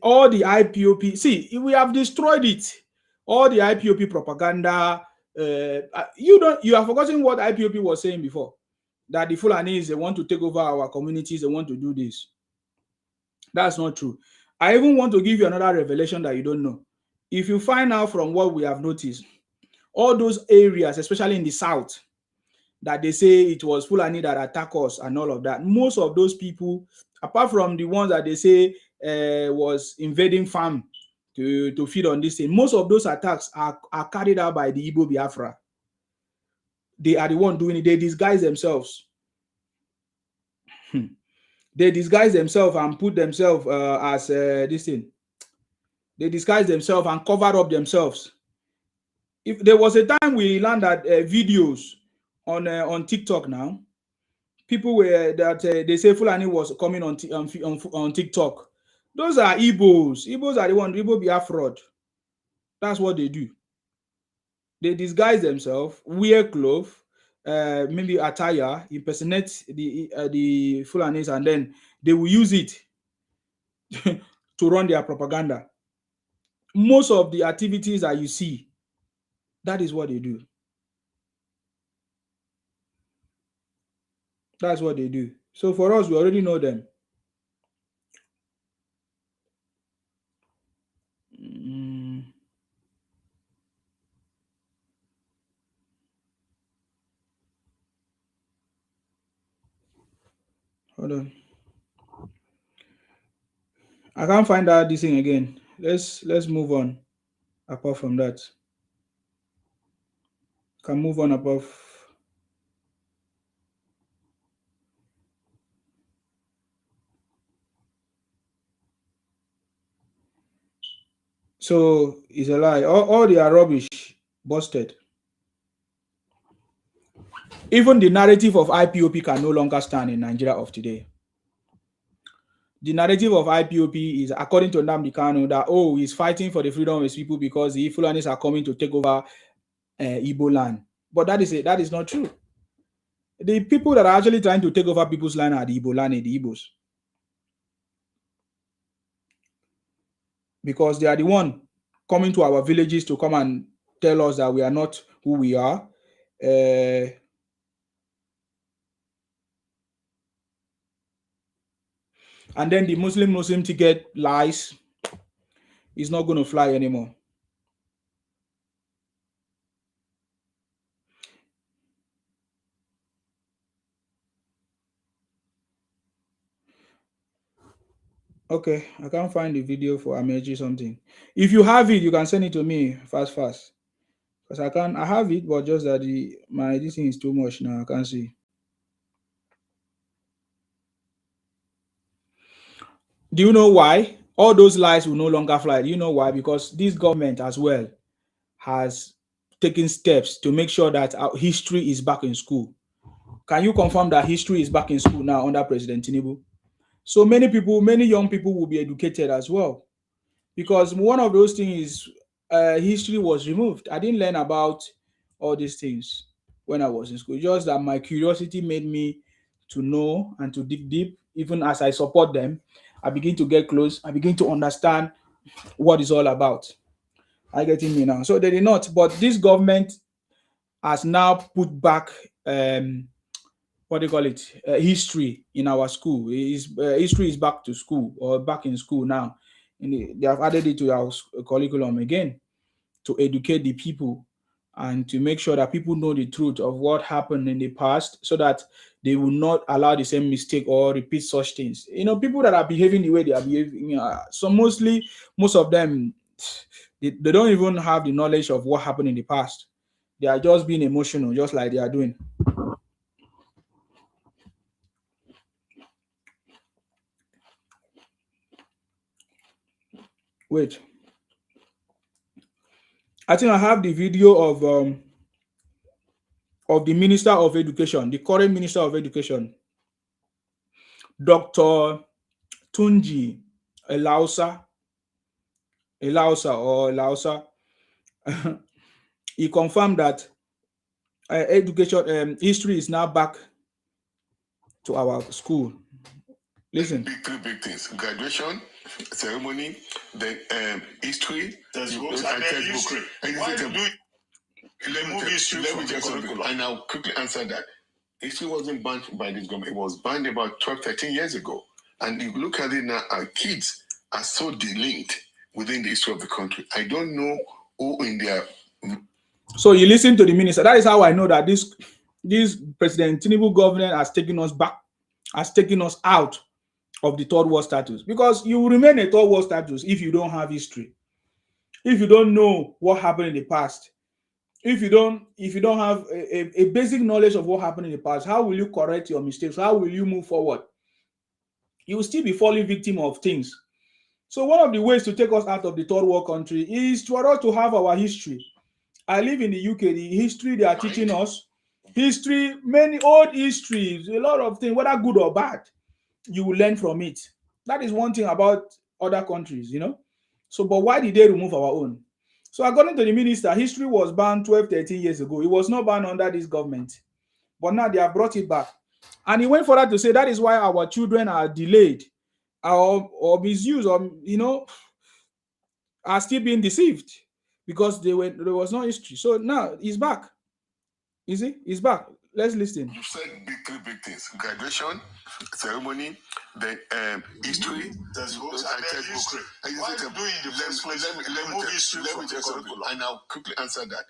All the IPOP. See, we have destroyed it. All the IPOP propaganda. You have forgotten what IPOP was saying before. that the Fulanis, they want to take over our communities, they want to do this. That's not true. I even want to give you another revelation that you don't know. If you find out from what we have noticed, all those areas, especially in the south, that they say it was Fulani that attacked us and all of that, most of those people, apart from the ones that they say was invading farm to feed on this thing, most of those attacks are carried out by the Igbo Biafra. They are the one doing it. They disguise themselves. They disguise themselves and put themselves as this thing. They disguise themselves and cover up themselves. If there was a time we learned that videos on TikTok now, people were that they say Fulani was coming on TikTok. Those are Igbos. Igbos are the one. Igbo be fraud. That's what they do. They disguise themselves, wear clothes, maybe attire, impersonate the Fulanis, and then they will use it to run their propaganda. Most of the activities that you see, that is what they do. That's what they do. So for us, we already know them. Hold on. I can't find out this thing again. Let's move on. Apart from that, can move on above. So it's a lie. All they are rubbish. Busted. Even the narrative of IPOP can no longer stand in Nigeria of today. The narrative of IPOP is, according to Nnamdi Kanu, that he's fighting for the freedom of his people because the Fulanis are coming to take over Igbo land. But that is not true. The people that are actually trying to take over people's land are the Igbo land and the Igbos. Because they are the one coming to our villages to come and tell us that we are not who we are. And then the Muslim ticket lies is not going to fly anymore. Okay, I can't find the video for Amechi something. If you have it, you can send it to me fast. Because I have it, but just that this thing is too much now. I can't see. Do you know why? All those lies will no longer fly. Do you know why? Because this government as well has taken steps to make sure that our history is back in school. Can you confirm that history is back in school now under President Tinubu? So many young people will be educated as well. Because one of those things is history was removed. I didn't learn about all these things when I was in school. Just that my curiosity made me to know and to dig deep. Even as I support them, I begin to get close. I begin to understand what it's all about. Are you getting me now? So they did not. But this government has now put back what do you call it? History in our school. History is back to school or back in school now. And they have added it to our curriculum again to educate the people and to make sure that people know the truth of what happened in the past so that they will not allow the same mistake or repeat such things. People that are behaving the way they are behaving, so most of them, they don't even have the knowledge of what happened in the past. They are just being emotional, just like they are doing. Wait. I think I have the video of the Minister of Education, the current Minister of Education, Dr. Tunji Elausa. He confirmed that education history is now back to our school. Listen.
Three big things: graduation, ceremony, then history,
textbooks,
and
history. Why do you remove history from the curriculum?
And I'll quickly answer that. history wasn't banned by this government. It was banned about 12, 13 years ago. And you look at it now, our kids are so delinked within the history of the country. I don't know who in their...
So you listen to the minister. That is how I know that this President Tinubu government has taken us back, has taken us out of the third world status. Because you will remain a third world status if you don't have history, if you don't know what happened in the past, if you don't have a basic knowledge of what happened in the past. How will you correct your mistakes? How will you move forward? You will still be falling victim of things. So one of the ways to take us out of the third world country is for us to have our history. I live in the UK. The history they are teaching us, history, many old histories, a lot of things, whether good or bad, you will learn from it. That is one thing about other countries, you know. So, but why did they remove our own? So, according to the minister, history was banned 12, 13 years ago. It was not banned under this government. But now they have brought it back. And he went further to say that is why our children are delayed or misused or, you know, are still being deceived because there was no history. So now he's back. Is he? He's back. Let's listen.
You said three big things: graduation, ceremony, then history.
History. Why do you
Let me just and I'll quickly answer that.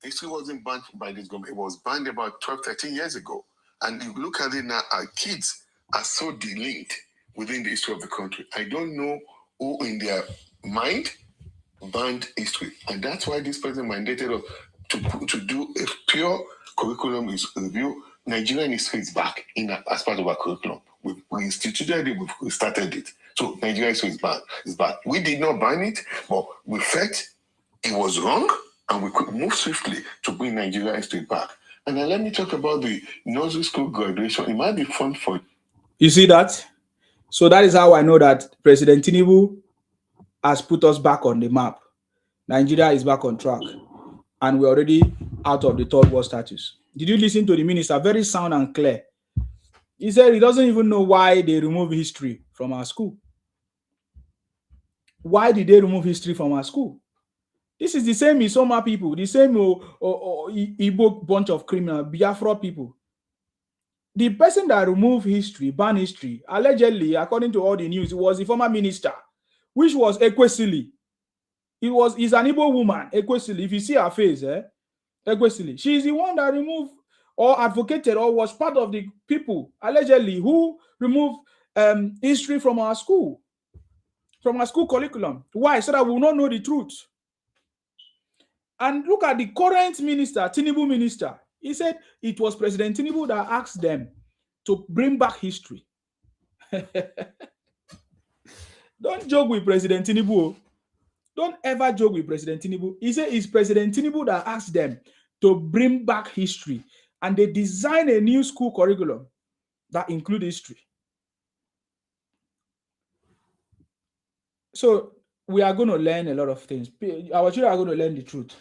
History wasn't banned by this government. It was banned about 12, 13 years ago. And you look at it now, our kids are so delinked within the history of the country. I don't know who in their mind banned history. And that's why this president mandated us to do a pure curriculum review. Nigerian history is back as part of our curriculum. We instituted it, we started it. So Nigerian history is back. We did not ban it, but we felt it was wrong and we could move swiftly to bring Nigerian history back. And then let me talk about the nursery school graduation. It might be fun for...
You see that? So that is how I know that President Tinubu has put us back on the map. Nigeria is back on track. And we're already out of the third world status. Did you listen to the minister? Very sound and clear. He said he doesn't even know why they remove history from our school. Why did they remove history from our school? This is the same Isoma people, the same Igbo bunch of criminal Biafra people. The person that removed history, banned history, allegedly, according to all the news, it was the former minister, which was Ekwesili. Is an Igbo woman, Ekwesili. If you see her face, Ekwesili, she is the one that removed or advocated or was part of the people, allegedly, who removed history from our school curriculum. Why? So that we will not know the truth. And look at the current minister, Tinubu minister. He said it was President Tinubu that asked them to bring back history. Don't joke with President Tinubu. Don't ever joke with President Tinubu. He said it's President Tinubu that asked them to bring back history. And they designed a new school curriculum that includes history. So we are going to learn a lot of things. Our children are going to learn the truth.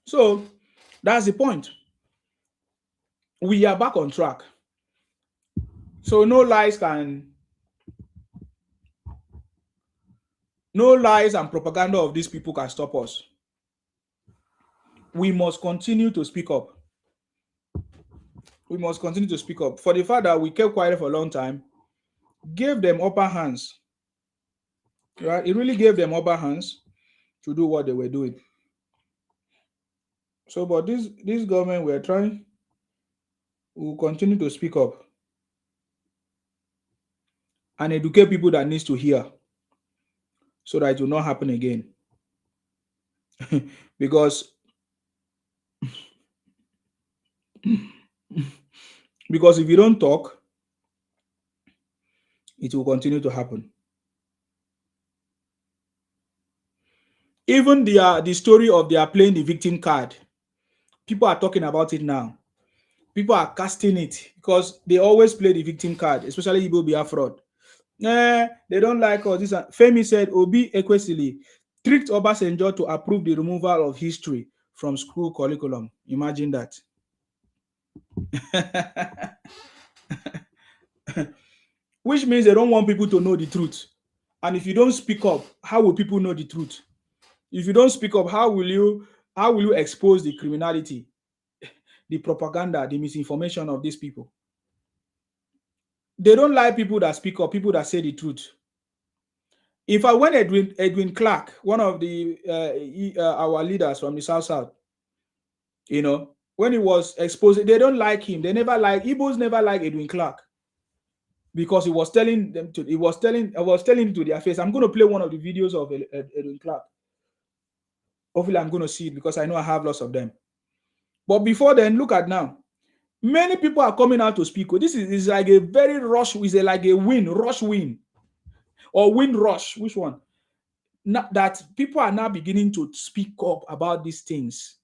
So that's the point. We are back on track. So no lies and propaganda of these people can stop us. We must continue to speak up. We must continue to speak up. For the fact that we kept quiet for a long time, gave them upper hands. Right? It really gave them upper hands to do what they were doing. So, but this government, we are trying, we will continue to speak up and educate people that needs to hear so that it will not happen again. because if you don't talk, it will continue to happen. Even the story of they are playing the victim card, people are talking about it now. People are casting it because they always play the victim card, especially Igbo Biafra. They don't like us. This Femi said Obi Ekwesili tricked Obasanjo to approve the removal of history from school curriculum. Imagine that. which means they don't want people to know the truth. And if you don't speak up, how will people know the truth? If you don't speak up, how will you expose the criminality, the propaganda, the misinformation of these people? They don't like people that speak up, people that say the truth. In fact, when Edwin Clark, one of the our leaders from the South, when he was exposed, they don't like him. They never like Igbos never like Edwin Clark, because he was telling them to. I was telling to their face. I'm going to play one of the videos of Edwin Clark. Hopefully, I'm going to see it because I know I have lots of them. But before then, look at now. Many people are coming out to speak. This is like a very rush. Is like a rush win, or wind rush. Which one? Not that people are now beginning to speak up about these things.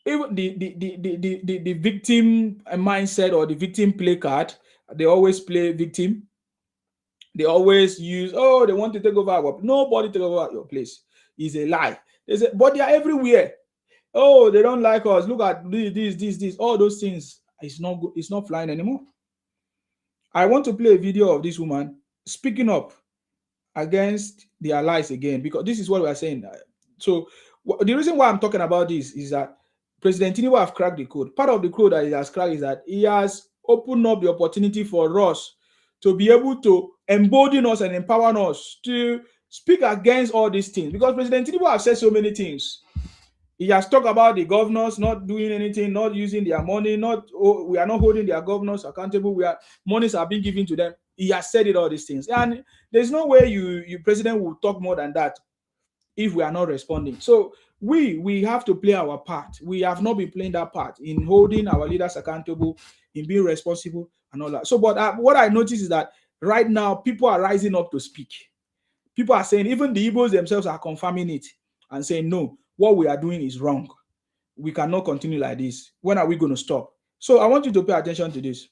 Even the victim mindset or the victim play card, they always play victim. They always use, oh, they want to take over. Nobody take over your place. It's a lie. But they are everywhere. Oh, they don't like us. Look at this. All those things. It's not good. It's not flying anymore. I want to play a video of this woman speaking up against their lies again, because this is what we are saying. So the reason why I'm talking about this is that President Tinubu have cracked the code. Part of the code that he has cracked is that he has opened up the opportunity for us to be able to embolden us and empower us to speak against all these things. Because President Tinubu have said so many things. He has talked about the governors not doing anything, not using their money, we are not holding their governors accountable. Monies are being given to them. He has said it, all these things. And there's no way you president will talk more than that if we are not responding. So we have to play our part. We have not been playing that part in holding our leaders accountable, in being responsible and all that. So, but what I notice is that right now people are rising up to speak. People are saying, even the Igbos themselves are confirming it and saying, no, what we are doing is wrong. We cannot continue like this. When are we going to stop? So I want you to pay attention to this.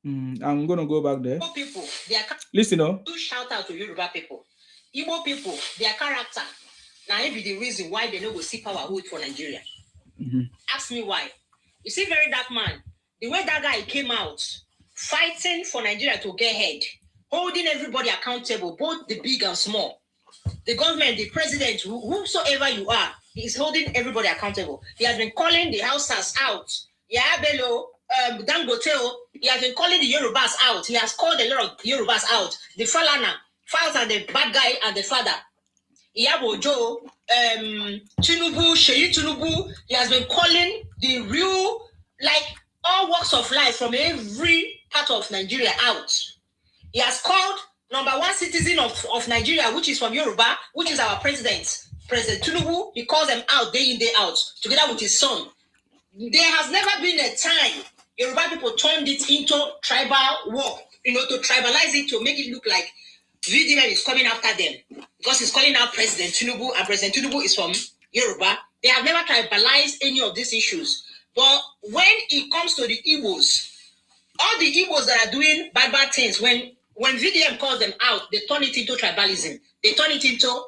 I'm going to go back there.
Igbo people,
listen,
do shout out to Yoruba people. Igbo people, their character. Now, it be the reason why they don't go see power hold for Nigeria. Ask me why. You see, very dark man, the way that guy came out, fighting for Nigeria to get ahead, holding everybody accountable, both the big and small. The government, the president, whosoever you are, is holding everybody accountable. He has been calling the Hausas out. Bello, Dangote, he has been calling the Yorubas out. He has called a lot of Yorubas out. The Falana, Files and the bad guy and the father. Iyabo Ojo, Tinubu, Sheyi Tinubu, he has been calling the real, like all walks of life from every part of Nigeria out. He has called number one citizen of Nigeria, which is from Yoruba, which is our president, President Tinubu. He calls them out day in, day out, together with his son. There has never been a time Yoruba people turned it into tribal war, to tribalize it, to make it look like VDM is coming after them because he's calling out President Tinubu, and President Tinubu is from Yoruba. They have never tribalized any of these issues. But when it comes to the Igbos, all the Igbos that are doing bad things, when VDM calls them out, they turn it into tribalism. They turn it into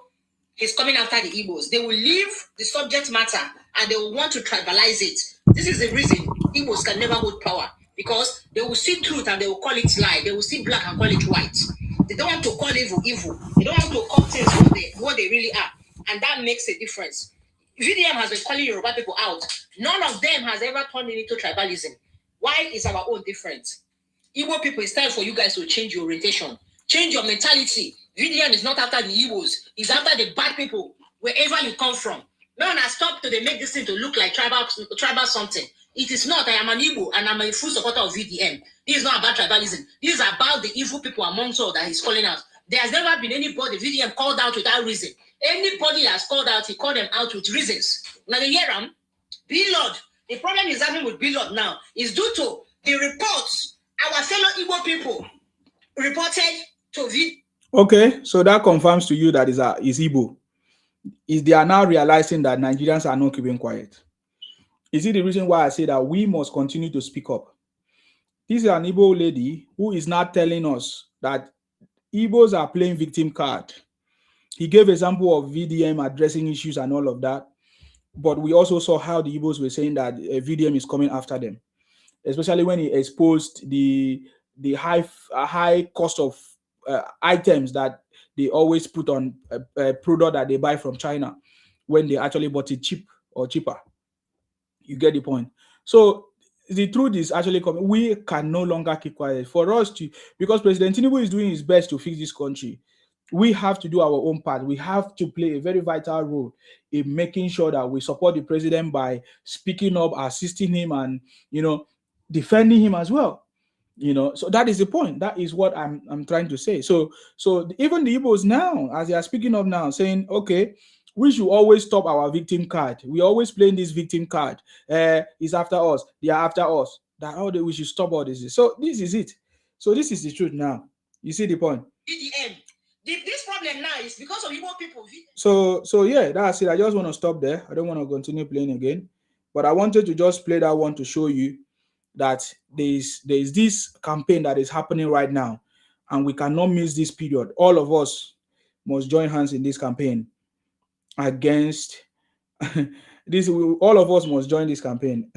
he's coming after the Igbos. They will leave the subject matter and they will want to tribalize it. This is the reason Igbos can never hold power, because they will see truth and they will call it lie. They will see black and call it white. They don't want to call evil evil. They don't want to call things what they really are. And that makes a difference. VDM has been calling Yoruba people out. None of them has ever turned it into tribalism. Why is our own different? Igbo people, it's time for you guys to change your orientation. Change your mentality. VDM is not after the Igbos. It's after the bad people, wherever you come from. No one has stopped to they make this thing to look like tribal something. It is not. I am an Igbo and I'm a full supporter of VDM. This is not about tribalism. This is about the evil people amongst all that he's calling out. There has never been anybody VDM called out without reason. Anybody has called out, he called them out with reasons. Now the Yeram, B-Lord, the problem is having with B-Lord now is due to the reports our fellow Igbo people reported to VDM.
Okay, so that confirms to you that is Igbo. They are now realizing that Nigerians are not keeping quiet. Is it the reason why I say that we must continue to speak up? This is an Igbo lady who is now telling us that Igbos are playing victim card. He gave example of VDM addressing issues and all of that. But we also saw how the Igbos were saying that VDM is coming after them, especially when he exposed the the high cost of items that they always put on a product that they buy from China when they actually bought it cheap or cheaper. You get the point. So the truth is actually coming. We can no longer keep quiet. For us to, because President Tinubu is doing his best to fix this country, we have to do our own part. We have to play a very vital role in making sure that we support the president by speaking up, assisting him, and defending him as well. So that is the point. That is what I'm trying to say. So even the Igbos now, as they are speaking up now, saying, okay, we should always stop our victim card. We always playing this victim card. It's after us. They are after us. That all we should stop all this. So this is it. So this is the truth now. You see the point.
This problem now is because of Igbo people.
So yeah, that's it. I just want to stop there. I don't want to continue playing again, but I wanted to just play that one to show you that there is this campaign that is happening right now, and we cannot miss this period. All of us must join hands in this campaign against this. All of us must join this campaign.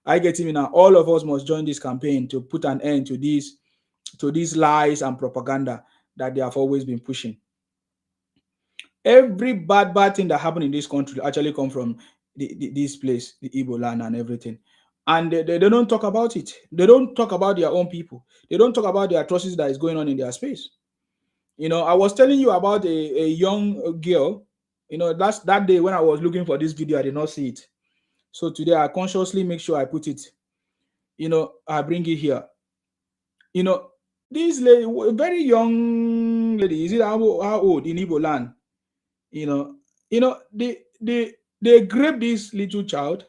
I get me now. All of us must join this campaign to put an end to these lies and propaganda that they have always been pushing. Every bad thing that happened in this country actually come from this place, the Igbo land and everything. And they don't talk about it. They don't talk about their own people. They don't talk about the atrocities that is going on in their space. I was telling you about a young girl. That's that day when I was looking for this video, I did not see it. So today I consciously make sure I put it. I bring it here. This lady, a very young lady, is it how old in Igbo land? They grape this little child.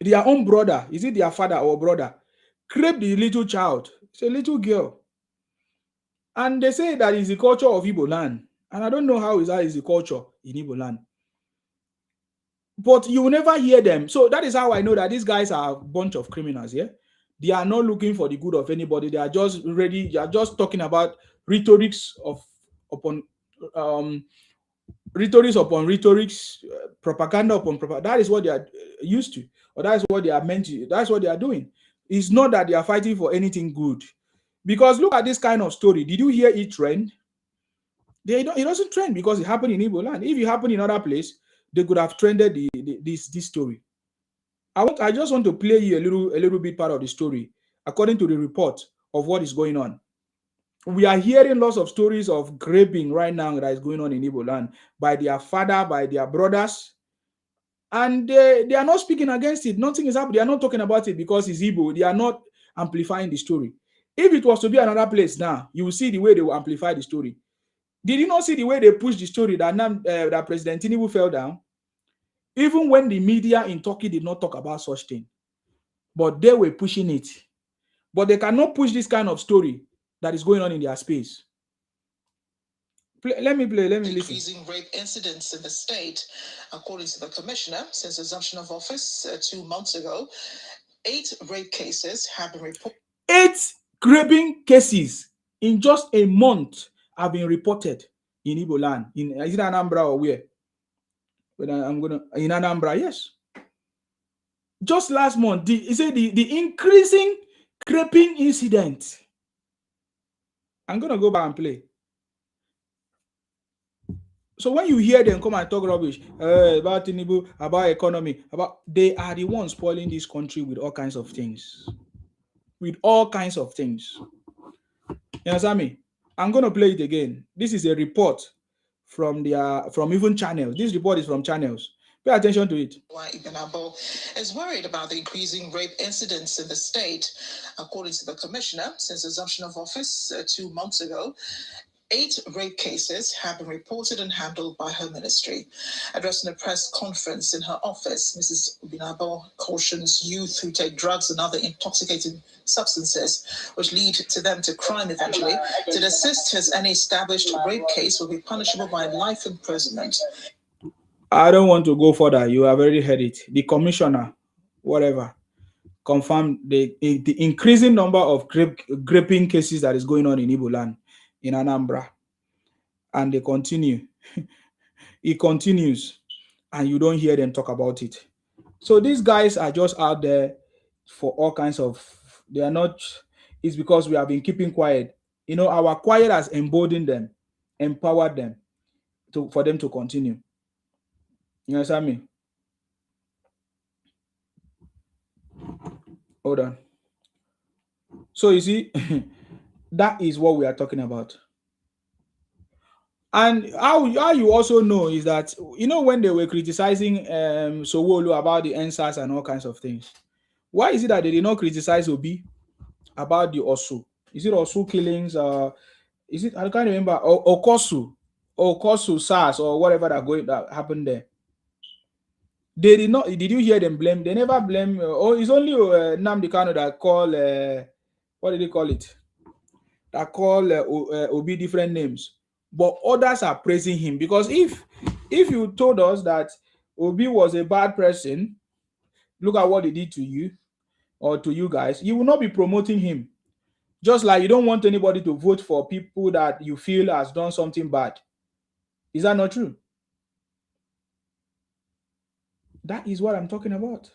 Their own brother, is it their father or brother, grape the little child. It's a little girl. And they say that is the culture of Igbo land. And I don't know how that is the culture in Igbo land. But you will never hear them. So that is how I know that these guys are a bunch of criminals, yeah? They are not looking for the good of anybody. They are just ready. They are just talking about rhetorics upon rhetorics, propaganda upon propaganda. That is what they are used to, or that's what they are meant to. That's what they are doing. It's not that they are fighting for anything good. Because look at this kind of story. Did you hear it trend? It doesn't trend because it happened in Igbo land. If it happened in other place, they could have trended this story. I just want to play you a little bit part of the story according to the report of what is going on. We are hearing lots of stories of graping right now that is going on in Igbo land by their father, by their brothers, and they are not speaking against it. Nothing is happening. They are not talking about it because it's Igbo. They are not amplifying the story. If it was to be another place now, you will see the way they will amplify the story. Did you not see the way they pushed the story that President Tinubu fell down? Even when the media in Turkey did not talk about such thing, but they were pushing it. But they cannot push this kind of story that is going on in their space. Let me listen.
Increasing rape incidents in the state, according to the commissioner, since assumption of office 2 months ago, 8 rape cases have been reported.
8 raping cases in just a month have been reported in Igbo land. Is it Anambra or where? In Anambra, yes. Just last month, the increasing raping incident. I'm gonna go back and play. So when you hear them come and talk rubbish about Tinubu, about economy, they are the ones spoiling this country with all kinds of things. With all kinds of things. You understand me? I'm gonna play it again. This is a report from even channels. This report is from channels. Pay attention to it.
Why Ibenabo is worried about the increasing rape incidents in the state. According to the commissioner, since assumption of office 2 months ago, 8 rape cases have been reported and handled by her ministry. Addressing a press conference in her office, Mrs. Ubinabo cautions youth who take drugs and other intoxicating substances, which lead to them to crime eventually, to desist as any established rape case will be punishable by life imprisonment.
I don't want to go further. You have already heard it. The commissioner, whatever, confirmed the increasing number of raping cases that is going on in Igbo land, in Anambra. And they continue. It continues. And you don't hear them talk about it. So these guys are just out there for all kinds of. They are not. It's because we have been keeping quiet. Our quiet has emboldened them, empowered them for them to continue. You understand me? Hold on. So you see, that is what we are talking about. And how you also know is that when they were criticizing Sowolu about the NSAS and all kinds of things, why is it that they did not criticize Obi about the Osu? Is it Osu killings? Is it, I can't remember, Okosu SARS or whatever that happened there? They did not. Did you hear them blame? They never blame. It's only Nnamdi Kanu that call. What did they call it? That call Obi different names, but others are praising him because if you told us that Obi was a bad person, look at what he did to you or to you guys, you will not be promoting him. Just like you don't want anybody to vote for people that you feel has done something bad. Is that not true? That is what I'm talking about.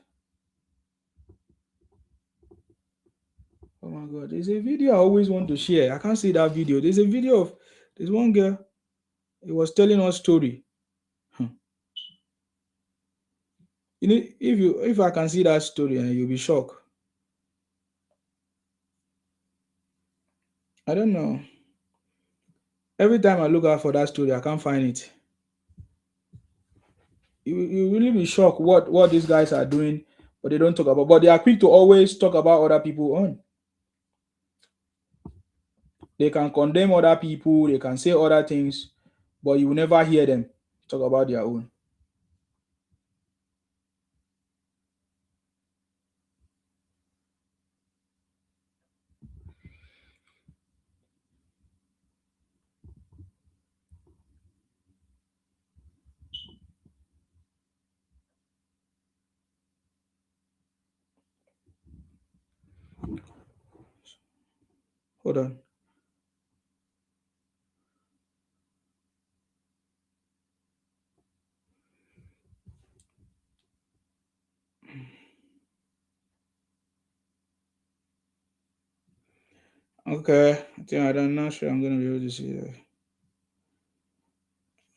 Oh my God, there's a video I always want to share. I can't see that video. There's a video of this one girl. It was telling us story. If I can see that story, you'll be shocked. I don't know. Every time I look out for that story, I can't find it. You really be shocked what these guys are doing, but they don't talk about. But they are quick to always talk about other people on. They can condemn other people, they can say other things, but you will never hear them talk about their own. Hold on. Okay, I'm not sure I'm going to be able to see that.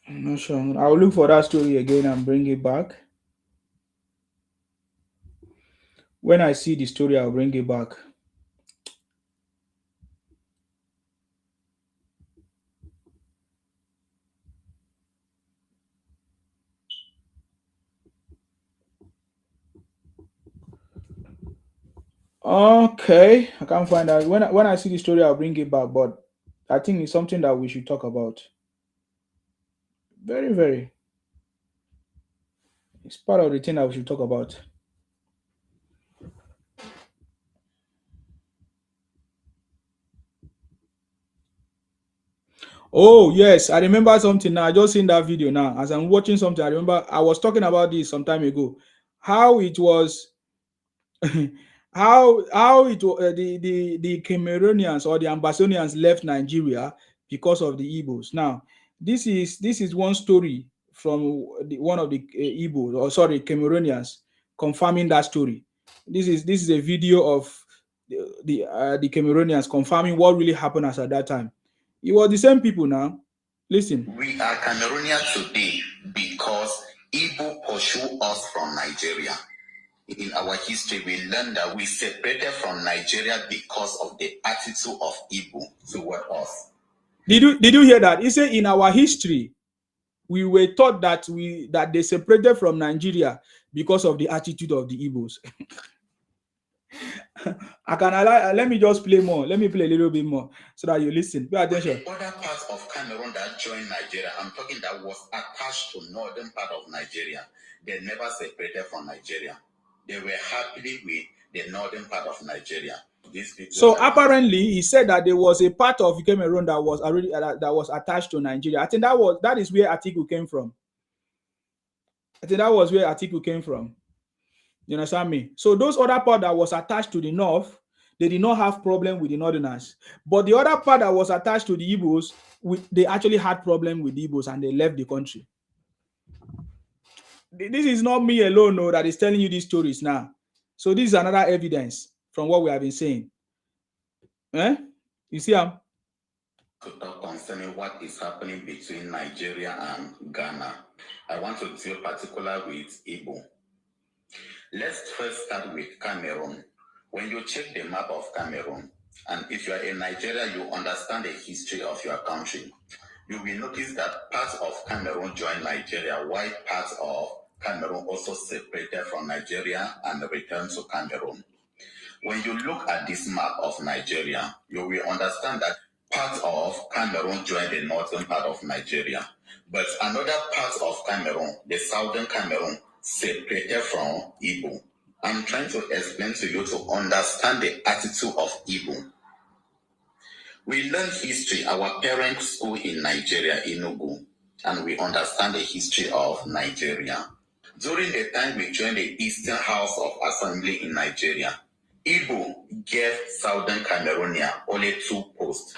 I'm not sure. I'll look for that story again and bring it back. When I see the story, I'll bring it back. Okay, I can't find out. When I see the story, I'll bring it back. But I think it's something that we should talk about. Very, very. It's part of the thing that we should talk about. Oh yes, I remember something now. I just seen that video now. As I'm watching something, I remember I was talking about this some time ago. How it was, how it the Cameroonians or the Ambazonians left Nigeria because of the Igbos. Now, this is one story from one of the Igbos, or sorry, Cameroonians, confirming that story. This is a video of the Cameroonians confirming what really happened as at that time. It was the same people now. Listen.
We are Cameroonians today because Igbo pursue us from Nigeria. In our history, we learned that we separated from Nigeria because of the attitude of Igbo toward us.
Did you hear that? He said in our history, we were taught that they separated from Nigeria because of the attitude of the Igbos. Let me just play more. Let me play a little bit more so that you listen. Pay attention.
The other parts of Cameroon that joined Nigeria, I'm talking that was attached to northern part of Nigeria. They never separated from Nigeria. They were happily with the northern part of Nigeria.
So apparently, he said that there was a part of Cameroon that was already that was attached to Nigeria. I think that is where Atiku came from. I think that was where Atiku came from. You understand me? So those other part that was attached to the north, they did not have problem with the northerners. But the other part that was attached to the Igbos, they actually had problem with the Igbos and they left the country. This is not me alone, no, that is telling you these stories now. So this is another evidence from what we have been saying. You see,
to talk concerning what is happening between Nigeria and Ghana. I want to deal particular with Igbo. Let's first start with Cameroon. When you check the map of Cameroon, and if you are in Nigeria, you understand the history of your country, you will notice that parts of Cameroon joined Nigeria, while parts of Cameroon also separated from Nigeria and returned to Cameroon. When you look at this map of Nigeria, you will understand that part of Cameroon joined the northern part of Nigeria, but another part of Cameroon, the southern Cameroon, separated from Igbo. I'm trying to explain to you to understand the attitude of Igbo. We learn history, our parent school in Nigeria, Enugu, and we understand the history of Nigeria. During the time we joined the Eastern House of Assembly in Nigeria, Igbo gave Southern Cameroonian only 2 posts,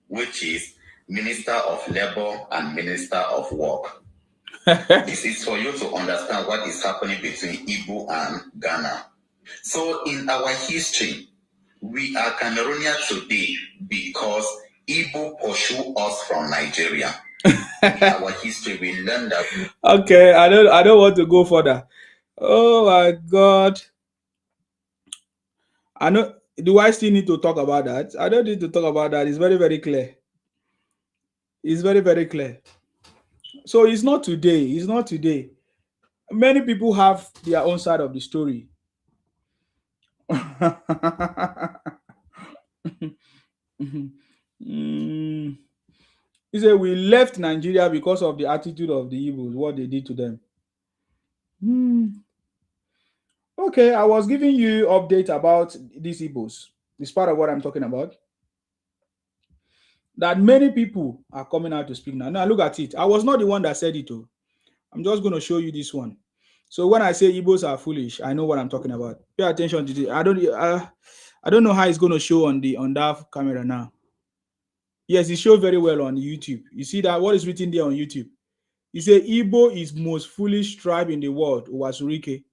which is Minister of Labor and Minister of Work. This is for you to understand what is happening between Igbo and Ghana. So in our history, we are Cameroonian today because Igbo pursue us from Nigeria. In our history, we learned that.
Okay, I don't want to go further. Oh my God. I know. Do I still need to talk about that? I don't need to talk about that. It's very, very clear. It's very, very clear. So it's not today. It's not today. Many people have their own side of the story. Mm. He said we left Nigeria because of the attitude of the Igbos, what they did to them. Okay, I was giving you update about these Igbos. It's part of what I'm talking about. That many people are coming out to speak now. Now look at it. I was not the one that said it. I'm just going to show you this one. So when I say Igbos are foolish, I know what I'm talking about. Pay attention to this. I don't know how it's going to show on that camera now. Yes, it shows very well on YouTube. You see that what is written there on YouTube? It says Igbo is most foolish tribe in the world, Wasurike.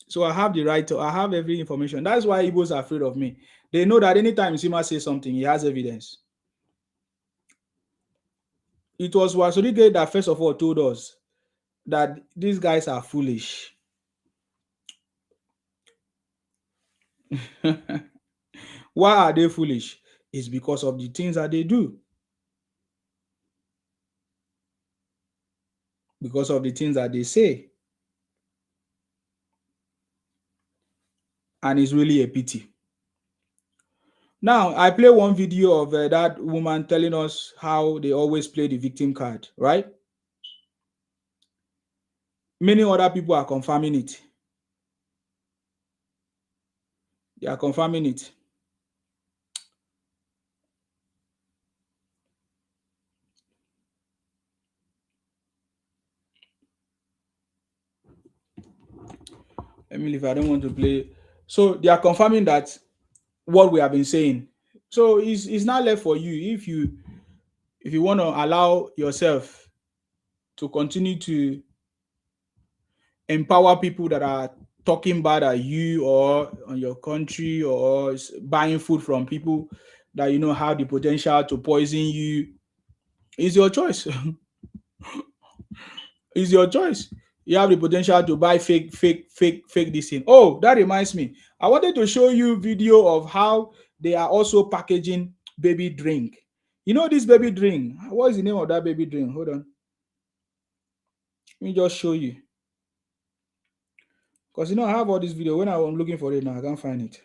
So I have the right to, I have every information. That's why Igbos are afraid of me. They know that anytime Sima says something, he has evidence. It was Wasurike that first of all told us that these guys are foolish. Why are they foolish? It's because of the things that they do. Because of the things that they say. And it's really a pity. Now, I play one video of that woman telling us how they always play the victim card, right? Many other people are confirming it. They are confirming it. Let me leave. I don't want to play. So they are confirming that what we have been saying. So it's not left for you if you want to allow yourself to continue to empower people that are talking bad at you or on your country or buying food from people that you know have the potential to poison you. It's your choice. It's your choice. You have the potential to buy fake this thing. Oh, that reminds me. I wanted to show you video of how they are also packaging baby drink. You know this baby drink. What is the name of that baby drink? Hold on. Let me just show you. Because I have all this video. When I'm looking for it now, I can't find it.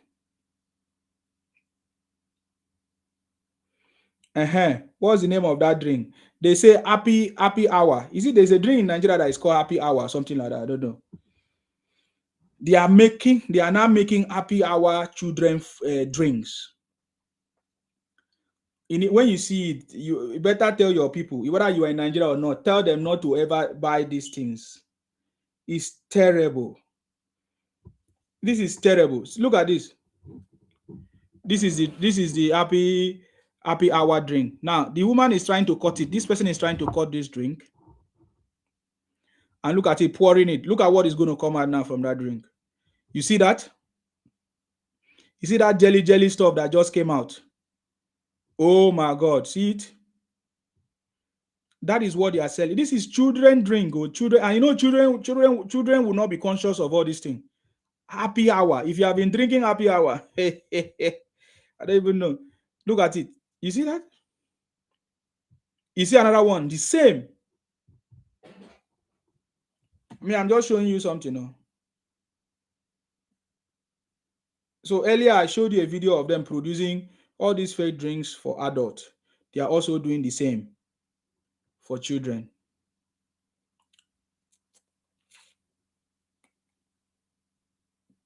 What's the name of that drink? They say happy hour. Is it there's a drink in Nigeria that is called happy hour, something like that? I don't know. They are now making happy hour children drinks. When you see it, you better tell your people, whether you are in Nigeria or not, tell them not to ever buy these things. It's terrible. This is terrible. Look at this. This is the happy hour drink. Now the woman is trying to cut it. This person is trying to cut this drink. And look at it, pouring it. Look at what is going to come out now from that drink. You see that? You see that jelly stuff that just came out? Oh my God. See it? That is what they are selling. This is children drink or children. And you know, children will not be conscious of all these things. Happy hour. If you have been drinking happy hour, I don't even know. Look at it. You see that? You see another one, the same. I'm just showing you something now. So earlier I showed you a video of them producing all these fake drinks for adults. They are also doing the same for children.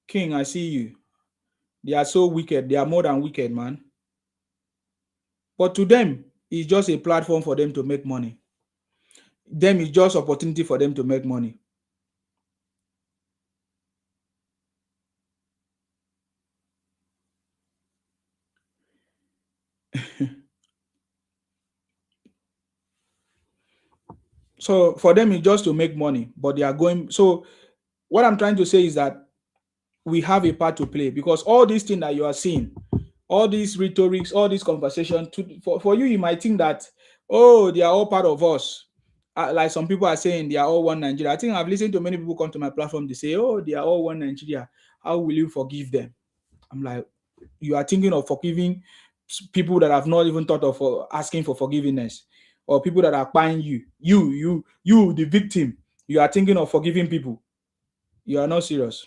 King, I see you. They are so wicked. They are more than wicked, man. But to them, it's just a platform for them to make money. Them is just opportunity for them to make money. So for them, it's just to make money, but they are going. So what I'm trying to say is that we have a part to play because all these things that you are seeing, all these rhetorics, all these conversation, for you, you might think that, oh, they are all part of us. Like some people are saying, they are all one Nigeria. I think I've listened to many people come to my platform. They say, oh, they are all one Nigeria. How will you forgive them? I'm like, you are thinking of forgiving people that have not even thought of asking for forgiveness, or people that are buying you, the victim. You are thinking of forgiving people. You are not serious.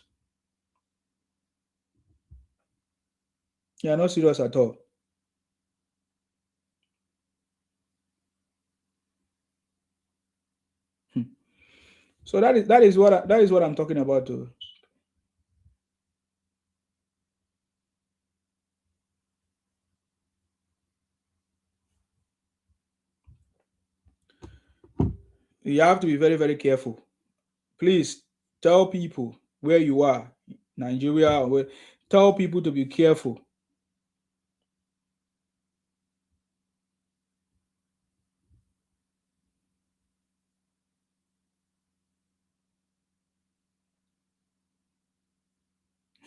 You are not serious at all. So that is what I'm talking about too. You have to be very, very careful. Please tell people where you are, Nigeria, or where, tell people to be careful.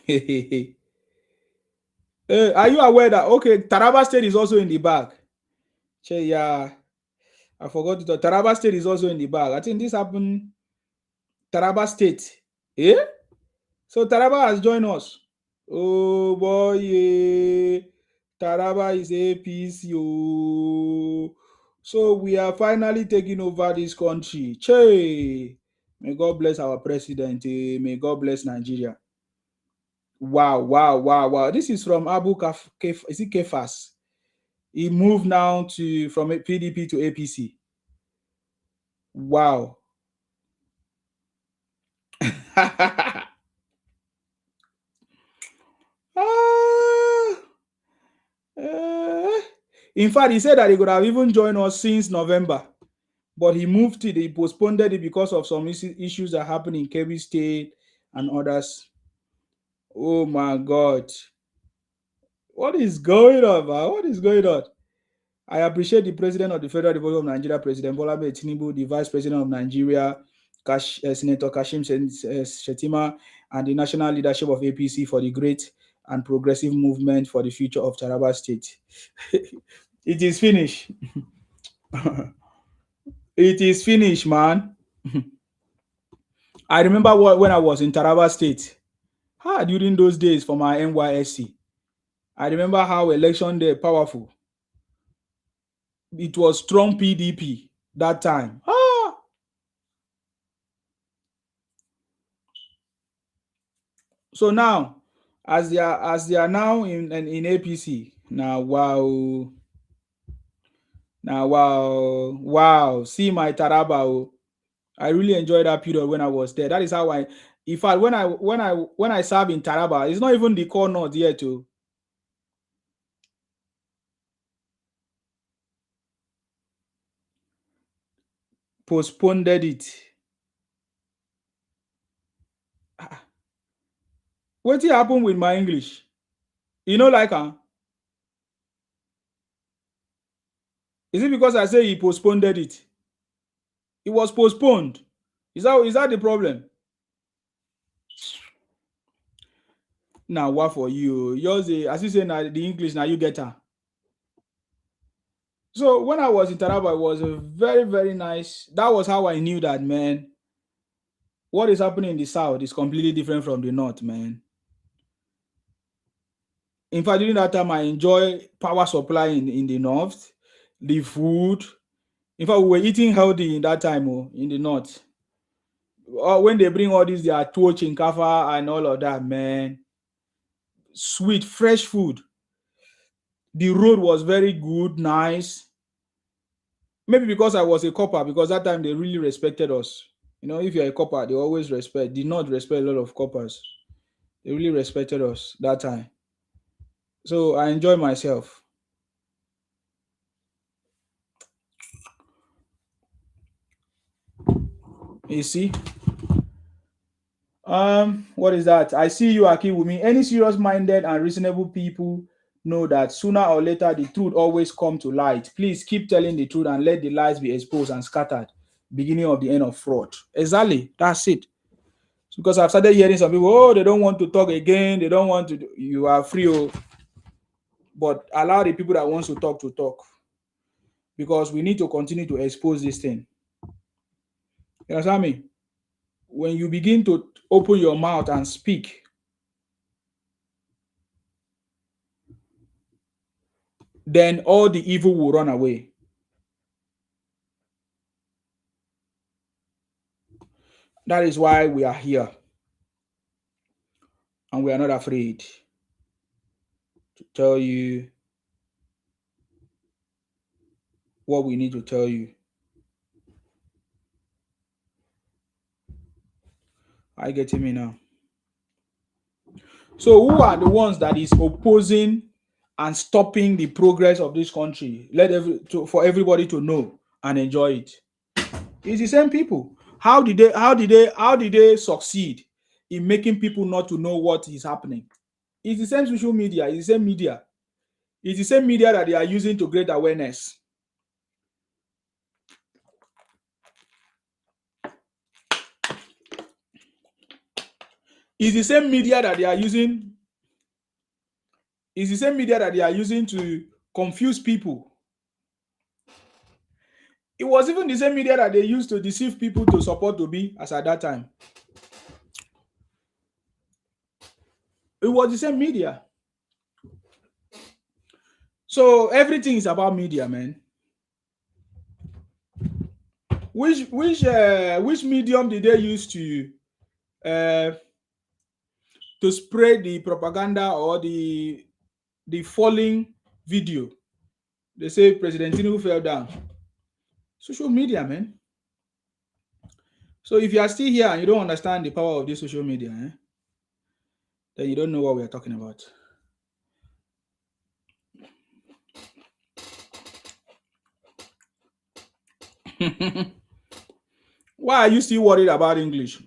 Are you aware that Taraba State is also in the bag? Yeah, I forgot to. Taraba State is also in the bag. I think this happened. Taraba State. Eh? So Taraba has joined us. Oh boy, yeah. Taraba is APC. Oh. So we are finally taking over this country. Che. May God bless our president. May God bless Nigeria. Wow, wow, wow, wow. This is from Abu is it Kefas? He moved now from PDP to APC. Wow. In fact, he said that he could have even joined us since November, but he moved it. He postponed it because of some issues that happened in Kebbi State and others. Oh my God. What is going on, man? What is going on? I appreciate the President of the Federal Republic of Nigeria, President Bola Tinubu, the Vice President of Nigeria, Senator Kashim Shettima, and the national leadership of APC for the great and progressive movement for the future of Taraba State. It is finished. It is finished, man. I remember when I was in Taraba State, during those days for my NYSC. I remember how election day powerful. It was strong PDP that time. So now, as they are now in APC, now wow, see my Taraba. Oh. I really enjoyed that period when I was there. That is how in fact, when I serve in Taraba, it's not even the core north yet too. Postponed it. What happened with my English? You know, like is it because I say he postponed it? It was postponed. Is that the problem? Now what for you? Yours, as you say, now the English, now you get her. So when I was in Taraba, it was a very, very nice. That was how I knew that, man. What is happening in the south is completely different from the north, man. In fact, during that time, I enjoy power supply in the north, the food. In fact, we were eating healthy in that time, in the north. When they bring all this, their tuwo chinkafa and all of that, man. Sweet, fresh food. The road was very good, nice. Maybe because I was a copper, because that time they really respected us. If you're a copper, they always respect. Did not respect a lot of coppers. They really respected us that time. So I enjoy myself. You see? What is that? I see you, Aki, with me. Any serious-minded and reasonable people know that sooner or later the truth always come to light. Please keep telling the truth and let the lies be exposed and scattered. Beginning of the end of fraud. Exactly. That's it. Because I've started hearing some people, they don't want to talk again. They don't want to. You are free, but allow the people that wants to talk. Because we need to continue to expose this thing. You understand me? When you begin to open your mouth and speak, then all the evil will run away. That is why we are here. And we are not afraid to tell you what we need to tell you. Are you getting me now? So who are the ones that is opposing and stopping the progress of this country? For everybody to know and enjoy it. It's the same people. How did they succeed in making people not to know what is happening? It's the same social media, it's the same media. It's the same media that they are using to create awareness. It's the same media that they are using. It's the same media that they are using to confuse people. It was even the same media that they used to deceive people to support Obi as at that time. It was the same media. So everything is about media, man. Which medium did they use to spread the propaganda or the falling video? They say President Tinubu fell down. Social media, man. So if you are still here and you don't understand the power of this social media, then you don't know what we are talking about. Why are you still worried about English?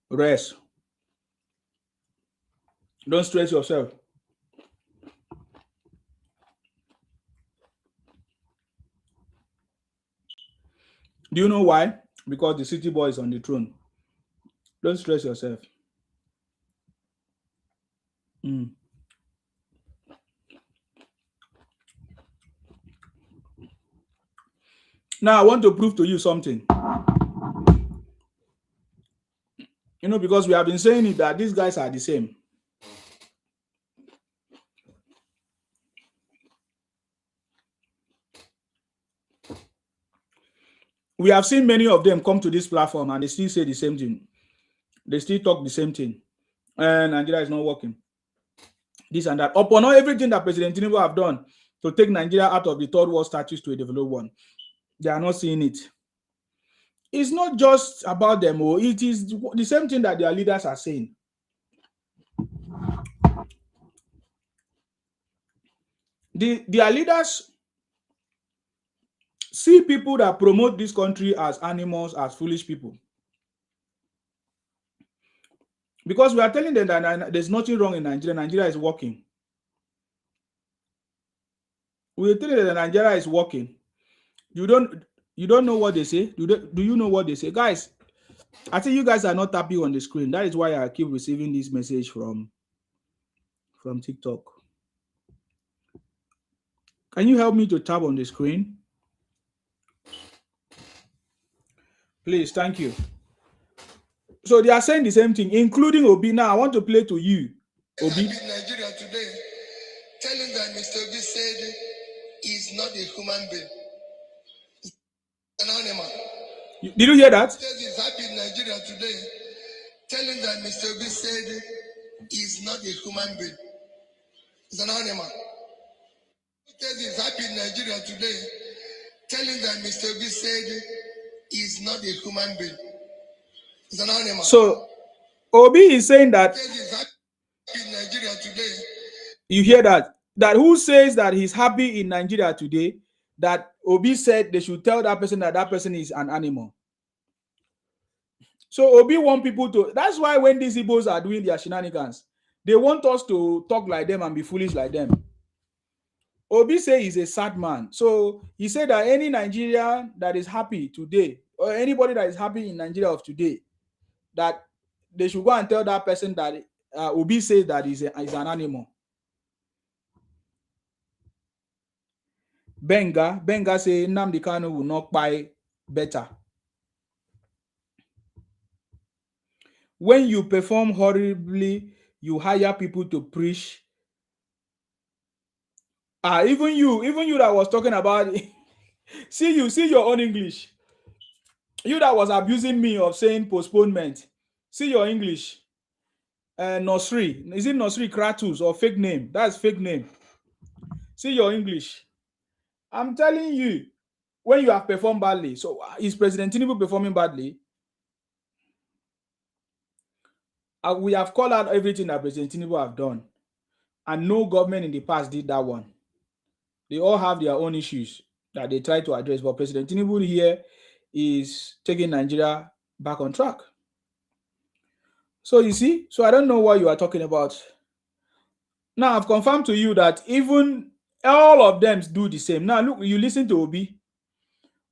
Rest. Don't stress yourself. Do you know why? Because the city boy is on the throne. Don't stress yourself. Now I want to prove to you something. Because we have been saying it that these guys are the same. We have seen many of them come to this platform and they still say the same thing. They still talk the same thing. And Nigeria is not working. This and that. Upon everything that President Tinubu have done to take Nigeria out of the third world status to a developed one, they are not seeing it. It's not just about them. It is the same thing that their leaders are saying. Their leaders see people that promote this country as animals, as foolish people. Because we are telling them that there's nothing wrong in Nigeria. Nigeria is working. We are telling them that Nigeria is working. You don't know what they say? Do you know what they say? Guys, I think you guys are not tapping on the screen. That is why I keep receiving this message from TikTok. Can you help me to tap on the screen? Please, thank you. So they are saying the same thing, including Obi. Now I want to play to you, Obi.
Nigeria today, telling that Mr. Obi said he's not a human being, an animal.
Did you hear that?
He's happy in Nigeria today, telling that Mr. Obi said he's not a human being, he's an animal. He's happy in Nigeria today, telling that Mr. Obi said he's not a human being, he's an animal.
So Obi is saying that.
He's happy in Nigeria today.
You hear that? That who says that he's happy in Nigeria today? That Obi said they should tell that person that that person is an animal. So Obi want people to. That's why when these Igbos are doing their shenanigans, they want us to talk like them and be foolish like them. Obi say he's a sad man. So he said that any Nigerian that is happy today, or anybody that is happy in Nigeria of today, that they should go and tell that person that Obi says that he's an animal. Benga say Nnamdi Kanu will not buy better. When you perform horribly, you hire people to preach. Even you that was talking about see your own English. You that was abusing me of saying postponement. See your English. Nosri. Is it Nosri Kratus or fake name? That's fake name. See your English. I'm telling you, when you have performed badly. So is President Tinubu performing badly? We have called out everything that President Tinubu have done. And no government in the past did that one. They all have their own issues that they try to address. But President Tinubu here is taking Nigeria back on track. So you see, so I don't know what you are talking about. Now I've confirmed to you that even all of them do the same. Now look, you listen to Obi.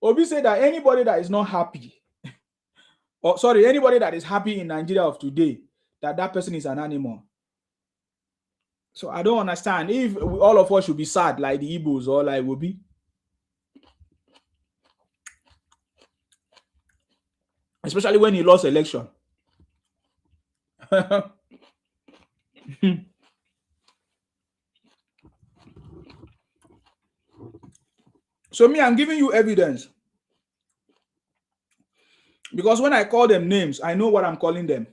Obi said that anybody that is not happy, or sorry, anybody that is happy in Nigeria of today, that person is an animal. So I don't understand if all of us should be sad like the Igbos or like Obi. Especially when he lost election. So me, I'm giving you evidence. Because when I call them names, I know what I'm calling them.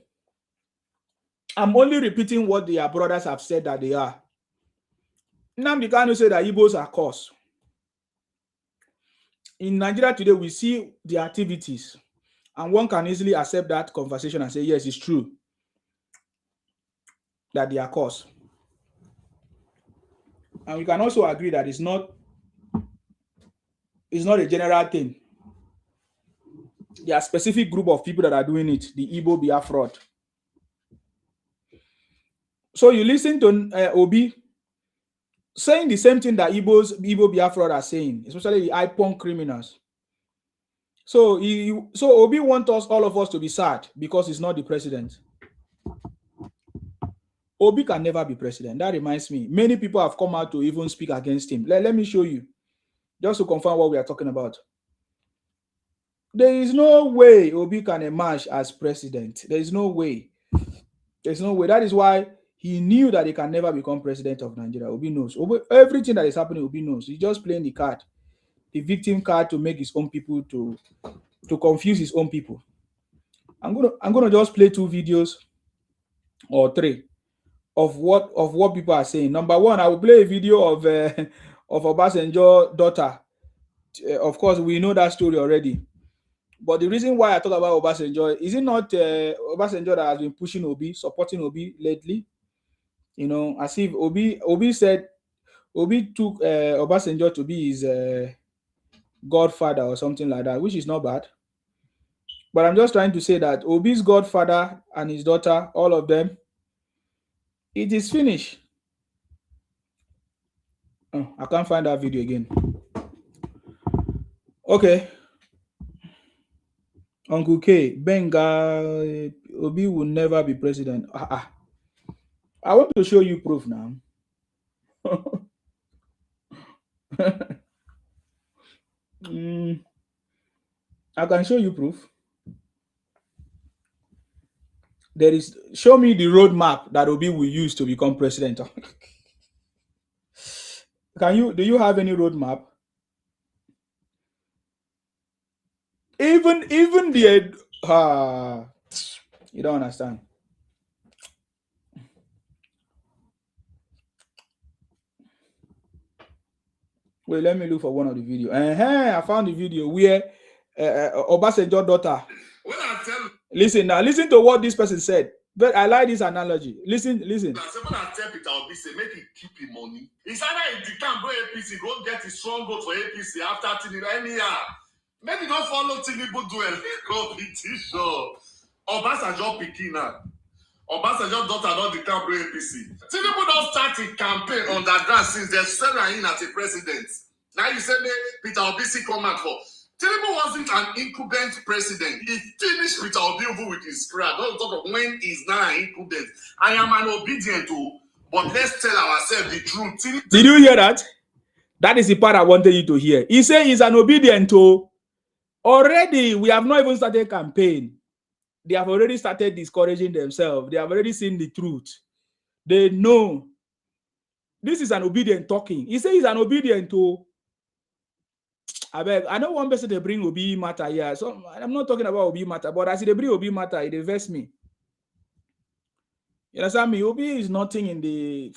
I'm only repeating what their brothers have said that they are. Nnamdi Kanu said that Igbos are cursed. In Nigeria today, we see the activities. And one can easily accept that conversation and say, yes, it's true that they are cursed. And we can also agree that it's not a general thing. There are a specific group of people that are doing it, the Igbo Biafra. So you listen to Obi saying the same thing that Igbo Biafra are saying, especially the IPON criminals. So Obi wants all of us to be sad because he's not the president. Obi can never be president. That reminds me. Many people have come out to even speak against him. Let me show you, just to confirm what we are talking about. There is no way Obi can emerge as president. There is no way. There's no way. That is why he knew that he can never become president of Nigeria. Obi knows. Everything that is happening, Obi knows. He's just playing the card, the victim card, to make his own people to confuse his own people. I'm gonna just play 2 videos or 3 of what people are saying. Number 1, I will play a video of Obasanjo's daughter. Of course, we know that story already. But the reason why I talk about Obasanjo, is it not Obasanjo that has been pushing Obi, supporting Obi lately? You know, as if Obi said Obi took Obasanjo to be his godfather or something like that, which is not bad. But I'm just trying to say that Obi's godfather and his daughter, all of them, it is finished. Oh, I can't find that video again. Okay, Uncle K, Benga, Obi will never be president. I want to show you proof now. Mm, I can show you proof. There is show me the roadmap that Obi will use to become president. Do you have any roadmap? Even the you don't understand. Wait, let me look for one of the video. I found the video where Obasanjo daughter.
When I tell
Listen now, listen to what this person said. But I like this analogy. Listen.
when I tell Peter Obi say make him keep him money. It's either if he can't go APC, go get his strong vote for APC after Tinubu anyhow. Maybe don't follow Tinubu do a competition. Obasanjo pikin now. Obasanjo daughter not the camp APC. Tinubu don't start a campaign on that ground since they've sent her in as a president. Now you say Peter Obi come out for. Tinubu wasn't an incumbent president. He finished Peter Obi with his crowd. Don't talk of when he's now an incumbent. I am an obedient to, but let's tell ourselves the truth.
Did you hear that? That is the part I wanted you to hear. He said he's an obedient to. Already, we have not even started campaign. They have already started discouraging themselves. They have already seen the truth. They know. This is an obedient talking. He says he's an obedient to. I don't want person to bring Obi matter here. So I'm not talking about Obi matter, but as they bring Obi matter, it invests me. You understand me? Obi is nothing in the.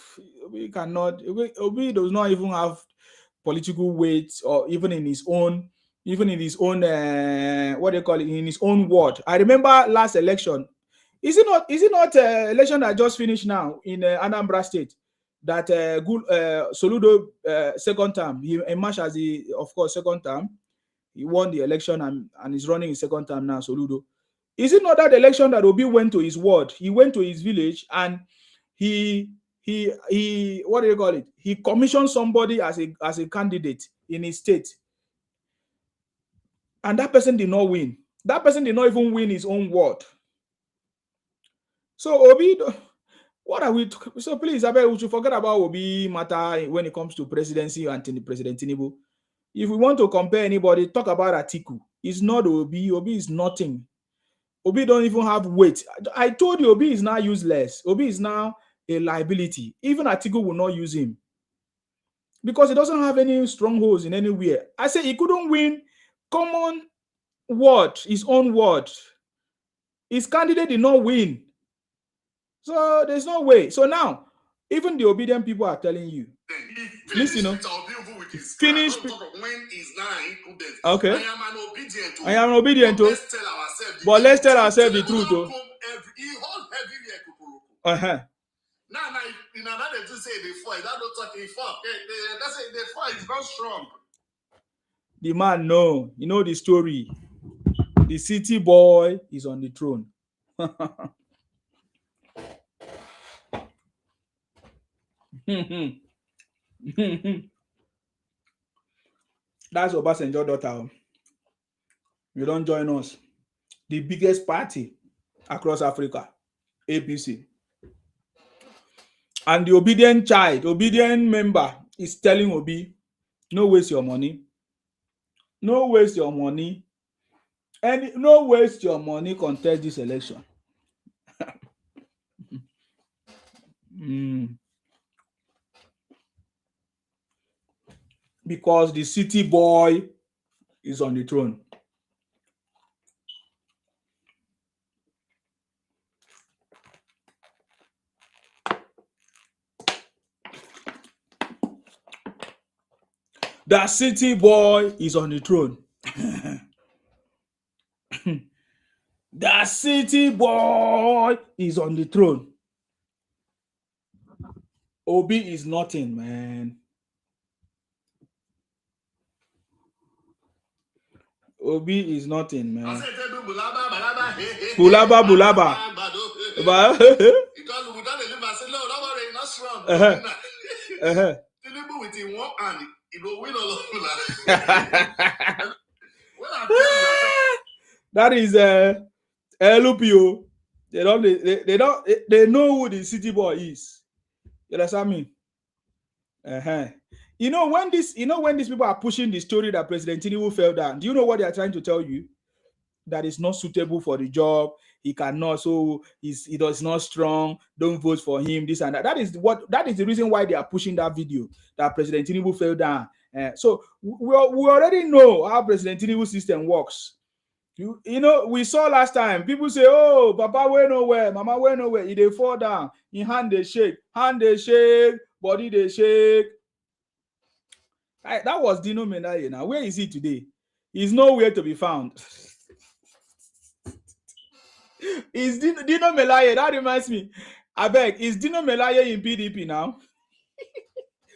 Obi does not even have political weight, or even in his own, what they call it, in his own ward. I remember last election. Is it not election that just finished now in Anambra State? That Soludo second term, he emerged as of course second term. He won the election and is running his second term now. Soludo. Is it not that election that Obi went to his ward? He went to his village and he what do you call it? He commissioned somebody as a candidate in his state, and that person did not win. That person did not even win his own ward. So Obi, what are we? So please, I bet we should forget about Obi matter when it comes to presidency and President Tinubu. If we want to compare anybody, talk about Atiku. It's not Obi. Obi is nothing. Obi don't even have weight. I told you Obi is now useless. Obi is now a liability. Even Atiku will not use him because he doesn't have any strongholds in anywhere. I say he couldn't win common word, his own word. His candidate did not win. So there's no way. So now, even the obedient people are telling you, listen, finish.
When he's now incumbent.
Okay.
I am an obedient to.
But let's tell ourselves the truth.
He holds heavy. Now, in another to say before, that don't talk before. That's it. The fight is not strong.
The man, no, you know the story. The city boy is on the throne. That's Obasanjo daughter. You don't join us. The biggest party across Africa, APC. And the obedient member is telling Obi, no waste your money. No waste your money. And no waste your money contest this election. Because the city boy is on the throne. The city boy is on the throne. The city boy is on the throne. Obi is nothing, man. Obi is nothing, man. Bulaba.
Tinubu with him one hand, he will win all of that. When I tell you
That is LPO. They know who the city boy is. You understand me? You know when these people are pushing the story that President Tinubu fell down, do you know what they are trying to tell you? That is not suitable for the job. He cannot, so he does not strong. Don't vote for him. This and that. That is the reason why they are pushing that video that President Tinubu fell down. So we already know how President Tinubu system works. You know, we saw last time people say, "Oh, Papa went nowhere, Mama went nowhere." He they fall down, in hand they shake, body they shake. That was Dino Melaye. Now, where is he today? He's nowhere to be found. Is Dino Melaye? That reminds me. I beg, is Dino Melaye in PDP now?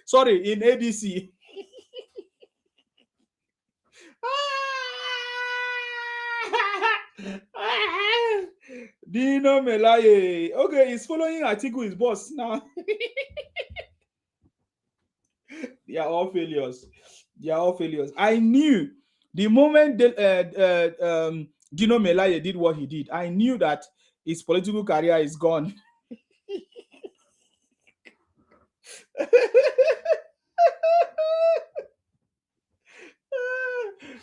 Sorry, in ADC. Dino Melaye. Okay, he's following Atiku, his boss now. They are all failures. They are all failures. I knew the moment Dino Melaye did what he did, I knew that his political career is gone.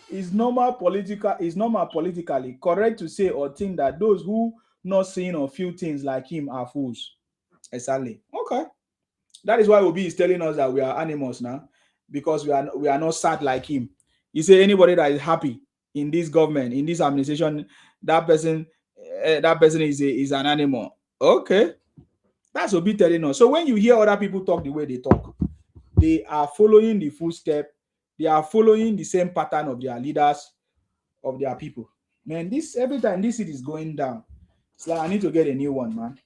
It's normal politically correct to say or think that those who not seeing or feel things like him are fools. Exactly. Okay. That is why Obi is telling us that we are animals now, because we are not sad like him. You say anybody that is happy in this government, in this administration, that person is an animal. Okay. That's Obi telling us. So when you hear other people talk the way they talk, they are following the footstep. They are following the same pattern of their leaders, of their people. Man, this every time this city is going down, it's like I need to get a new one, man.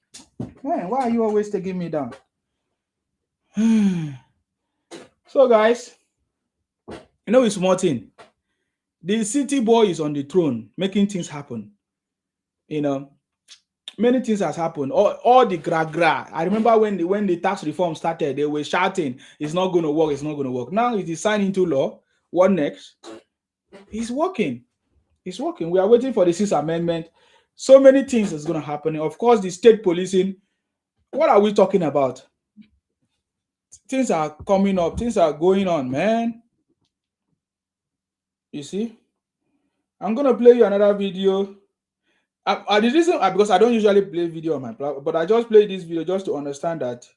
Man, why are you always taking me down? So, guys, you know it's small thing. The city boy is on the throne, making things happen. You know, many things has happened. All the gra. I remember when the tax reform started, they were shouting, "It's not going to work. It's not going to work." Now it is signed into law. What next? It's working. It's working. We are waiting for the Sixth Amendment. So many things is going to happen. Of course, the state policing. What are we talking about? Things are coming up. Things are going on, man. You see? I'm going to play you another video. The reason, because I don't usually play video on my platform, but I just play this video just to understand that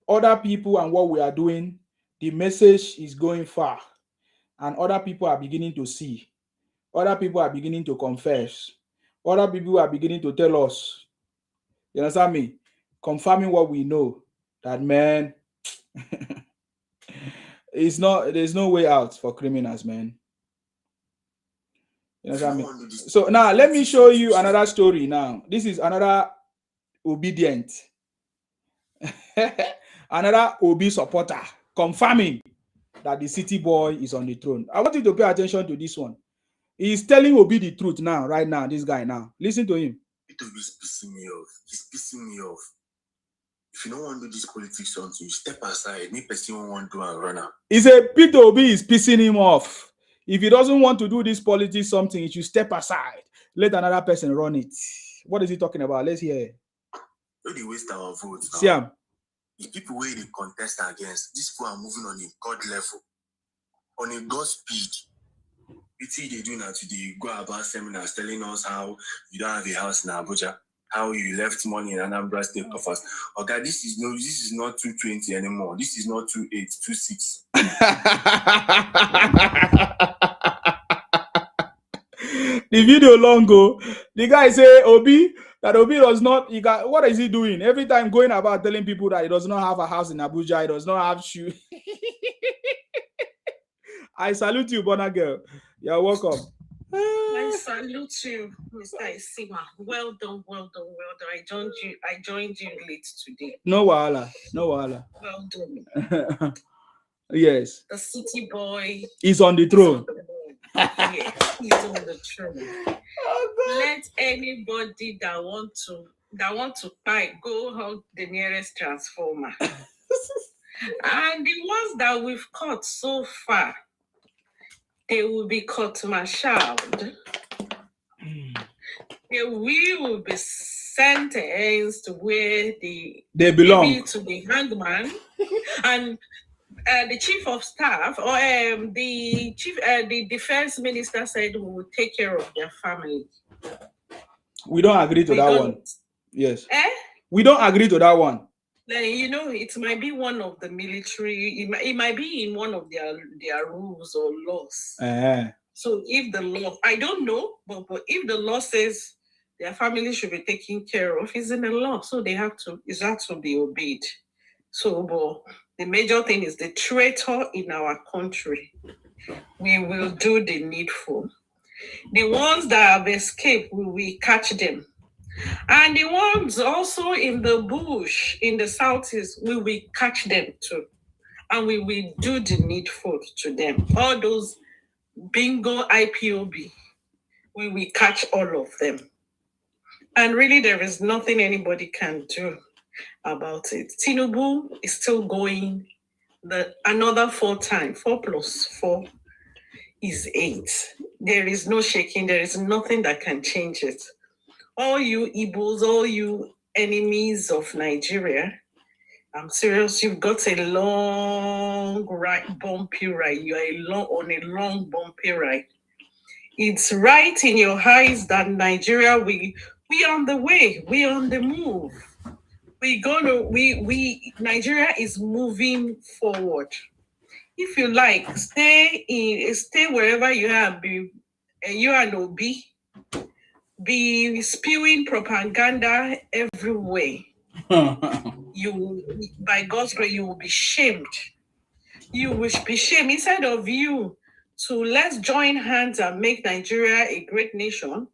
other people and what we are doing, the message is going far. And other people are beginning to see. Other people are beginning to confess. Other people are beginning to tell us. You understand me? Confirming what we know. That, man, there's no way out for criminals, man. You understand me? So now let me show you another story now. This is another obedient. Another Obi supporter confirming that the city boy is on the throne. I want you to pay attention to this one. He's telling Obi the truth now, right now, this guy now. Listen to him.
He's pissing me off. He's pissing me off. If you don't want to do this politics something, you step aside. Me person won't want to do and run out.
He said Peter Obi is pissing him off. If he doesn't want to do this politics something, he should step aside. Let another person run it. What is he talking about? Let's hear.
Don't they waste our votes now?
See him.
The people where they contest against, these people are moving on a God level, on a God speed. You see they do now today, go about seminars telling us how you don't have a house in Abuja, how you left money in Anambra State coffers. Okay, this is not 220 anymore. This is not 28, 26.
The video long go. The guy say Obi does not. What is he doing? Every time going about telling people that he does not have a house in Abuja, he does not have shoe. I salute you, Bona girl. You're welcome.
I salute you, Mr. Isima. Well done. I joined you late today.
No wahala.
Well done.
Yes.
The city boy
is on the throne.
Yeah, he's on the throne. Let anybody that want to fight go hug the nearest transformer. And the ones that we've caught so far, they will be court-martialed. we will be sentenced to where
they belong.
maybe to the hangman, and the chief of staff or the defense minister said we will take care of their family.
We don't agree to
We
that
don't-
one. Yes. We don't agree to that one.
It might be one of the military. It might be in one of their rules or laws. So if the law, I don't know, but if the law says their family should be taken care of, it's in the law, so it has to be obeyed. So, but the major thing is the traitor in our country. We will do the needful. The ones that have escaped, we will catch them. And the ones also in the bush, in the southeast, we will catch them too. And we will do the needful to them. All those bingo IPOB, we will catch all of them. And really, there is nothing anybody can do about it. Tinubu is still going another 4 times. 4 plus 4 is 8. There is no shaking. There is nothing that can change it. All you Igbos, all you enemies of Nigeria, I'm serious, you've got a long bumpy ride. You are on a long bumpy ride. It's right in your eyes that Nigeria, we on the way, we on the move. Nigeria is moving forward. If you like, stay wherever you are, you and Obi, be spewing propaganda everywhere. By God's grace, you will be shamed. You will be shamed instead of you to let's join hands and make Nigeria a great nation.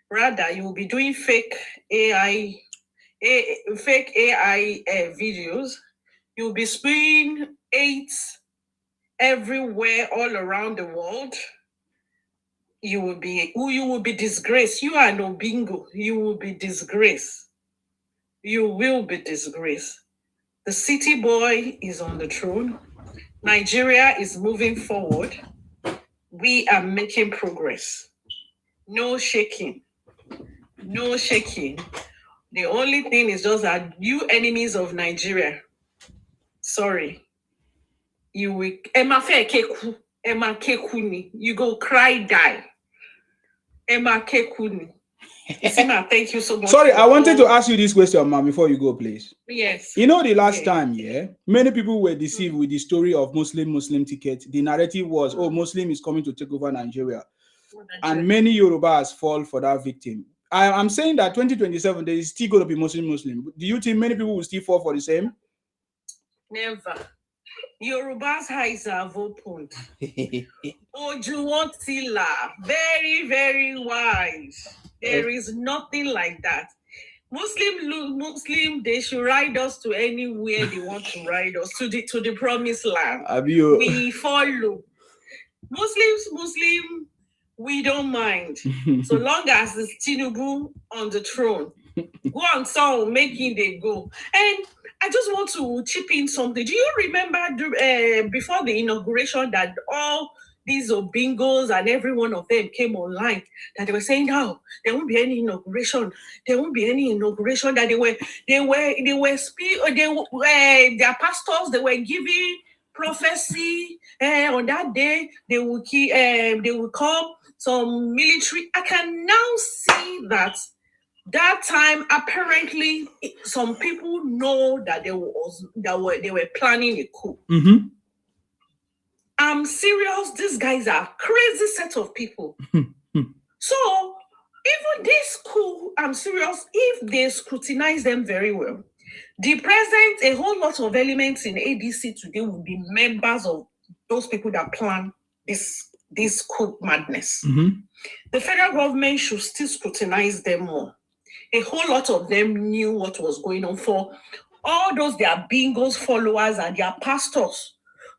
Rather, you will be doing fake AI videos. You'll be spewing hate everywhere, all around the world. You will be disgraced. You are no bingo. You will be disgraced. You will be disgraced. The city boy is on the throne. Nigeria is moving forward. We are making progress. No shaking. No shaking. The only thing is just that you enemies of Nigeria, sorry, you will Emma Kekuni. You go cry, die. Emma Kekuni. Sima, thank you so much.
Sorry, I wanted to ask you this question, ma'am, before you go, please.
Yes.
You know, the last time, many people were deceived with the story of Muslim ticket. The narrative was, Muslim is coming to take over Nigeria. And many Yorubas fall for that victim. I'm saying that 2027, there is still going to be Muslim. Do you think many people will still fall for the same?
Never. Yoruba's eyes have opened. Ojuwantila, very, very wise. There is nothing like that. Muslim, they should ride us to anywhere they want to ride us, to the promised land. We follow. Muslim, we don't mind. So long as it's Tinubu on the throne. Go on, so making they go. And I just want to chip in something. Do you remember before the inauguration that all these Obingos and every one of them came online, that they were saying, no, there won't be any inauguration. There won't be any inauguration. That their pastors, they were giving prophecy on that day. They will come some military. I can now see that time, apparently, some people know that they were planning a coup.
Mm-hmm.
I'm serious. These guys are crazy set of people. So even this coup, I'm serious. If they scrutinize them very well, the president, a whole lot of elements in ADC today will be members of those people that plan this coup madness.
Mm-hmm.
The federal government should still scrutinize them more. A whole lot of them knew what was going on. For all those their bingos followers and their pastors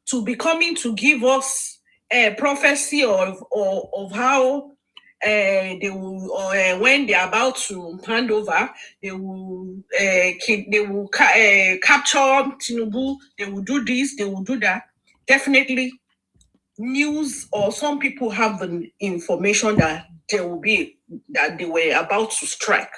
to be coming to give us a prophecy of how they will, when they're about to hand over, they will capture Tinubu. They will do this. They will do that. Definitely,
news, or some people have the information that they were about to strike.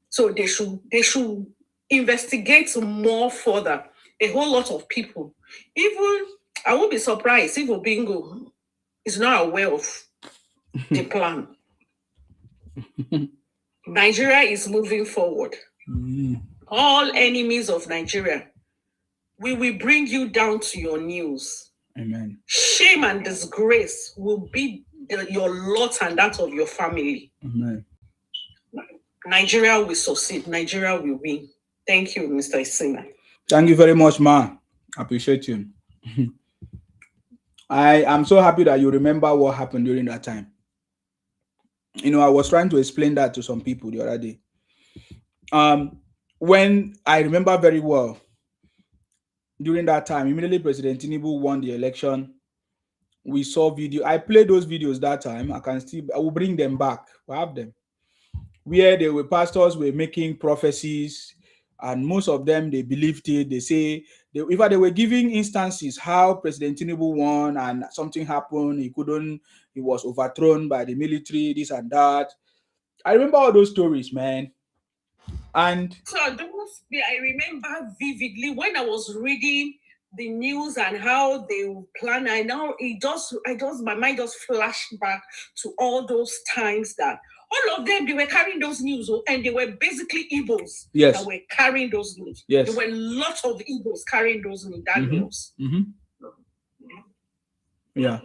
So they should investigate more further. A whole lot of people. Even I won't be surprised if Obingo is not aware of the plan. Nigeria is moving forward. All enemies of Nigeria, we will bring you down to your knees.
Amen.
Shame and disgrace will be your lot and that of your family.
Amen.
Nigeria will succeed. Nigeria will win. Thank you, Mr. Isina.
Thank you very much, Ma. Appreciate you. I am so happy that you remember what happened during that time. You know, I was trying to explain that to some people the other day. When I remember very well, during that time, immediately President Tinubu won the election. We saw video. I played those videos that time. I will bring them back. I have them. Where they were pastors were making prophecies, and most of them, they believed it. They say, they were giving instances how President Tinubu won and something happened. He was overthrown by the military, this and that. I remember all those stories, man. And
so I remember vividly when I was reading the news and how they plan. My mind just flashed back to all those times that all of them, they were carrying those news, and they were basically Igbos that were carrying those news.
Yes.
There were lots of Igbos carrying those news.
Yeah.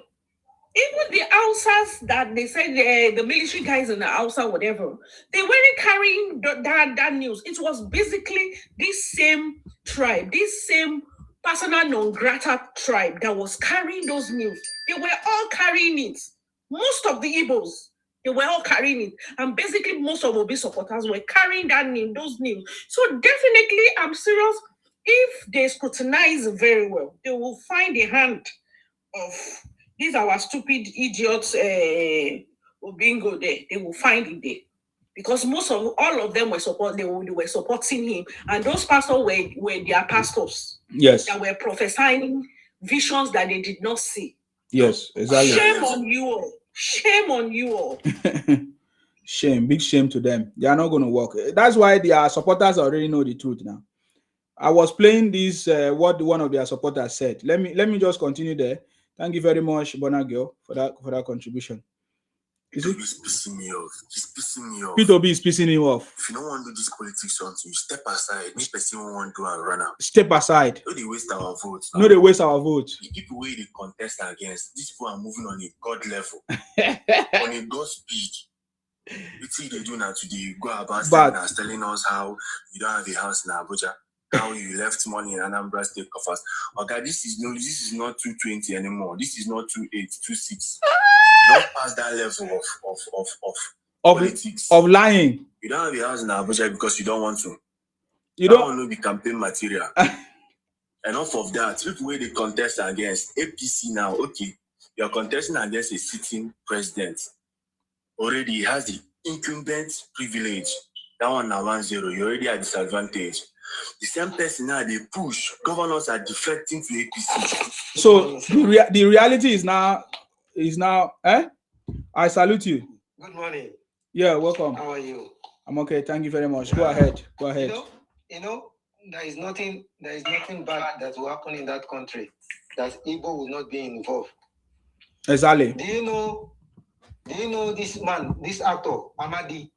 Even the Hausas that they said the military guys in the Hausa, whatever, they weren't carrying that news. It was basically this same tribe, this same persona non grata tribe that was carrying those news. They were all carrying it. Most of the Igbos, they were all carrying it. And basically, most of Obi supporters were carrying those news. So definitely, I'm serious. If they scrutinize very well, they will find the hand of these our stupid idiots, Obingo there. They will find it there. Because all of them were supporting him. And those pastors were their pastors.
Yes.
That were prophesying visions that they did not see.
Yes, exactly.
Shame on you all. Shame on you all.
Shame, big shame to them. They are not going to work. That's why their supporters already know the truth now. I was playing this, what one of their supporters said. Let me just continue there. Thank you very much, Bonagio, for that contribution.
Is it pissing me off? He's pissing me off.
P2B is pissing you off.
If you don't want to do this politics, you step aside. This person won't want to run out.
Step aside.
No, they waste our votes.
No, they waste our votes.
The people where they contest against, these people are moving on a God level, on a God speed. You see, they do now today. You go about telling us how you don't have a house in Abuja, how you left money in Anambra State coffers. Okay, this is not 220 anymore. This is not 28, 26. Don't pass that level of politics.
Of lying.
You don't have a house in Abuja because you don't want to.
You
don't
don't
want to be campaign material. Enough of that. People where they contest against APC now. Okay, you're contesting against a sitting president. Already he has the incumbent privilege. That one now 1-0. You're already at disadvantage. The same person now they push. Governors are defecting to APC.
So the reality is now. I salute you.
Good morning.
Yeah, welcome.
How are you?
I'm okay. Thank you very much. Go ahead.
You know, there is nothing bad that will happen in that country that Igbo will not be involved.
Exactly.
Do you know this man, this actor, Amadi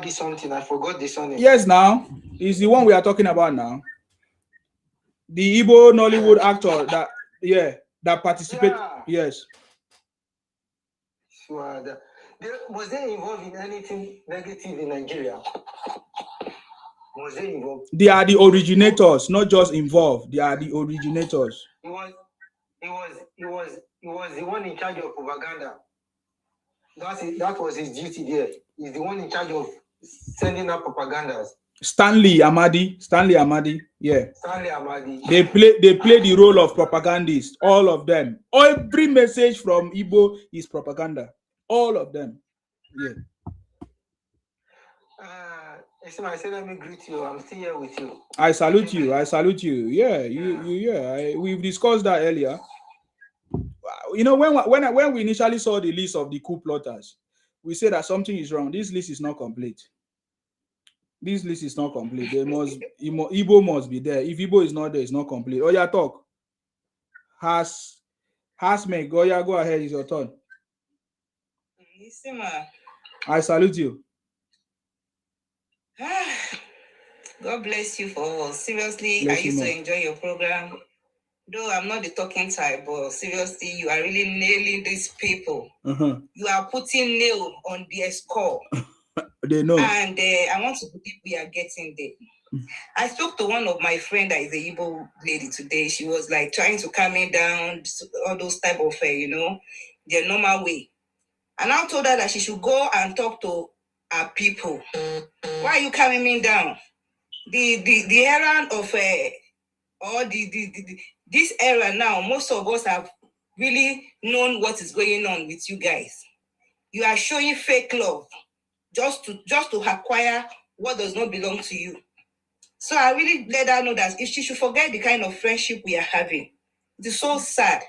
something? I forgot the surname.
Yes, now he's the one we are talking about now. The Igbo Nollywood actor that participated.
Yeah.
Yes.
Sure. Was they involved in anything negative in Nigeria? Was they involved?
They are the originators, not just involved. They are the originators.
He was the one in charge of propaganda. That was his duty there. He's the one in charge of sending out propagandas.
Stanley Amadi, yeah.
Stanley Amadi.
They play the role of propagandists, all of them. Every message from Igbo is propaganda. All of them. Yeah.
I said, let me greet you. I'm still here with you.
I salute you. Yeah, we've discussed that earlier. you know, when we initially saw the list of the coup plotters, we said that something is wrong. This list is not complete. This list is not complete. There must Igbo must be there. If Igbo is not there, it's not complete. Oh yeah, talk. Hasmek, go ahead. It's your turn. I salute you.
God bless you for all. Seriously,
Bless
I
you
used
more.
to enjoy your program. Though I'm not the talking type, but seriously, you are really nailing these people. You are putting nail on their score.
They know.
And I want to believe we are getting there. I spoke to one of my friends that is a Igbo lady today. She was like trying to calm me down, all those type of, the normal way. And I told her that she should go and talk to our people. Why are you calming me down? The era of this era now, most of us have really known what is going on with you guys. You are showing fake love just to acquire what does not belong to you. So I really let her know that if she should forget the kind of friendship we are having. It is so sad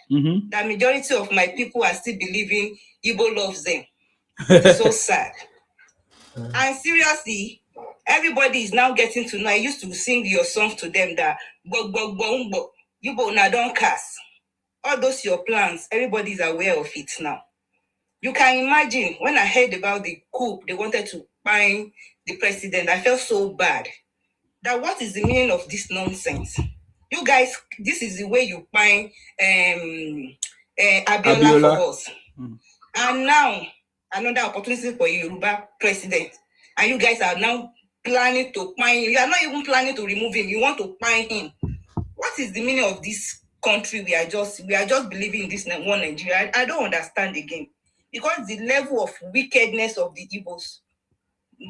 that majority of my people are still believing Igbo loves them. It is so sad. And seriously, everybody is now getting to know. I used to sing your songs to them that Igbo na don't cast. All those your plans, everybody is aware of it now. You can imagine when I heard about the coup, they wanted to find the president. I felt so bad. That what is the meaning of this nonsense? You guys, this is the way you find Abiola for us. And now, another opportunity for a Yoruba president. And you guys are now planning to find him. You are not even planning to remove him. You want to find him. What is the meaning of this country? We are just believing in this one Nigeria. I don't understand again. Because the level of wickedness of the Igbos,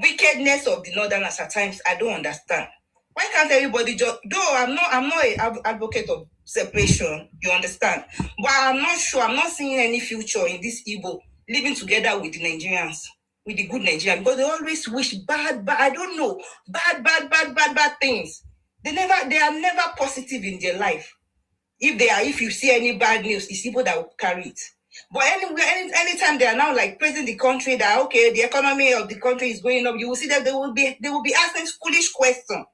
wickedness of the Northerners at times, I don't understand. Why can't everybody just, though I'm not an advocate of separation, you understand? But I'm not sure, I'm not seeing any future in this Igbo living together with the Nigerians, with the good Nigerians, because they always wish bad, I don't know, bad things. They are never positive in their life. If you see any bad news, it's people that will carry it. But anytime they are now like praising the country that okay, the economy of the country is going up, you will see that they will be asking foolish questions.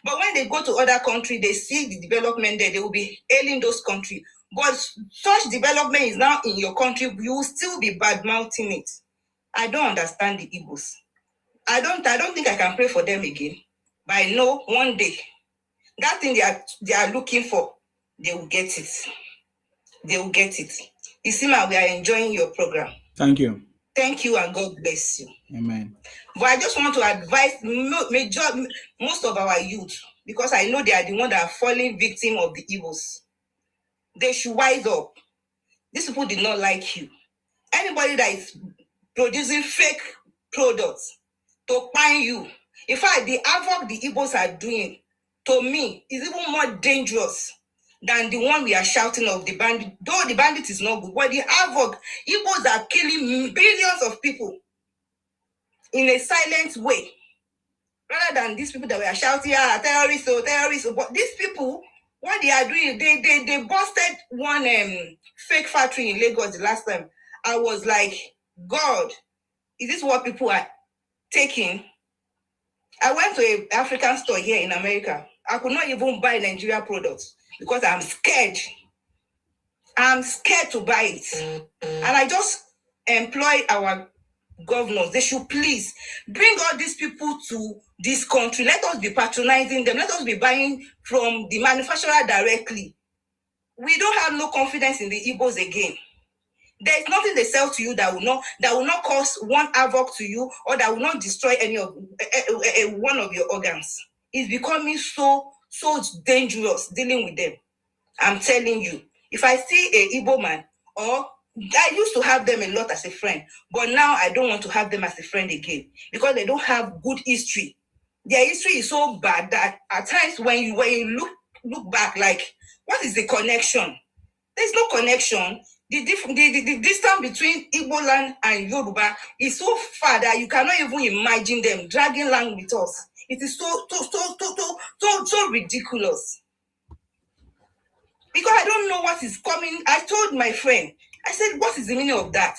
But when they go to other countries, they see the development there, they will be hailing those countries. But such development is now in your country, you will still be bad mouthing it. I don't understand the Igbos. I don't think I can pray for them again. But I know one day that thing they are looking for, they will get it. They will get it. Isima, we are enjoying your program.
Thank you.
Thank you and God bless you.
Amen.
But I just want to advise most of our youth, because I know they are the ones that are falling victim of the evils. They should wise up. These people did not like you. Anybody that is producing fake products to find you. In fact, the havoc the Igbos are doing, to me, is even more dangerous than the one we are shouting of the bandit. Though the bandit is not good, but the havoc, Igbos are killing billions of people in a silent way. Rather than these people that were shouting, terrorists. But these people, what they are doing, they busted one fake factory in Lagos the last time. I was like, God, is this what people are taking? I went to an African store here in America. I could not even buy Nigeria products because I'm scared. I'm scared to buy it. And I just employ our governors. They should please bring all these people to this country. Let us be patronizing them. Let us be buying from the manufacturer directly. We don't have no confidence in the Igbos again. There is nothing they sell to you that will not cause one havoc to you, or that will not destroy any of one of your organs. It's becoming so dangerous dealing with them. I'm telling you, if I see a Igbo man, or I used to have them a lot as a friend, but now I don't want to have them as a friend again because they don't have good history. Their history is so bad that at times when you look back, like, what is the connection? There's no connection. The distance between Igbo land and Yoruba is so far that you cannot even imagine them dragging land with us. It is so ridiculous. Because I don't know what is coming. I told my friend, I said, what is the meaning of that?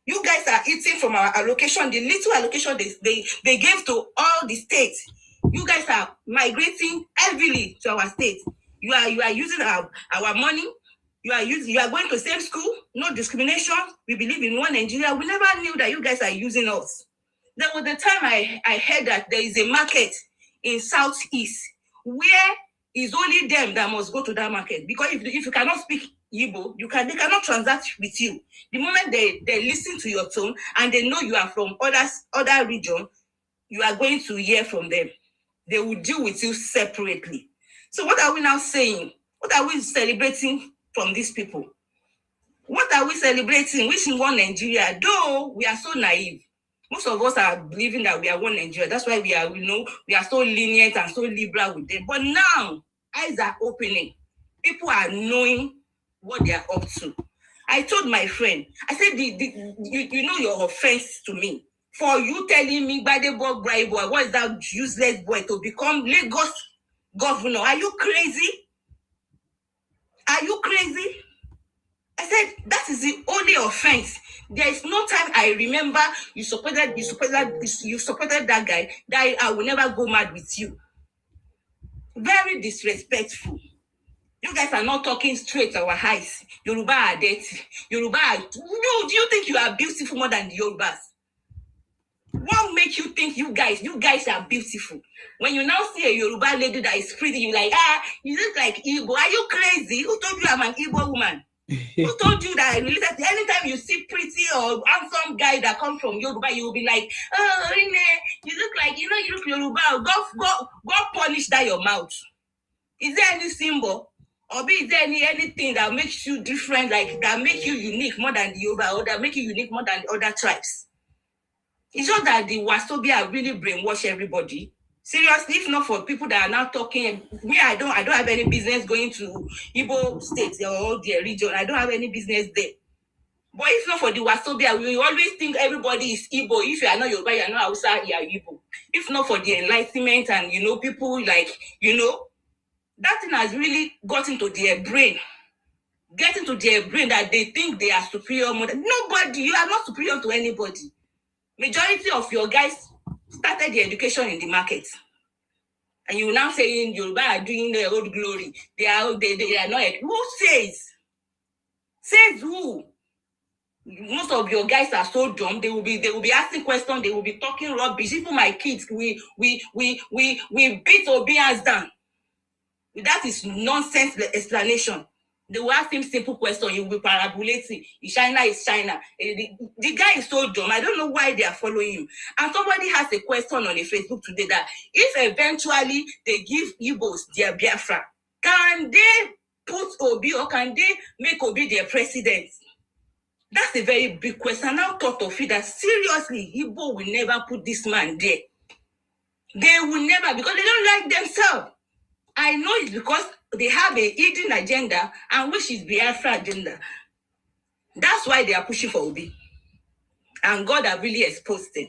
You guys are eating from our allocation, the little allocation they gave to all the states. You guys are migrating heavily to our state. You are using our money. You are going to same school, no discrimination. We believe in one Nigeria. We never knew that you guys are using us. There was the time I heard that there is a market in Southeast where it's only them that must go to that market, because if you cannot speak Igbo, they cannot transact with you. The moment they listen to your tone and they know you are from other region, you are going to hear from them. They will deal with you separately. So what are we now saying? What are we celebrating from these people? What are we celebrating? Which is one Nigeria? Though we are so naive. Most of us are believing that we are one Nigeria. That's why we are so lenient and so liberal with them. But now, eyes are opening. People are knowing what they are up to. I told my friend, I said, you know your offense to me. For you telling me, by the boy, boy, what is that useless boy to become Lagos governor? Are you crazy? Are you crazy? I said, that is the only offense. There is no time I remember you supported that guy, that I will never go mad with you. Very disrespectful. You guys are not talking straight to our eyes. Yoruba are dirty. Yoruba are... Do you think you are beautiful more than the Yorubas? What makes you think you guys are beautiful? When you now see a Yoruba lady that is pretty, you're like, you look like Igbo. Are you crazy? Who told you I'm an Igbo woman? Who told you that? Anytime you see pretty or handsome guy that comes from Yoruba, you will be like, oh, you look like, you look Yoruba. Go polish that your mouth. Is there any symbol? Or is there anything that makes you different, like that makes you unique more than the Yoruba, or that make you unique more than the other tribes? It's just that the Wasobia really brainwash everybody. Seriously, if not for people that are now talking, me, I don't have any business going to Igbo states or their region. I don't have any business there. But if not for the Wasobia, we always think everybody is Igbo. If you are not Yoruba, you are not Hausa, you are Igbo. If not for the enlightenment and, people like, that thing has really got into their brain. Get into their brain that they think they are superior. Nobody, you are not superior to anybody. Majority of your guys started the education in the market. And you now saying Yoruba are doing their old glory. They are not. Who says? Says who? Most of your guys are so dumb. They will be asking questions. They will be talking rubbish. Even my kids, we beat Obi hands down. That is nonsense explanation. They will ask him simple question. You will be parabolating. China is China. The guy is so dumb. I don't know why they are following him. And somebody has a question on a Facebook today that if eventually they give Igbos their Biafra, can they put Obi or can they make Obi their president? That's a very big question. I now thought of it that seriously, Igbo will never put this man there. They will never, because they don't like themselves. I know it's because they have a hidden agenda, and which is Biafra agenda. That's why they are pushing for Obi. And God have really exposed them.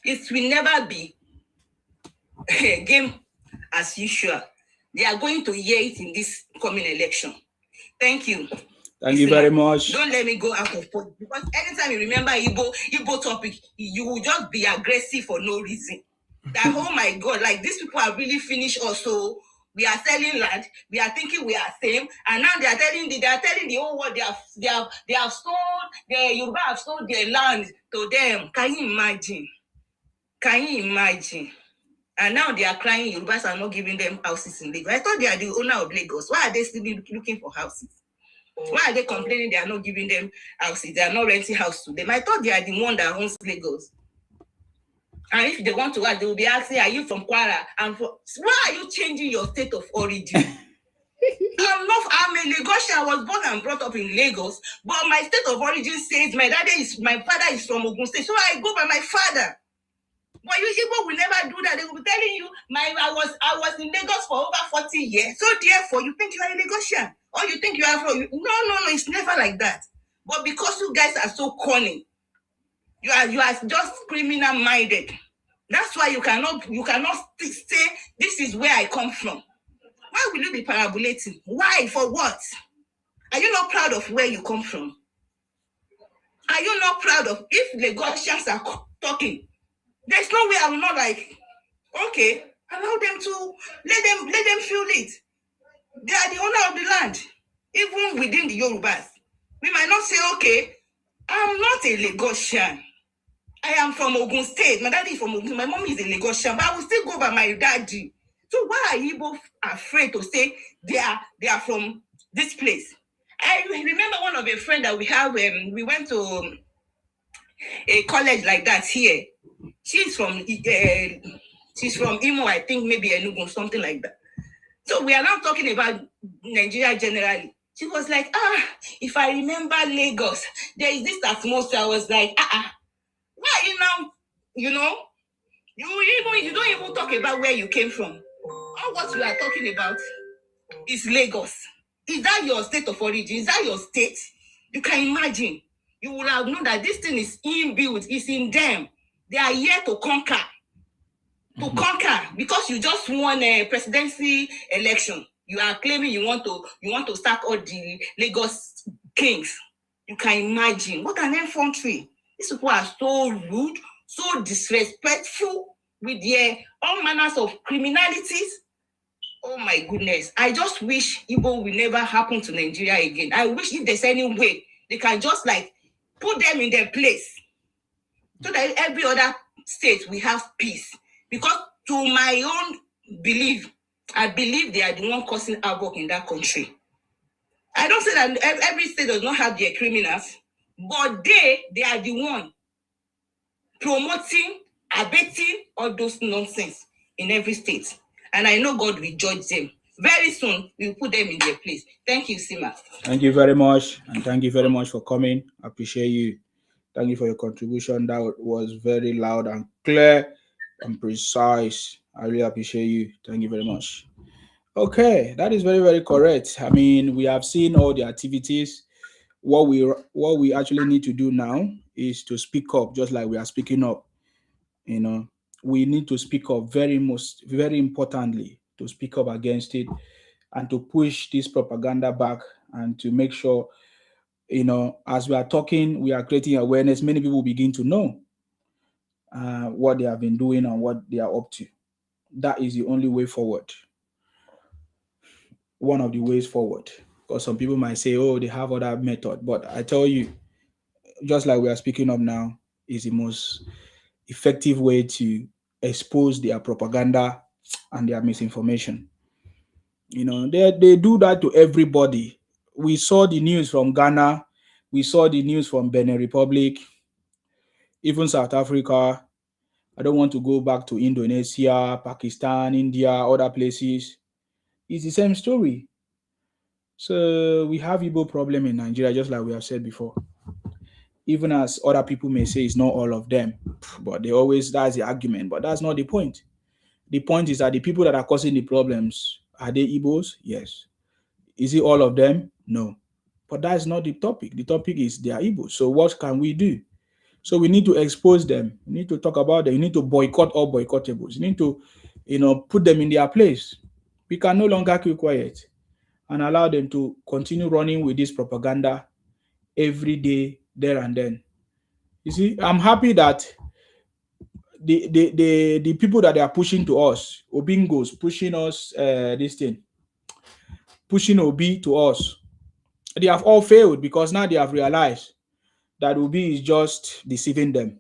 It will never be a game as usual. They are going to hear it in this coming election. Thank you.
Thank you very much.
Don't let me go out of point, because anytime you remember Igbo topic, you will just be aggressive for no reason. That, oh my God, like these people are really finished also. We are selling land. We are thinking we are same, and now they are telling the whole world they have sold. The Yoruba have sold their land to them. Can you imagine? Can you imagine? And now they are crying. Yorubas are not giving them houses in Lagos. I thought they are the owner of Lagos. Why are they still looking for houses? Why are they complaining they are not giving them houses? They are not renting house to them. I thought they are the one that owns Lagos. And if they want to ask, they will be asking, are you from Kwara? Why are you changing your state of origin? I'm a Lagosian. I was born and brought up in Lagos, but my state of origin says my father is from Ogun State, so I go by my father. But you people will never do that. They will be telling you, I was in Lagos for over 40 years. So therefore, you think you are a Lagosian, or you think you are from? No, it's never like that. But because you guys are so cunning, you are just criminal minded. That's why you cannot say this is where I come from. Why will you be parabolating? Why? For what? Are you not proud of where you come from? Are you not proud of? If Lagosians are talking, there's no way I will not like. Okay, allow them to let them feel it. They are the owner of the land, even within the Yorubas. We might not say, okay, I'm not a Lagosian. I am from Ogun State. My daddy is from Ogun. My mom is a Lagosian, but I will still go by my daddy. So why are you both afraid to say they are from this place? I remember one of a friend that we have. We went to a college like that here. She's from Imo, I think maybe Enugu, something like that. So we are now talking about Nigeria generally. She was like, if I remember Lagos, there is this atmosphere. I was like, why are you now, you don't even talk about where you came from. All what we are talking about is Lagos. Is that your state of origin? Is that your state? You can imagine. You will have known that this thing is inbuilt, it's in them. They are here to conquer. To conquer, because you just won a presidency election. You are claiming you want to sack all the Lagos kings. You can imagine. What an infantry. These people are so rude, so disrespectful with their all manners of criminalities. Oh my goodness. I just wish Igbo will never happen to Nigeria again. I wish if there's any way they can just like put them in their place so that every other state will have peace. Because to my own belief, I believe they are the one causing havoc in that country. I don't say that every state does not have their criminals, but they are the one promoting, abetting all those nonsense in every state. And I know God will judge them. Very soon, we will put them in their place. Thank you, Sima.
Thank you very much. And thank you very much for coming. I appreciate you. Thank you for your contribution. That was very loud and clear and precise. I really appreciate you. Thank you very much. Okay, that is very, very correct. I mean, we have seen all the activities. What we actually need to do now is to speak up, just like we are speaking up. We need to speak up very importantly, to speak up against it and to push this propaganda back and to make sure, as we are talking, we are creating awareness. Many people begin to know what they have been doing and what they are up to. That is the only way forward. One of the ways forward. Because some people might say, oh, they have other method. But I tell you, just like we are speaking up now, is the most effective way to expose their propaganda and their misinformation. They do that to everybody. We saw the news from Ghana. We saw the news from Benin Republic, even South Africa. I don't want to go back to Indonesia, Pakistan, India, other places. It's the same story. So we have Igbo problem in Nigeria, just like we have said before. Even as other people may say it's not all of them, but that's the argument. But that's not the point. The point is that the people that are causing the problems, are they Igbos? Yes. Is it all of them? No. But that's not the topic. The topic is they are Igbos. So what can we do? So we need to expose them. We need to talk about them. You need to boycott all boycottables. You need to, put them in their place. We can no longer keep quiet and allow them to continue running with this propaganda every day, there and then. You see, I'm happy that the people that they are pushing to us, Obingos, pushing us this thing, pushing Obi to us, they have all failed because now they have realized that Obi is just deceiving them.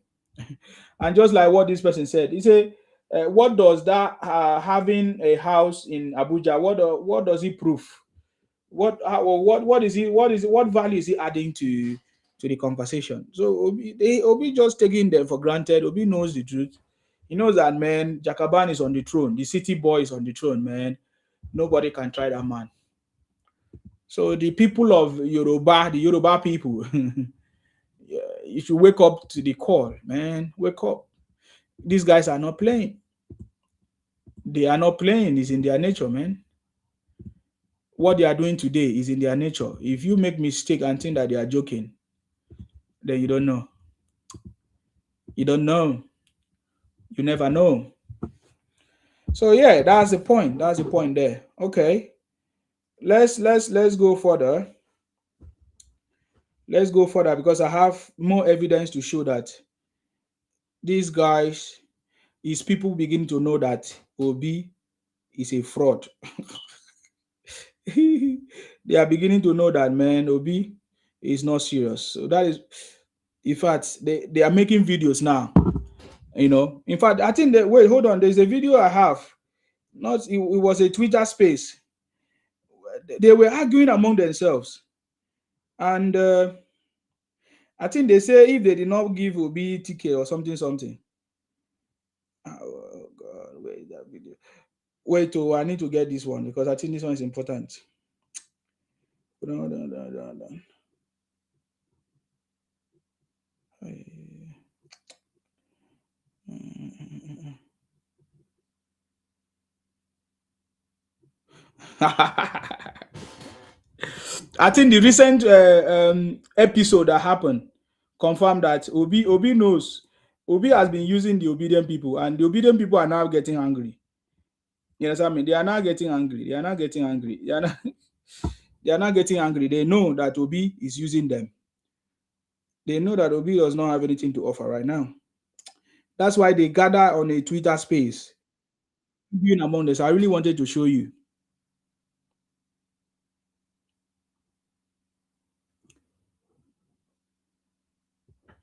And just like what this person said, he said, what does that having a house in Abuja, what does it prove? What value is he adding to the conversation? So Obi just taking them for granted. Obi knows the truth. He knows that, man, Jakaban is on the throne. The city boy is on the throne, man. Nobody can try that man. So the people of Yoruba, the Yoruba people, you should wake up to the call, man. Wake up. These guys are not playing. They are not playing. It's in their nature, man. What they are doing today is in their nature. If you make mistake and think that they are joking, then you don't know. You don't know. You never know. So yeah, that's the point. That's the point there. Okay. Let's go further. let's go further because I have more evidence to show that these guys is people beginning to know that Obi is a fraud. They are beginning to know that man, Obi is not serious. So that is, in fact, they are making videos now. In fact, I think that wait, hold on. There's a video I have. Not it was a Twitter space. They were arguing among themselves, and I think they say if they did not give Obi ticket or something. Oh God, where is that video? Wait, oh, I need to get this one because I think this one is important. No. I think the recent episode that happened confirmed that Obi knows. Obi has been using the obedient people, and the obedient people are now getting angry. You understand me? They are now getting angry. They are not getting angry. They are not getting angry. They know that Obi is using them. They know that Obi does not have anything to offer right now. That's why they gather on a Twitter space. Being among this, I really wanted to show you.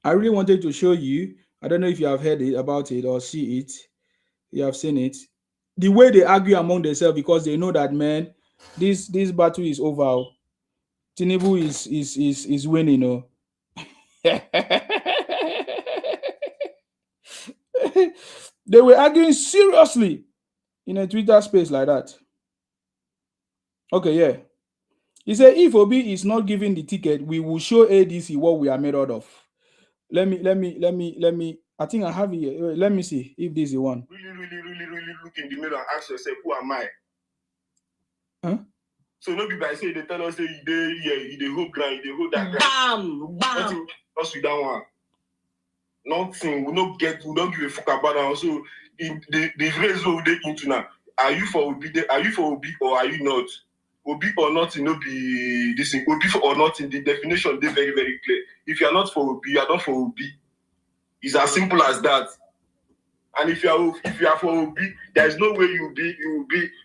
I really wanted to show you. I don't know if you have heard about it or see it. You have seen it. The way they argue among themselves because they know that man, this battle is over. Tinubu is winning. They were arguing seriously in a Twitter space like that. Okay, yeah. He said if Obi is not giving the ticket, we will show ADC what we are made out of. Let me. I think I have it here. Let me see if this is the one.
Really look in the mirror and ask yourself, who am I?
Huh?
So no people say they tell us say they hold ground, they hold that ground.
Bam.
Nothing else with that one. Nothing. We don't give a fuck about that. So the race we they into now. Are you for Obi? Are you for Obi or are you not? Obi or not, no be this thing. Obi or not in the definition, they very, very clear. If you are not for Obi, you are not for Obi. It's as simple as that. And if you are for Obi, there is no way you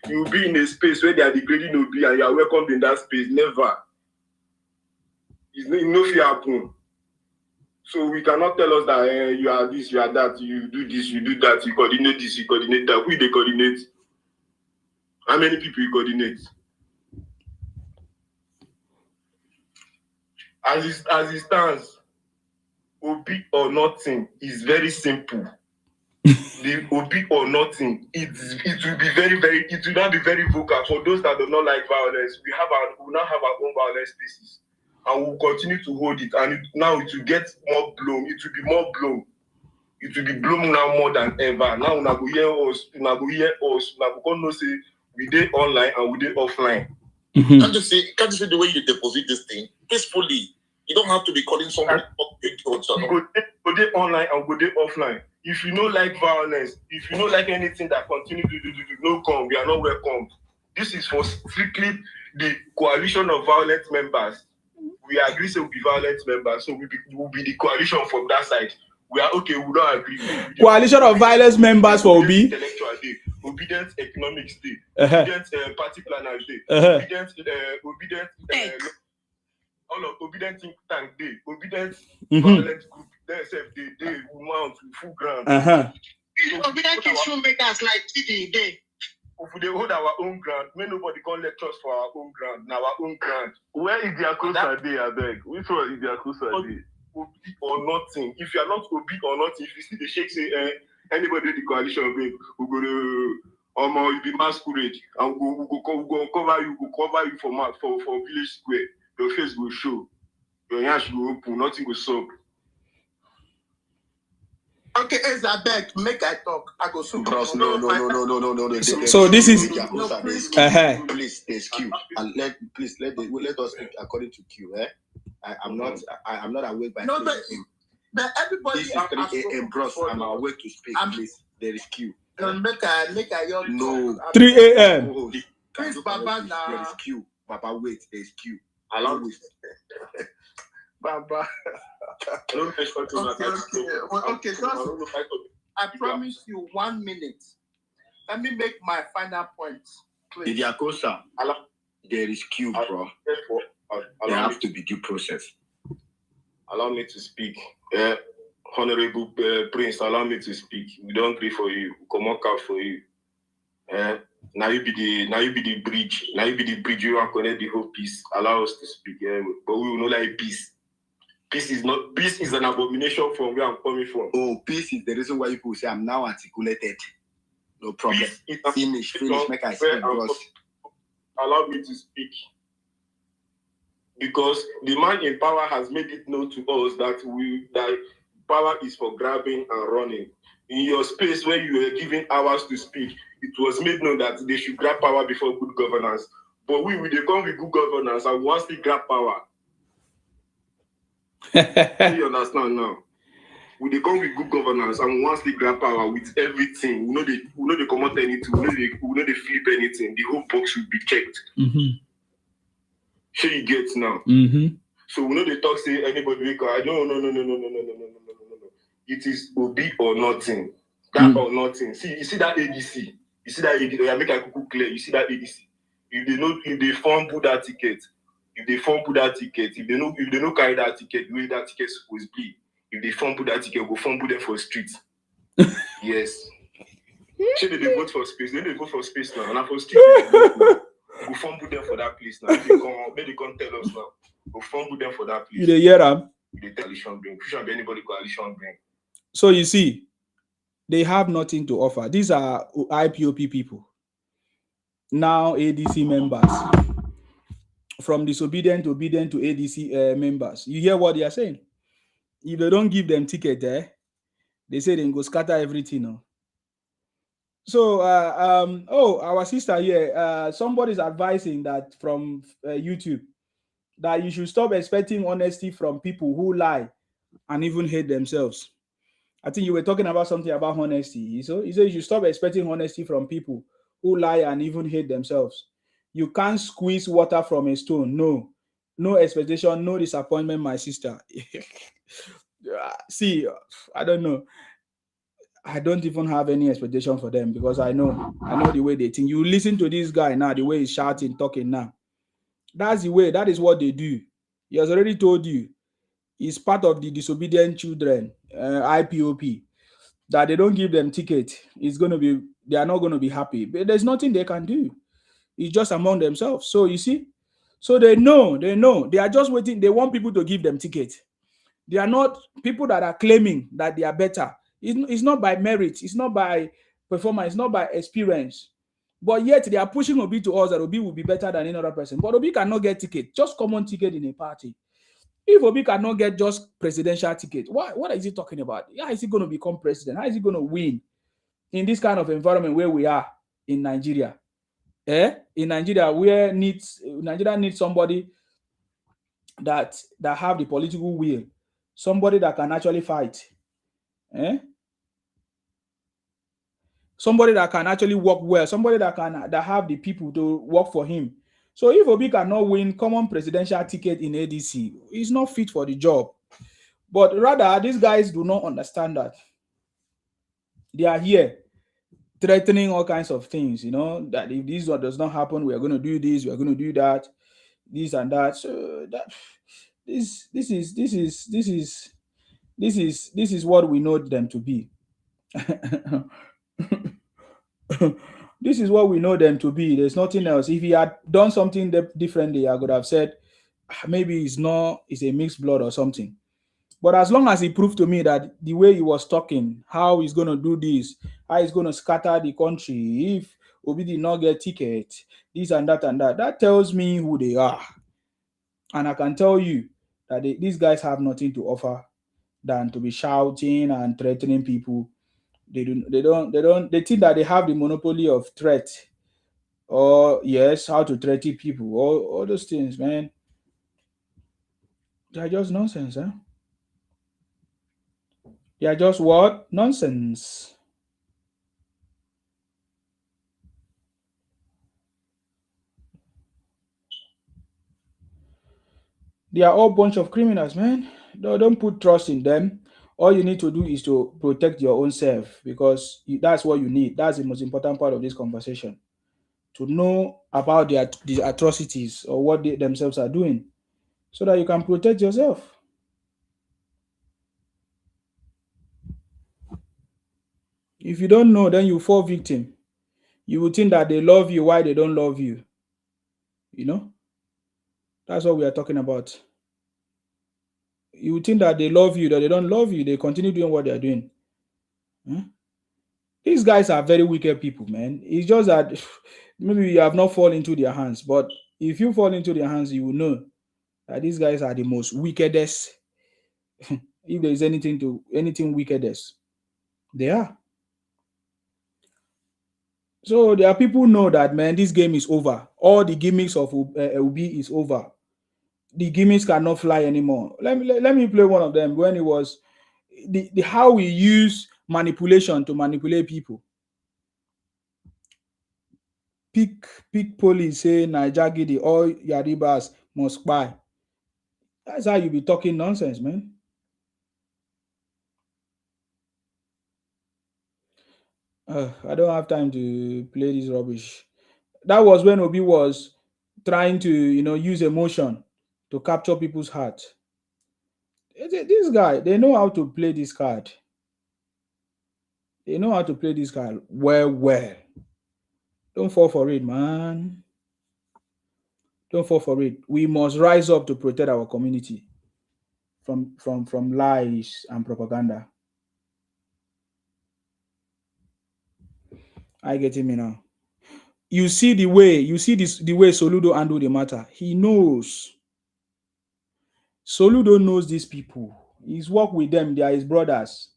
will be in a space where they are degrading Obi and you are welcomed in that space. Never. It's no fear happen. So we cannot tell us that you are this, you are that, you do this, you do that, you coordinate this, you coordinate that. Who they coordinate? How many people you coordinate? As it stands, Obi or nothing is very simple. The Obi or nothing, it will be very, very, it will not be very vocal. For those that do not like violence, we will now have our own violence spaces. And we'll continue to hold it. And now it will get more blown. It will be more blown. It will be blown now more than ever. Now we go hear us. We go know say we dey online and we dey offline.
Mm-hmm.
Can't you see the way you deposit this thing peacefully? You don't have to be calling someone.
Go dey online and go dey offline. If you don't like violence, if you don't like anything that continue to do, no come. We are not welcome. This is for strictly the coalition of violent members. We agree so we'll be violent members, so we'll be the coalition from that side. We are okay, we don't agree.
Coalition of violence members for Obi.
Intellectual day, obedient economics day, obedient party planners day, obedient all of obedient think tank day, obedient violent group, themselves they mount full ground.
Obedient makers like TD day.
If we hold our own ground, may nobody can lecture us for our own ground. Now our own ground.
Where is the Akusa day, I beg? Which one is the Akusa day?
Obi or nothing. If you are not Obi or nothing, if you see the shake say anybody in the coalition, we go to you be masquerade and we go cover you for village square. Your face will show. Your hands will open, nothing will suck.
Okay, as I beg, make I talk. I go soon.
Bros, no.
So this is
please, there's queue. And let us speak according to queue. I'm not awake by
no, but everybody
this is 3 a.m. bros. I'm awake to speak. Please, there is queue.
Make I
no
3 a.m.
Please, Baba,
there is queue. Baba, wait, there's queue.
Allow
Baba. Okay. Just, I promise you 1 minute. Let me make my final point. Please.
Idiakosa, there is queue, bro. There have to be due process.
Allow me to speak. Honorable Prince, allow me to speak. We don't agree for you. We come out for you. Now you be the bridge. Now you be the bridge. You want connect the whole peace. Allow us to speak. But we will not like peace. Peace is an abomination from where I'm coming from.
Oh, peace is the reason why people say I'm now articulated. No problem. Finish. Make I speak, bros.
Allow me to speak. Because the man in power has made it known to us that power is for grabbing and running. In your space where you were given hours to speak, it was made known that they should grab power before good governance. But we they come with good governance and once they grab power. You understand now? We they come with good governance and once they grab power with everything, we know they come out anything, we know they flip anything. The whole box will be checked.
Mm-hmm.
Sure you get now.
Mm-hmm.
So we know they talk say anybody we call no. It is Obi or nothing. That or nothing. See, you see that ADC. You see that ADC. I make a cuckoo clear. You see that ADC. If they fumble that ticket, if they no carry that ticket, the way that ticket supposed to be. If they fumble that ticket, go fumble them for street. Yes. So they vote for space. They vote for space now. And for street, go fumble them for that place now. They can't tell us now. Go fumble them for that place.
You dey hear them?
They coalition bring. Should be anybody coalition bring.
So you see, they have nothing to offer. These are IPOP people. Now ADC members. From disobedient to obedient to ADC members. You hear what they are saying? If they don't give them ticket, they say they can go scatter everything. No? So, our sister here, somebody's advising that from YouTube that you should stop expecting honesty from people who lie and even hate themselves. I think you were talking about something about honesty. So he said you should stop expecting honesty from people who lie and even hate themselves. You can't squeeze water from a stone. No expectation, no disappointment, my sister. See, I don't know. I don't even have any expectation for them because I know the way they think. You listen to this guy now, the way he's shouting, talking now. That's the way, that is what they do. He has already told you. He's part of the disobedient children, IPOP, that they don't give them ticket. They are not going to be happy. But there's nothing they can do. It's just among themselves. So you see, so they know. They are just waiting. They want people to give them ticket. They are not people that are claiming that they are better. It's not by merit. It's not by performance. It's not by experience. But yet they are pushing Obi to us that Obi will be better than any other person. But Obi cannot get ticket. Just common ticket in a party. If Obi cannot get just presidential ticket, what is he talking about? How is he going to become president? How is he going to win in this kind of environment where we are in Nigeria? In Nigeria, Nigeria needs somebody that have the political will, somebody that can actually fight. Somebody that can actually work well, somebody that have the people to work for him. So if Obi cannot win common presidential ticket in ADC, he's not fit for the job. But rather, these guys do not understand that. They are here threatening all kinds of things, that if this one does not happen, we are going to do this, we are going to do that, this and that. So that this is what we know them to be. This is what we know them to be. There's nothing else. If he had done something differently, I could have said maybe it's a mixed blood or something. But as long as he proved to me that the way he was talking, how he's going to do this, how he's going to scatter the country, if Obi did not get ticket, this and that, that tells me who they are. And I can tell you that these guys have nothing to offer than to be shouting and threatening people. They think that they have the monopoly of threat, or yes, how to threaten people, all those things, man. They're just nonsense, huh? They are just what? Nonsense. They are all bunch of criminals, man. Don't put trust in them. All you need to do is to protect your own self because that's what you need. That's the most important part of this conversation. To know about the atrocities or what they themselves are doing so that you can protect yourself. If you don't know, then you fall victim. You will think that they love you while they don't love you. You know? That's what we are talking about. You will think that they love you, that they don't love you. They continue doing what they are doing. Hmm? These guys are very wicked people, man. It's just that maybe you have not fallen into their hands. But if you fall into their hands, you will know that these guys are the most wickedest. If there is anything wickedest, they are. So there are people who know that, man, this game is over. All the gimmicks of Ubi is over. The gimmicks cannot fly anymore. Let me play one of them when it was the how we use manipulation to manipulate people. Pick police say Niger Gidi, all Yaribas must buy. That's how you be talking nonsense, man. I don't have time to play this rubbish. That was when Obi was trying to, use emotion to capture people's heart. This guy, they know how to play this card. They know how to play this card well, well. Don't fall for it, man. Don't fall for it. We must rise up to protect our community from lies and propaganda. I getting me now. You see the way the way Soludo handled the matter. He knows. Soludo knows these people. He's worked with them. They are his brothers.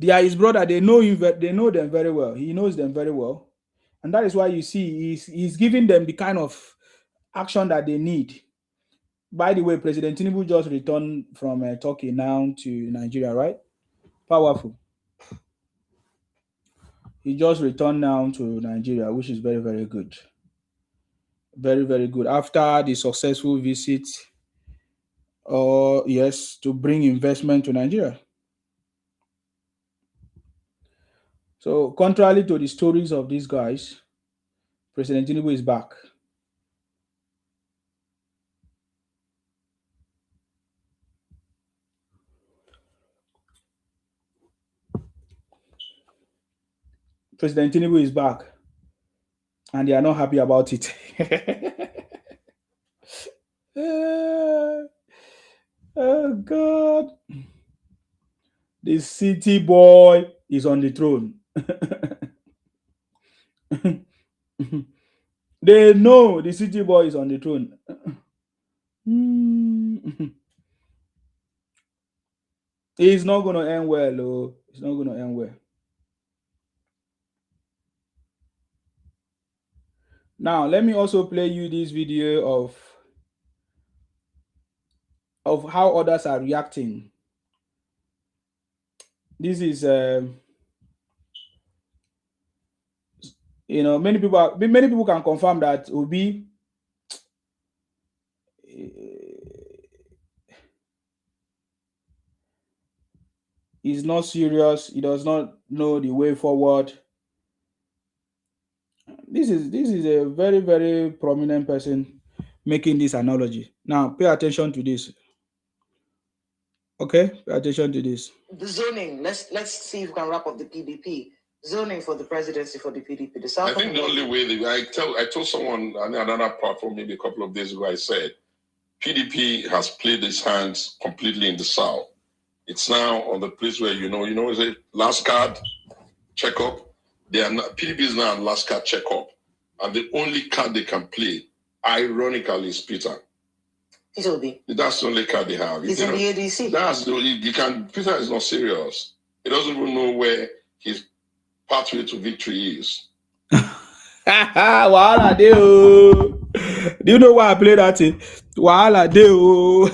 They are his brother. They know him. They know them very well. He knows them very well, and that is why you see he's giving them the kind of action that they need. By the way, President Tinubu just returned from Turkey now to Nigeria, right? Powerful. He just returned now to Nigeria, which is very, very good. Very, very good. After the successful visit, yes, to bring investment to Nigeria. So, contrary to the stories of these guys, President Tinubu is back. President Tinubu is back, and they are not happy about it. Oh God! The city boy is on the throne. They know the city boy is on the throne. It's not going to end well. Oh. It's not going to end well. Now, let me also play you this video of how others are reacting. This is, many people can confirm that Obi is not serious. He does not know the way forward. This is a very, very prominent person making this analogy. Now, pay attention to this. Okay, pay attention to this.
The zoning. Let's see if we can wrap up the PDP. Zoning for the presidency for the PDP. The South.
I think the only way I told someone on another platform maybe a couple of days ago, I said PDP has played its hands completely in the South. It's now on the place where is it last card checkup? They are not, PDP is now on last card checkup, and the only card they can play, ironically, is Peter. That's the only card they have.
He's in the ADC.
That's the only Peter is not serious. He doesn't even know where his pathway to victory is.
Wahala dey o. Do you know why I play that thing? Wahala dey o.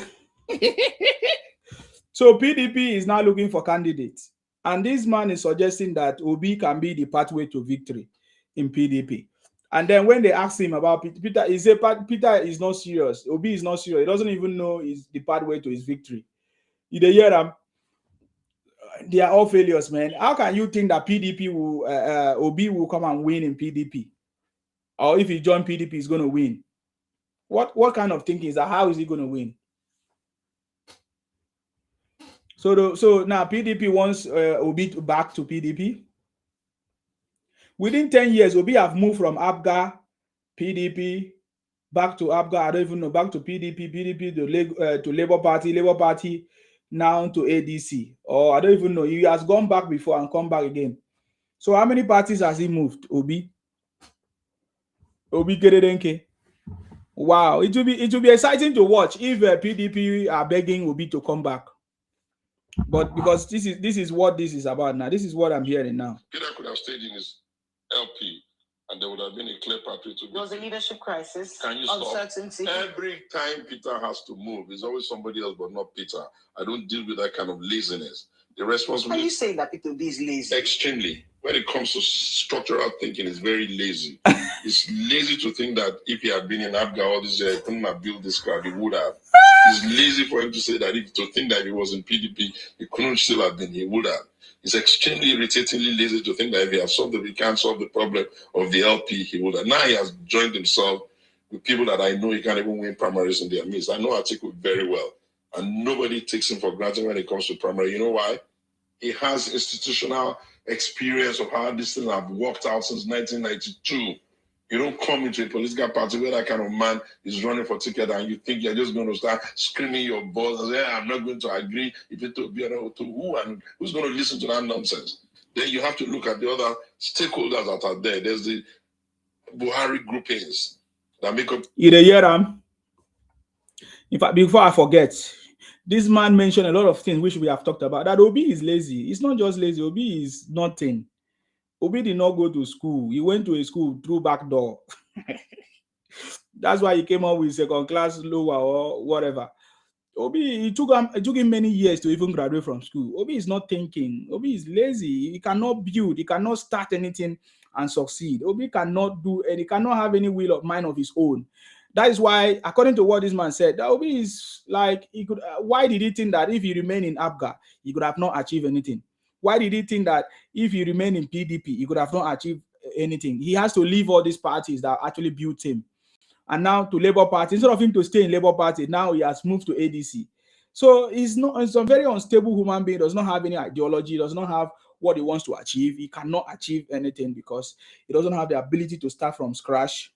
So PDP is now looking for candidates. And this man is suggesting that Obi can be the pathway to victory in PDP. And then when they asked him about Peter, he said Peter is not serious. Obi is not serious. He doesn't even know is the pathway to his victory. You hear them? They are all failures, man. How can you think that PDP will Obi will come and win in PDP? Or if he join PDP, he's going to win? What kind of thinking is that? How is he going to win? So now PDP wants Obi back to PDP. Within 10 years, Obi have moved from ABGA, PDP, back to ABGA, I don't even know, back to PDP, PDP to Labour Party, now to ADC. Or I don't even know. He has gone back before and come back again. So how many parties has he moved, Obi? Obi Keredenke. Wow, it will be exciting to watch if PDP are begging Obi to come back. But because this is what this is about now. This is what I'm hearing now.
Peter could have stayed in his LP, and there would have been a clear pathway to.
There was a leadership crisis.
Can you
uncertainty.
Stop? Every time Peter has to move, it's always somebody else, but not Peter. I don't deal with that kind of laziness. The responsibility.
Are you saying that Peter B is lazy?
Extremely. When it comes to structural thinking, it's very lazy. It's lazy to think that if he had been in ABGA all this year, he couldn't have built this crowd, he would have. It's lazy for him to say that to think that if he was in PDP, he couldn't still have been, he would have. It's extremely irritatingly lazy to think that if he can't solve the problem of the LP, he would have. Now he has joined himself with people that I know he can't even win primaries in their midst. I know Atiku very well, and nobody takes him for granted when it comes to primary. You know why? He has institutional experience of how this thing have worked out since 1992. You don't come into a political party where that kind of man is running for ticket and you think you're just going to start screaming your balls and say, I'm not going to agree if it to be to who and who's going to listen to that nonsense. Then you have to look at the other stakeholders that are there. There's the Buhari groupings that make up.
In fact, before I forget, this man mentioned a lot of things which we have talked about. That Obi is lazy. It's not just lazy. Obi is nothing. Obi did not go to school. He went to a school through back door. That's why he came up with second class lower or whatever. Obi, it took him many years to even graduate from school. Obi is not thinking. Obi is lazy. He cannot build. He cannot start anything and succeed. Obi cannot do, and he cannot have any will of mind of his own. That is why, according to what this man said, that Obi is like, he could. Why did he think that if he remained in ABGA, he could have not achieved anything? Why did he think that if he remained in PDP, he could have not achieved anything? He has to leave all these parties that actually built him. And now to Labour Party, instead of him to stay in Labour Party, now he has moved to ADC. So he's a very unstable human being, does not have any ideology, does not have what he wants to achieve. He cannot achieve anything because he doesn't have the ability to start from scratch.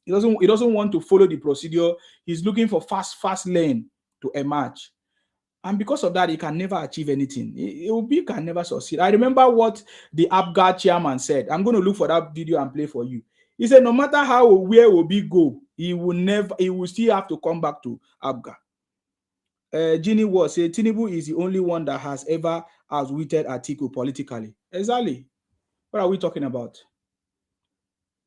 He doesn't want to follow the procedure. He's looking for fast lane to emerge. And because of that, he can never achieve anything. He can never succeed. I remember what the ABGA chairman said. I'm going to look for that video and play for you. He said, no matter how or where Obi go, he will still have to come back to ABGA. Ginny was say Tinubu is the only one that has ever outwitted Atiku politically. Exactly. What are we talking about?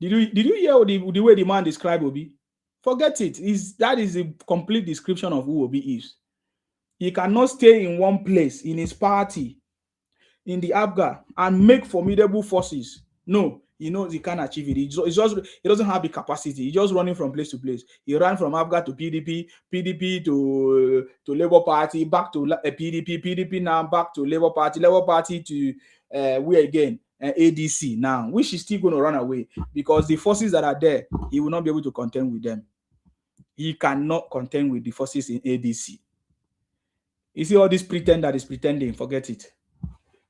Did you hear the way the man described Obi? Forget it. That is a complete description of who Obi is. He cannot stay in one place in his party, in the ABGA, and make formidable forces. No, he knows he can't achieve it. He doesn't have the capacity. He's just running from place to place. He ran from ABGA to PDP, PDP to Labour Party, back to PDP, PDP now back to Labour Party to where again? ADC now, which is still going to run away because the forces that are there, he will not be able to contend with them. He cannot contend with the forces in ADC. You see all this pretend that is pretending, forget it.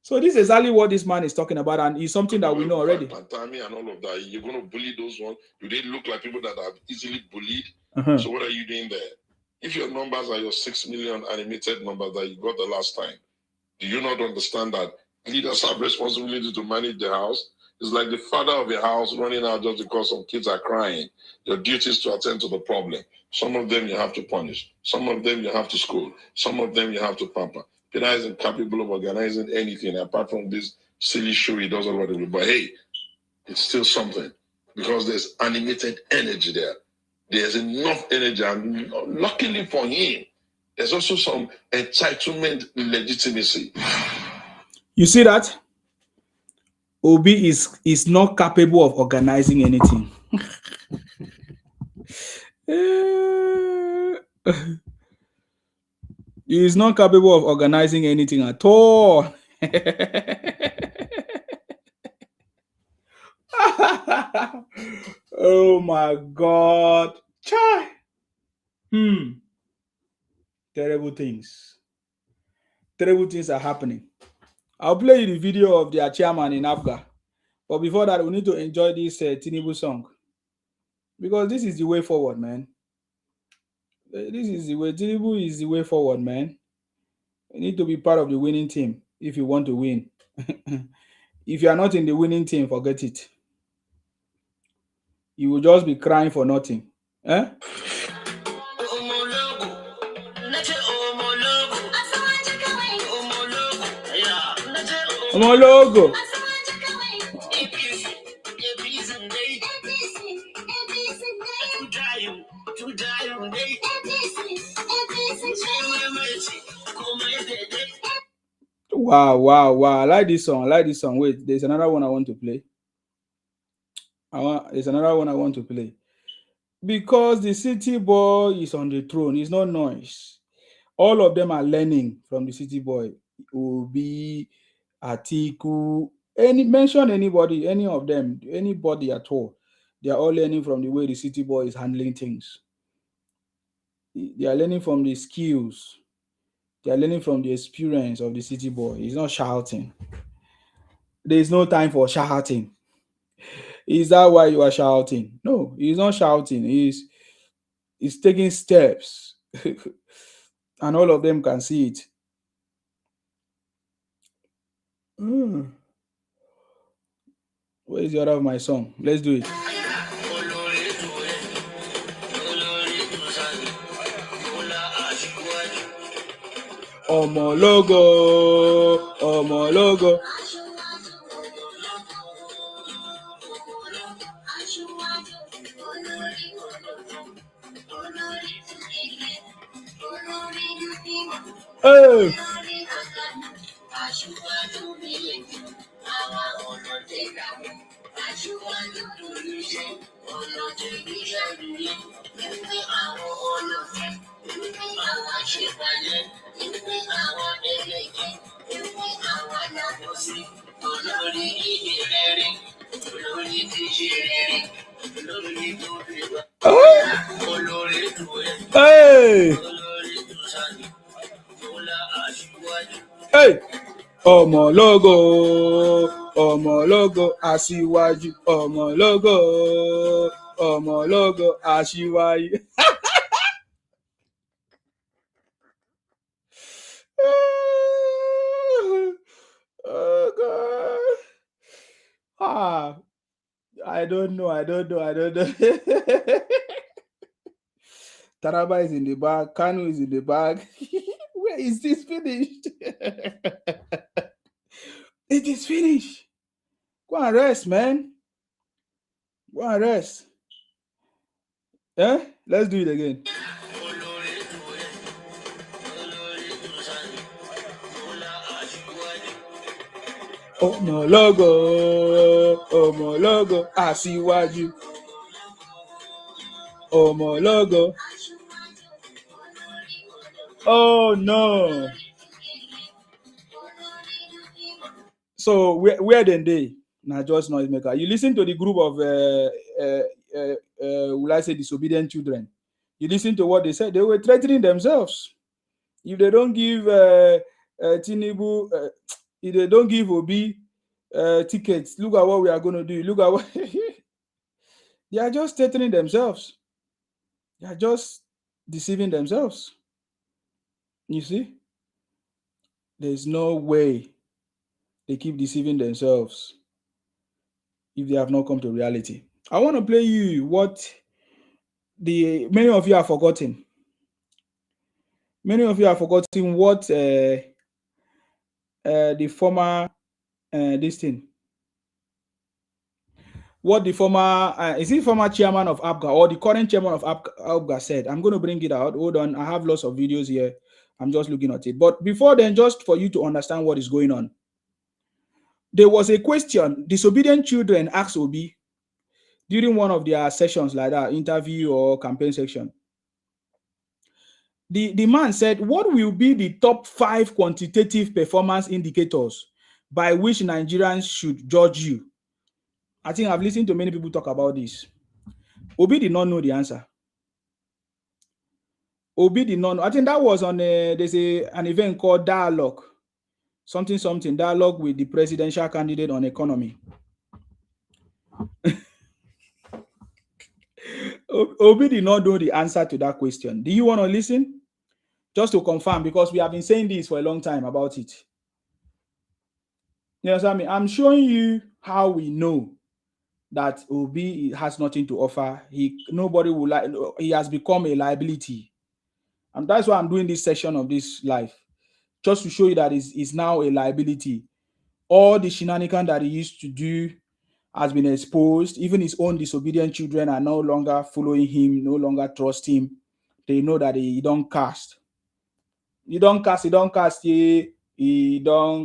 So this is exactly what this man is talking about, and it's something that we know already.
Pantami and all of that, you're going to bully those ones. Do they look like people that are easily bullied? So what are you doing there? If your numbers are your 6 million animated numbers that you got the last time, do you not understand that leaders have responsibility to manage the house? It's like the father of a house running out just because some kids are crying. Your duty is to attend to the problem. Some of them you have to punish. Some of them you have to school. Some of them you have to pamper. Peter isn't capable of organizing anything apart from this silly show he does already. But hey, it's still something because there's animated energy there. There's enough energy, and luckily for him, there's also some entitlement legitimacy.
You see that? Obi is not capable of organizing anything. He is not capable of organizing anything at all. Oh my God. Chai. Terrible things. Terrible things are happening. I'll play you the video of their chairman in Afghan. But before that, we need to enjoy this Tinubu song. Because this is the way forward, man. This is the way. Tinubu is the way forward, man. You need to be part of the winning team if you want to win. If you are not in the winning team, forget it. You will just be crying for nothing. Eh? Logo. Wow. I like this song. Wait, there's another one I want to play. There's another one I want to play. Because the city boy is on the throne. It's not noise. All of them are learning from the city boy. Obi, Atiku, mention anybody, any of them, anybody at all. They are all learning from the way the city boy is handling things. They are learning from the skills. They are learning from the experience of the city boy. He's not shouting. There is no time for shouting. Is that why you are shouting? No, he's not shouting. He's taking steps. And all of them can see it. Where is the order of my song? Let's do it. Omo logo. Hey. Hey! Hey! Ọmọ logo, aṣíwájú. Ọmọ logo, aṣíwájú. Oh God. I don't know. Taraba is in the bag. Kano is in the bag. Where is this finished? It is finished. Go and rest, man. Go and rest. Let's do it again. Ọmọ logo, aṣíwájú. Ọmọ logo. Oh no. So where then they? Now just noisemaker. You listen to the group of will I say disobedient children? You listen to what they said. They were threatening themselves. If they don't give Tinubu, if they don't give Obi tickets, look at what we are going to do. Look at what they are just threatening themselves. They are just deceiving themselves. You see, there's no way they keep deceiving themselves if they have not come to reality. I want to play you what many of you have forgotten. Many of you have forgotten what the former this thing. What the former is it former chairman of APGA or the current chairman of APGA said. I'm going to bring it out. Hold on, I have lots of videos here. I'm just looking at it. But before then, just for you to understand what is going on. there was a question disobedient children asked Obi during one of their sessions like that, interview or campaign section. The man said, what will be the top 5 quantitative performance indicators by which Nigerians should judge you? I think I've listened to many people talk about this. Obi did not know the answer. Obi did not know. I think that was on an event called Dialogue. Something dialogue with the presidential candidate on economy. Obi did not know the answer to that question. Do you want to listen? Just to confirm, because we have been saying this for a long time about it. You know what I mean? I'm showing you how we know that Obi has nothing to offer. Nobody will like. He has become a liability, and that's why I'm doing this session of this life, just to show you that he's now a liability. All the shenanigans that he used to do has been exposed. Even his own disobedient children are no longer following him, no longer trust him. They know that he don't cast. He don't cast. Obi don't cast. He don't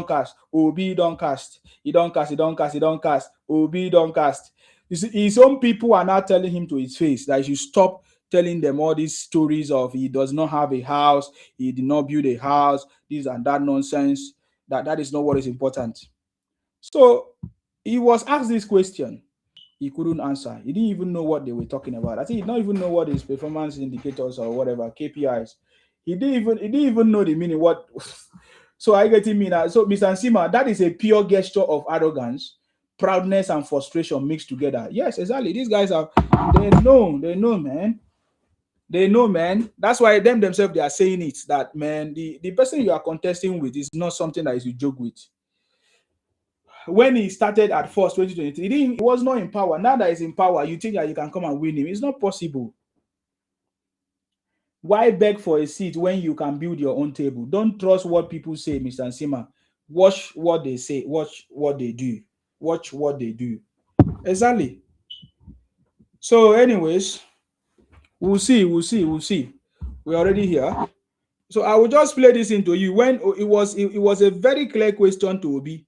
cast. Obi don't cast. Obi don't cast. Obi don't cast. You see, his own people are now telling him to his face that he should stop telling them all these stories of he does not have a house, he did not build a house, this and that nonsense. That is not what is important. So he was asked this question. He couldn't answer. He didn't even know what they were talking about. I think he did not even know what his performance indicators or whatever KPIs. He didn't even know the meaning. What? So I get him in. So Mr. Nsima, that is a pure gesture of arrogance, proudness, and frustration mixed together. Yes, exactly. These guys they know, man. They know, man. That's why themselves they are saying it. That man, the person you are contesting with is not something that is you joke with. When he started at first 2023, he was not in power. Now that he's in power, you think that you can come and win him. It's not possible. Why beg for a seat when you can build your own table? Don't trust what people say, Mr. Nsima. Watch what they say. Watch what they do. Watch what they do. Exactly. So, anyways, we'll see. We're already here. So I will just play this into you. When it was a very clear question to Obi,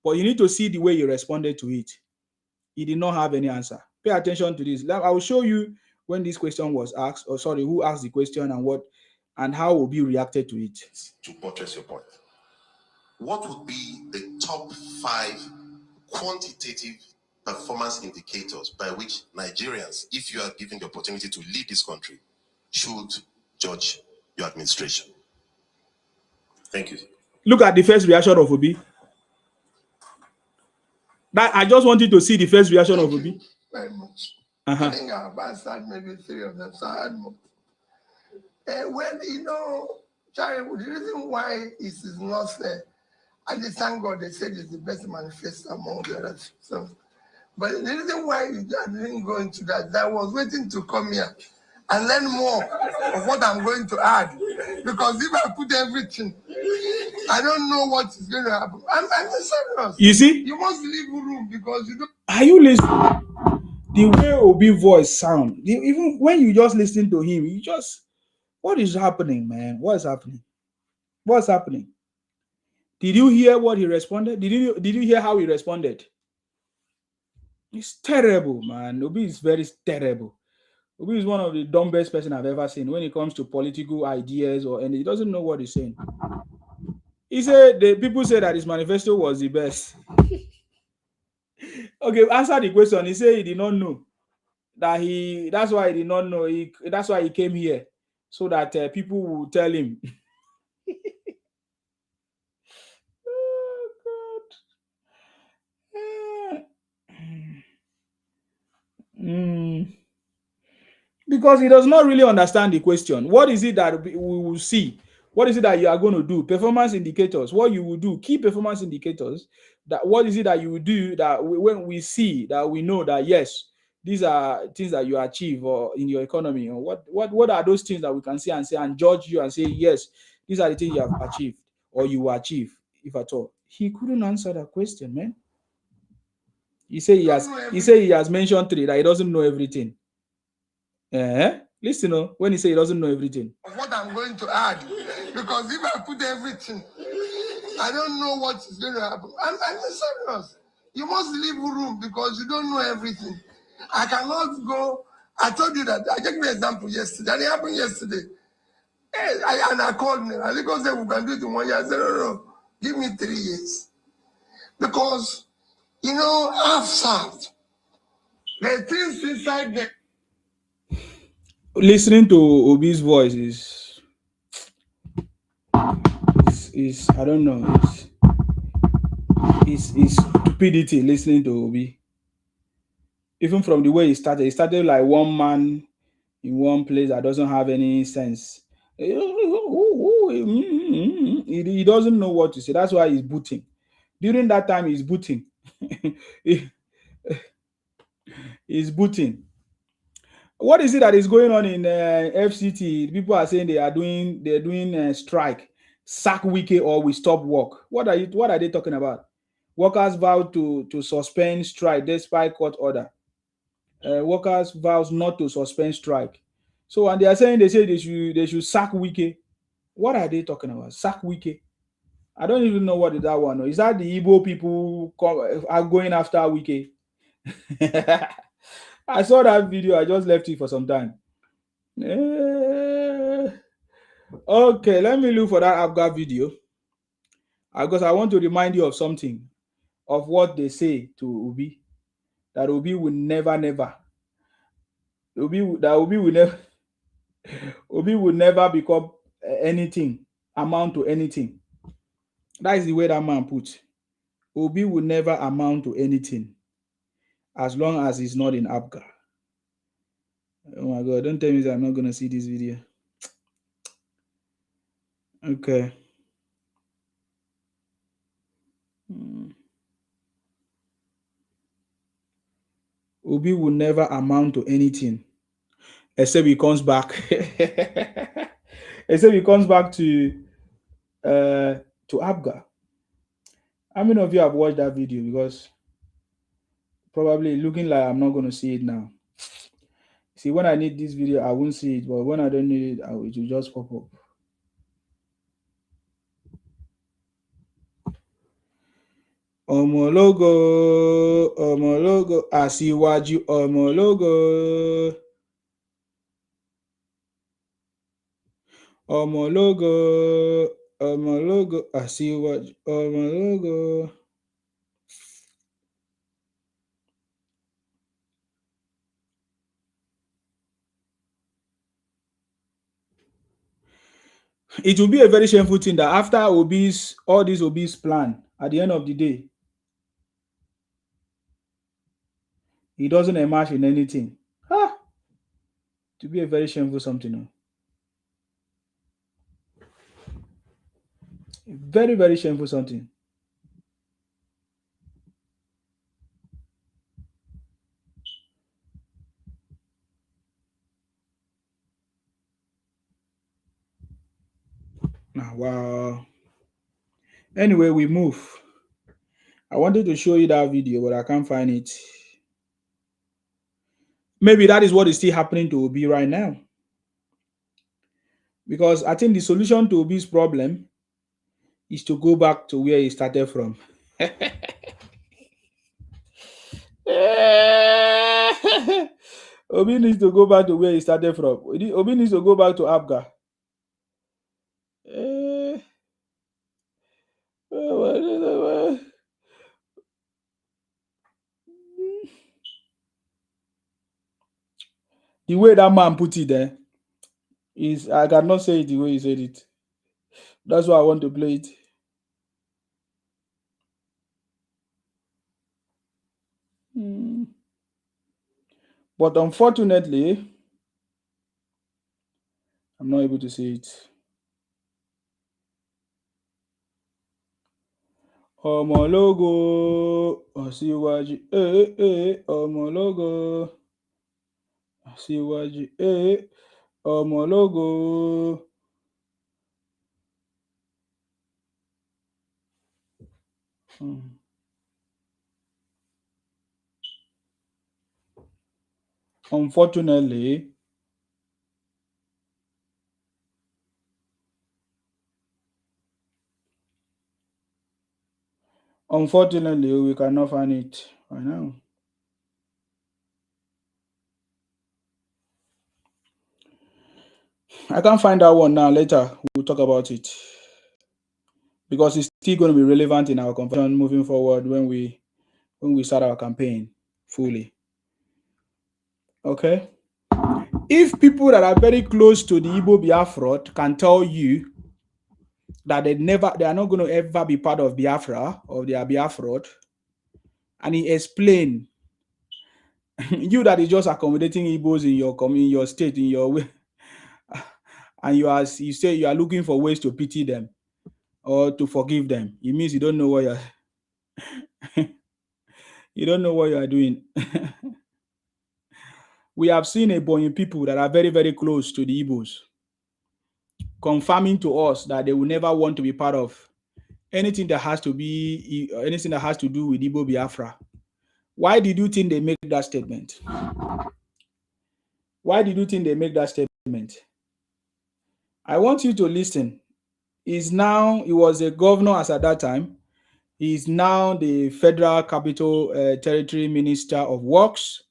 but you need to see the way he responded to it. He did not have any answer. Pay attention to this. I will show you when this question was asked, or sorry, who asked the question and how Obi reacted to it.
To buttress your point, what would be the top 5 quantitative performance indicators by which Nigerians, if you are given the opportunity to lead this country, should judge your administration? Thank you.
Look at the first reaction of Obi. That I just wanted to see the first reaction of Obi.
Very much. I think I've answered maybe 3 of them, so I had more. Well, Charlie, the reason why it is not fair, I just thank God they said it's the best manifesto among the others. So, but the reason why I didn't go into that, I was waiting to come here and learn more of what I'm going to add. Because if I put everything, I don't know what is going to happen. I'm serious.
You see?
You must leave room because you don't.
Are you listening? The way Obi voice sound, even when you just listen to him, you just, what is happening, man? What is happening? What's happening? Did you hear what he responded? Did you hear how he responded? It's terrible, man. Obi is very terrible. Obi is one of the dumbest person I've ever seen when it comes to political ideas and he doesn't know what he's saying. He said the people say that his manifesto was the best. Okay, answer the question. He said he did not know that's why he did not know. That's why he came here so that people will tell him. Oh God. Because he does not really understand the question. What is it that we will see? What is it that you are going to do? Performance indicators. What you will do? Key performance indicators. That what is it that you will do that when we see that we know that yes, these are things that you achieve or in your economy. Or what are those things that we can see and judge you and say yes, these are the things you have achieved or you will achieve, if at all. He couldn't answer that question, man. He said he has mentioned 3 that he doesn't know everything. Listen, when he say he doesn't know everything.
What I'm going to add, because if I put everything, I don't know what is going to happen. I'm serious. You must leave room because you don't know everything. I cannot go. I told you that. I gave you an example yesterday. And it happened yesterday. Hey, I called me. And because said we can do it in 1 year. I said, no. Give me 3 years. Because, I've served. There are things inside there.
Listening to Obi's voice is I don't know. It's stupidity listening to Obi. Even from the way he started like one man in one place that doesn't have any sense. He doesn't know what to say. That's why he's booting. During that time, he's booting. He's booting. What is it that is going on in FCT? People are saying they're doing strike, sack Wiki or we stop work. What are they talking about? Workers vow to suspend strike despite court order. Workers vows not to suspend strike. So and they say they should sack Wiki. What are they talking about? Sack Wiki. I don't even know what is that one. Is that the Igbo people are going after Wiki? I saw that video. I just left it for some time. Okay, let me look for that Abga video because I want to remind you of something of what they say to Obi, that Obi will never Obi will never become anything, amount to anything. That is the way that man puts. Obi will never amount to anything as long as he's not in Abga. Oh my God! Don't tell me that I'm not gonna see this video. Okay. Obi will never amount to anything except he comes back. Except he comes back to Abga. How many of you have watched that video? Because probably looking like I'm not going to see it now. See, when I need this video, I won't see it, but when I don't need it, it will just pop up. Omologo, Asiwaju, Omologo. Omologo, Asiwaju, Omologo. It will be a very shameful thing that after all these Obi's plan, at the end of the day, he doesn't emerge in anything. To be a very shameful something. No? Very, very shameful something. Wow. Anyway, we move. I wanted to show you that video, but I can't find it. Maybe that is what is still happening to Obi right now. Because I think the solution to Obi's problem is to go back to where he started from. Obi needs to go back to where he started from. Obi needs to go back to Abga. The way that man put it there is, I cannot say it the way he said it. That's why I want to play it. But unfortunately, I'm not able to see it. Omologo, Asiwaju, Omologo, Asiwaju, Omologo. Unfortunately, Unfortunately, we cannot find it right now. I can't find that one now. Later, we'll talk about it because it's still going to be relevant in our conversation moving forward when we start our campaign fully. Okay. If people that are very close to the Igbo Biafra can tell you that they are not going to ever be part of Biafra or their Biafra, and he explained you that is just accommodating Igbos in your state, in your way, and you say you are looking for ways to pity them or to forgive them. It means you don't know what you don't know what you are doing. We have seen Ebonyi people that are very, very close to the Igbos confirming to us that they will never want to be part of anything that has to do with Igbo Biafra. Why did you think they make that statement? Why did you think they make that statement? I want you to listen. He was a governor as at that time. He is now the Federal Capital Territory Minister of Works.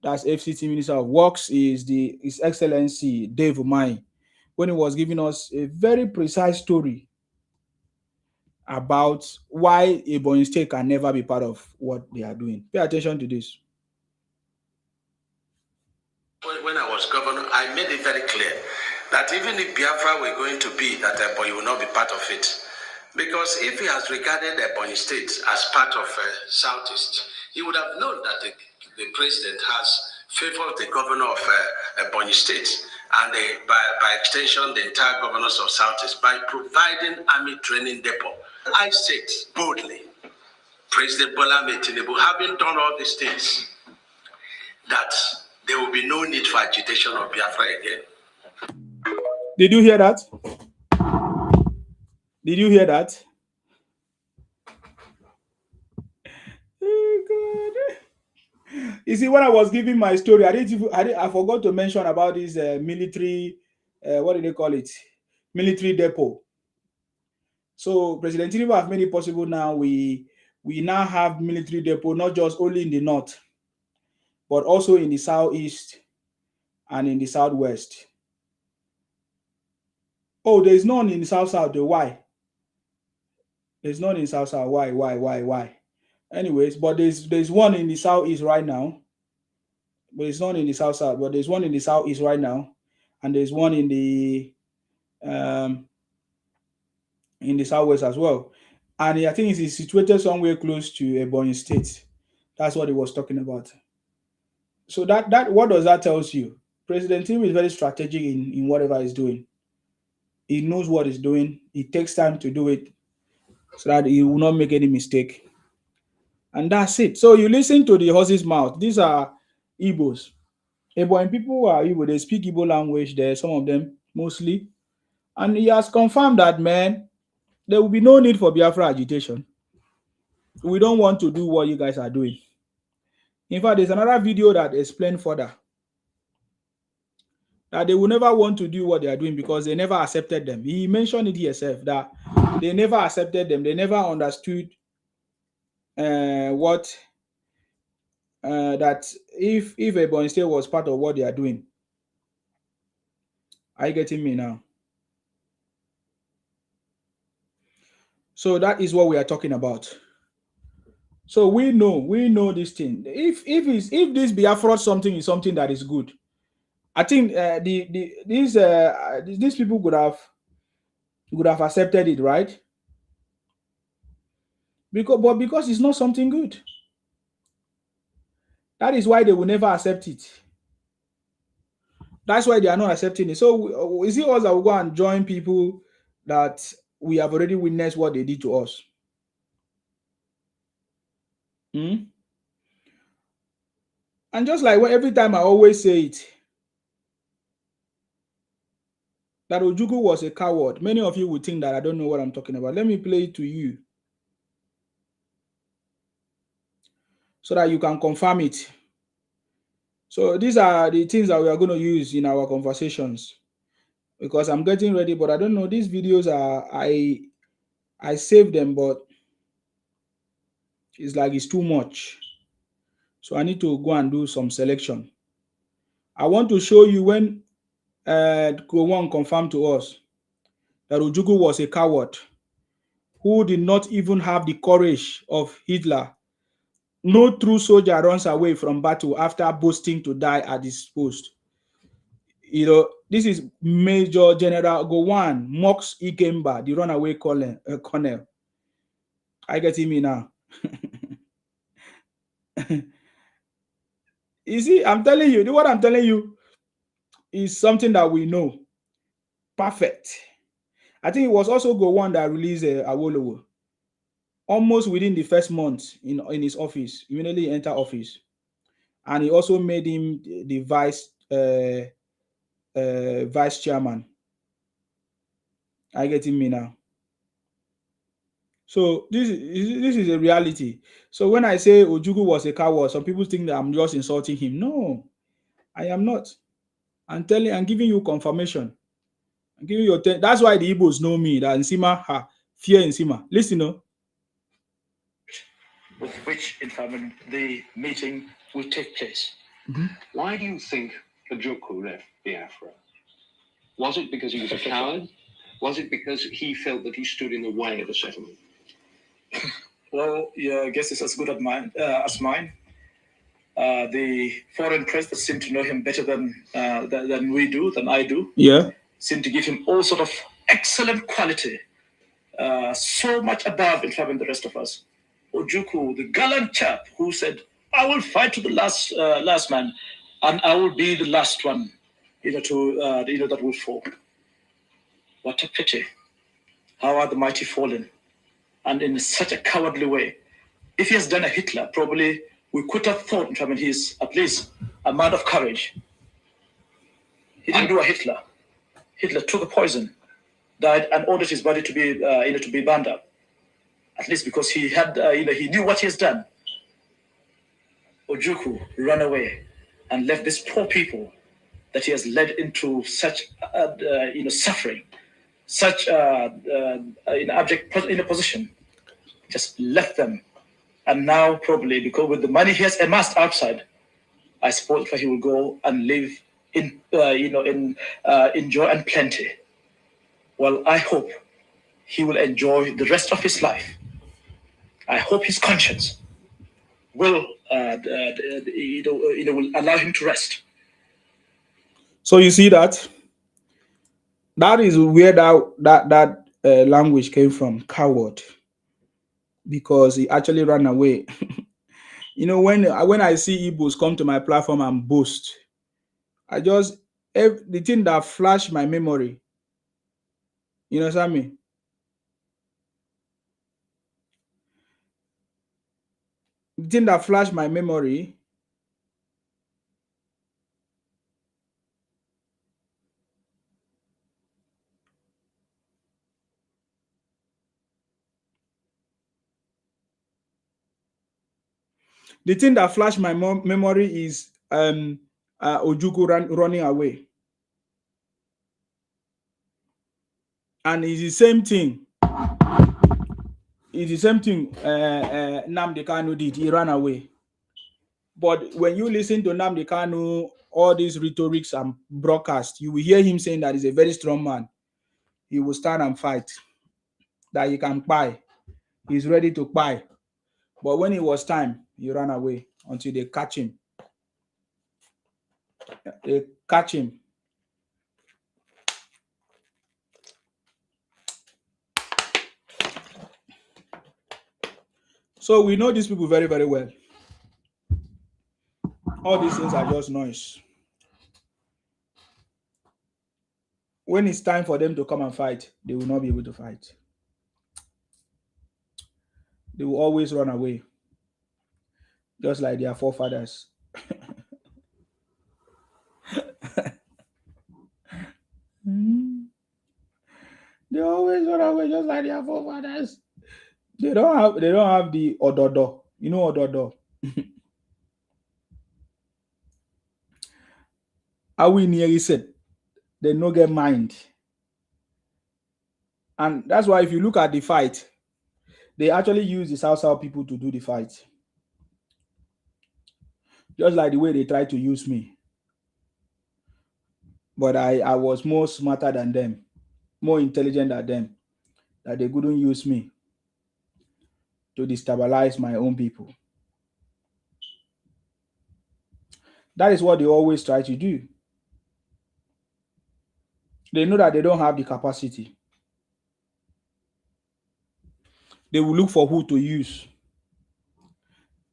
That's FCT Minister of Works. Is His Excellency Dave Umahi, when he was giving us a very precise story about why Ebonyi State can never be part of what they are doing. Pay attention to this.
When I was governor, I made it very clear that even if Biafra were going to be, that Ebonyi will not be part of it. Because if he has regarded Ebonyi State as part of Southeast, he would have known that the president has favored the governor of Ebonyi State and by extension the entire governors of Southeast by providing army training depot. I state boldly, President Bola Tinubu, having done all these things, that there will be no need for agitation of Biafra again.
Did you hear that? Did you hear that? Oh God. You see, when I was giving my story, I forgot to mention about this military, what do they call it? Military depot. So President Tinubu have made it possible now. We now have military depot, not just only in the north, but also in the southeast and in the southwest. Oh, there's none in the south. Why? There's none in south. Why? Anyways, but there's one in the southeast right now. But it's none in the south. But there's one in the southeast right now, and there's one in the southwest as well. And I think it's situated somewhere close to Ebonyi State. That's what he was talking about. So that what does that tell you? President Tinubu is very strategic in whatever he's doing. He knows what he's doing. It takes time to do it so that he will not make any mistake. And that's it. So you listen to the horse's mouth. These are Igbos. Ebonyi people are Igbo. They speak Igbo language there, some of them mostly. And he has confirmed that, man, there will be no need for Biafra agitation. We don't want to do what you guys are doing. In fact, there's another video that explains further that they will never want to do what they are doing because they never accepted them. He mentioned it himself that they never accepted them. They never understood that if Ebonyi State was part of what they are doing. Are you getting me now? So that is what we are talking about. So we know this thing. If this Biafra something is something that is good, I think these people could have accepted it, right? Because it's not something good. That is why they will never accept it. That's why they are not accepting it. So is it us that will go and join people that we have already witnessed what they did to us? And just like every time I always say it, that Ojukwu was a coward. Many of you would think that I don't know what I'm talking about. Let me play it to you so that you can confirm it. So these are the things that we are going to use in our conversations because I'm getting ready, but I don't know. These videos I saved them, but It's like it's too much. So I need to go and do some selection. I want to show you when Gowon confirmed to us that Ojukwu was a coward who did not even have the courage of Hitler. No true soldier runs away from battle after boasting to die at his post. This is Major General Gowon mocks Ikemba, the runaway colonel. I get me now. You see, I'm telling you, what I'm telling you is something that we know. Perfect. I think it was also Gowon that released Awolowo. Almost within the first month in his office, immediately enter office. And he also made him the vice chairman. I get me now. So this is a reality. So when I say Ojukwu was a coward, some people think that I'm just insulting him. No, I am not. I'm giving you confirmation. I'm giving you that's why the Igbos know me. That Nsima fear Nsima. Listen,
with which the meeting will take place.
Why do you think Ojukwu left Biafra? Was it because he was a coward? Was it because he felt that he stood in the way of a settlement?
Well, your guess is as good as mine. The foreign press that seem to know him better than we do, than I do, seem to give him all sort of excellent quality, so much above, in fact, than the rest of us. Ojukwu, the gallant chap who said, "I will fight to the last man, and I will be the last one, that will fall." What a pity! How are the mighty fallen, and in such a cowardly way. If he has done a Hitler, probably we could have thought, he's at least a man of courage. He didn't do a Hitler. Hitler took a poison, died, and ordered his body to be burned up. At least because he had, he knew what he has done. Ojukwu ran away and left these poor people that he has led into such, suffering, such abject position. Just left them. And now probably, because with the money he has amassed outside, I suppose he will go and live in joy and plenty. Well, I hope he will enjoy the rest of his life. I hope his conscience will allow him to rest.
So you see that is where that language came from, coward, because he actually ran away. When I see Igbos come to my platform and boast, the thing that flashed my memory, you know what I mean? The thing that flashed my memory memory is Ojukwu running away. And it's the same thing. Nnamdi Kanu did. He ran away. But when you listen to Nnamdi Kanu, all these rhetorics and broadcasts, you will hear him saying that he's a very strong man. He will stand and fight. That he can buy. He's ready to buy. But when it was time, he ran away until they catch him. They catch him. So we know these people very, very well. All these things are just noise. When it's time for them to come and fight, they will not be able to fight. They will always run away. Just like their forefathers. They always run away just like their forefathers. They don't have the ododo. You know ododo. How we nearly said they no get mind. And that's why if you look at the fight, They actually use the South people to do the fight. Just like the way they tried to use me. But I was more smarter than them, more intelligent than them, that they couldn't use me to destabilize my own people. That is what they always try to do. They know that they don't have the capacity. They will look for who to use.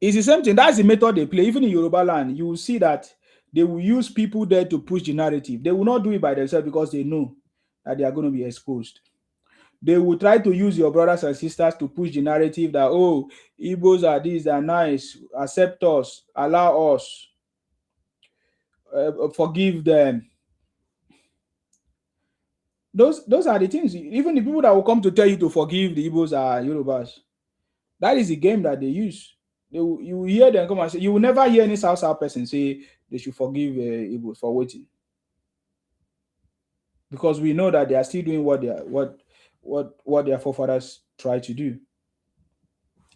It's the same thing. That's the method they play. Even in Yoruba land, you will see that they will use people there to push the narrative. They will not do it by themselves because they know that they are going to be exposed. They will try to use your brothers and sisters to push the narrative that, oh, Igbos are this, they are nice, accept us, allow us, forgive them. Those are the things. Even the people that will come to tell you to forgive the Igbos are Yorubas. That is the game that they use. You will hear them come and say, you will never hear any South person say they should forgive Igbos for waiting. Because we know that they are still doing what their forefathers tried to do.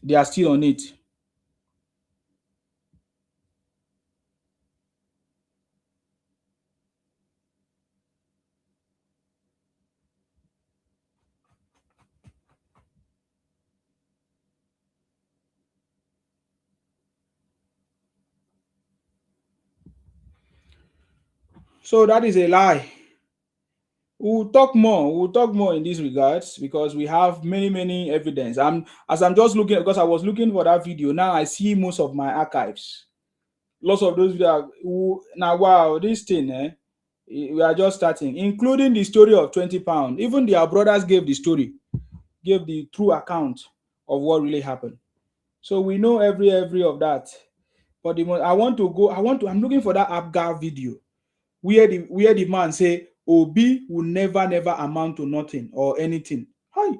They are still on it. So that is a lie. We'll talk more. We'll talk more in these regards because we have many evidence. As I'm just looking, because I was looking for that video. Now I see most of my archives. Lots of those videos. Now, wow, this thing, we are just starting, including the story of 20 pounds. Even their brothers gave the story, gave the true account of what really happened. So we know every of that. But I'm looking for that Apgar video where the man say Obi will never amount to nothing or anything. Hi,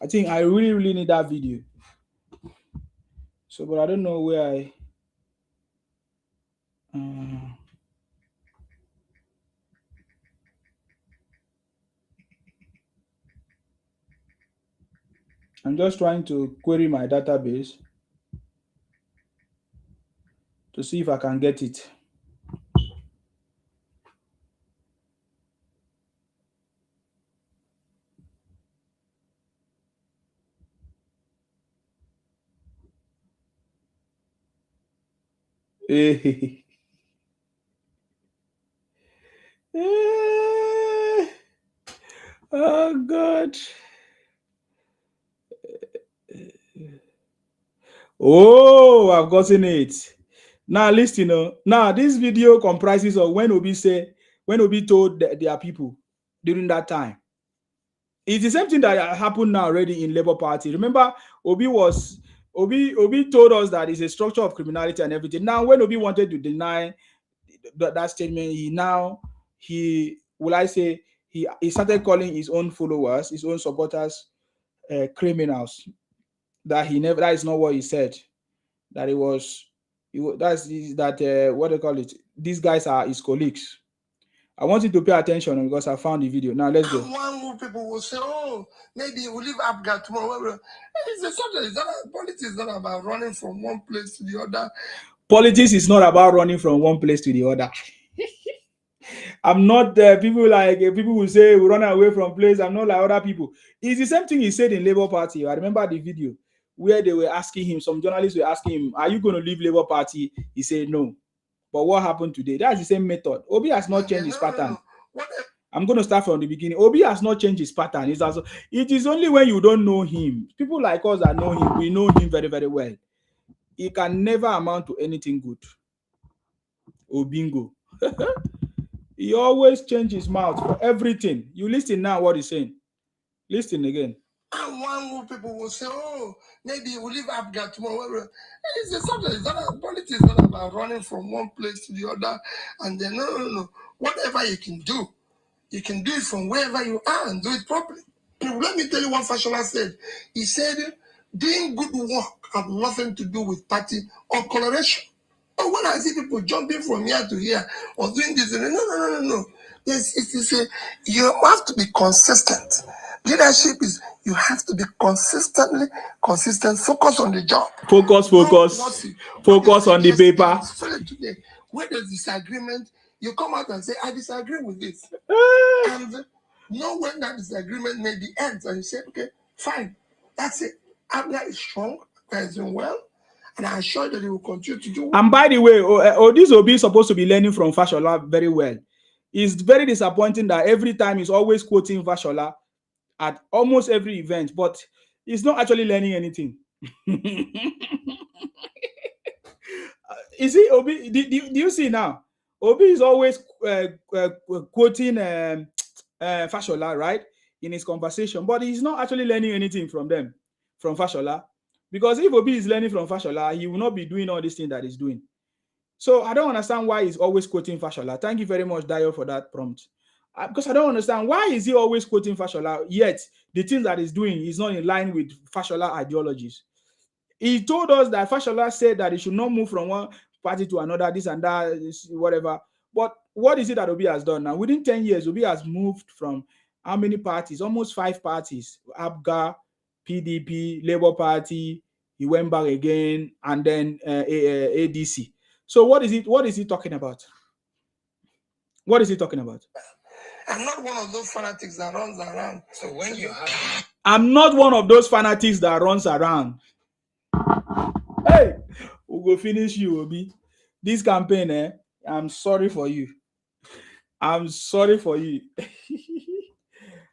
I think I really need that video. So, but I don't know where I. I'm just trying to query my database to see if I can get it. Oh God. Oh, I've gotten it. Now listen, now this video comprises of when Obi told their people during that time. It's the same thing that happened now already in Labour Party. Remember, Obi told us that it's a structure of criminality and everything. Now, when Obi wanted to deny that statement, he started calling his own followers, his own supporters, criminals. That is not what he said. That what they call it. These guys are his colleagues. I want you to pay attention because I found the video. Now let's go.
One people will say, "Oh, maybe we'll leave Apgar tomorrow." It's a subject. Politics is not about running from one place to the other.
Politics is not about running from one place to the other. I'm not people will say we run away from place. I'm not like other people. It's the same thing he said in Labour Party. I remember the video where they were asking him. Some journalists were asking him, "Are you going to leave Labour Party?" He said no. But what happened today? That's the same method. Obi has not changed his pattern. I'm going to start from the beginning. Obi has not changed his pattern. It is only when you don't know him. People like us that know him, we know him very, very well. He can never amount to anything good. Obingo. He always changes his mouth for everything. You listen now what he's saying. Listen again.
One people will say, "Oh, maybe we'll leave Apgar tomorrow." It's a subject. Politics is not about running from one place to the other. And then no. Whatever you can do it from wherever you are and do it properly. Let me tell you what Fashola said. He said, "Doing good work has nothing to do with party or coloration." But when I see people jumping from here to here or doing this, no. Yes, it is you have to be consistent. Leadership is you have to be consistent, focus on the job.
Focus on the paper.
Today, when there's disagreement, you come out and say, I disagree with this. And know when that disagreement may be ends, and you say, okay, fine, that's it. Abner is strong, Abner is doing well, and I'm sure that he will continue to do well.
And by the way, this Obi is supposed to be learning from Fashola very well. It's very disappointing that every time he's always quoting Fashola at almost every event, but he's not actually learning anything. You see, Obi, do you see now? Obi is always quoting Fashola, right, in his conversation, but he's not actually learning anything from them, from Fashola. Because if Obi is learning from Fashola, he will not be doing all these things that he's doing. So I don't understand why he's always quoting Fashola. Thank you very much, Dayo, for that prompt. Because I don't understand why is he always quoting Fashola, yet the things that he's doing is not in line with Fashola ideologies. He told us that Fashola said that he should not move from one party to another, this and that, whatever. But what is it that Obi has done now? Within 10 years, Obi has moved from how many parties? Almost 5 parties. ABGA, PDP, Labour Party, he went back again, and then ADC. So what is he talking about? What is he talking about?
I'm not one of those fanatics that runs around. So when you have...
I'm not one of those fanatics that runs around. Hey, we'll go finish you, Obi. This campaign, I'm sorry for you. I'm sorry for you.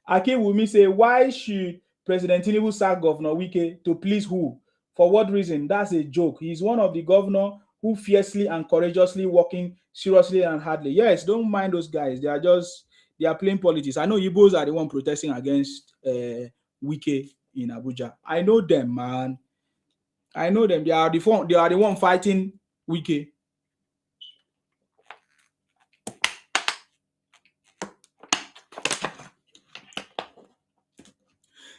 Akin Wumi say, why should President Tinubu sack Governor Wike to please who? For what reason? That's a joke. He's one of the governors who fiercely and courageously working seriously and hardly. Yes, don't mind those guys. They are playing politics. I know Igbos are the one protesting against Wike in Abuja. I know them, man. I know them. They are the one fighting Wike.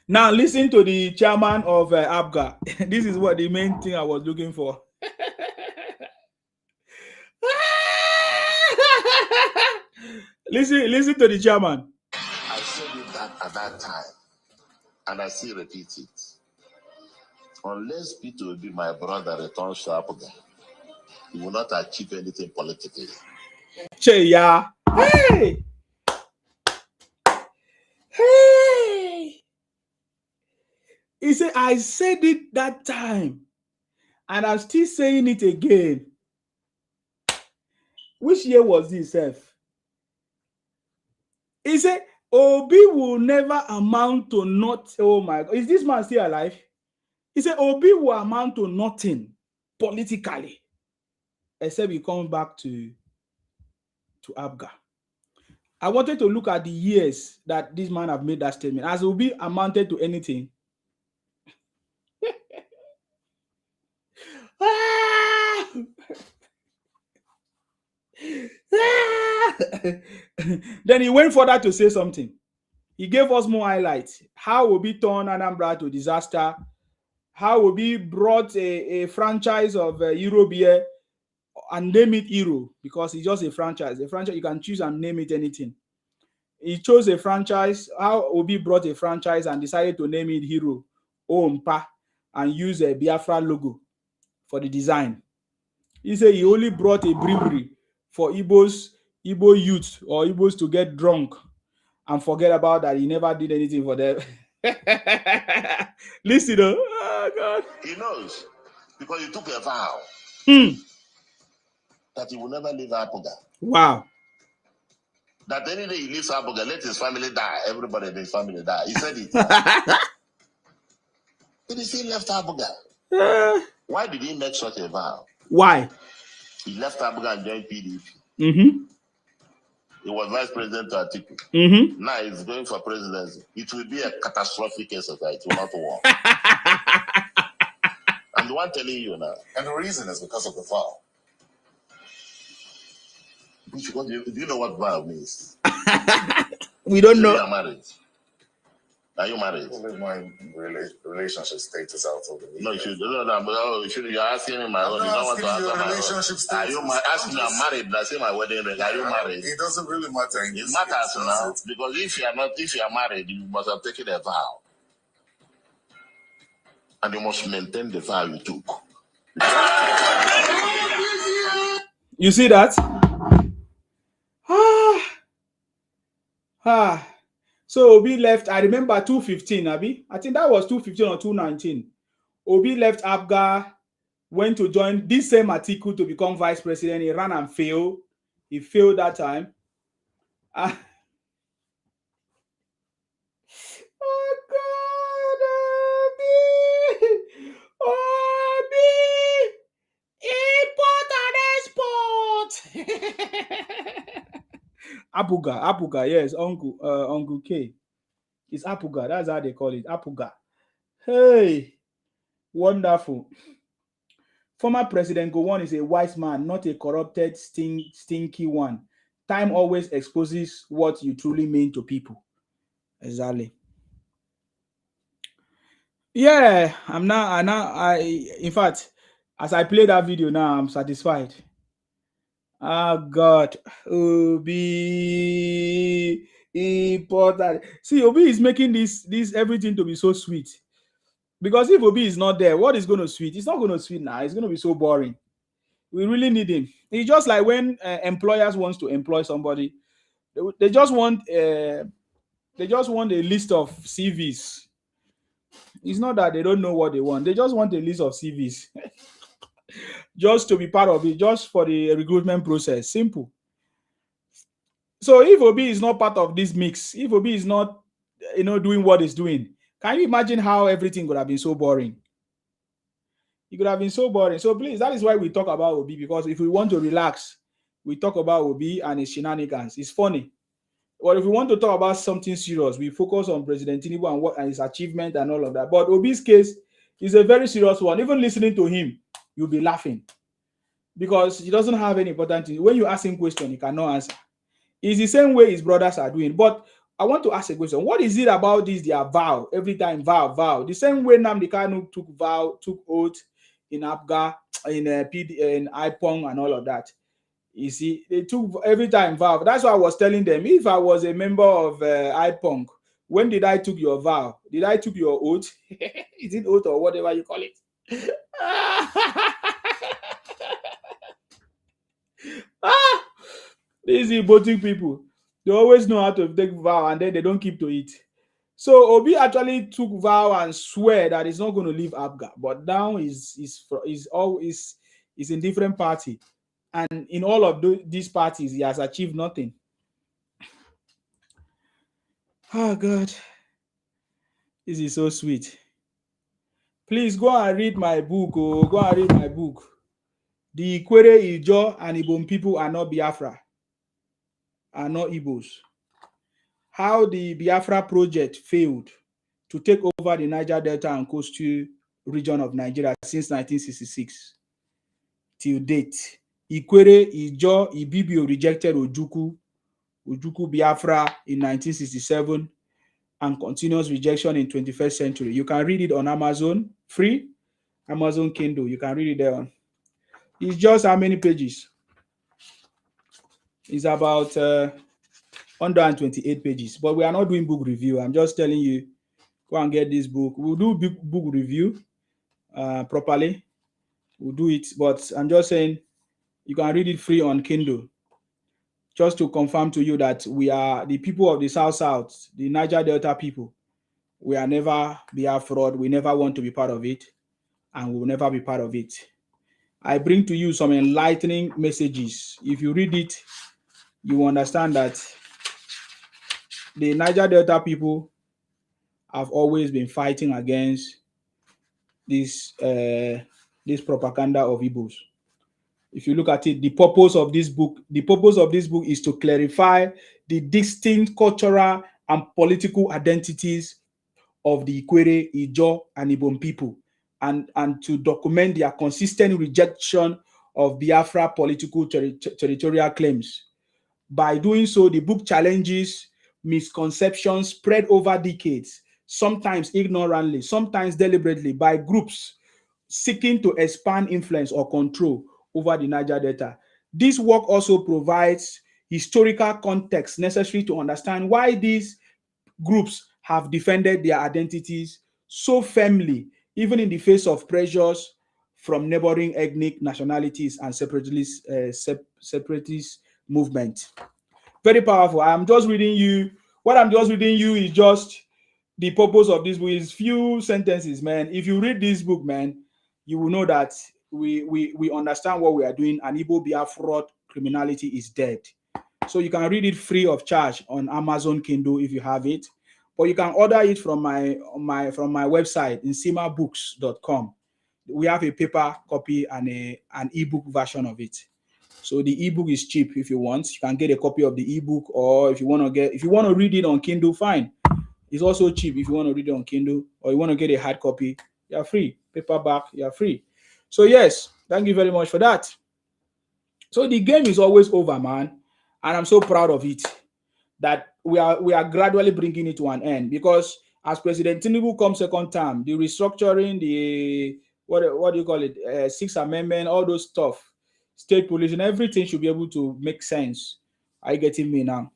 Now listen to the chairman of ABGA. This is what the main thing I was looking for. Listen to the chairman.
I said it at that time, and I still repeat it. Unless Peter will be my brother returns to ABGA, he will not achieve anything politically.
Cheya. Hey! Hey! He said, I said it that time, and I'm still saying it again. Which year was this, Seth? He said, Obi will never amount to not. Oh my God. Is this man still alive? He said, Obi will amount to nothing politically, except he comes back to ABGA. I wanted to look at the years that this man have made that statement. Has Obi amounted to anything? Then he went further to say something. He gave us more highlights. How Obi turned Anambra to disaster. How Obi brought a franchise of Euro beer and name it Euro because it's just a franchise. A franchise, you can choose and name it anything. He chose a franchise. How Obi brought a franchise and decided to name it Hero Ompa and use a Biafra logo for the design. He said he only brought a brewery for Igbo youth or Igbos to get drunk and forget about that. He never did anything for them. Listen, oh God.
He knows because he took a vow that he will never leave ABGA.
Wow.
That any day he leaves ABGA, let his family die. Everybody in his family die. He said it. But he still left ABGA. Why did he make such a vow?
Why?
He left ABGA and joined PDP.
Mm-hmm.
He was vice president to Atiku.
Mm-hmm.
Now he's going for presidency. It will be a catastrophic exercise. It will not work. I'm the one telling you now. And the reason is because of the vow. Do you know what vow means?
We don't know.
Marriage. Are you married?
My relationship status out of the
No, you should. No, but you're asking me my own. You don't want to answer my
relationship
own. Are you asking me? I'm married. I say my wedding ring. Are you married?
It doesn't really matter.
It matters now because if you are not, if you are married, you must have taken a vow, and you must maintain the vow you took.
You see that? So Obi left. I remember 2015, Abi. I think that was 2015 or 2019. Obi left APGA, went to join this same Atiku to become vice president. He ran and failed. He failed that time. Oh God, Obi, import and export. Apuga, yes, Uncle K. It's Apuga. That's how they call it, Apuga. Hey, wonderful. Former President Gowon is a wise man, not a corrupted, stinky one. Time always exposes what you truly mean to people. Exactly. Yeah, in fact, as I play that video now, I'm satisfied. Oh God, Obi important. See, Obi is making this everything to be so sweet. Because if Obi is not there, what is going to sweet? It's not going to sweet now. It's going to be so boring. We really need him. It's just like when employers wants to employ somebody, they just want a list of CVs. It's not that they don't know what they want. They just want a list of CVs. Just to be part of it, just for the recruitment process. Simple. So if Obi is not part of this mix, if Obi is not, doing what he's doing, can you imagine how everything could have been so boring? It could have been so boring. So please, that is why we talk about Obi, because if we want to relax, we talk about Obi and his shenanigans. It's funny. But if we want to talk about something serious, we focus on President Tinubu and his achievement and all of that. But Obi's case is a very serious one. Even listening to him, you'll be laughing because he doesn't have any important thing. When you ask him question, he cannot answer. It's the same way his brothers are doing. But I want to ask a question. What is it about this? Their vow every time, vow. The same way Nnamdi Kanu took oath in APGA, in IPONG and all of that. You see, they took every time vow. That's why I was telling them, if I was a member of IPONG, when did I took your vow? Did I took your oath? Is it oath or whatever you call it? These voting people, they always know how to take vow and then they don't keep to it. So Obi actually took vow and swear that he's not going to leave APGA, but now he's in different party, and in all of these parties he has achieved nothing. Oh God, this is so sweet. Please go and read my book. Go and read my book. The Ikwere, Ijo, and Ibom people are not Biafra, are not Igbos. How the Biafra project failed to take over the Niger Delta and coastal region of Nigeria since 1966 till date. Ikwere, Ijo, Ibibio rejected Ojukwu Biafra in 1967 and continuous rejection in 21st century. You can read it on Amazon, free, Amazon Kindle. You can read it there. It's just how many pages? It's about 128 pages, but we are not doing book review. I'm just telling you, go and get this book. We'll do book review properly. We'll do it, but I'm just saying you can read it free on Kindle. Just to confirm to you that we are the people of the South, the Niger Delta people. We are never Biafra. We never want to be part of it, and we will never be part of it. I bring to you some enlightening messages. If you read it, you understand that the Niger Delta people have always been fighting against this propaganda of Igbos. If you look at it, the purpose of this book is to clarify the distinct cultural and political identities of the Ikwere, Ijo, and Ibom people, and to document their consistent rejection of Biafra political territorial claims. By doing so, the book challenges misconceptions spread over decades sometimes ignorantly, sometimes deliberately, by groups seeking to expand influence or control over the Niger Delta. This work also provides historical context necessary to understand why these groups have defended their identities so firmly, even in the face of pressures from neighboring ethnic nationalities and separatist movement. Very powerful. I'm just reading you. What I'm just reading you is just the purpose of this book. Is few sentences, man. If you read this book, man, you will know that we understand what we are doing, and Igbo Biafra criminality is dead. So you can read it free of charge on Amazon Kindle if you have it, or you can order it from my website, insimabooks.com. We have a paper copy and an ebook version of it. So the ebook is cheap if you want. You can get a copy of the ebook, or if you want to read it on Kindle, fine. It's also cheap if you want to read it on Kindle, or you want to get a hard copy, you're free. Paperback, you're free. So yes, thank you very much for that. So the game is always over, man, and I'm so proud of it that we are gradually bringing it to an end, because as President Tinubu comes second term, the restructuring, the what do you call it, Sixth Amendment, all those stuff, state police and everything should be able to make sense. Are you getting me now?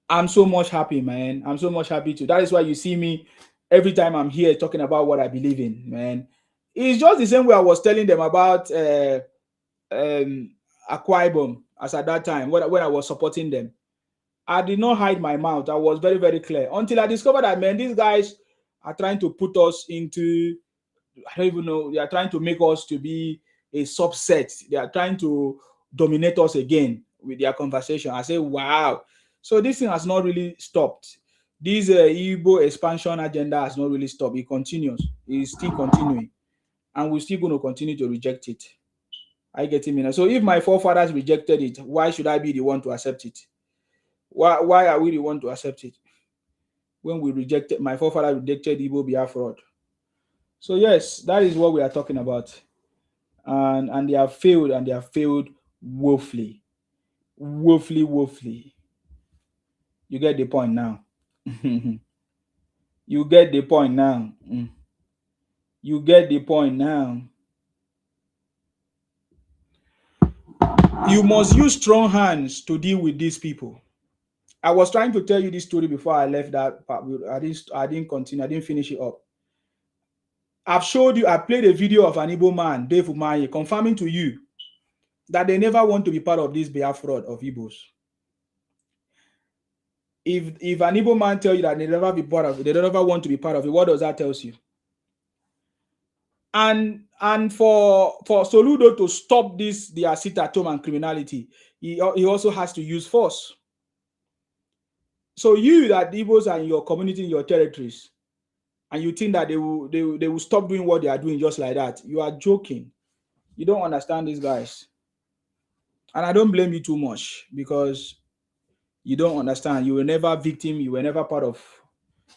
I'm so much happy, man. I'm so much happy too. That is why you see me every time I'm here talking about what I believe in, man. It's just the same way I was telling them about Akwa Ibom as at that time when I was supporting them. I did not hide my mouth. I was very, very clear until I discovered that, man, these guys are trying to put us into, I don't even know, they are trying to make us to be a subset. They are trying to dominate us again with their conversation. I say, wow. So this thing has not really stopped. This Igbo expansion agenda has not really stopped. It continues. It's still continuing. And we're still going to continue to reject it. I get it, man. So if my forefathers rejected it, why should I be the one to accept it? Why are we the one to accept it? When we rejected, my forefather rejected Igbo Biafra. So yes, that is what we are talking about. And they have failed, and they have failed woefully. Woefully. You get the point now. You get the point now. You get the point now. You must use strong hands to deal with these people. I was trying to tell you this story before I left that part. I didn't continue. I didn't finish it up. I've showed you, I played a video of an Igbo man, Dave Umaye, confirming to you that they never want to be part of this Biafra of Igbos. If an Igbo man tell you that they never be part of it, they never want to be part of it, what does that tell you? And for Soludo to stop this, their sit-at-home and criminality, he also has to use force. So you, that Igbos are in your community, in your territories, and you think that they will stop doing what they are doing just like that, you are joking. You don't understand these guys. And I don't blame you too much, because you don't understand. You were never victim. You were never part of.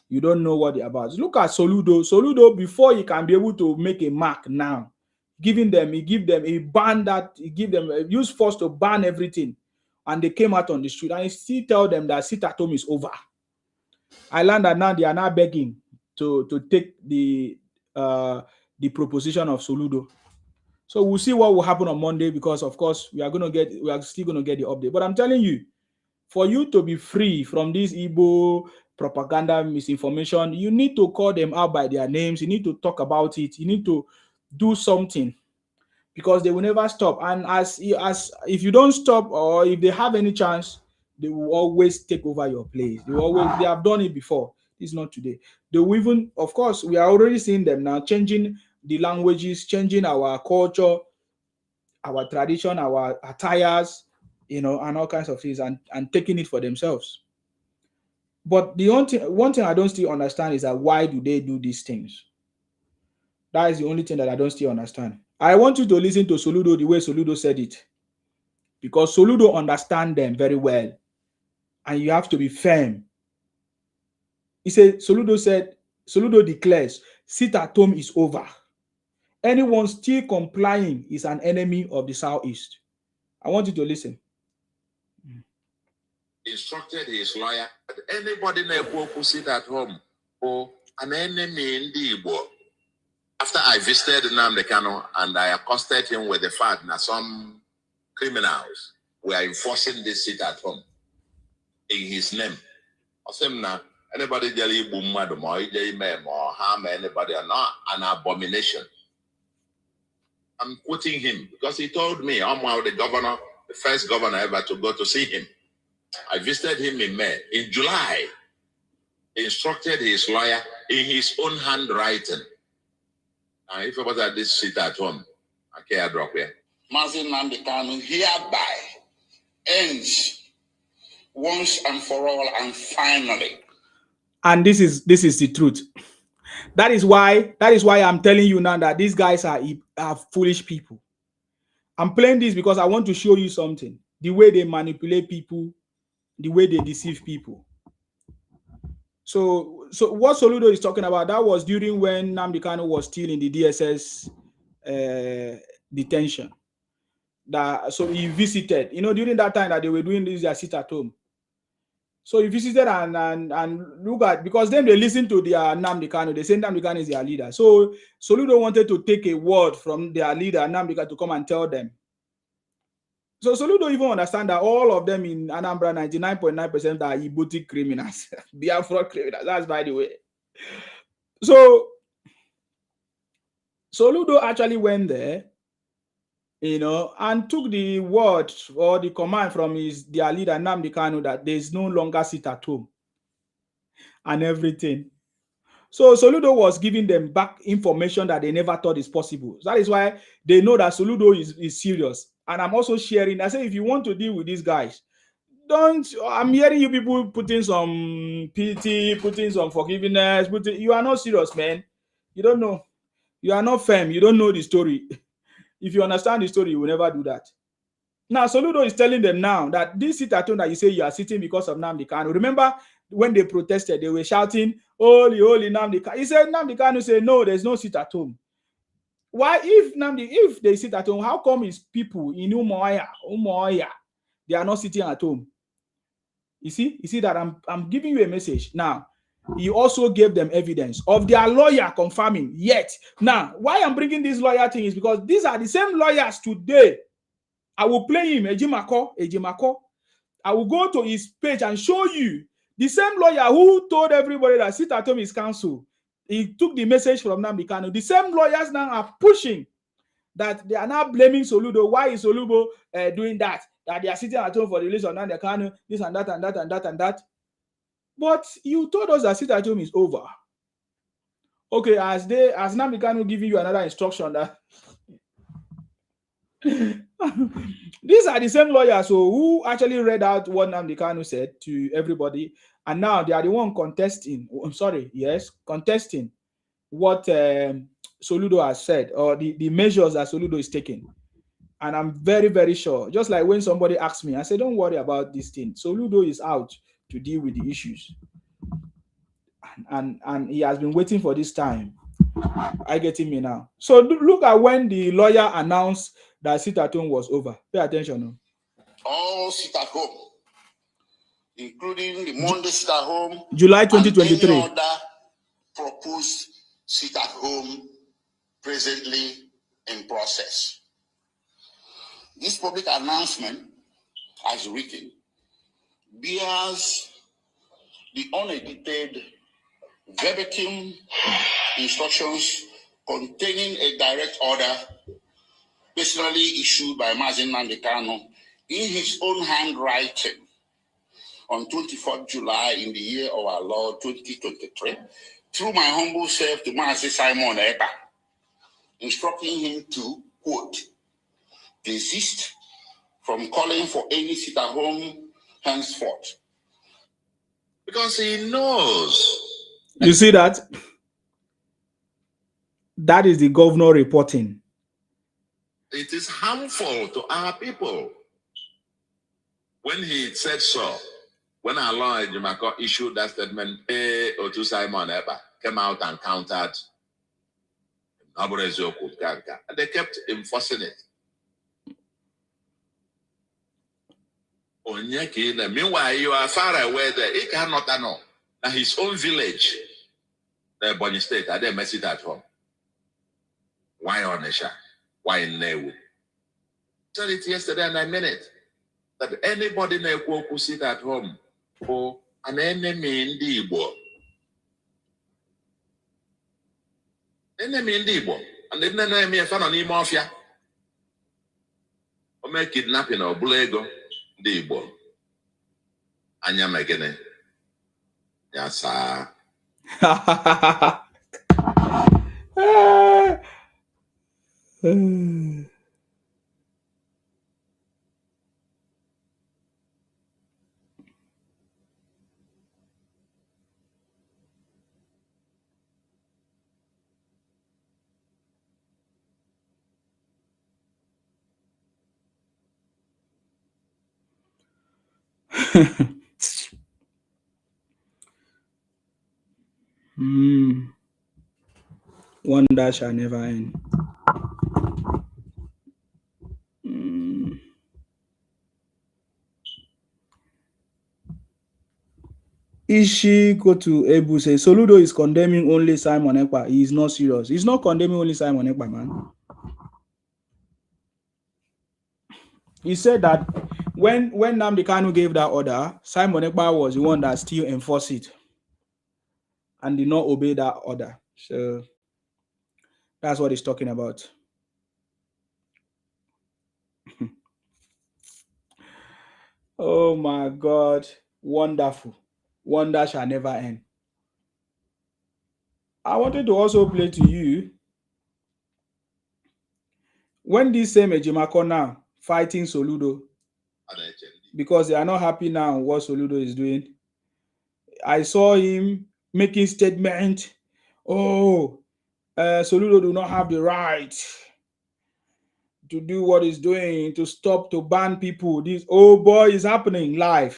You don't know what they're about. Look at Soludo. Soludo, before he can be able to make a mark now, he give them, he banned that, he give them, use force to ban everything. And they came out on the street, and he still tell them that sit-at-home is over. I learned that now they are now begging to take the proposition of Soludo. So we'll see what will happen on Monday, because of course we are still gonna get the update. But I'm telling you, for you to be free from this Igbo propaganda misinformation, you need to call them out by their names. You need to talk about it. You need to do something, because they will never stop. And as if you don't stop, or if they have any chance, they will always take over your place. They have done it before. It's not today. They will even, of course, we are already seeing them now changing the languages, changing our culture, our tradition, our attires, and all kinds of things, and taking it for themselves. But the one thing I don't still understand is that why do they do these things? That is the only thing that I don't still understand. I want you to listen to Soludo the way Soludo said it, because Soludo understands them very well, and you have to be firm. Soludo declares, sit-at-home is over. Anyone still complying is an enemy of the Southeast. I want you to listen.
instructed his lawyer that anybody who sit at home or an enemy in the Igbo. After I visited Nnamdi Kanu and I accosted him with the fact that some criminals were enforcing this sit at home in his name. I said, now, anybody jelly boom madam or harm anybody are not an abomination. I'm quoting him because he told me I'm the governor, the first governor ever to go to see him. I visited him in May. In July, he instructed his lawyer in his own handwriting. And if it was at this seat at home, I can't drop here.
Mazi Nnamdi Kanu hereby ends once and for all and finally.
And this is the truth. That is why I'm telling you now that these guys are foolish people. I'm playing this because I want to show you something. The way they manipulate people, the way they deceive people. So what Soludo is talking about, that was during when Nnamdi Kanu was still in the DSS detention. So he visited, during that time that they were doing this, their sit at home. So he visited and look at, because then they listen to their Nnamdi Kanu. They say Nnamdi Kanu is their leader. So Soludo wanted to take a word from their leader, Nnamdi Kanu, to come and tell them. So Soludo even understand that all of them in Anambra, 99.9% are Ibotic criminals. Biafra criminals. That's by the way. So Soludo actually went there, and took the word or the command from their leader, Nnamdi Kanu, that there is no longer sit at home and everything. So Soludo was giving them back information that they never thought is possible. So that is why they know that Soludo is serious. And I'm also sharing. I say, if you want to deal with these guys, I'm hearing you people putting some pity, putting some forgiveness, you are not serious, man. You don't know. You are not firm. You don't know the story. If you understand the story, you will never do that. Now, Soludo is telling them now that this sit at home that you say you are sitting because of Nnamdi Kanu. Remember when they protested, they were shouting, holy, holy Nnamdi Kanu. He said, Nnamdi Kanu said, no, there's no sit at home. Why, if they sit at home, how come his people in Umuahia, they are not sitting at home? You see that I'm giving you a message. Now, he also gave them evidence of their lawyer confirming. Yet, now, why I'm bringing this lawyer thing is because these are the same lawyers today. I will play him, Ejimako. I will go to his page and show you the same lawyer who told everybody that sit at home is counsel. He took the message from Nnamdi Kanu. The same lawyers now are pushing that they are now blaming Soludo. Why is Soludo doing that? That they are sitting at home for the release of Nnamdi Kanu, this and that and that and that and that. But you told us that sit at home is over. Okay, as Nnamdi Kanu giving you another instruction that these are the same lawyers who actually read out what Nnamdi Kanu said to everybody, and now they are the one contesting. Contesting what Soludo has said, or the measures that Soludo is taking. And I'm very, very sure. Just like when somebody asks me, I say, don't worry about this thing. Soludo is out to deal with the issues. And he has been waiting for this time. I get me now. So look at when the lawyer announced that sit at home was over. Pay attention.
All sit at home, including the Monday sit at home,
July 2023.
And any other proposed sit at home presently in process. This public announcement, as written, bears the unedited verbatim instructions containing a direct order personally issued by Mazi Nnamdi Kanu in his own handwriting on 24th July in the year of our Lord 2023, through my humble self to Mazi Simon Eba, instructing him to, quote, desist from calling for any sit at home henceforth.
Because he knows.
You see that? That is the governor reporting.
It is harmful to our people. When he said so, when our lawyer Jimako issued that statement, Otu Simon Eba came out and countered. And they kept enforcing it. Meanwhile, you are far away there. He cannot know. Now his own village, the Bonny State, I didn't mess it at home. Why Onisha? Why in Newu? I said it yesterday and I meant it. That anybody in Newu who sit at home for an enemy in the Igbo. Enemy in the Igbo. And then enemy fan on mafia. Or make kidnapping or bulego the Igbo. Anya megene. Yes, sir.
Wonder shall never end. Ishi go to Ebu say Soludo is condemning only Simon Ekpa. He is not serious. He's not condemning only Simon Ekpa, man. He said that when Nnamdi Kanu gave that order, Simon Ekpa was the one that still enforced it and did not obey that order. So that's what he's talking about. Oh my God. Wonderful. Wonder shall never end. I wanted to also play to you when this same Ejimako now fighting Soludo because they are not happy now what Soludo is doing. I saw him making statement. Oh, Soludo do not have the right to do what he's doing, to stop, to ban people. This, oh boy, is happening live.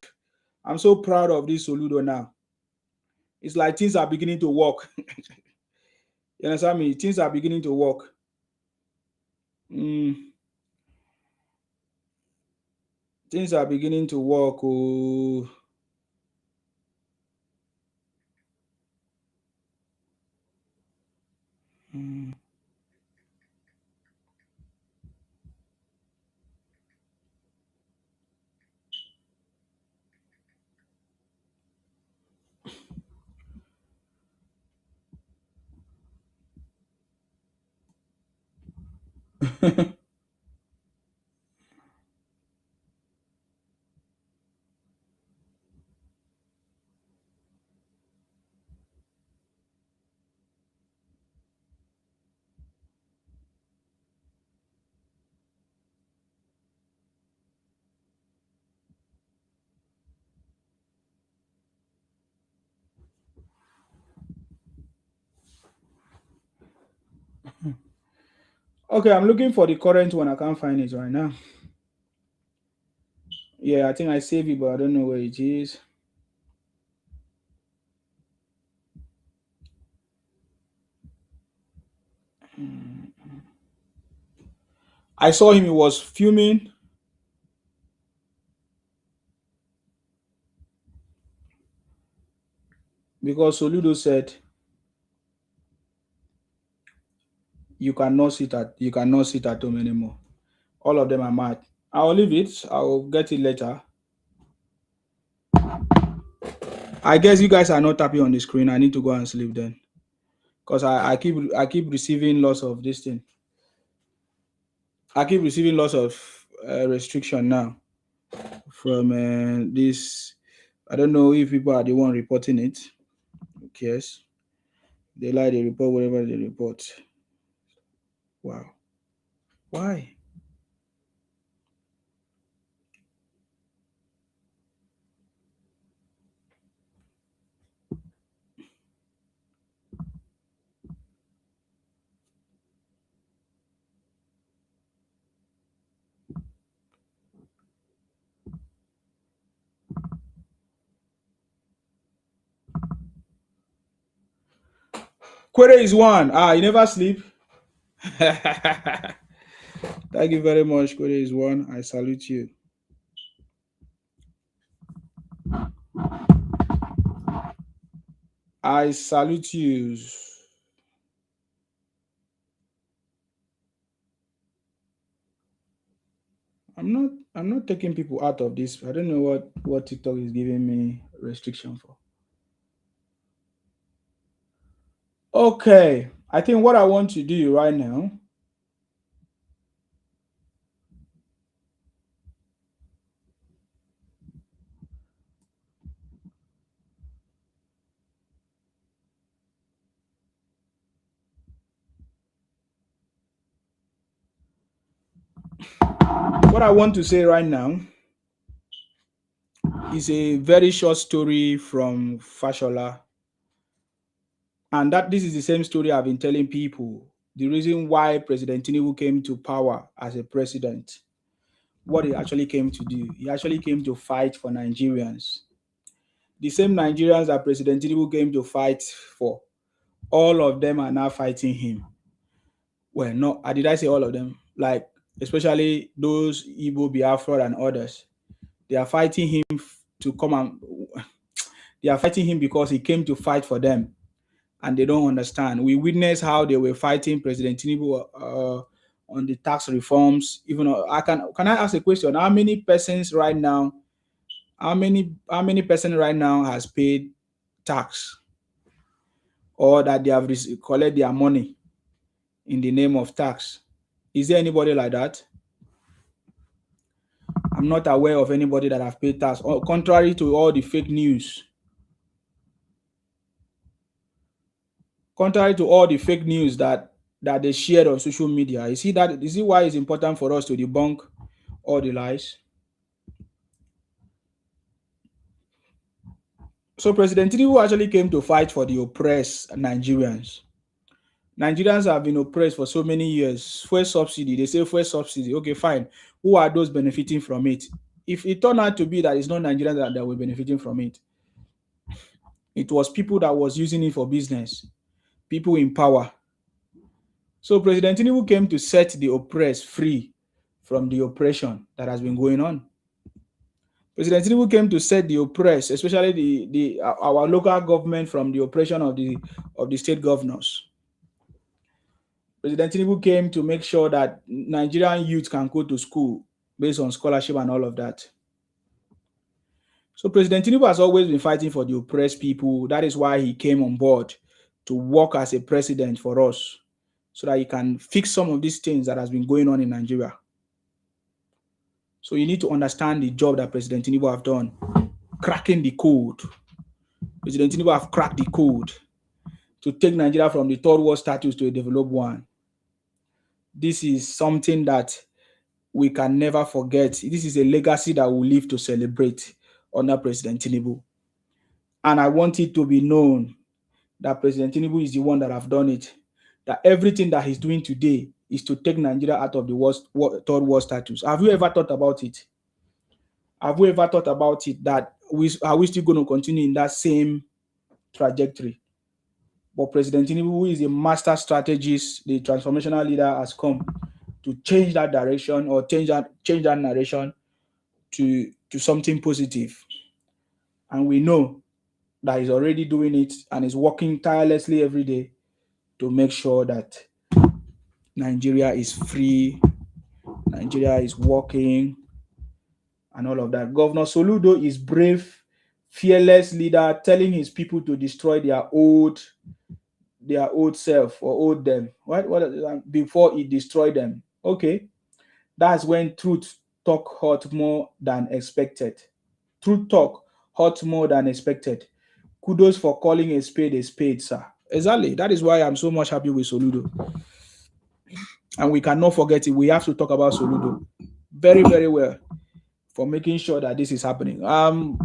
I'm so proud of this Soludo now. It's like things are beginning to work. You understand me? Things are beginning to work. Things are beginning to work. Oh. Okay, I'm looking for the current one. I can't find it right now. Yeah, I think I saved it, but I don't know where it is. I saw him, he was fuming. Because Soludo said you cannot sit at home anymore. All of them are mad. I'll leave it. I'll get it later. I guess you guys are not happy on the screen. I need to go and sleep then. Because I keep receiving lots of this thing. I keep receiving lots of restriction now from this. I don't know if people are the one reporting it. Who cares? They lie, they report whatever they report. Wow. Why? Query is one. You never sleep. Thank you very much. Query is one. I salute you. I salute you. I'm not taking people out of this. I don't know what TikTok is giving me restriction for. Okay. I think what I want to do right now, what I want to say right now is a very short story from Fashola. And that this is the same story I've been telling people. The reason why President Tinubu came to power as a president, what he actually came to do. He actually came to fight for Nigerians. The same Nigerians that President Tinubu came to fight for, all of them are now fighting him. Well, no, did I say all of them? Like, especially those Igbo, Biafra, and others. They are fighting him to come and they are fighting him because he came to fight for them, and they don't understand. We witnessed how they were fighting President Tinubu on the tax reforms. Even can I ask a question? How many persons right now? How many person right now has paid tax, or that they have collect their money in the name of tax? Is there anybody like that? I'm not aware of anybody that have paid tax. Or contrary to all the fake news, that they shared on social media. You see that? You see why it's important for us to debunk all the lies? So President Tinubu actually came to fight for the oppressed Nigerians. Nigerians have been oppressed for so many years. Fuel subsidy, they say fuel subsidy. Okay, fine. Who are those benefiting from it? If it turned out to be that it's not Nigerians that were benefiting from it, it was people that was using it for business, people in power. So President Tinubu came to set the oppressed free from the oppression that has been going on. President Tinubu came to set the oppressed, especially our local government, from the oppression of the state governors. President Tinubu came to make sure that Nigerian youth can go to school based on scholarship and all of that. So President Tinubu has always been fighting for the oppressed people. That is why he came on board to work as a president for us, so that he can fix some of these things that has been going on in Nigeria. So you need to understand the job that President Tinubu have done, cracking the code. President Tinubu have cracked the code to take Nigeria from the third world status to a developed one. This is something that we can never forget. This is a legacy that we'll live to celebrate under President Tinubu. And I want it to be known that President Tinubu is the one that have done it. That everything that he's doing today is to take Nigeria out of the third world status. Have you ever thought about it? Have we ever thought about it that are we still going to continue in that same trajectory? But President Tinubu, who is a master strategist, the transformational leader, has come to change that direction, or change that narration to something positive. And we know that he's already doing it, and is working tirelessly every day to make sure that Nigeria is free, Nigeria is working, and all of that. Governor Soludo is brave, fearless leader, telling his people to destroy their old self, or old them. What before he destroyed them? Okay, that's when truth talk hurt more than expected. Truth talk hurt more than expected. Kudos for calling a spade, sir. Exactly. That is why I'm so much happy with Soludo. And we cannot forget it. We have to talk about Soludo very, very well for making sure that this is happening.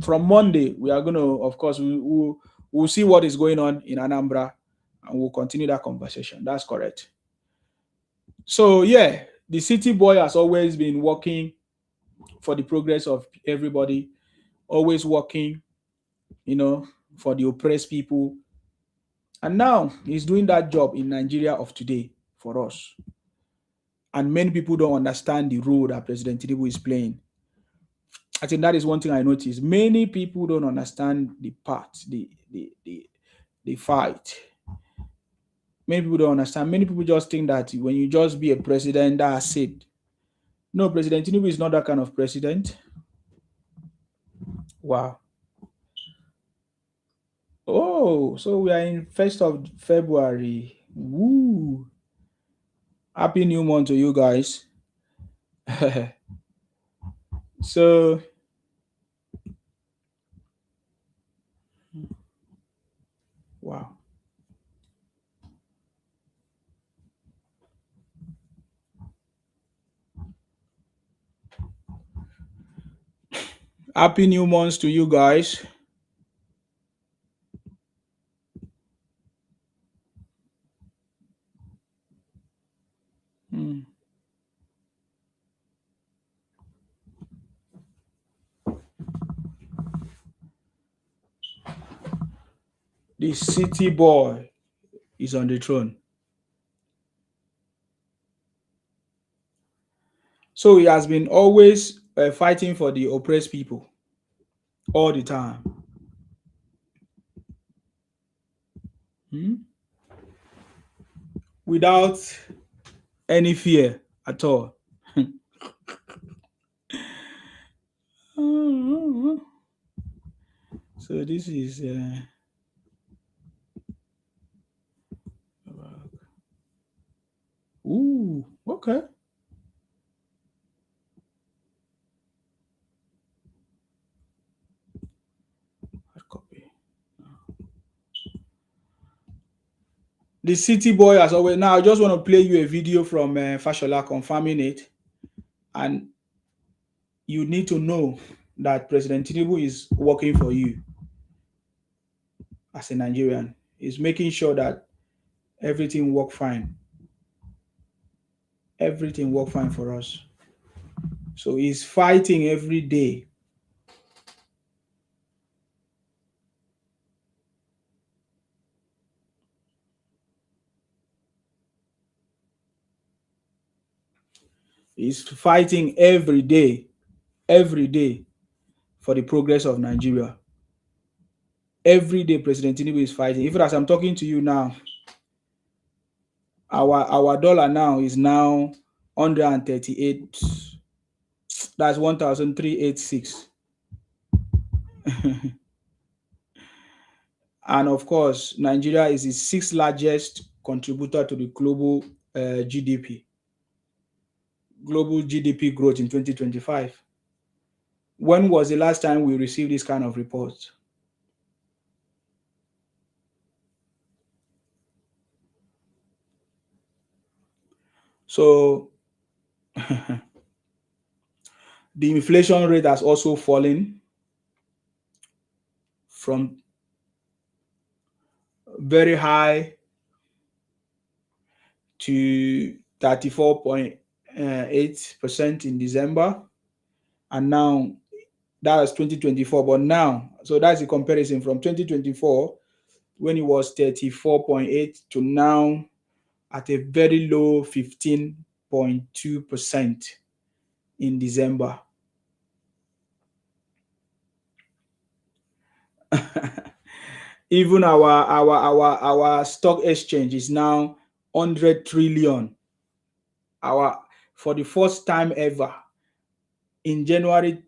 From Monday, we are going to, of course, we'll see what is going on in Anambra, and we'll continue that conversation. That's correct. So, yeah, the city boy has always been working for the progress of everybody, always working, for the oppressed people. And now he's doing that job in Nigeria of today for us. And many people don't understand the role that President Tinubu is playing. I think that is one thing I noticed. Many people don't understand the part, the fight. Many people don't understand. Many people just think that when you just be a president, that's it. No, President Tinubu is not that kind of president. Wow. Oh, so we are in 1st of February. Woo. Happy new month to you guys. So, wow. Happy new month to you guys. Hmm. The city boy is on the throne. So he has been always fighting for the oppressed people all the time. Hmm? Without any fear at all. So this is ooh, okay. Hard copy. The city boy has always. Now I just want to play you a video from Fashola confirming it, and you need to know that President Tinubu is working for you as a Nigerian. He's making sure that everything work fine. Everything work fine for us. So he's fighting every day. He's fighting every day for the progress of Nigeria. Every day, President Tinubu is fighting. Even as I'm talking to you now, our dollar now is now 138. That's 1,386. And of course, Nigeria is the sixth largest contributor to the global GDP. Global GDP growth in 2025. When was the last time we received this kind of report? So the inflation rate has also fallen from very high to 34.8% in December. And now that was 2024. But now, so that's the comparison from 2024 when it was 34.8 to now at a very low 15.2% in December. Even our stock exchange is now 100 trillion. For the first time ever in January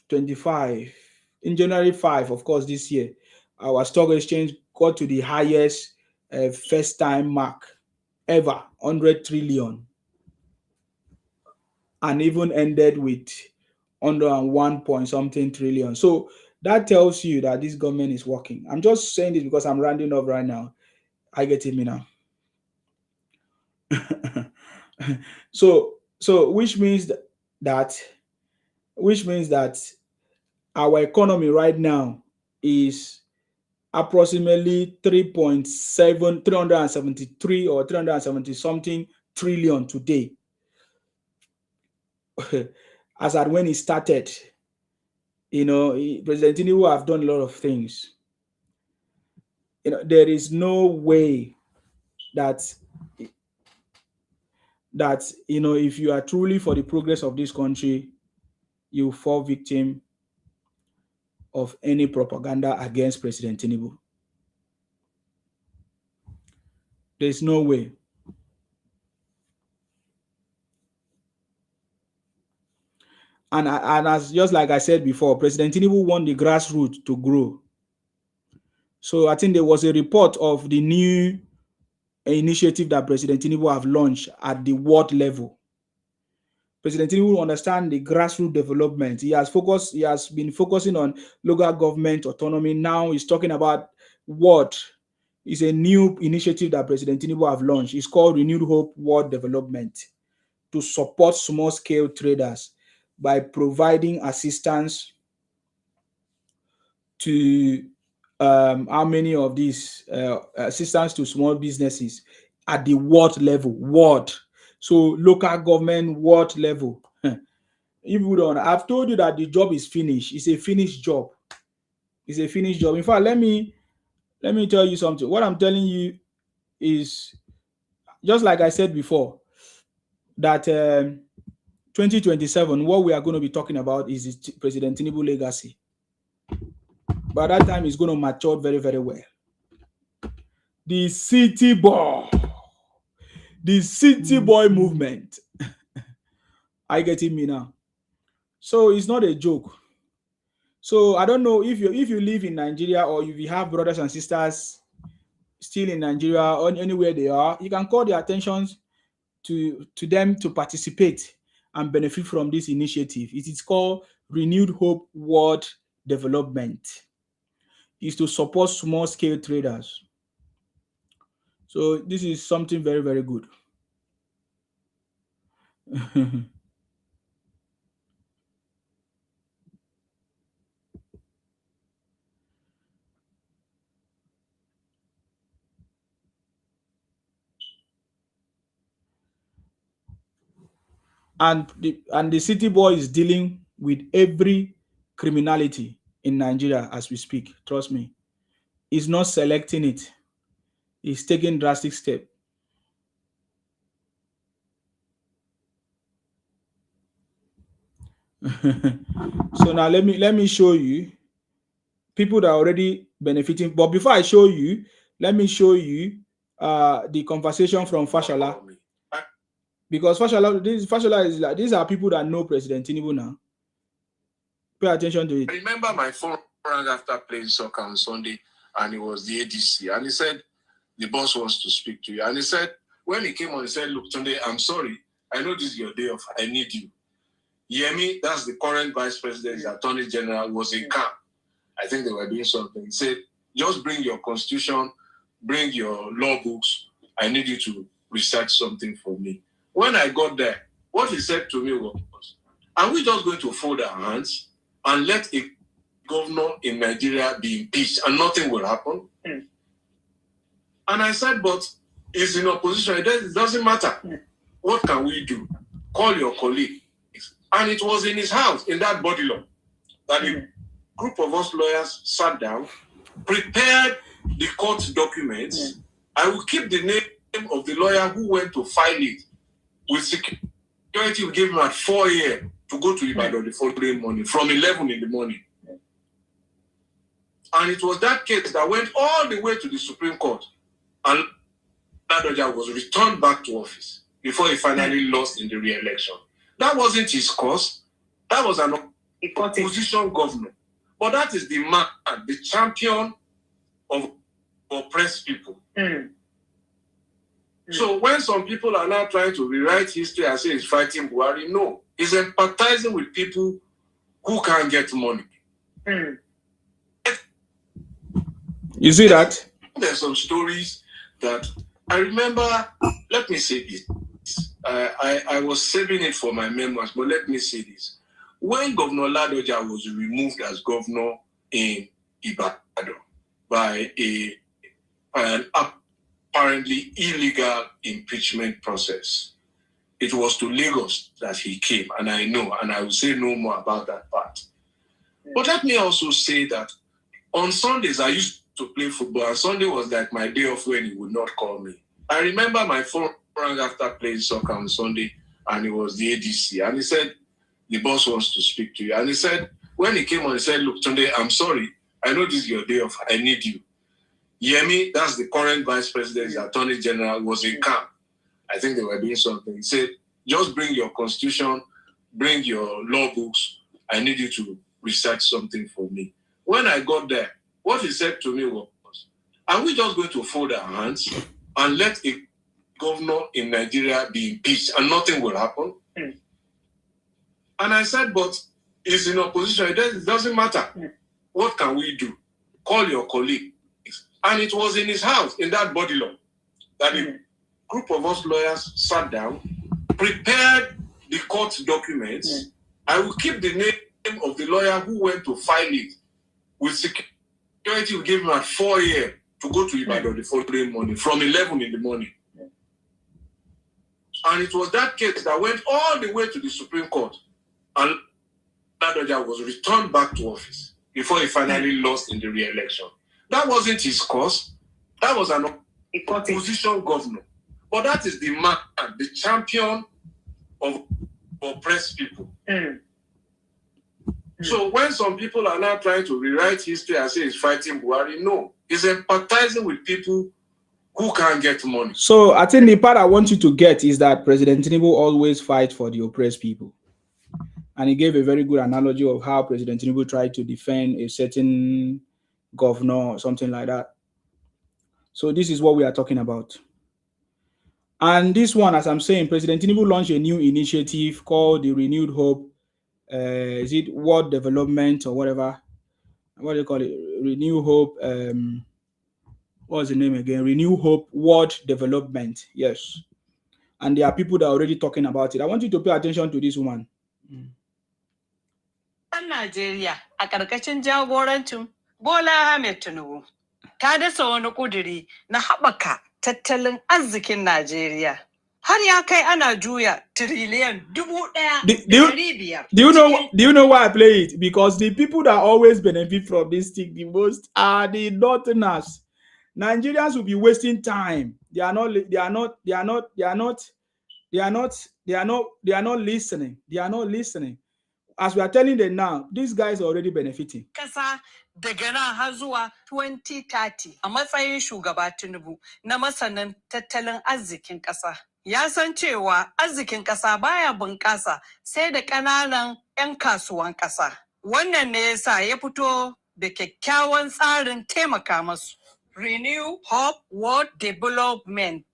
25, in January 5, of course, this year, our stock exchange got to the highest first time mark ever, 100 trillion, and even ended with 101 point something trillion. So that tells you that this government is working. I'm just saying this because I'm rounding up right now. I get it me now. So which means that our economy right now is approximately 373 or 370 something trillion today. As at when it started, President Tinubu have done a lot of things. There is no way that if you are truly for the progress of this country, you fall victim of any propaganda against President Tinubu. There's no way. And as just like I said before, President Tinubu want the grassroots to grow. So I think there was a report of the new initiative that President Tinubu have launched at the world level. President Tinubu understand the grassroots development. He has been focusing on local government autonomy. Now he's talking about what is a new initiative that President Tinubu have launched. It's called Renewed Hope World Development, to support small-scale traders by providing assistance to how many of these assistance to small businesses at the world level. World. So local government, world level. If you don't, I've told you that the job is finished. It's a finished job. It's a finished job. In fact, let me tell you something. What I'm telling you is, just like I said before, that 2027, what we are going to be talking about is President Tinubu legacy. By that time, it's going to mature very, very well. The city boy movement. Are you getting me now? So it's not a joke. So I don't know if you live in Nigeria, or if you have brothers and sisters still in Nigeria or anywhere they are, you can call their attentions to them to participate and benefit from this initiative. It is called Renewed Hope World Development. It's to support small-scale traders. So this is something very, very good. And the city boy is dealing with every criminality in Nigeria as we speak. Trust me. He's not selecting it. He's taking drastic steps. So now let me show you people that are already benefiting. But before I show you, let me show you the conversation from Fashola. Because Fashola is like, these are people that know President Tinubu now. Pay attention to it.
I remember my phone rang after playing soccer on Sunday, and it was the ADC. And he said, the boss wants to speak to you. And he said, when he came on, he said, look, Tunde, I'm sorry. I know this is your day off. I need you. Yemi, that's the current vice president, the attorney general, was in camp. I think they were doing something. He said, just bring your constitution, bring your law books. I need you to research something for me. When I got there, what he said to me was, are we just going to fold our hands and let a governor in Nigeria be impeached and nothing will happen? And I said, but he's in opposition. It doesn't matter. What can we do? Call your colleague. And it was in his house, in that body law, that a group of us lawyers sat down, prepared the court documents. I will keep the name of the lawyer who went to file it with security. We gave him at 4 a.m. to go to Ibadan the following morning, from 11 in the morning. And it was that case that went all the way to the Supreme Court. And Ladoja was returned back to office before he finally lost in the re-election. That wasn't his cause. That was an opposition governor. But that is the man, the champion of oppressed people. So when some people are now trying to rewrite history and say he's fighting Buhari, no. He's empathizing with people who can't get money.
You see that?
There's some stories that I remember. Let me say this. I was saving it for my memoirs, but let me say this. When Governor Ladoja was removed as governor in Ibadan by an apparently illegal impeachment process, it was to Lagos that he came, and I know, and I will say no more about that part. But let me also say that on Sundays, I used to play football, and Sunday was like my day off when he would not call me. I remember my phone rang after playing soccer on Sunday, and it was the ADC. And he said, the boss wants to speak to you. And he said, When he came on and said, look, Tunde, I'm sorry. I know this is your day off. I need you. Yemi, that's the current vice president, the attorney general, was in camp. I think they were doing something. He said, just bring your constitution, bring your law books. I need you to research something for me. When I got there, what he said to me was, are we just going to fold our hands and let a governor in Nigeria be impeached and nothing will happen? And I said, but he's in opposition. It doesn't matter. What can we do? Call your colleague. And it was in his house, in that body law, that a group of us lawyers sat down, prepared the court documents. I will keep the name of the lawyer who went to file it. With security, we gave him 4 years to go to Ibadan the following morning, from 11 in the morning. And it was that case that went all the way to the Supreme Court. And Ladoja was returned back to office before he finally lost in the re-election. That wasn't his cause. That was an opposition governor. But that is the man, the champion of oppressed people. So when some people are now trying to rewrite history and say he's fighting Buhari, no. He's empathizing with people who can't get money.
So I think the part I want you to get is that President Tinubu always fights for the oppressed people. And he gave a very good analogy of how President Tinubu tried to defend a certain governor or something like that. So this is what we are talking about. And this one, as I'm saying, President Tinubu launched a new initiative called the Renewed Hope. Is it World Development or whatever? What do you call it? Renew Hope. What's the name again? Renew Hope World Development. Yes. And there are people that are already talking about it. I want you to pay attention to this one.
Najeriya a ƙarƙashin jagorancin Bola Ahmed Tinubu ta dasa wani ƙuduri na haɓaka tattalin arzikin Najeriya. Har ya kai ana juya tiriliyan 1,500.
Do you know why I play it? Because the people that always benefit from this thing the most are the northerners. Nigerians will be wasting time. They are not listening. They are not listening. As we are telling them now, these guys are already benefiting.
Kasa daga nan har zuwa 2030 a matsayin shugaba Tinubu na masanin tattalin arzikin ƙasa. Ya san cewa arzikin ƙasa baya bunƙasa sai da ƙananan 'yan kasuwan ƙasa. Wannan ne yasa ya fito da kyakkyawan tsarin taimaka masu. Renew Hope World Development,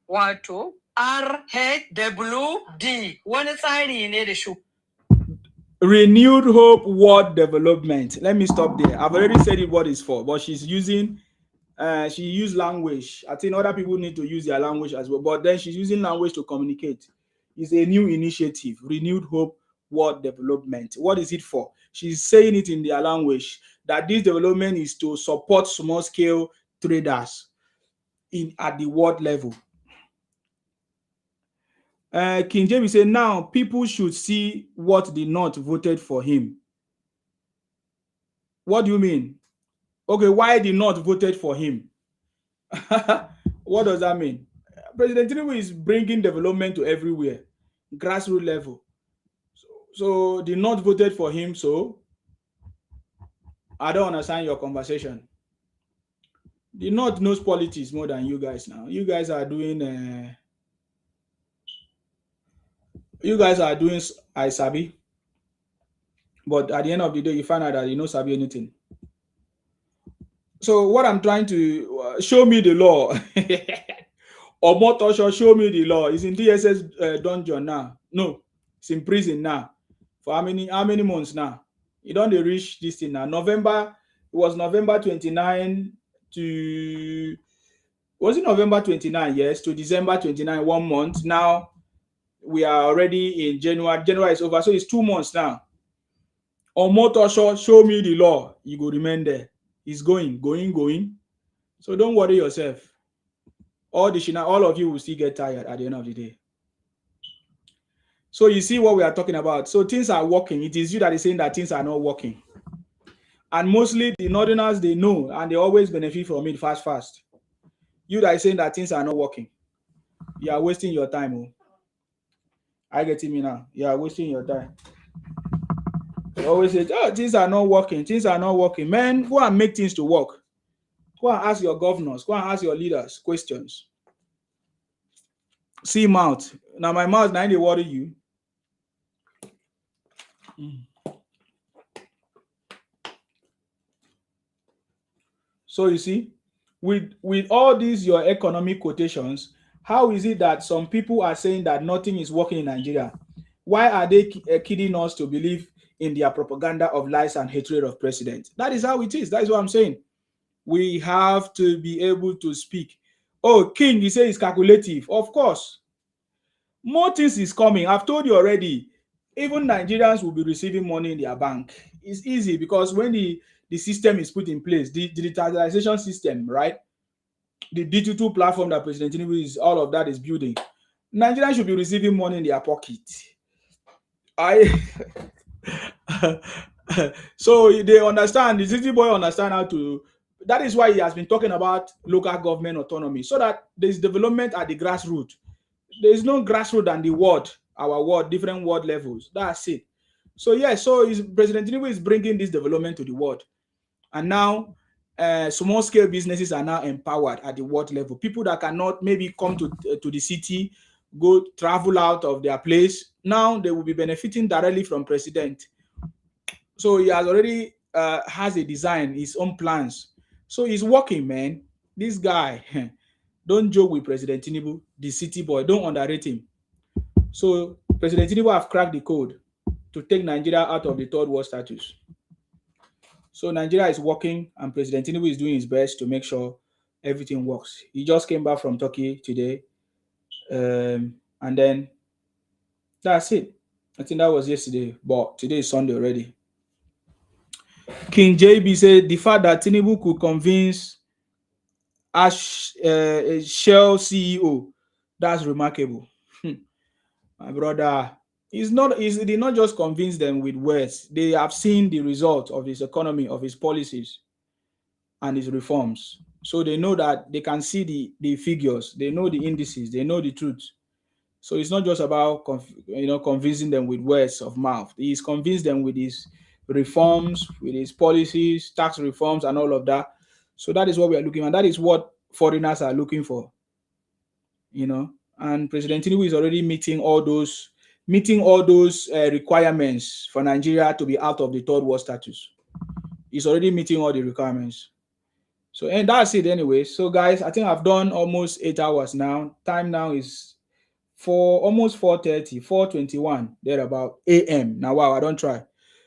wato RHWD, wani tsari ne da
Renewed Hope World Development. Let me stop there. I've already said it what it's for, but she's using she used language. I think other people need to use their language as well, but then she's using language to communicate. It's a new initiative, Renewed Hope World Development. What is it for? She's saying it in their language that this development is to support small-scale traders at the world level. King James said, now people should see what the North voted for him. What do you mean? Okay, why the North voted for him? What does that mean? President Tinubu is bringing development to everywhere, grassroots level. So the North voted for him, so I don't understand your conversation. The North knows politics more than you guys now. You guys are doing... I sabi, but at the end of the day, you find out that you don't sabi anything. So what I'm trying to show me the law. Omotosho, show me the law. It's in DSS dungeon now. No, it's in prison now. For how many months now? You don't reach this thing now. November, it was November 29 to... Was it November 29? Yes, to December 29, 1 month. Now, we are already in January. January is over, so it's 2 months now. Omotosho, show me the law. You go remain there. It's going. So don't worry yourself. All of you will still get tired at the end of the day. So you see what we are talking about. So things are working. It is you that is saying that things are not working. And mostly the northerners, they know, and they always benefit from it fast. You that is saying that things are not working. You are wasting your time. Oh. I get me now. You are wasting your time. always say, oh, things are not working. Things are not working. Man, go and make things to work. Go and ask your governors. Go and ask your leaders questions. See mouth. Now my mouth, now they worry you. So you see, with all these your economic quotations, how is it that some people are saying that nothing is working in Nigeria? Why are they kidding us to believe in their propaganda of lies and hatred of president? That is how it is. That is what I'm saying. We have to be able to speak. Oh, King, you say it's calculative. Of course. More things is coming. I've told you already. Even Nigerians will be receiving money in their bank. It's easy because when the system is put in place, the digitalization system, right? The digital platform that President Tinubu is, all of that is building. Nigerians should be receiving money in their pocket. So they understand, the city boy understand how to. That is why he has been talking about local government autonomy, so that there is development at the grassroots. There is no grassroots than the ward, our ward, different ward levels. That's it. So yes, so President Tinubu is bringing this development to the ward, and now small scale businesses are now empowered at the ward level. People that cannot maybe come to the city, go travel out of their place, now they will be benefiting directly from president. So he has already has a design, his own plans. So he's working, man. This guy, don't joke with President Tinubu, the city boy. Don't underrate him. So President Tinubu have cracked the code to take Nigeria out of the third world status. So Nigeria is working, and President Tinubu is doing his best to make sure everything works. He just came back from Turkey today, and then that's it. I think that was yesterday, but today is Sunday already. King JB said the fact that Tinubu could convince a Shell CEO, that's remarkable. My brother, they did not just convince them with words. They have seen the result of his economy, of his policies, and his reforms. So they know that they can see the figures, they know the indices, they know the truth. So it's not just about convincing them with words of mouth. He's convinced them with his reforms, with his policies, tax reforms, and all of that. So that is what we are looking at. That is what foreigners are looking for. And President Tinubu is already meeting all those requirements for Nigeria to be out of the third world status. He's already meeting all the requirements. So, and that's it anyway. So guys, I think I've done almost 8 hours now. Time now is almost 4:30, 4:21, there about AM. Now, wow, I don't try.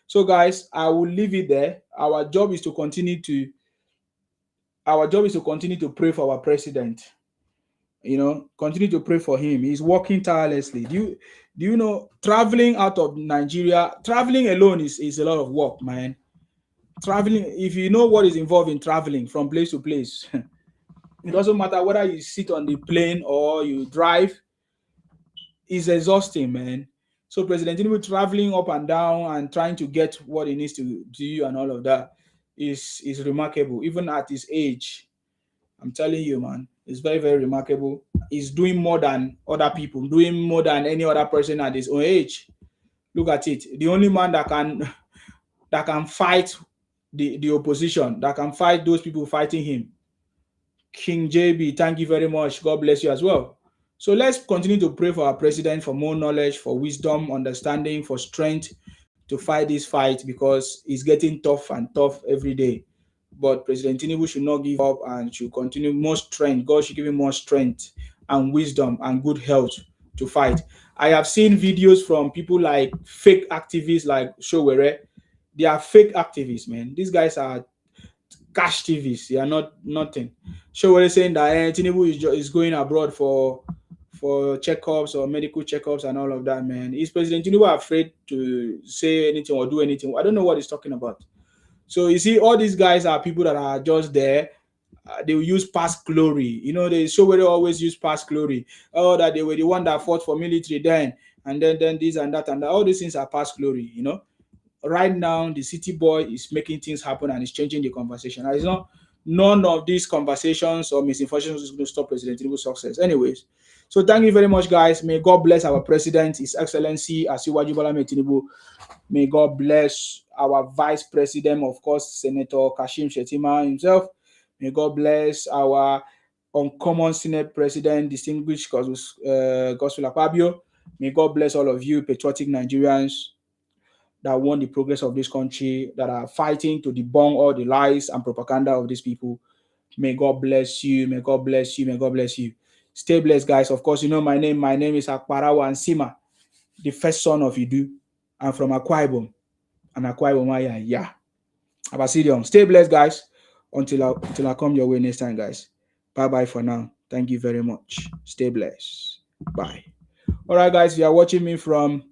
So guys, I will leave it there. Our job is to continue to pray for our president. Continue to pray for him. He's working tirelessly. Do you know, traveling out of Nigeria, traveling alone is a lot of work, man. Traveling, if you know what is involved in traveling from place to place, it doesn't matter whether you sit on the plane or you drive, it's exhausting, man. So President Tinubu traveling up and down and trying to get what he needs to do and all of that is remarkable, even at his age. I'm telling you, man, it's very, very remarkable. He's doing more than other people, doing more than any other person at his own age. Look at it. The only man that can fight the opposition, that can fight those people fighting him. King JB, thank you very much. God bless you as well. So let's continue to pray for our president for more knowledge, for wisdom, understanding, for strength to fight this fight, because it's getting tough and tough every day. But President Tinubu should not give up and should continue more strength. God should give him more strength and wisdom and good health to fight. I have seen videos from people like fake activists like Showere. They are fake activists, man. These guys are cash TVs. They are not nothing. Showere saying that Tinubu is going abroad for checkups or medical checkups and all of that, man. Is President Tinubu afraid to say anything or do anything? I don't know what he's talking about. So you see, all these guys are people that are just there. They will use past glory. They Showere always use past glory. Oh, that they were the one that fought for military then, and then this and that and that. All these things are past glory. Right now the city boy is making things happen and is changing the conversation. And it's not, none of these conversations or misinformation is going to stop President Tinubu's success. Anyways, So thank you very much, guys. May God bless our president, His Excellency Asiwaju Bola Ahmed Tinubu. May God bless our vice president, of course, Senator Kashim Shettima himself. May God bless our uncommon Senate president, distinguished Gospel Akpabio. May God bless all of you, patriotic Nigerians that want the progress of this country, that are fighting to debunk all the lies and propaganda of these people. May God bless you. May God bless you. May God bless you. Stay blessed, guys. Of course, you know my name. My name is Akparawa Nsima, the first son of Idu. I'm from Akwa Ibom. And Akwa Ibom, yeah. Abasirium. Stay blessed, guys. Until I come your way next time, guys. Bye-bye for now. Thank you very much. Stay blessed. Bye. All right, guys. You are watching me from